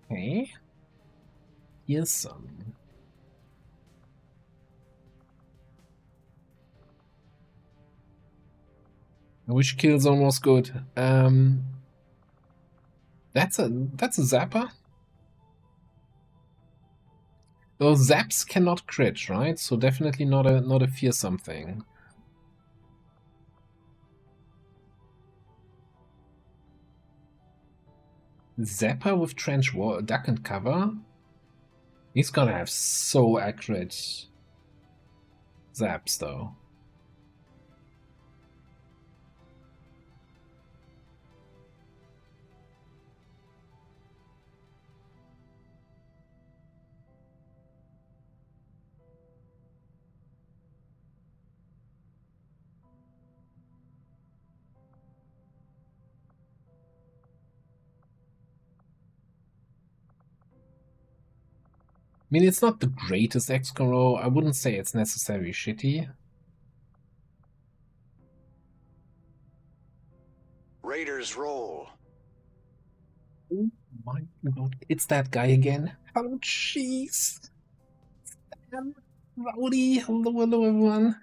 Okay. Here's some. I wish Killzone was good. That's a zapper. Those zaps cannot crit, right? So definitely not a fearsome thing. Zapper with trench wall, duck and cover. He's gonna have so accurate zaps though. I mean, it's not the greatest XCOM roll. I wouldn't say it's necessarily shitty. Raiders roll. Oh my god, it's that guy again. Oh jeez. Rowdy, hello everyone.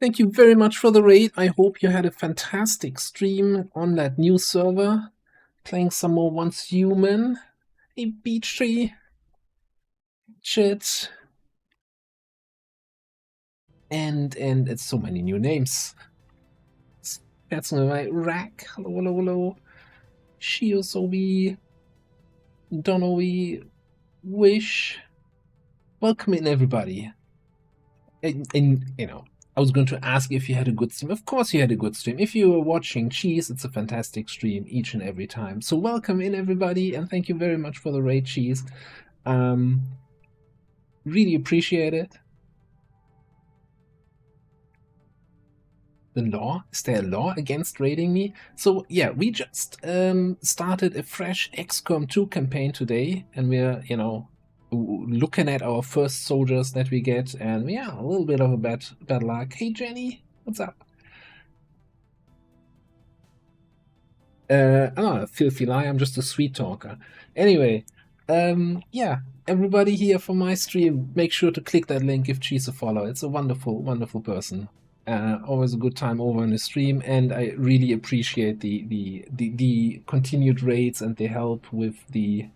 Thank you very much for the raid. I hope you had a fantastic stream on that new server. Playing some more Once Human. Hey Beach Tree. Chit. And it's so many new names. That's my Rack. Hello. Shiosobi. Donowy. Wish. Welcome in everybody. And you know, I was going to ask if you had a good stream. Of course you had a good stream. If you were watching Cheese, it's a fantastic stream each and every time. So welcome in everybody, and thank you very much for the raid, Cheese. Really appreciate it. The law? Is there a law against raiding me? So yeah, we just started a fresh XCOM 2 campaign today, and we're, you know, looking at our first soldiers that we get, and yeah, a little bit of a bad luck. Hey Jenny, what's up? I'm not a filthy lie, I'm just a sweet talker. Anyway, yeah, everybody here for my stream, make sure to click that link, give Cheese a follow. It's a wonderful person. Always a good time over on the stream, and I really appreciate the continued raids and the help with the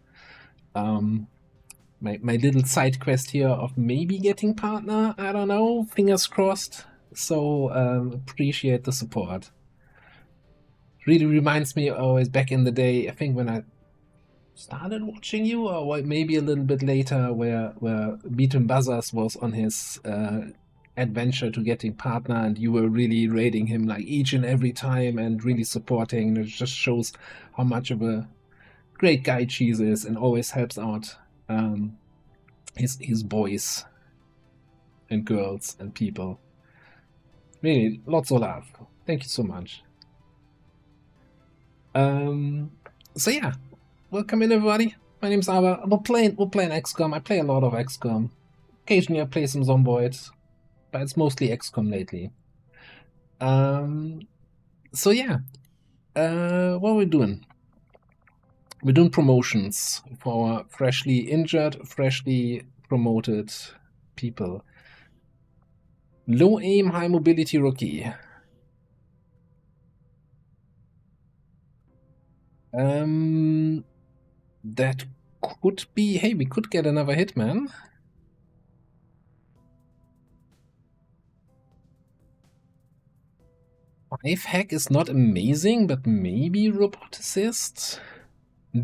my little side quest here of maybe getting partner. I don't know, fingers crossed. So appreciate the support. Really reminds me always back in the day, I think when I started watching you, or maybe a little bit later, where Beaton Buzzers was on his adventure to getting partner, and you were really raiding him like each and every time and really supporting. And it just shows how much of a great guy Cheese is, and always helps out his boys and girls and people. Really, lots of love. Thank you so much. So yeah, welcome in everybody. My name's Ava. We're playing XCOM. I play a lot of XCOM. Occasionally I play some Zomboids, but it's mostly XCOM lately. So yeah, what are we doing? We're doing promotions for our freshly injured, freshly promoted people. Low aim, high mobility rookie. That could be... Hey, we could get another hitman. Five hack is not amazing, but maybe roboticist?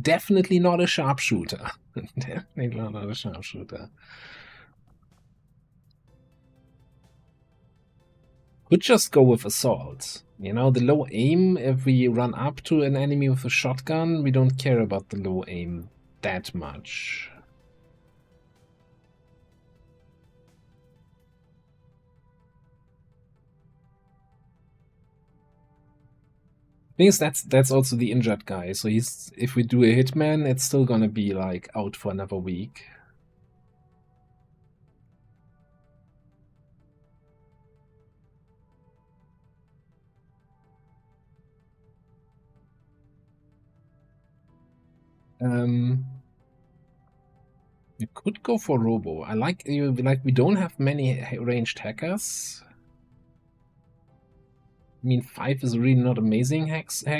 Definitely not a sharpshooter. Definitely not a sharpshooter. Could just go with assault. You know, the low aim, if we run up to an enemy with a shotgun, we don't care about the low aim that much. Thing is, that's also the injured guy. So he's, if we do a hitman, it's still gonna be like out for another week. You could go for Robo. I like we don't have many ranged hackers. I mean, 5 is really not amazing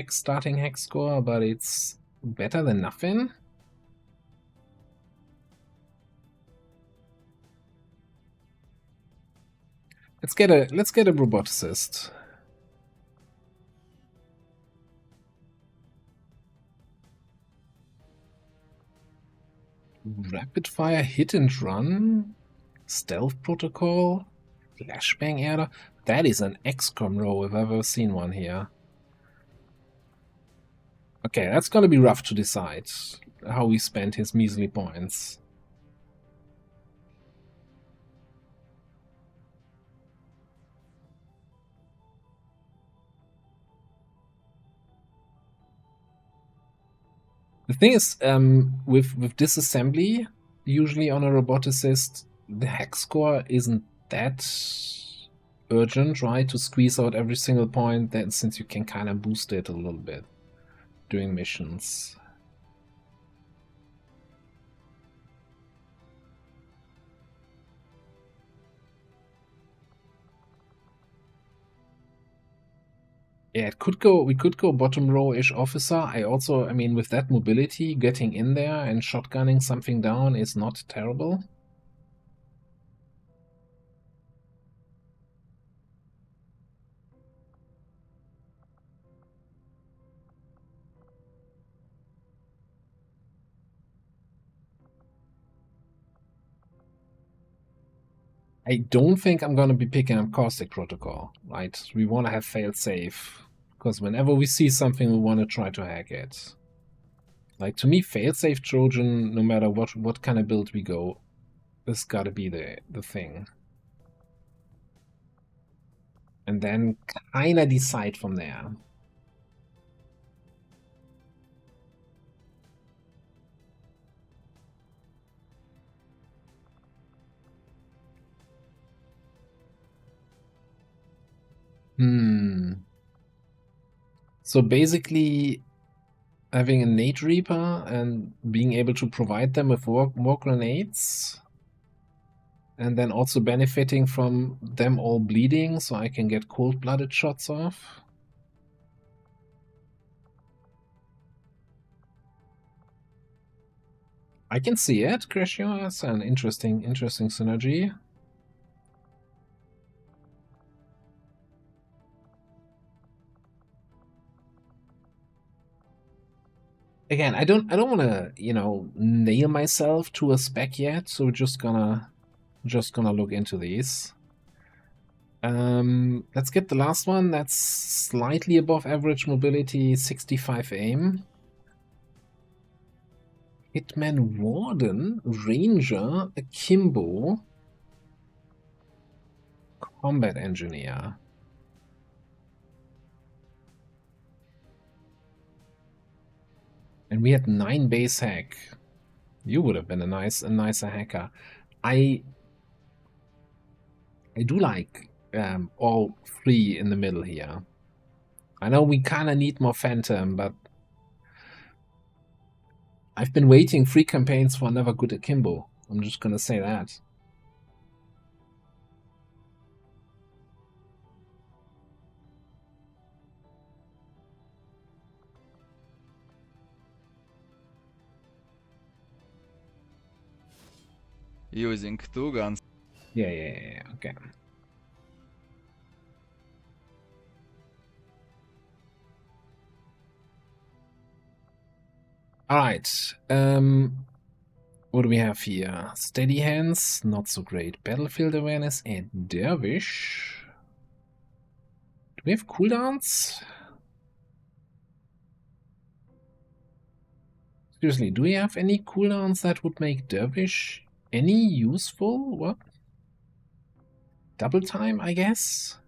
starting hack score, but it's better than nothing. Let's get a roboticist. Rapid fire hit and run, stealth protocol, flashbang error. That is an XCOM row if I've ever seen one here. Okay, that's gonna be rough to decide how we spend his measly points. The thing is, with disassembly, usually on a roboticist, the hack score isn't that urgent, right? To squeeze out every single point, then since you can kind of boost it a little bit during missions. Yeah, it could go. We could go bottom row-ish officer. I mean, with that mobility, getting in there and shotgunning something down is not terrible. I don't think I'm gonna be picking up Caustic Protocol, right? We want to have fail-safe, because whenever we see something, we want to try to hack it. Like, to me, fail-safe Trojan, no matter what kind of build we go, this gotta be the thing. And then kinda decide from there. So basically, having a Nade Reaper and being able to provide them with more grenades, and then also benefiting from them all bleeding, so I can get cold-blooded shots off. I can see it, Crescio. That's an interesting synergy. Again, I don't want to, you know, nail myself to a spec yet, so we're just gonna look into these. Let's get the last one. That's slightly above average mobility, 65 aim. Hitman Warden, Ranger, Akimbo, Combat Engineer. And we had 9 base hack. You would have been a nicer hacker. I do like all 3 in the middle here. I know we kind of need more Phantom, but I've been waiting 3 campaigns for another good akimbo. I'm just gonna say that. Using 2 guns. Yeah, okay. Alright, what do we have here? Steady hands, not so great. Battlefield awareness and dervish. Do we have cooldowns? Seriously, do we have any cooldowns that would make dervish any useful? What? Double time, I guess?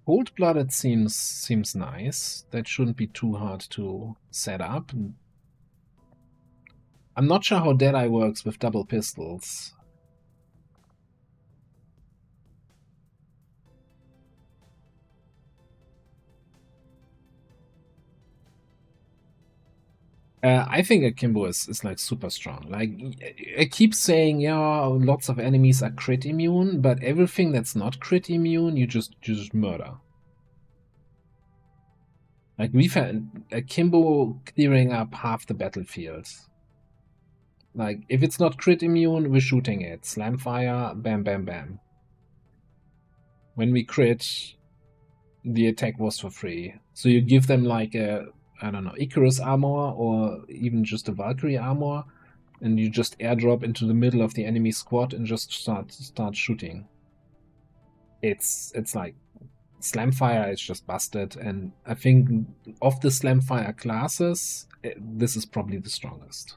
Cold-blooded seems nice. That shouldn't be too hard to set up. I'm not sure how Deadeye works with double pistols. I think Akimbo is like super strong. Like, I keep saying, yeah, lots of enemies are crit immune, but everything that's not crit immune, you just murder. Like, we've had Akimbo clearing up half the battlefield. Like, if it's not crit immune, we're shooting it. Slam fire, bam, bam, bam. When we crit, the attack was for free. So you give them like a, I don't know, Icarus armor or even just a Valkyrie armor, and you just airdrop into the middle of the enemy squad and just start shooting. It's like Slamfire is just busted, and I think of the Slamfire classes, this is probably the strongest.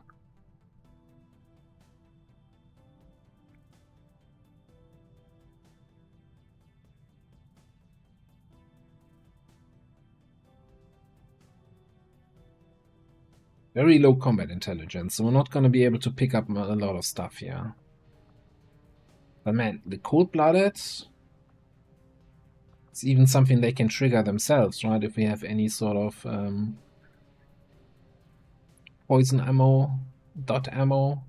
Very low combat intelligence, so we're not going to be able to pick up a lot of stuff here. But man, the cold-blooded, it's even something they can trigger themselves, right? If we have any sort of poison ammo, dot ammo.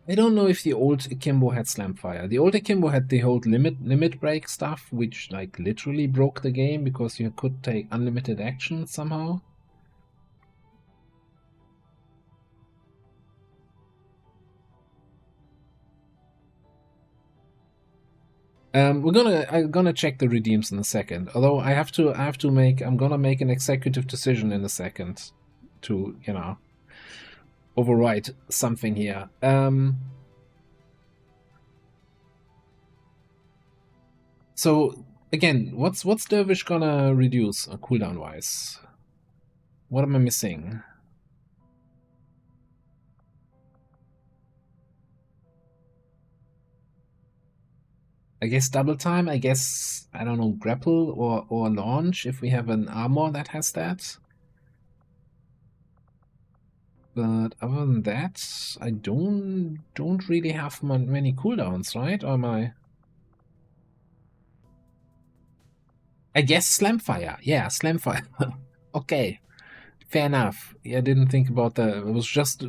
I don't know if the old Akimbo had Slamfire. The old Akimbo had the whole limit break stuff, which like literally broke the game because you could take unlimited action somehow. I'm gonna check the redeems in a second. Although I'm gonna make an executive decision in a second to, you know, override something here. So again, what's Dervish gonna reduce cooldown wise? What am I missing? I guess double time, I guess, I don't know, grapple or launch if we have an armor that has that. But other than that, I don't really have many cooldowns, right? Or am I? I guess Slamfire. Yeah, Slamfire. Okay, fair enough. Yeah, I didn't think about that. It was just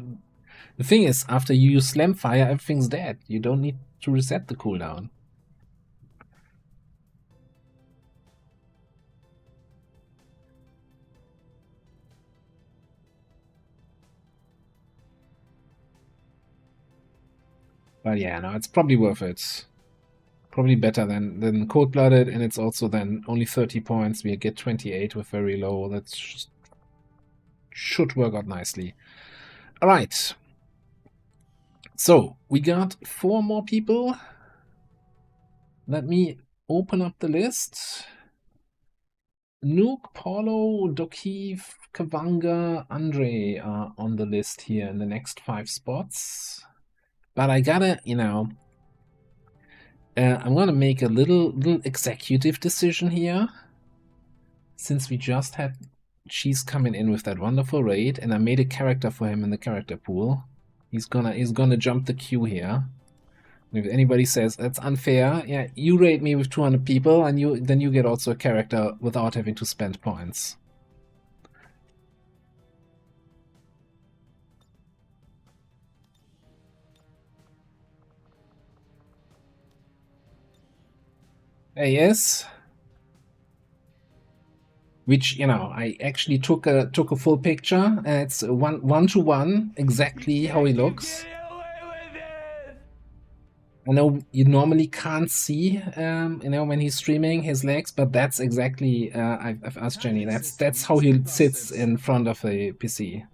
the thing is, after you use Slamfire, everything's dead. You don't need to reset the cooldown. But yeah, no, it's probably worth it. Probably better than cold-blooded, and it's also then only 30 points. We get 28 with very low. That's just should work out nicely. All right. So we got 4 more people. Let me open up the list. Nuke, Paulo, Dokif, Kavanga, Andre are on the list here in the next 5 spots. But I gotta, you know, I'm gonna make a little executive decision here. Since we just had Cheese coming in with that wonderful raid, and I made a character for him in the character pool. He's gonna jump the queue here. I'm If anybody says that's unfair, yeah, you raid me with 200 people, and then you get also a character without having to spend points. Yes. Which, you know, I actually took a full picture, and it's one to one exactly how he looks. I know you normally can't see, you know, when he's streaming his legs, but that's exactly. I've asked Jenny. That's how he sits in front of a PC,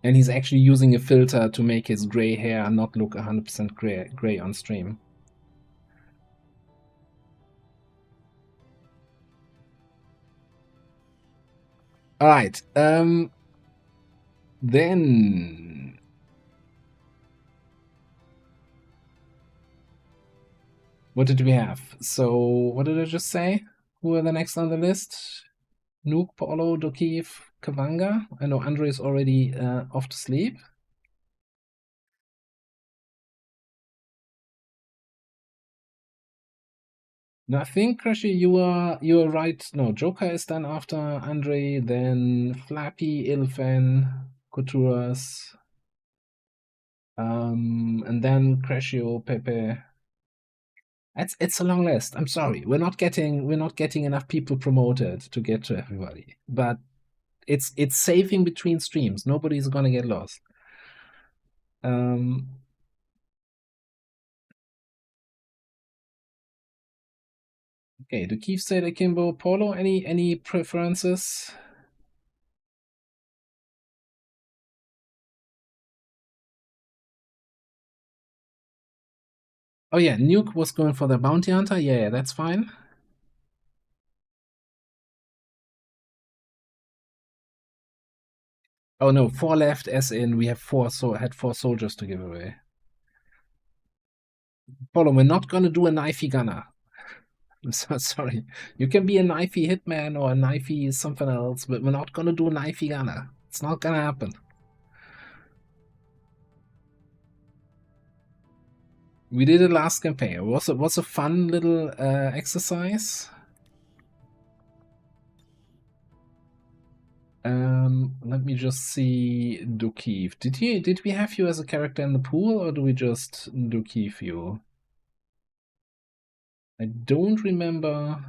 and he's actually using a filter to make his gray hair not look 100% gray on stream. All right. Then what did we have? So what did I just say? Who are the next on the list? Nuke, Paulo, Dokiev, Kavanga. I know Andre is already off to sleep. No, I think Crashy, you are right. No, Joker is done after Andre, then Flappy, Ilfen, Couturas, and then Crashio, Pepe. It's a long list. I'm sorry, we're not getting enough people promoted to get to everybody. But it's saving between streams. Nobody's gonna get lost. Okay, do Keith say Akimbo, Polo? Any preferences? Oh yeah, Nuke was going for the bounty hunter. Yeah, that's fine. Oh no, 4 left, as in we have 4, so had 4 soldiers to give away. Polo, we're not gonna do a knifey gunner. I'm so sorry. You can be a knifey hitman or a knifey something else, but we're not gonna do a knifey gunner. It's not gonna happen. We did it last campaign. It was a fun little exercise. Let me just see Dokiev. Did we have you as a character in the pool, or do we just Dokiev you? I don't remember.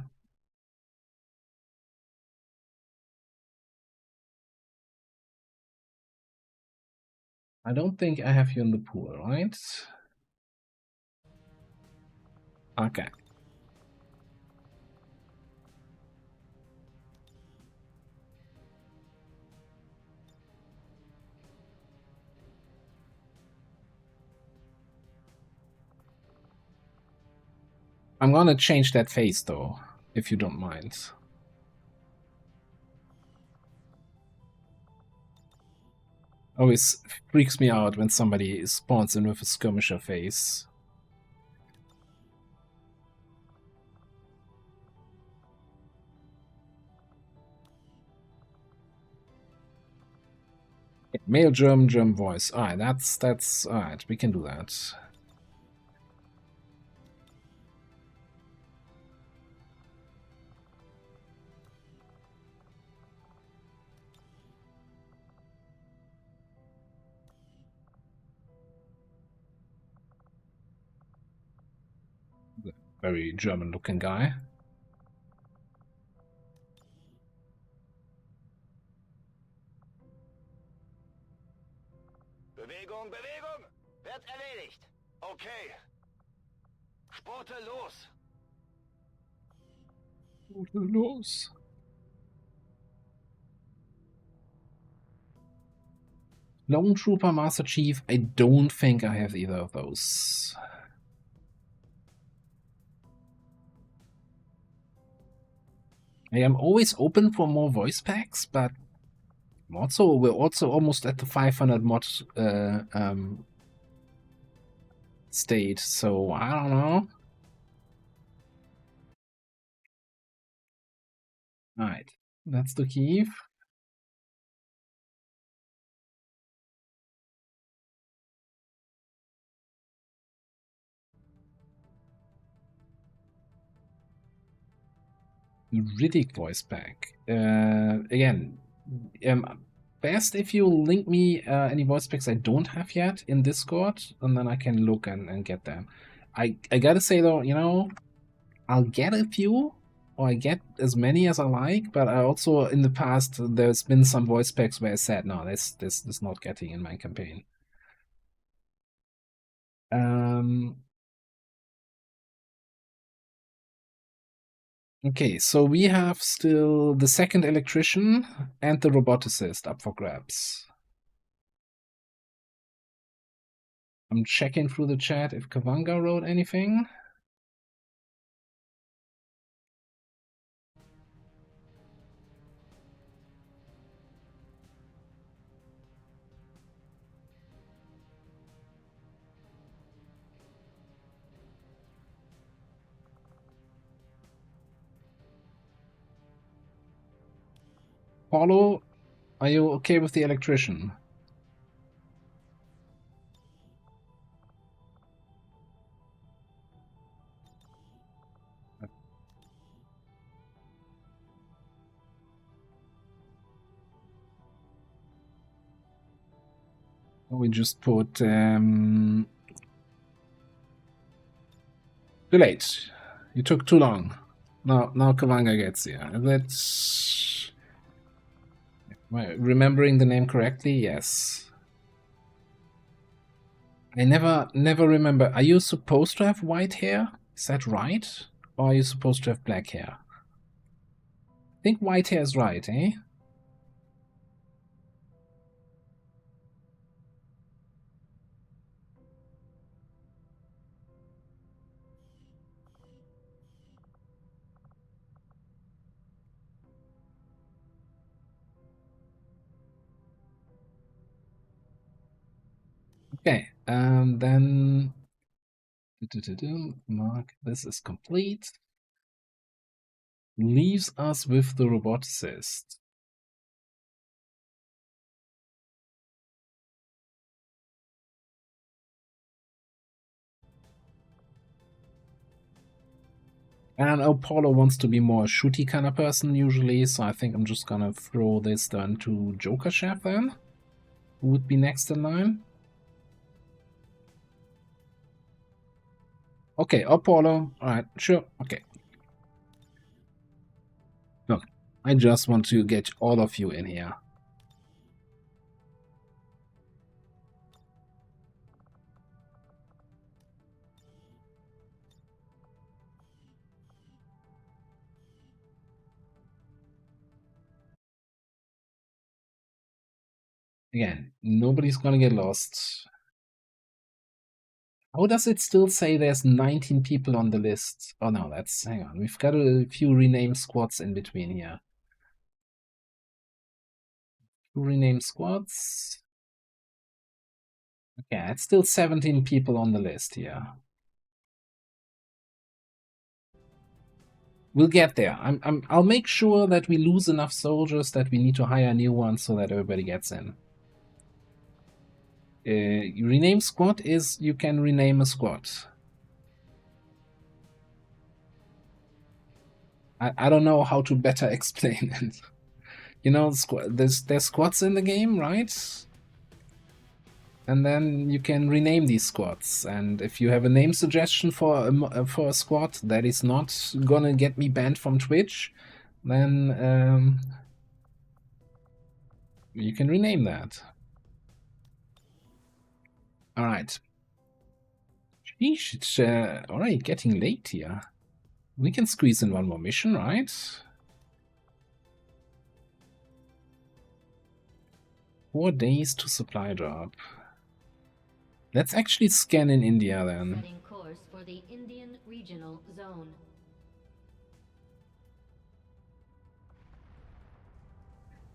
I don't think I have you in the pool, right? Okay. I'm gonna change that face though, if you don't mind. Always freaks me out when somebody spawns in with a skirmisher face. Male German voice. Alright, that's alright, we can do that. Very German looking guy. Bewegung, Bewegung! Wird erledigt. Okay. Sporte los. Sporte los. Lone Trooper, Master Chief. I don't think I have either of those. I am always open for more voice packs, but we're also almost at the 500 mod state, so I don't know. Alright, that's the Kiev. Riddick voice pack. Again, best if you link me any voice packs I don't have yet in Discord, and then I can look and get them. I gotta say though, you know, I'll get a few, or I get as many as I like, but I also in the past there's been some voice packs where I said no, this is not getting in my campaign. Okay, so we have still the second electrician and the roboticist up for grabs. I'm checking through the chat if Kavanga wrote anything. Paulo, are you okay with the electrician? We just put too late. You took too long. Now Kavanga gets here. That's remembering the name correctly. Yes. I never remember. Are you supposed to have white hair? Is that right? Or are you supposed to have black hair? I think white hair is right, eh? Okay, then mark this is complete. Leaves us with the roboticist. And Apollo wants to be more a shooty kind of person usually, so I think I'm just gonna throw this then to Joker Chef then. Who would be next in line? Okay, Apollo. Alright, sure, okay. Look, I just want to get all of you in here. Again, nobody's gonna get lost. How does it still say there's 19 people on the list? Oh no, that's, hang on, we've got a few renamed squads in between here. Rename squads. Okay, it's still 17 people on the list here. We'll get there. I'll make sure that we lose enough soldiers that we need to hire new ones so that everybody gets in. Rename squad is you can rename a squad. I don't know how to better explain it. You know, there's squads in the game, right? And then you can rename these squads. And if you have a name suggestion for a squad that is not gonna get me banned from Twitch, then you can rename that. All right. Sheesh, it's already getting late here. We can squeeze in one more mission, right? 4 days to supply drop. Let's actually scan in India then. Setting course for the Indian regional zone.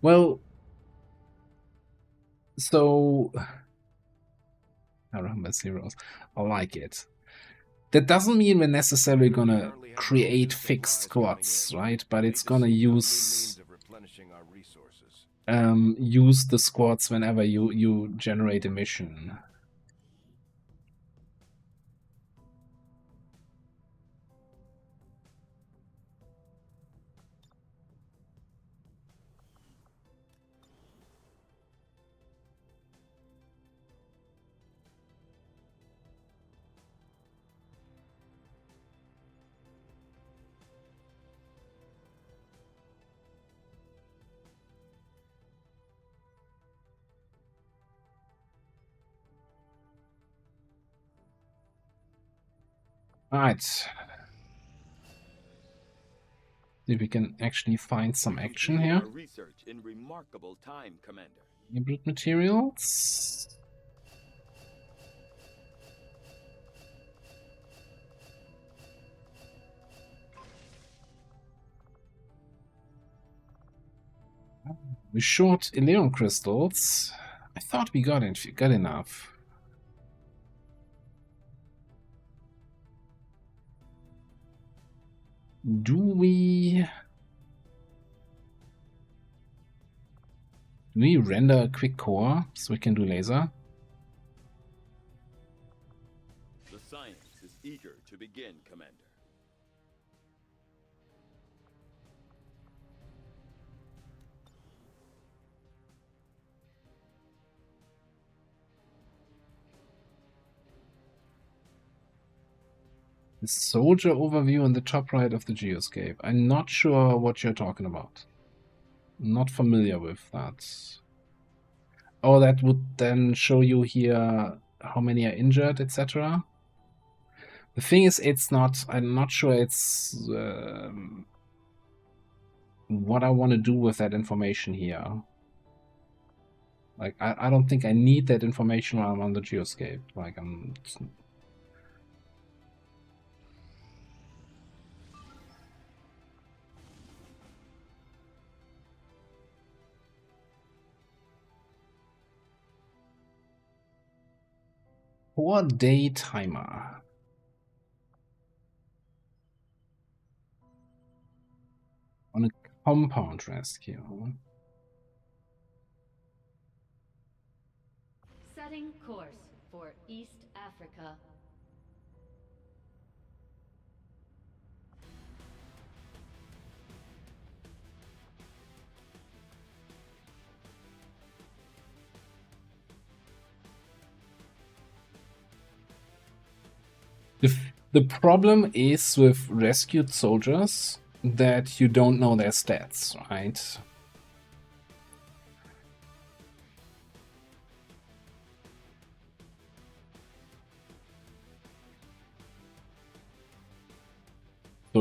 Well, so Aramba zeros. I like it. That doesn't mean we're necessarily gonna create fixed squads, right? But it's gonna use the squads whenever you generate a mission. Alright. See if we can actually find some action here. Our research in remarkable time, Commander. Hybrid materials. We short Elerium crystals. I thought we got enough. Do we render a quick core so we can do laser? The science is eager to begin, Commander. The soldier overview on the top right of the geoscape. I'm not sure what you're talking about. Not familiar with that. Oh, that would then show you here how many are injured, etc. The thing is, I'm not sure it's what I want to do with that information here. Like, I don't think I need that information while I'm on the geoscape. Like, I'm... Four-day timer. On a compound rescue. Setting course for East Africa. The problem is with rescued soldiers that you don't know their stats, right? So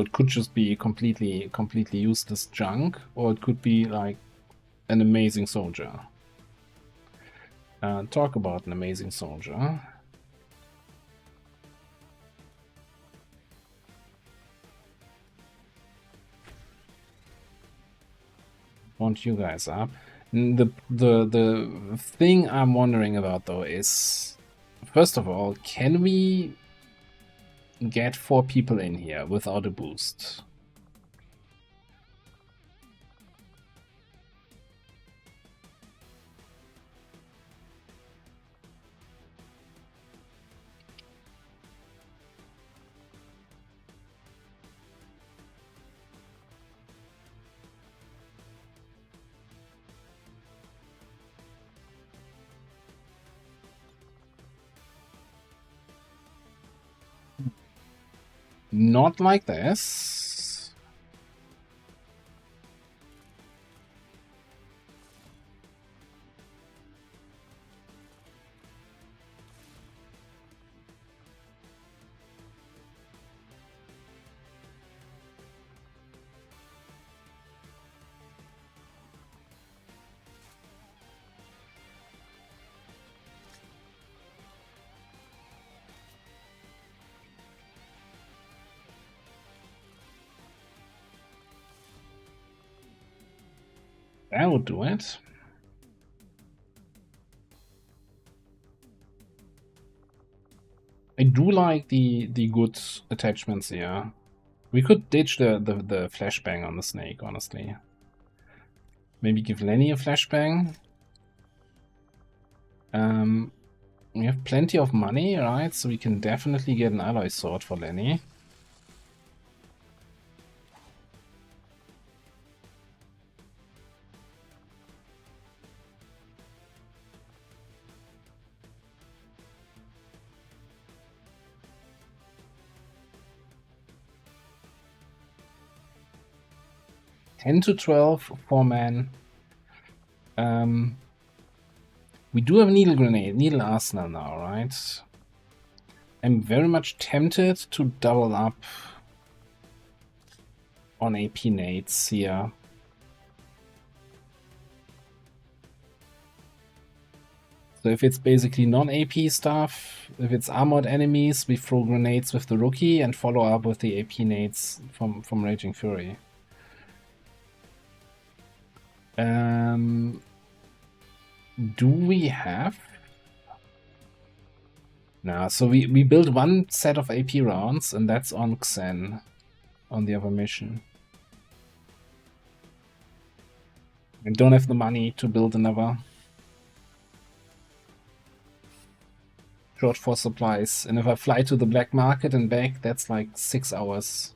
it could just be completely useless junk, or it could be like an amazing soldier. Talk about an amazing soldier. Want you guys up. The thing I'm wondering about though is, first of all, can we get 4 people in here without a boost? Not like this. That would do it. I do like the good attachments here. We could ditch the flashbang on the snake, honestly. Maybe give Lenny a flashbang. We have plenty of money, right? So we can definitely get an alloy sword for Lenny. $10 to $12, 4-man. We do have a needle grenade, needle arsenal now, right? I'm very much tempted to double up on AP nades here. So if it's basically non-AP stuff, if it's armored enemies, we throw grenades with the rookie and follow up with the AP nades from Raging Fury. Do we have? Nah, so we built one set of AP rounds, and that's on Xen, on the other mission. And don't have the money to build another. Short for supplies, and if I fly to the black market and back, that's like 6 hours.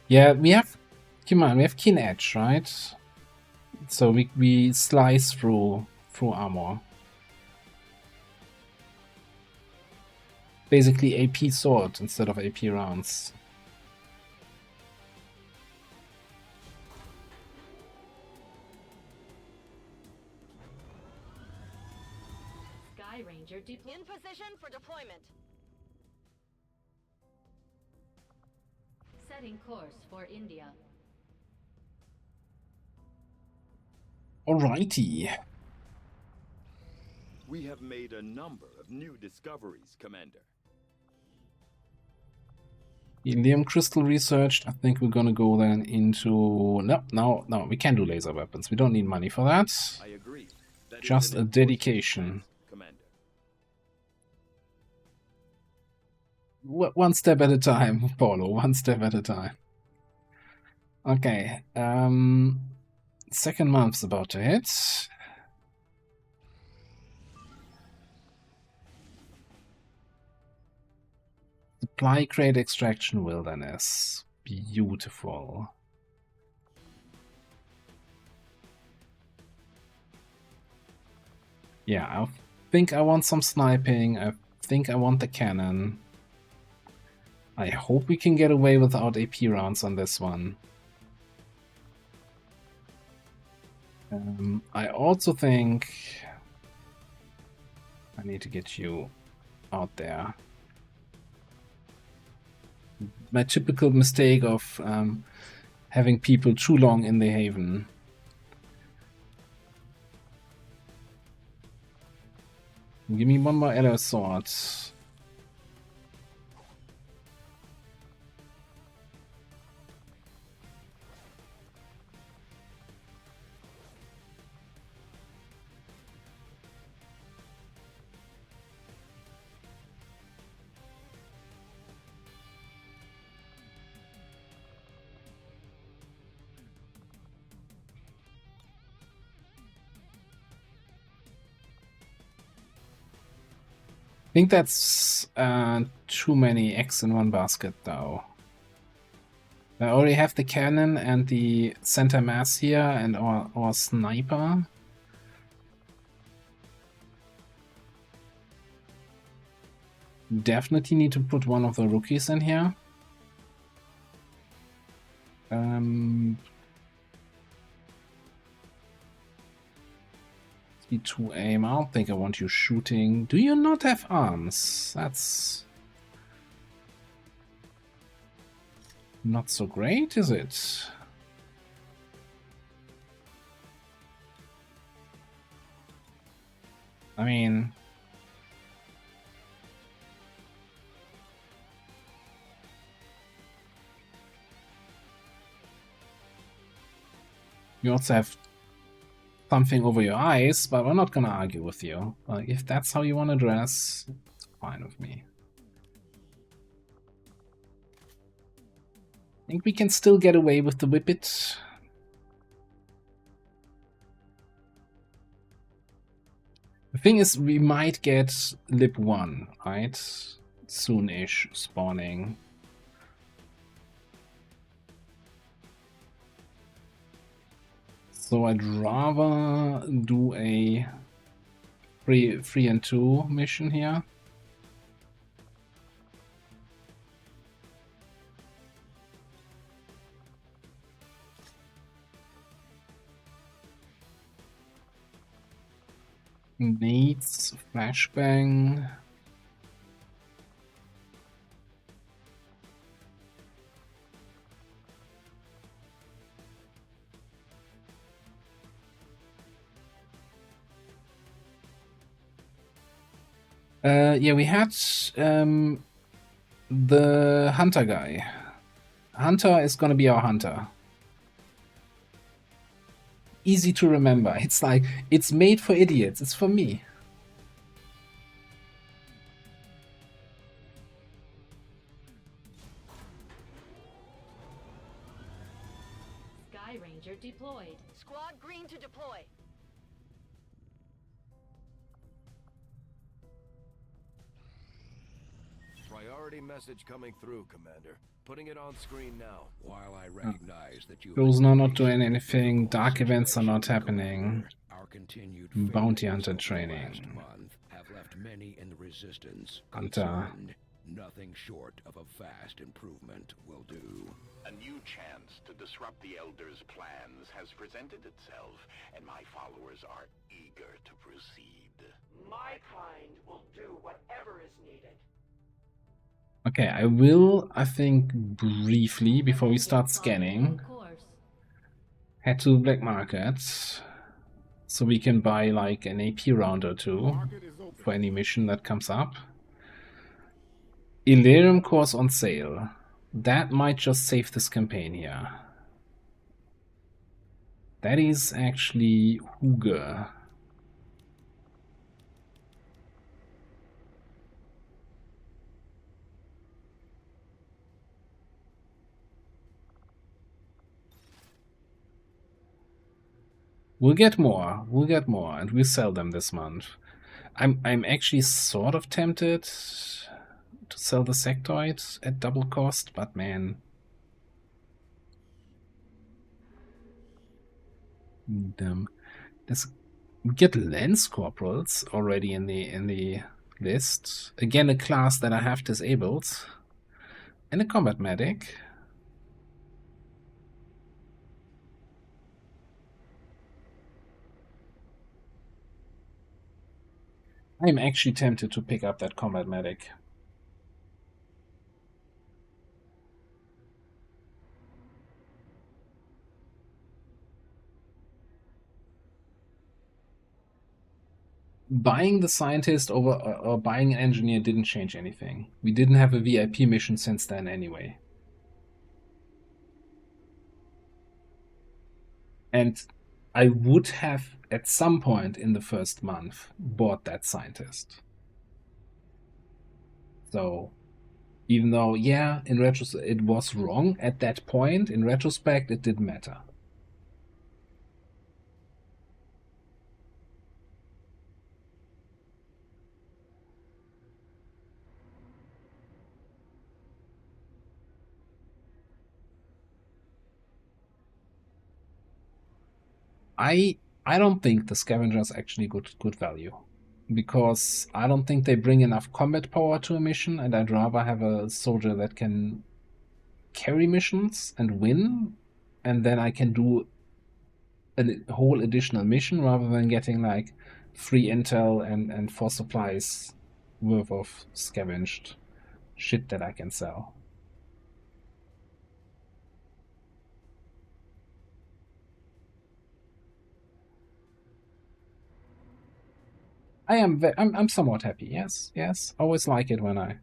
Yeah, we have, come on, we have Keen Edge, right? So we slice through armor. Basically AP sword instead of AP rounds. Sky Ranger deployed. In position for deployment. Setting course for India. Alrighty. We have made a number of new discoveries, Commander. Helium crystal researched. I think we're gonna go then into... No, we can't do laser weapons. We don't need money for that. I agree. That Just a dedication. Commander. One step at a time, Paulo. One step at a time. Okay. Second month's about to hit. Supply crate extraction wilderness. Beautiful. Yeah, I think I want some sniping. I think I want the cannon. I hope we can get away without AP rounds on this one. I also think I need to get you out there. My typical mistake of having people too long in the haven. Give me one more LO sword. I think that's too many eggs in one basket, though. I already have the cannon and the center mass here and our sniper. Definitely need to put one of the rookies in here. To aim. I don't think I want you shooting. Do you not have arms? That's not so great, is it? I mean, you also have something over your eyes, but we're not gonna argue with you. If that's how you want to dress, it's fine with me. I think we can still get away with the Whippet. The thing is, we might get Lib 1, right? Soon-ish spawning. So I'd rather do a 3 and 2 mission here. Needs flashbang. Yeah, we had the hunter guy. Hunter is gonna be our hunter. Easy to remember. It's like, it's made for idiots. It's for me. Sky Ranger deployed. Squad green to deploy. Priority message coming through, Commander. Putting it on screen now. While I recognize that you Those are not doing anything. Dark events are not happening. our continued Bounty hunter training. month have left many in the resistance Hunter. concerned. Nothing short of a vast improvement will do. A new chance to disrupt the Elders' plans has presented itself, and my followers are eager to proceed. My kind will do whatever is needed. Okay, I will, I think, briefly, before we start scanning, head to black market, so we can buy like an AP round or two for any mission that comes up. Illyrium course on sale. That might just save this campaign here. That is actually Hooger. We'll get more, and we'll sell them this month. I'm actually sort of tempted to sell the sectoid at double cost, but man, we get lance corporals already in the list. Again, a class that I have disabled, and a combat medic. I'm actually tempted to pick up that combat medic. Buying the scientist over or buying an engineer didn't change anything. We didn't have a VIP mission since then anyway. And I would have, at some point in the first month, bought that scientist. So, even though, yeah, in retrospect, it was wrong at that point, in retrospect, it didn't matter. I don't think the scavenger is actually good value, because I don't think they bring enough combat power to a mission, and I'd rather have a soldier that can carry missions and win, and then I can do a whole additional mission rather than getting like free intel and 4 supplies worth of scavenged shit that I can sell. I'm somewhat happy. Yes. Always like it when I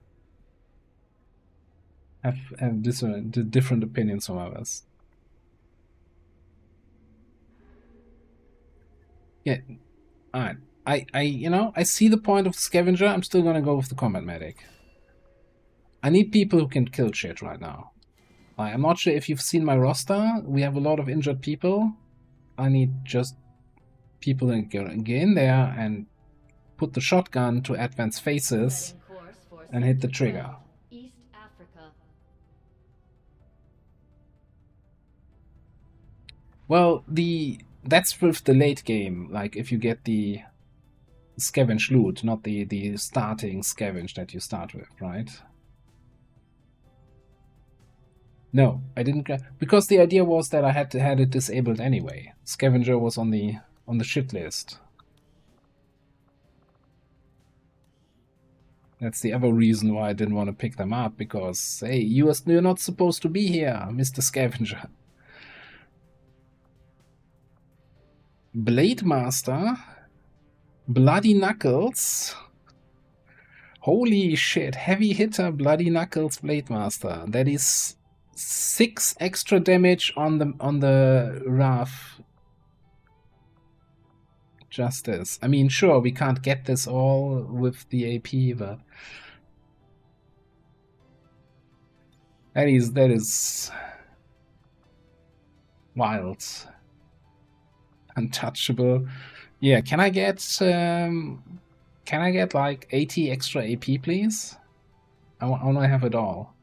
have different opinions from others. Yeah, alright. I see the point of scavenger. I'm still gonna go with the combat medic. I need people who can kill shit right now. I'm not sure if you've seen my roster. We have a lot of injured people. I need just people that can get in there and put the shotgun to advance faces and hit the trigger. East Africa. Well, the that's with the late game, like if you get the scavenge loot, not the starting scavenge that you start with, right? No, I didn't get, because the idea was that I had it disabled anyway. Scavenger was on the shit list. That's the other reason why I didn't want to pick them up, because hey, you're not supposed to be here, Mr. Scavenger. Blade Master, Bloody Knuckles. Holy shit, heavy hitter Bloody Knuckles Blade Master. That is 6 extra damage on the Wrath Justice. I mean, sure, we can't get this all with the AP, but that is wild. Untouchable. Yeah, can I get like 80 extra AP, please? I want to have it all.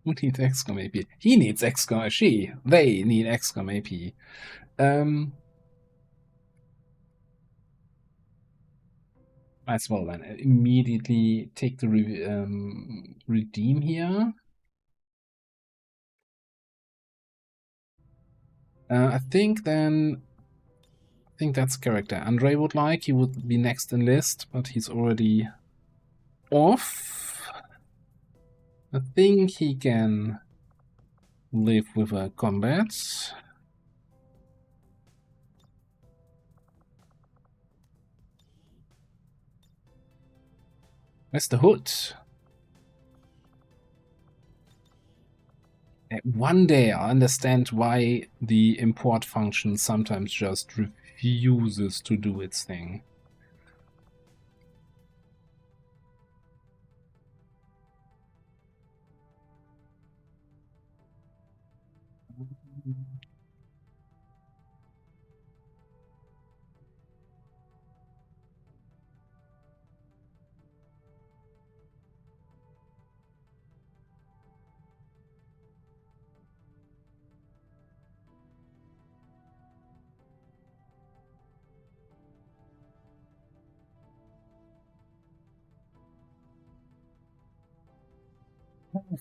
Who needs XCOM AP? He needs XCOM. They need XCOM AP. Might as well then immediately take the redeem here. I think that's character Andre would like. He would be next in list, but he's already off. I think he can live with a combat. Where's the hood? One day I'll understand why the import function sometimes just refuses to do its thing.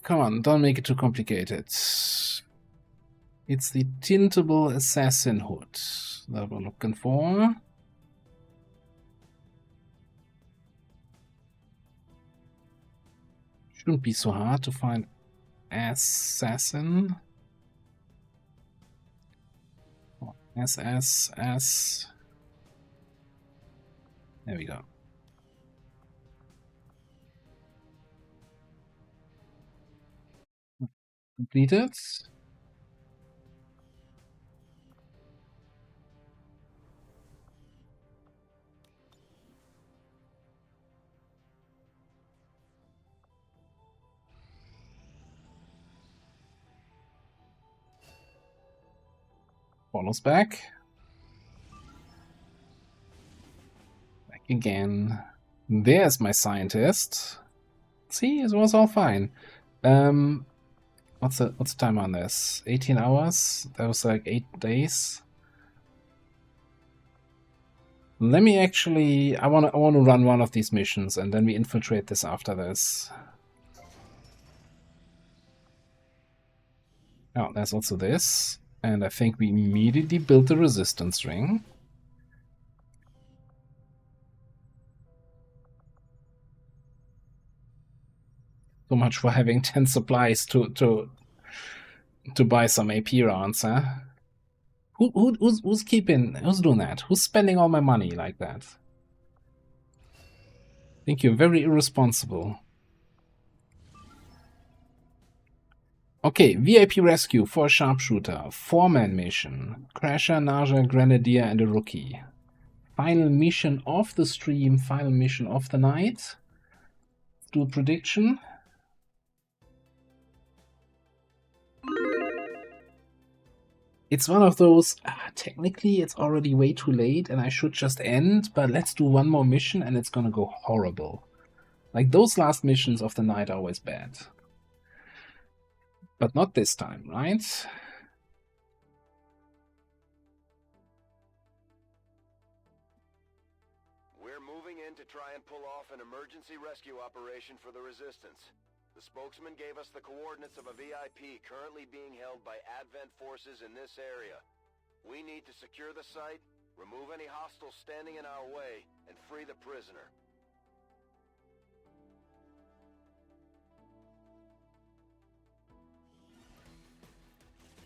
Come on, don't make it too complicated. It's the tintable assassin hood that we're looking for. Shouldn't be so hard to find assassin. SSS. There we go. Completed. Follows back. Back again. There's my scientist. See, it was all fine. What's the time on this? 18 hours? That was like 8 days. Let me actually I want to run one of these missions and then we infiltrate this after this. Oh, there's also this. And I think we immediately built the resistance ring. So much for having 10 supplies to buy some AP rounds, huh? Who's doing that? Who's spending all my money like that? I think you're very irresponsible. Okay, VIP rescue for a sharpshooter, 4-man mission, Crasher, Naja, Grenadier, and a rookie. Final mission of the stream, final mission of the night. Let's do a prediction. It's one of those, technically it's already way too late and I should just end, but let's do one more mission and it's gonna go horrible. Like those last missions of the night are always bad. But not this time, right? We're moving in to try and pull off an emergency rescue operation for the Resistance. The spokesman gave us the coordinates of a VIP currently being held by Advent forces in this area. We need to secure the site, remove any hostiles standing in our way, and free the prisoner.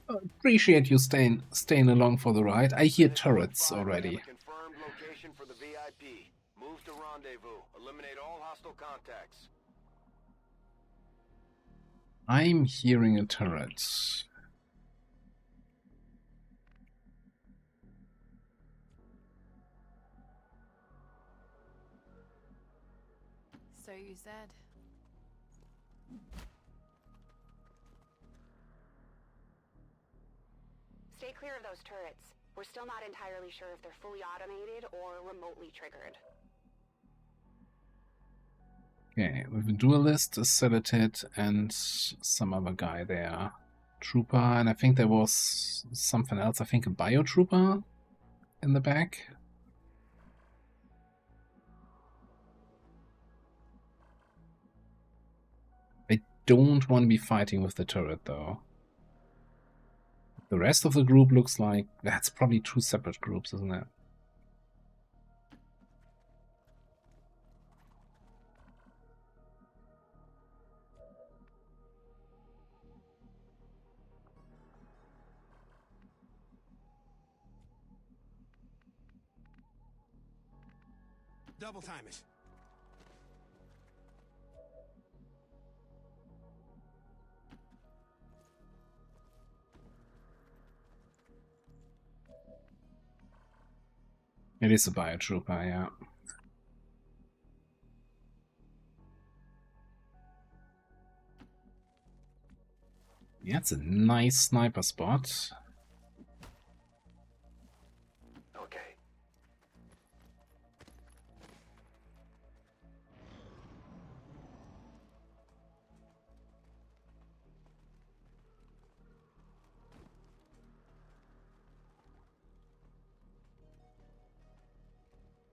Appreciate you staying along for the ride. I hear turrets already. Confirmed location for the VIP. Move to rendezvous. Eliminate all hostile contacts. I'm hearing a turret. So you said. Stay clear of those turrets. We're still not entirely sure if they're fully automated or remotely triggered. Okay, with a duelist, a Celoted, and some other guy there. Trooper, and I think there was something else. I think a biotrooper in the back. I don't want to be fighting with the turret, though. The rest of the group looks like... That's probably two separate groups, isn't it? Double time it. It is a biotrooper, yeah. Yeah, it's a nice sniper spot. Okay.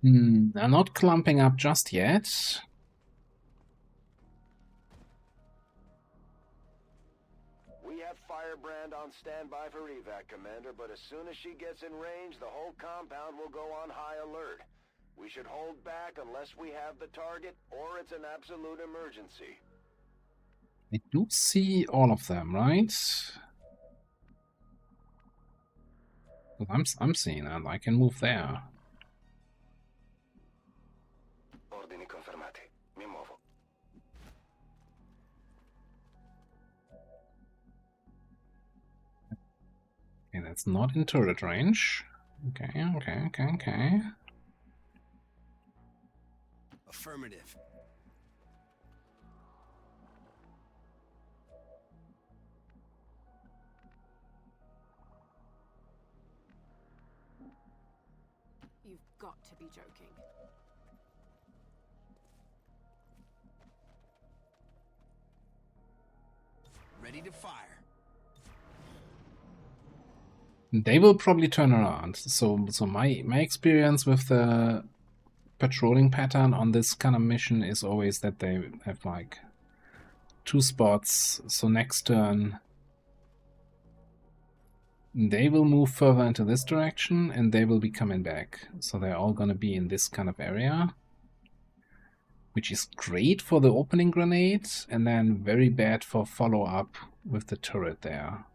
I'm not clumping up just yet. We have Firebrand on standby for evac, Commander, but as soon as she gets in range, the whole compound will go on high alert. We should hold back unless we have the target, or it's an absolute emergency. I do see all of them, right? I'm seeing that. I can move there. Ordini confermati. Mi muovo. Okay, that's not in turret range. Okay. Affirmative. You've got to be joking. Ready to fire. They will probably turn around. So my experience with the patrolling pattern on this kind of mission is always that they have like two spots. So next turn they will move further into this direction and they will be coming back. So they're all gonna be in this kind of area, which is great for the opening grenade and then very bad for follow-up with the turret there.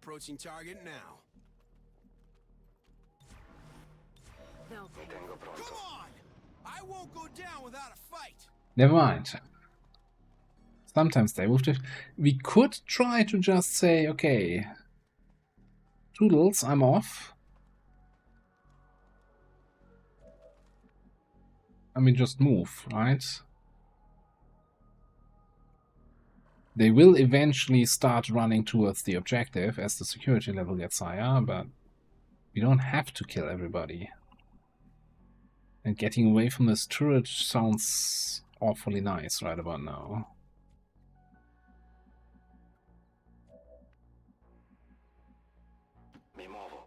Approaching target now. They'll Come on! I won't go down without a fight. Never mind. Sometimes they move to... We could try to just say, okay, Toodles, I'm off. I mean, just move, right? They will eventually start running towards the objective as the security level gets higher, but we don't have to kill everybody. And getting away from this turret sounds awfully nice right about now. Mi muovo.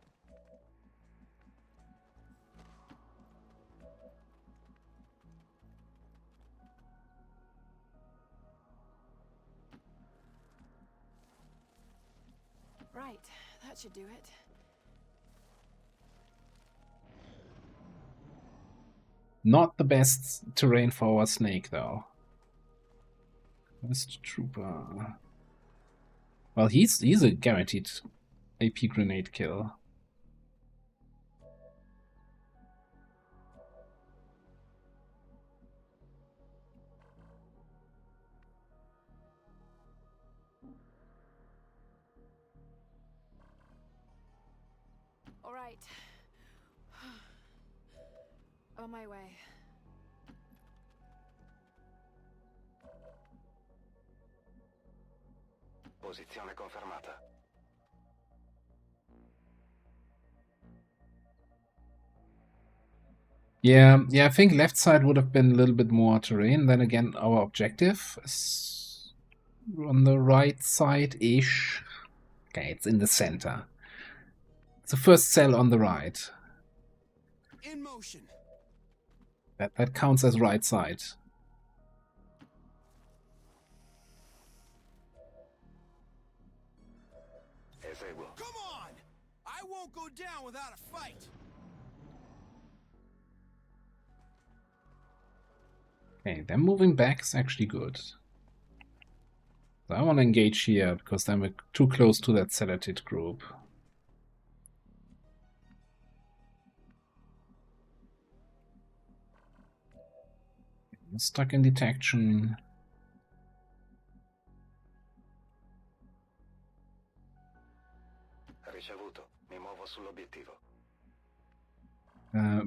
Right, that should do it. Not the best terrain for our snake, though. Best trooper. Well, he's a guaranteed AP grenade kill. All right. On my way. Posizione confermata. Yeah, I think left side would have been a little bit more terrain. Then again, our objective is on the right side-ish. Okay, it's in the center. It's the first cell on the right. In motion. That counts as right side. Eseguo. Come on! I won't go down without a fight. Okay, them moving back is actually good. So I want to engage here because then we're too close to that Celatid group. We're stuck in detection. Ricevuto. Mi muovo sull'obiettivo.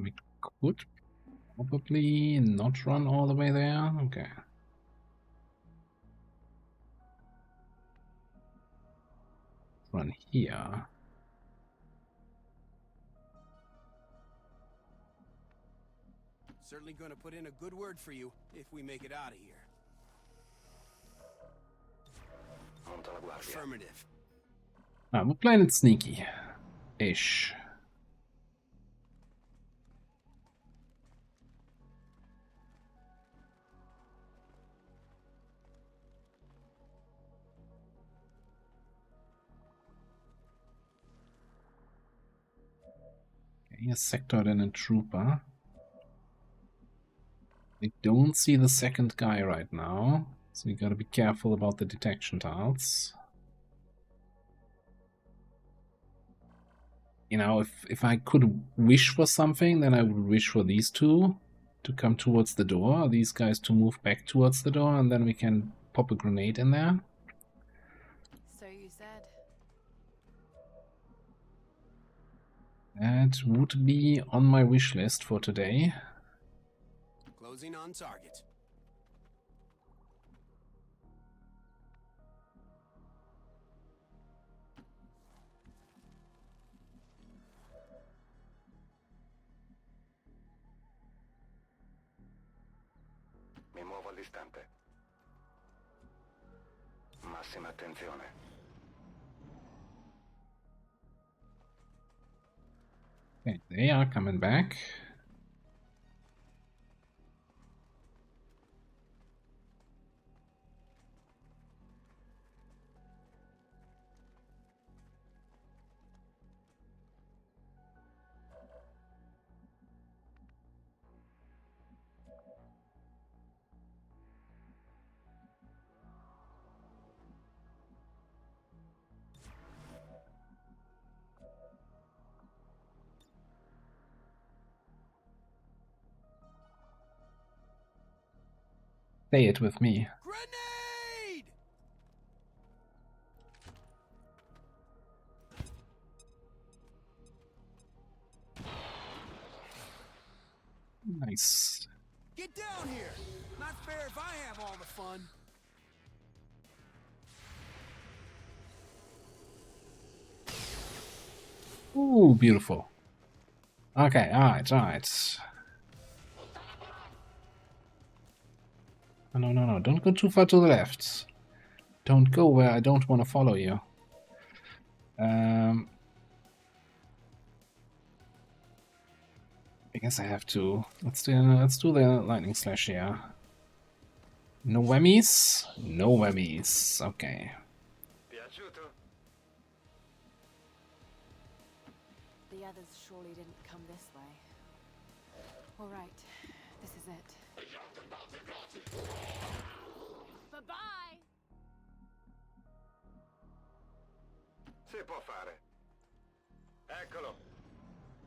We could probably not run all the way there. Okay. Run here. Certainly gonna put in a good word for you if we make it out of here. Monto la guardia. Affirmative. We're playing it sneaky-ish. Okay, a sector then a trooper. We don't see the second guy right now, so we gotta be careful about the detection tiles. You know, if I could wish for something, then I would wish for these two to come towards the door, these guys to move back towards the door, and then we can pop a grenade in there. So you said. That would be on my wish list for today. Closing on target. Mi muovo all'istante. Massima attenzione. Okay, they are coming back. Say it with me. Grenade! Nice. down here. Not fair if I have all the fun. Ooh, beautiful. Okay, alright, alright. No, no, no, don't go too far to the left. Don't go where I don't want to follow you. I guess I have to. Let's do the lightning slash here. No whammies? No whammies. Okay. The others surely didn't come this way. All right, this is it. Bye-bye! Si può fare. Eccolo.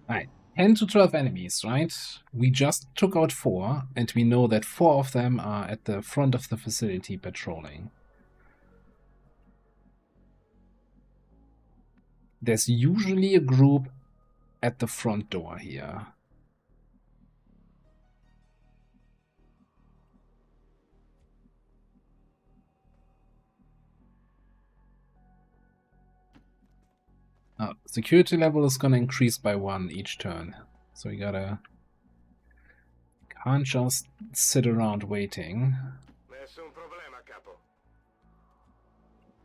Alright, 10 to 12 enemies, right? We just took out 4, and we know that 4 of them are at the front of the facility patrolling. There's usually a group at the front door here. Security level is gonna increase by 1 each turn. So we gotta... Can't just sit around waiting. Nessun problema, capo.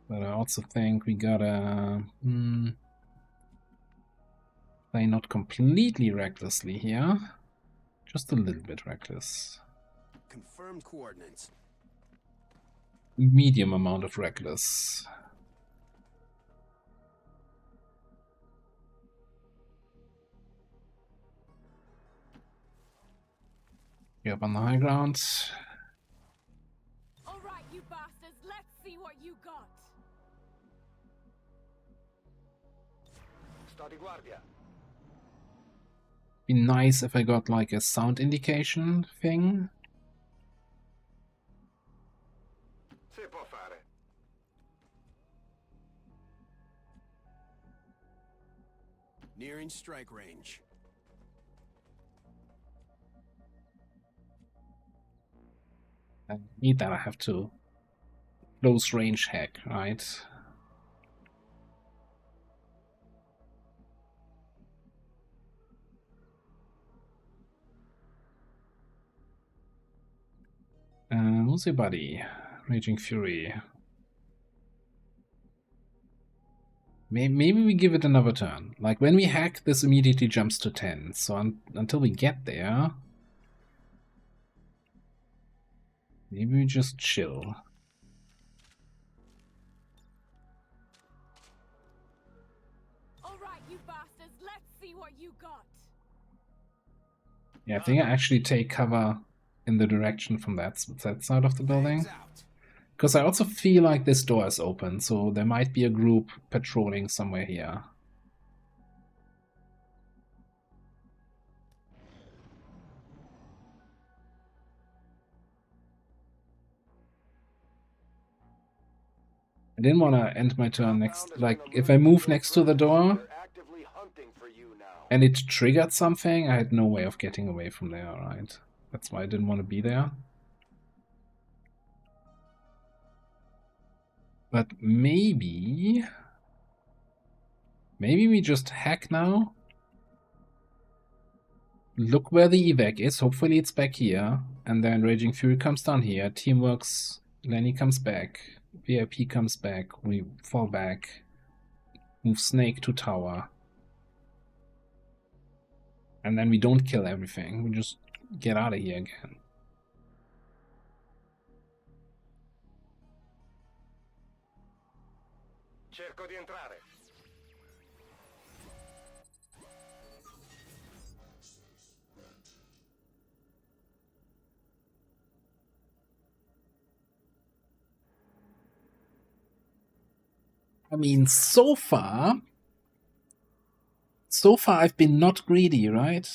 But I also think we gotta... play not completely recklessly here. Just a little bit reckless. Confirmed coordinates. Medium amount of reckless. Get up on the high ground. All right, you bastards, let's see what you got. Sto di guardia. Be nice if I got like a sound indication thing. Si può fare. Nearing strike range. I need that, I have to close range hack, right? Who's your buddy? Raging Fury. Maybe we give it another turn. Like when we hack, this immediately jumps to 10. So until we get there, maybe we just chill. All right, you bastards, let's see what you got. Yeah, I think I actually take cover in the direction from that side of the building. Because I also feel like this door is open, so there might be a group patrolling somewhere here. I didn't want to end my turn next, like, if I move next to the door and it triggered something, I had no way of getting away from there, right? That's why I didn't want to be there. But maybe we just hack now. Look where the evac is. Hopefully it's back here. And then Raging Fury comes down here. Teamworks. Lenny comes back. VIP comes back. We fall back. Move Snake to tower. And then we don't kill everything. We just get out of here again. Cerco di entrare. I mean, so far I've been not greedy, right?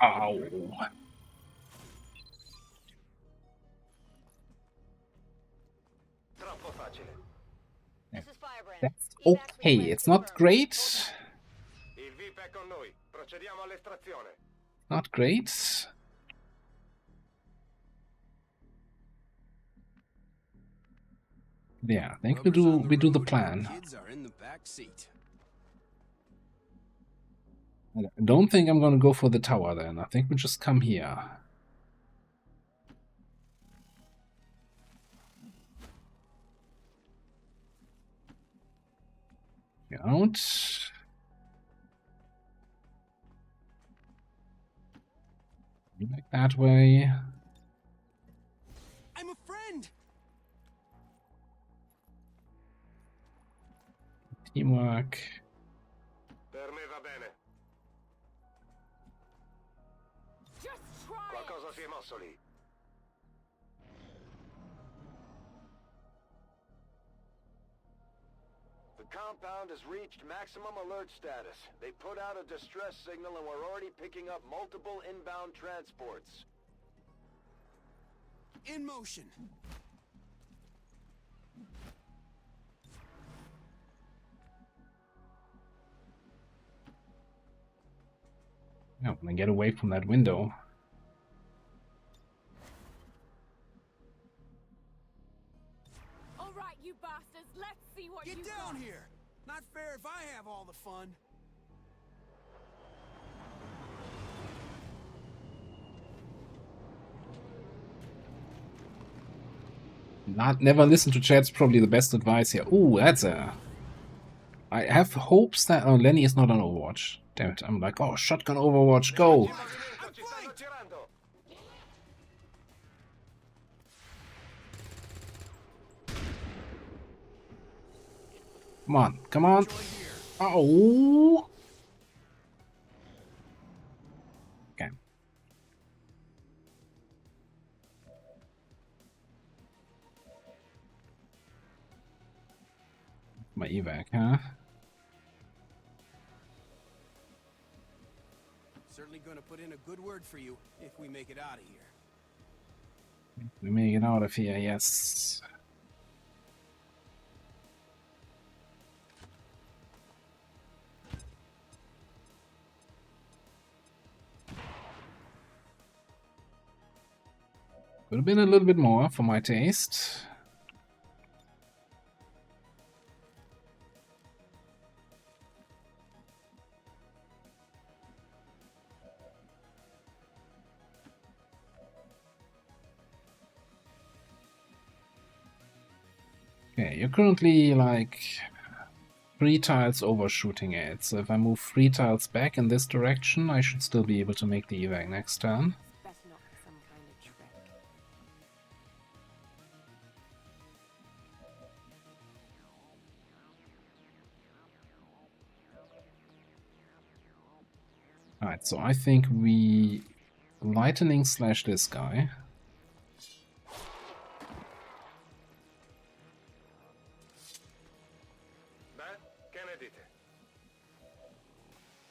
Ow. That's okay, it's not great. Il VIP è con noi. Procediamo all'estrazione. Not great. Yeah, I think we do the plan. Kids are in the back seat. I don't think I'm gonna go for the tower then. I think we just come here. Get out. Back that way. I'm a friend. Teamwork. Per me va bene. Qualcosa si è mosso lì. The compound has reached maximum alert status. They put out a distress signal and we're already picking up multiple inbound transports. In motion. I want to get away from that window. All right, you bastards, let's see what Get you down got. here. Not fair if I have all the fun. Never listen to chat's probably the best advice here. Ooh, that's a... I have hopes that... Oh, Lenny is not on Overwatch. Damn it, I'm like, oh, shotgun Overwatch, go! Come on, come on. Oh! Okay. My evac, huh? Certainly gonna put in a good word for you if we make it out of here. We make it out of here, yes. Could have been a little bit more for my taste. Okay, you're currently like 3 tiles overshooting it, so if I move 3 tiles back in this direction, I should still be able to make the evac next turn. Best not for some kind of trick. Alright, so I think we lightning slash this guy.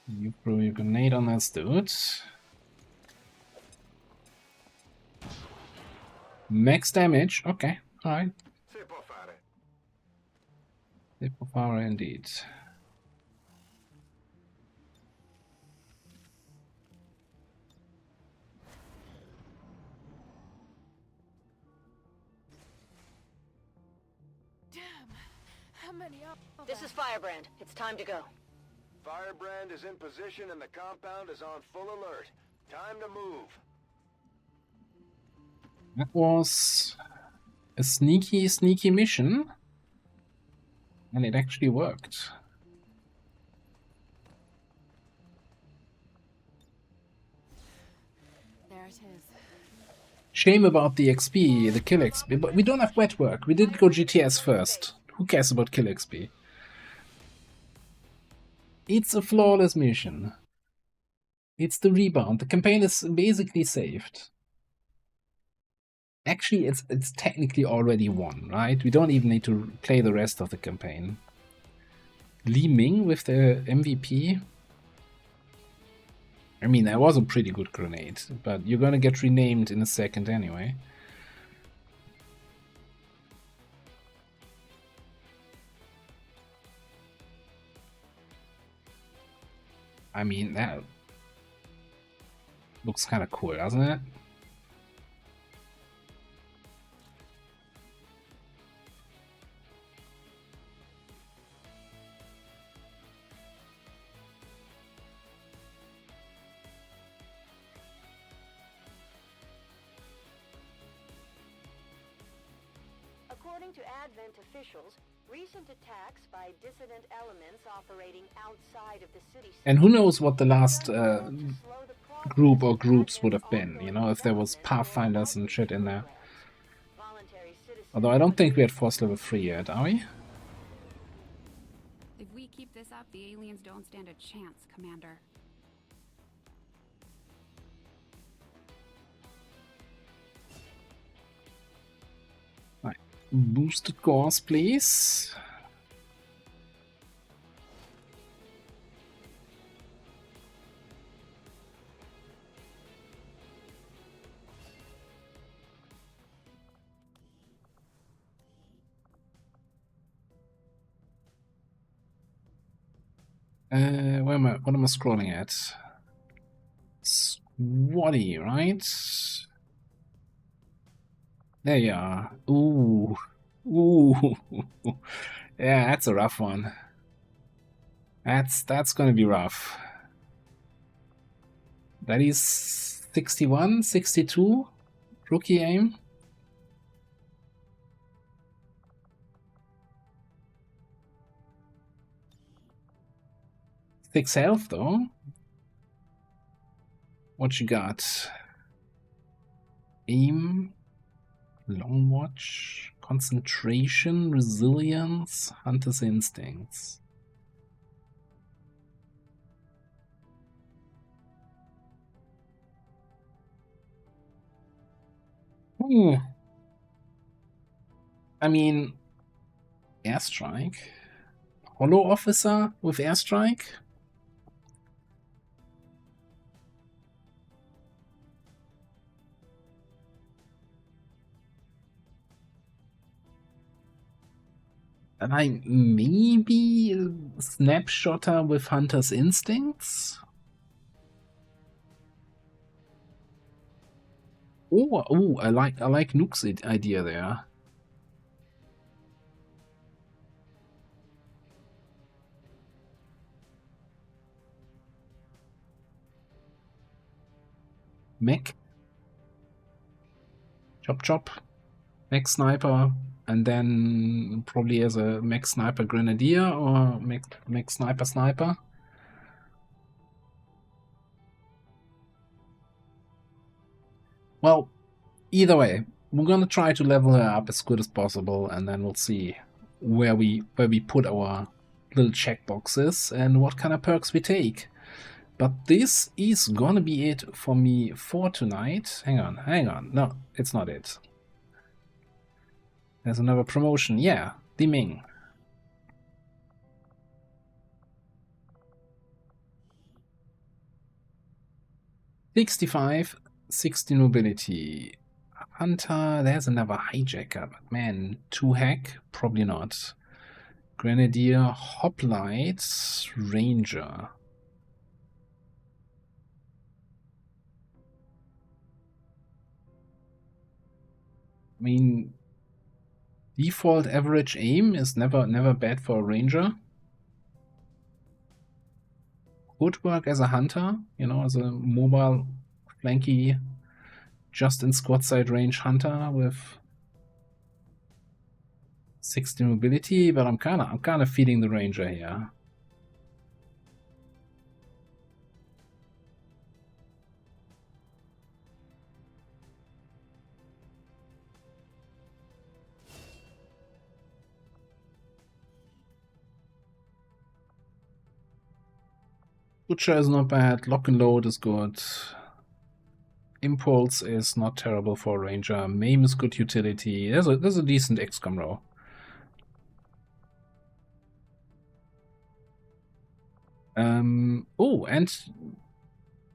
You throw your grenade on that dude. Max damage, okay, alright. Si può fare indeed. Damn, how many are This is Firebrand. It's time to go. Firebrand is in position and the compound is on full alert. Time to move. That was a sneaky, sneaky mission. And it actually worked. There it is. Shame about the XP, the kill XP, but we don't have wet work. We did go GTS first. Who cares about kill XP? It's a flawless mission. It's the rebound. The campaign is basically saved. Actually, it's technically already won, right? We don't even need to play the rest of the campaign. Li Ming with the MVP. I mean, that was a pretty good grenade, but you're gonna get renamed in a second anyway. I mean, that Looks kind of cool, doesn't it? According to Advent officials, recent attacks by dissident elements operating outside of the city. And who knows what the last group or groups would have been, you know, if there was Pathfinders and shit in there. Although I don't think we had Force level 3 yet, are we? If we keep this up, the aliens don't stand a chance, Commander. Right. Boosted cores, please. Where am I? What am I scrolling at? Squatty, right? There you are. Ooh. Ooh. Yeah, that's a rough one. That's gonna be rough. That is 61, 62. Rookie aim. Six health though. What you got? Aim, long watch, concentration, resilience, hunter's instincts. I mean, airstrike. Hollow officer with airstrike. Like maybe snapshotter with hunter's instincts. Oh, I like Nook's idea there. Mech. Chop chop. Mech sniper. And then probably as a mech sniper grenadier or mech sniper sniper. Well, either way, we're gonna try to level her up as good as possible, and then we'll see where we put our little checkboxes and what kind of perks we take. But this is gonna be it for me for tonight. Hang on. No, it's not it. There's another promotion. Yeah, the Ming. $65, 60 nobility. Hunter, there's another hijacker, but man, 2 hack, probably not. Grenadier, hoplites, ranger. I mean, default average aim is never bad for a ranger. Could work as a hunter, you know, as a mobile, flanky, just in squad side range hunter with 60 mobility, but I'm kind of feeding the ranger here. Butcher is not bad, lock and load is good. Impulse is not terrible for a ranger. Maim is good utility. There's a decent XCOM row. Oh, and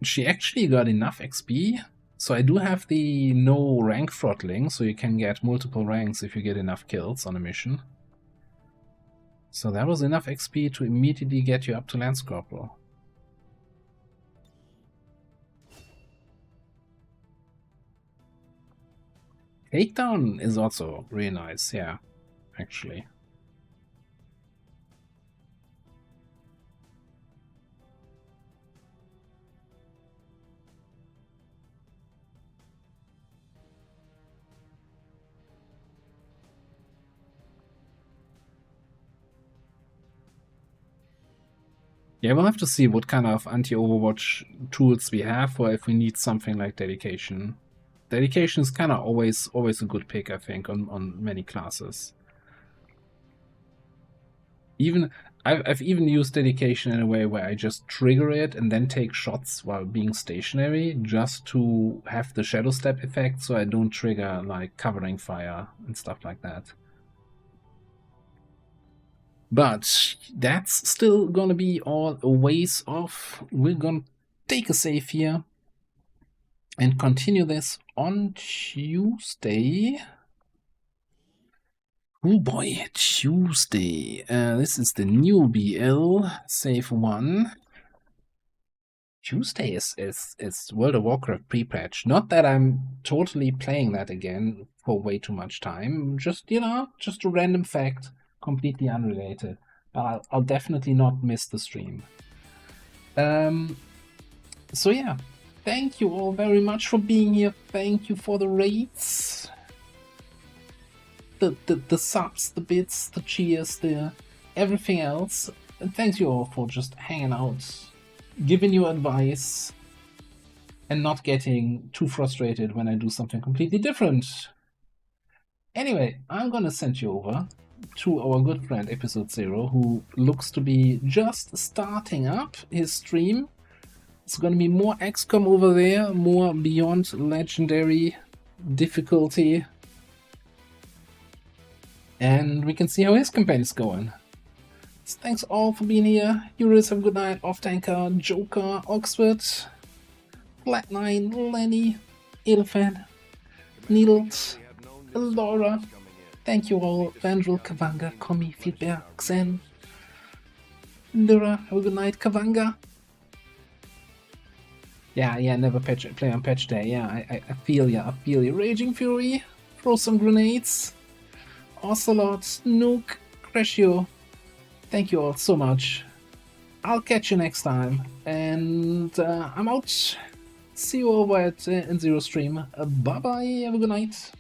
she actually got enough XP. So I do have the no rank throttling, so you can get multiple ranks if you get enough kills on a mission. So that was enough XP to immediately get you up to Lance Corporal. Takedown is also really nice, yeah, actually. Yeah, we'll have to see what kind of anti-Overwatch tools we have, or if we need something like dedication. Dedication is kind of always a good pick, I think, on many classes. I've even used dedication in a way where I just trigger it and then take shots while being stationary, just to have the shadow step effect, so I don't trigger like covering fire and stuff like that. But that's still gonna be all a ways off. We're gonna take a save here and continue this on Tuesday. Oh boy, Tuesday. This is the new BL, save 1. Tuesday is World of Warcraft pre-patch. Not that I'm totally playing that again for way too much time. Just, you know, just a random fact. Completely unrelated, but I'll definitely not miss the stream. So yeah, thank you all very much for being here. Thank you for the raids, the subs, the bits, the cheers, the everything else. And thanks you all for just hanging out, giving you advice, and not getting too frustrated when I do something completely different. Anyway, I'm gonna send you over to our good friend Episode 0, who looks to be just starting up his stream. It's gonna be more XCOM over there, more Beyond Legendary difficulty, and we can see how his campaign is going. So thanks all for being here. Eurus, have a good night. Off Tanker, Joker, Oxford, Flat9, Lenny, Edelfan, Needles, Laura. Thank you all. Vandral, Kavanga, Komi, Feedback, Xen, Lyra, have a good night. Kavanga. Yeah, never play on patch day. Yeah, I feel ya, Raging Fury, throw some grenades. Ocelot, Nuke, Crashio. Thank you all so much. I'll catch you next time. And I'm out. See you over at N0 stream. Bye bye, have a good night.